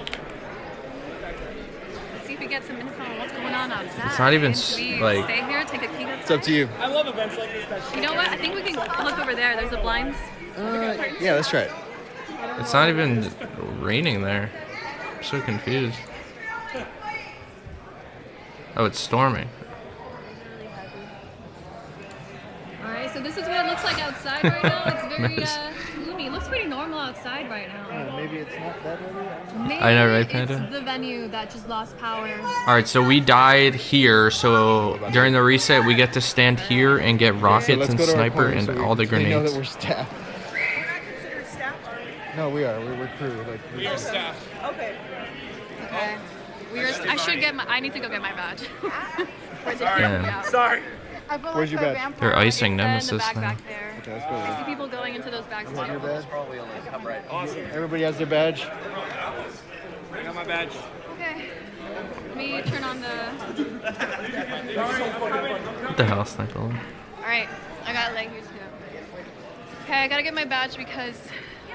Let's see if we get some info on what's going on outside. It's not even Should we like. stay here, take a peek outside? It's up to you. I love events like this. You know what? I think we can look over there. There's the blinds. Yeah, let's try it. It's not even raining there. I'm so confused. Oh, it's storming. All right, so this is what it looks like outside right now. It's very gloomy. It looks pretty normal outside right now. Maybe it's not that early. Maybe I know, right, Panda? it's the venue that just lost power. All right, so we died here. So during the reset, we get to stand here and get rockets and sniper and all the They know grenades. that we're staff. No, we are. We're crew. Like, We are staff. Okay. I should get my. I need to go get my badge. Yeah. Sorry. Where's your badge? They're icing In the Nemesis back now. back there. Okay, let's go. I see people going into those bags. Your badge? Probably only come right. Awesome. Everybody has their badge. I got my badge. Okay. Let me turn on the. What the hell, sniper? All right, I got leg here too. Okay, I gotta get my badge because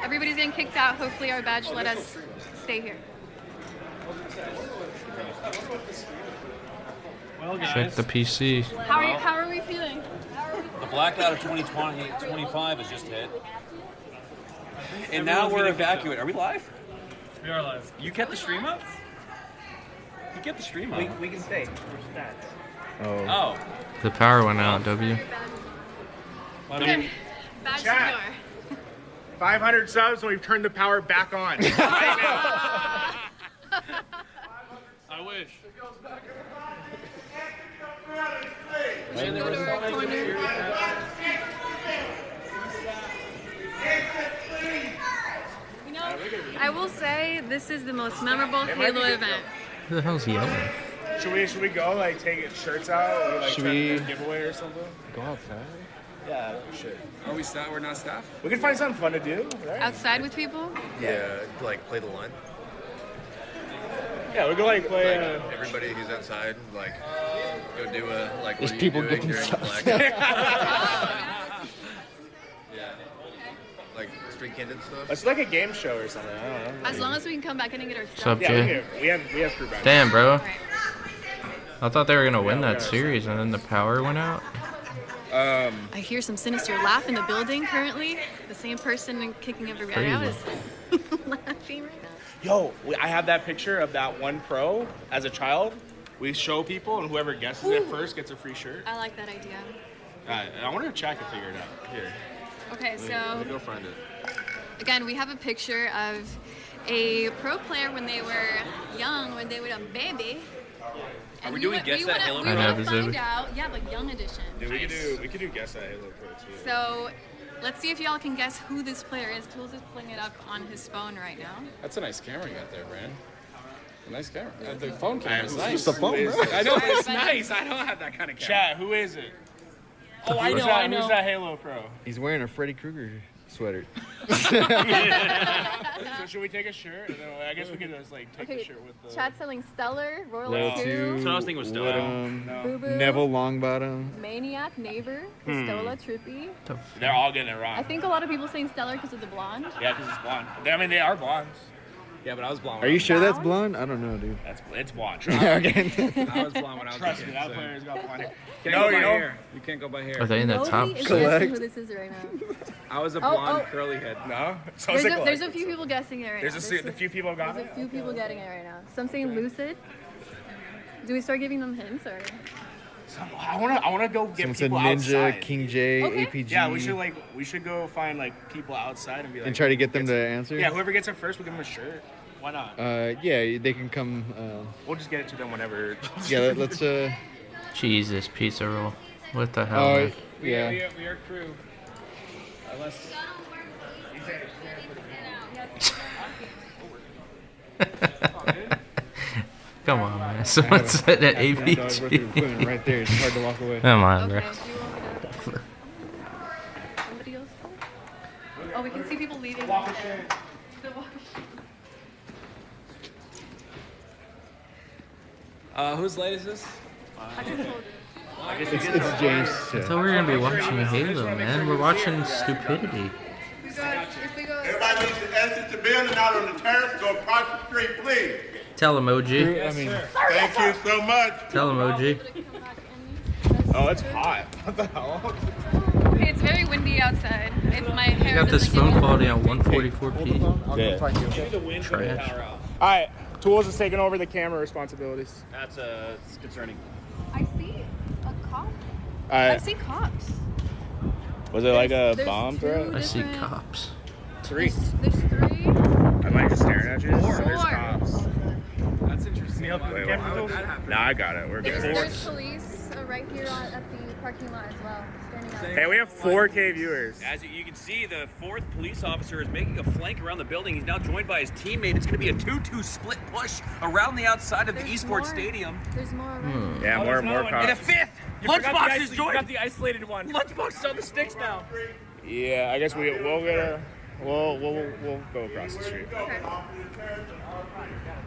everybody's getting kicked out. Hopefully our badge let us stay here. Well, guys, Check the PC. How are we feeling? the blackout of 2025 has just hit. And now we're evacuated. Are we live? We are live. You kept the stream up? You kept the stream up. We can stay. Oh. The power went out, W. Okay. Badge Chat. secure. 500 subs and we've turned the power back on. Right now. I wish. We should go to our corner. You know, I will say this is the most memorable Halo event. Who the hell's yelling? Should we go like take shirts out or like Should try to we- do a giveaway or something? Go outside. Yeah, we should. Are we staff? We're not staff? We can find something fun to do, right? Outside with people? Yeah, like play the line. Yeah, we can like play. Everybody who's outside, like, go do a like. There's what are you people doing getting during stuff. blackout? Yeah, like street candid stuff. It's like a game show or something. I don't know. As long as we can come back in and get our What's stuff. up, Yeah, Jay? we have crew back. Damn, bro. Alright. I thought they were gonna win that series, and then the power went out. I hear some sinister laugh in the building currently. The same person kicking everybody out is laughing right now. Yo, I have that picture of that one pro as a child. We show people, and whoever guesses it first gets a free shirt. I like that idea. I wonder if Chad can figure it out. Here. Okay, Let so me go find it. again, we have a picture of a pro player when they were young, when they were a baby. Are we doing guess that Halo We Pro? want I to know, find Bazook. out. Yeah, like young edition. Dude, we could do guess that Halo Pro too. So let's see if y'all can guess who this player is. Tools is pulling it up on his phone right now. That's a nice camera you got there, Brand. Nice camera. The phone camera is nice. It's the phone, bro. I know, but it's nice. I don't have that kind of camera. Chat, who is it? Oh, I know, Who's that Halo Pro? He's wearing a Freddy Krueger sweater. So should we take a shirt? And then I guess we could just like take the shirt with the... Chat's selling Stellar, Level Royal 2, 2. So I was thinking was Stellar. Boo Boo, Neville Longbottom. Maniac, Neighbor, Pistola, Trippy. They're all getting it wrong. I think a lot of people saying Stellar because of the blonde. Yeah, because it's blonde. I mean, they are blondes. Yeah, but I was blonde. Are you sure that's blonde? I don't know, dude. It's blonde. Okay. I was blonde when I was Trust a kid. me, that player's got blonde hair. No, you know. You can't go by hair. Are they in the top? Nobody is guessing who this is right now. I was a blonde curly head. No? So There's a few people guessing it right now. There's a few people got There's it? a few people getting it right now. Some saying Lucid. Do we start giving them hints or? I wanna go get Someone said people Ninja, outside. King J, Okay. APG. Yeah, we should go find like people outside and be like. And try to get them to answer? Yeah, whoever gets it first, we give them a shirt. Why not? Yeah, they can come. We'll just get it to them whenever. Yeah, let's. Jesus, pizza roll. What the hell, man? Yeah. We are crew. Unless. Come on, man. Someone said that APG. Right there. It's hard to walk away. Come on, bro. Somebody else? Oh, we can see people leaving. Whose light is this? It's James. I thought we were gonna be watching Halo, man. We're watching stupidity. Everybody needs to exit the building out on the terrace, go across the street, please. Tell emoji. I mean, thank you so much. Tell emoji. Oh, it's hot. What the hell? Okay, it's very windy outside. If my hair I got this doesn't phone get quality on 144p. Yeah. Trash. All right, Tools is taking over the camera responsibilities. That's it's concerning. I see a cop. I I see cops. Was it like a There's bomb threat? I see cops. Three. There's 3. Am I just staring at you? Four. There's cops. That's interesting. Wait, Why would that happen? No, I got it. We're good. There's police right here at the parking lot as well. Standing out. Hey, we have 4K viewers. As you can see, the 4th police officer is making a flank around the building. He's now joined by his teammate. It's going to be a 2-2 split push around the outside of the esports stadium. There's more around. Yeah, more And a cops. 5th! Lunchbox is You joined! got the isolated one. Lunchbox is on the sticks now. Yeah, I guess we'll get a. We'll go across the street. All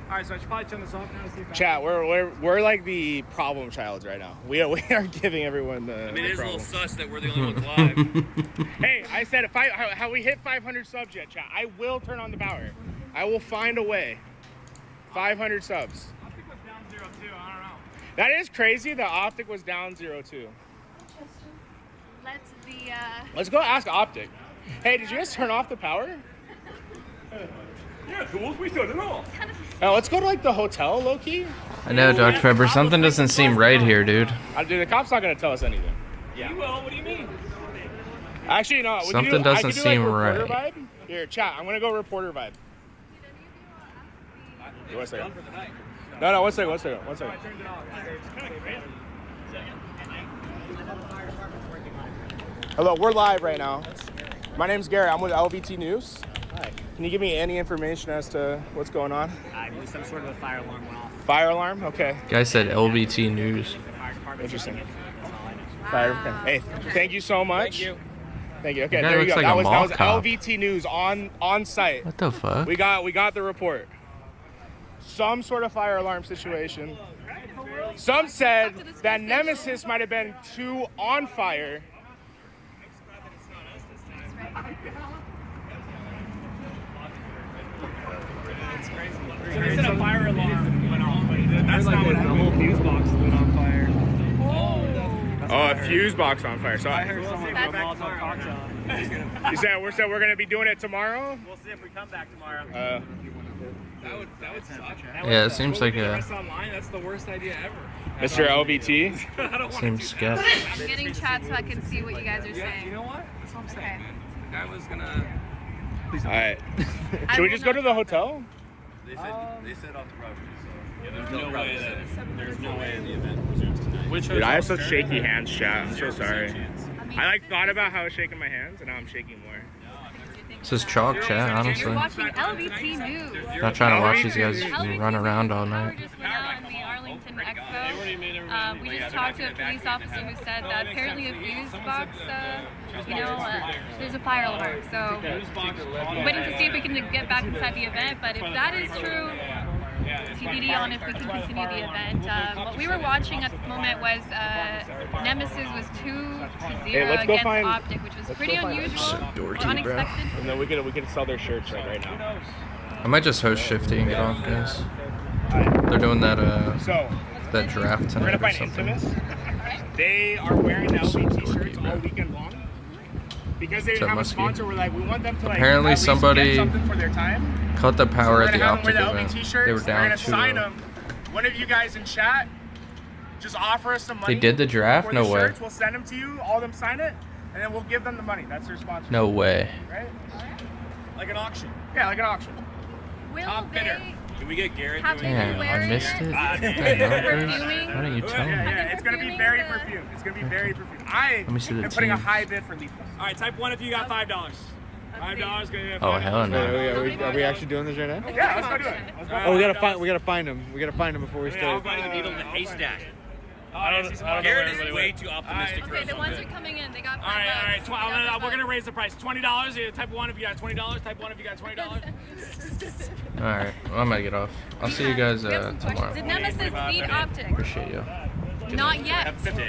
right, so I should probably turn this off now to see if Chat, we're like the problem childs right now. We are giving everyone the. I mean, it is a little problem. sus that we're the only ones live. Hey, I said how we hit 500 subs yet, chat. I will turn on the power. I will find a way. 500 subs. Optic was down 0-2. I don't know. That is crazy. The Optic was down 0-2. Let's the. Let's go ask Optic. Hey, did you guys turn off the power? Yeah, Tools, we turned it off. Oh, let's go to like the hotel, low key. I know, Dr. Pepper. Something doesn't seem right here, dude. Dude, the cop's not gonna tell us anything. Yeah. He will. What do you mean? Actually, no. Something doesn't seem reporter right. Vibe. Here, chat. I'm gonna go reporter vibe. One second. No, one second. Hello, we're live right now. My name's Gary. I'm with LVT News. Hi. Can you give me any information as to what's going on? I believe some sort of a fire alarm went off. Fire alarm? Okay. Guy said LVT News. Interesting. Fire. Hey, thank you so much. Thank you. Okay, That guy there you looks go. like a That mall was cop. LVT News on site. What the fuck? We got the report. Some sort of fire alarm situation. Some said that Nemesis might have been too on fire. So they said a fire alarm went off, but that's not what happened. The whole fuse box lit on fire. Oh, a fuse box on fire. So I heard someone put Molotov cocktail. You said we're gonna be doing it tomorrow? We'll see if we come back tomorrow. That would suck. Yeah, it seems like a. Rest online, that's the worst idea ever. Mr. LVT? I don't want Seems sketch. I'm getting chat so I can see what you guys are Yeah, saying. you know what? That's what I'm saying, Okay. man. The guy was gonna. All right. Should we just go to the hotel? They said off the road. So There's no way the event resumes tonight. Dude, I have such shaky hands, chat. I'm so sorry. I thought about how I was shaking my hands, and now I'm shaking more. This is chalk, chat, honestly. You're watching LBT News. Not trying to watch these guys run around all night. Just went out in the Arlington Expo. We just talked to a police officer who said that apparently a fuse box, there's a fire alarm. So waiting to see if we can get back inside the event. But if that is true, TBD on if we can continue the event. What we were watching at the moment was Nemesis was 2-0 against Optic, which was pretty unusual, So dorky, unexpected. And then we could sell their shirts right now. I might just host Shifty and get off, guys. They're doing that that draft We're tonight gonna or find something. Infamous. They are wearing the LB t-shirts all weekend long. Because they didn't have a sponsor, we're like, we want them to like Apparently at least somebody get something for their time. cut the power at the We're gonna Optic have them wear event. the LB t-shirts. They were down We're gonna sign 2-0. them. One of you guys in chat, just offer us some money. They did the draft? for No the way. shirts. We'll send them to you, all of them sign it, and then we'll give them the money. That's their sponsor. No way. Right? Like an auction. Yeah, like an auction. Top bidder. Can we get Garrett Have doing Damn, I missed it. What the hell, Chris? Why don't you tell me? Yeah, it's gonna be very perfumed. It's gonna be very perfumed. I Let me see the am putting a teams. high bid for Leaf. All right, type 1 if you got $5. $5 gonna be Oh, hell no. Are we actually doing this right now? Yeah, let's go do it. Let's go. Oh, we gotta find him. We gotta find him before we start. Find the needle in the haystack. I don't know. Garrett is way too optimistic for Okay, us. the ones who are coming in, they got $5. All right. We're gonna raise the price. $20. Yeah, type 1 if you got $20. Type 1 if you got $20. Alright, well, I'm gonna get off. I'll see you guys tomorrow. Did Nemesis beat Optic? Appreciate you. Not yet.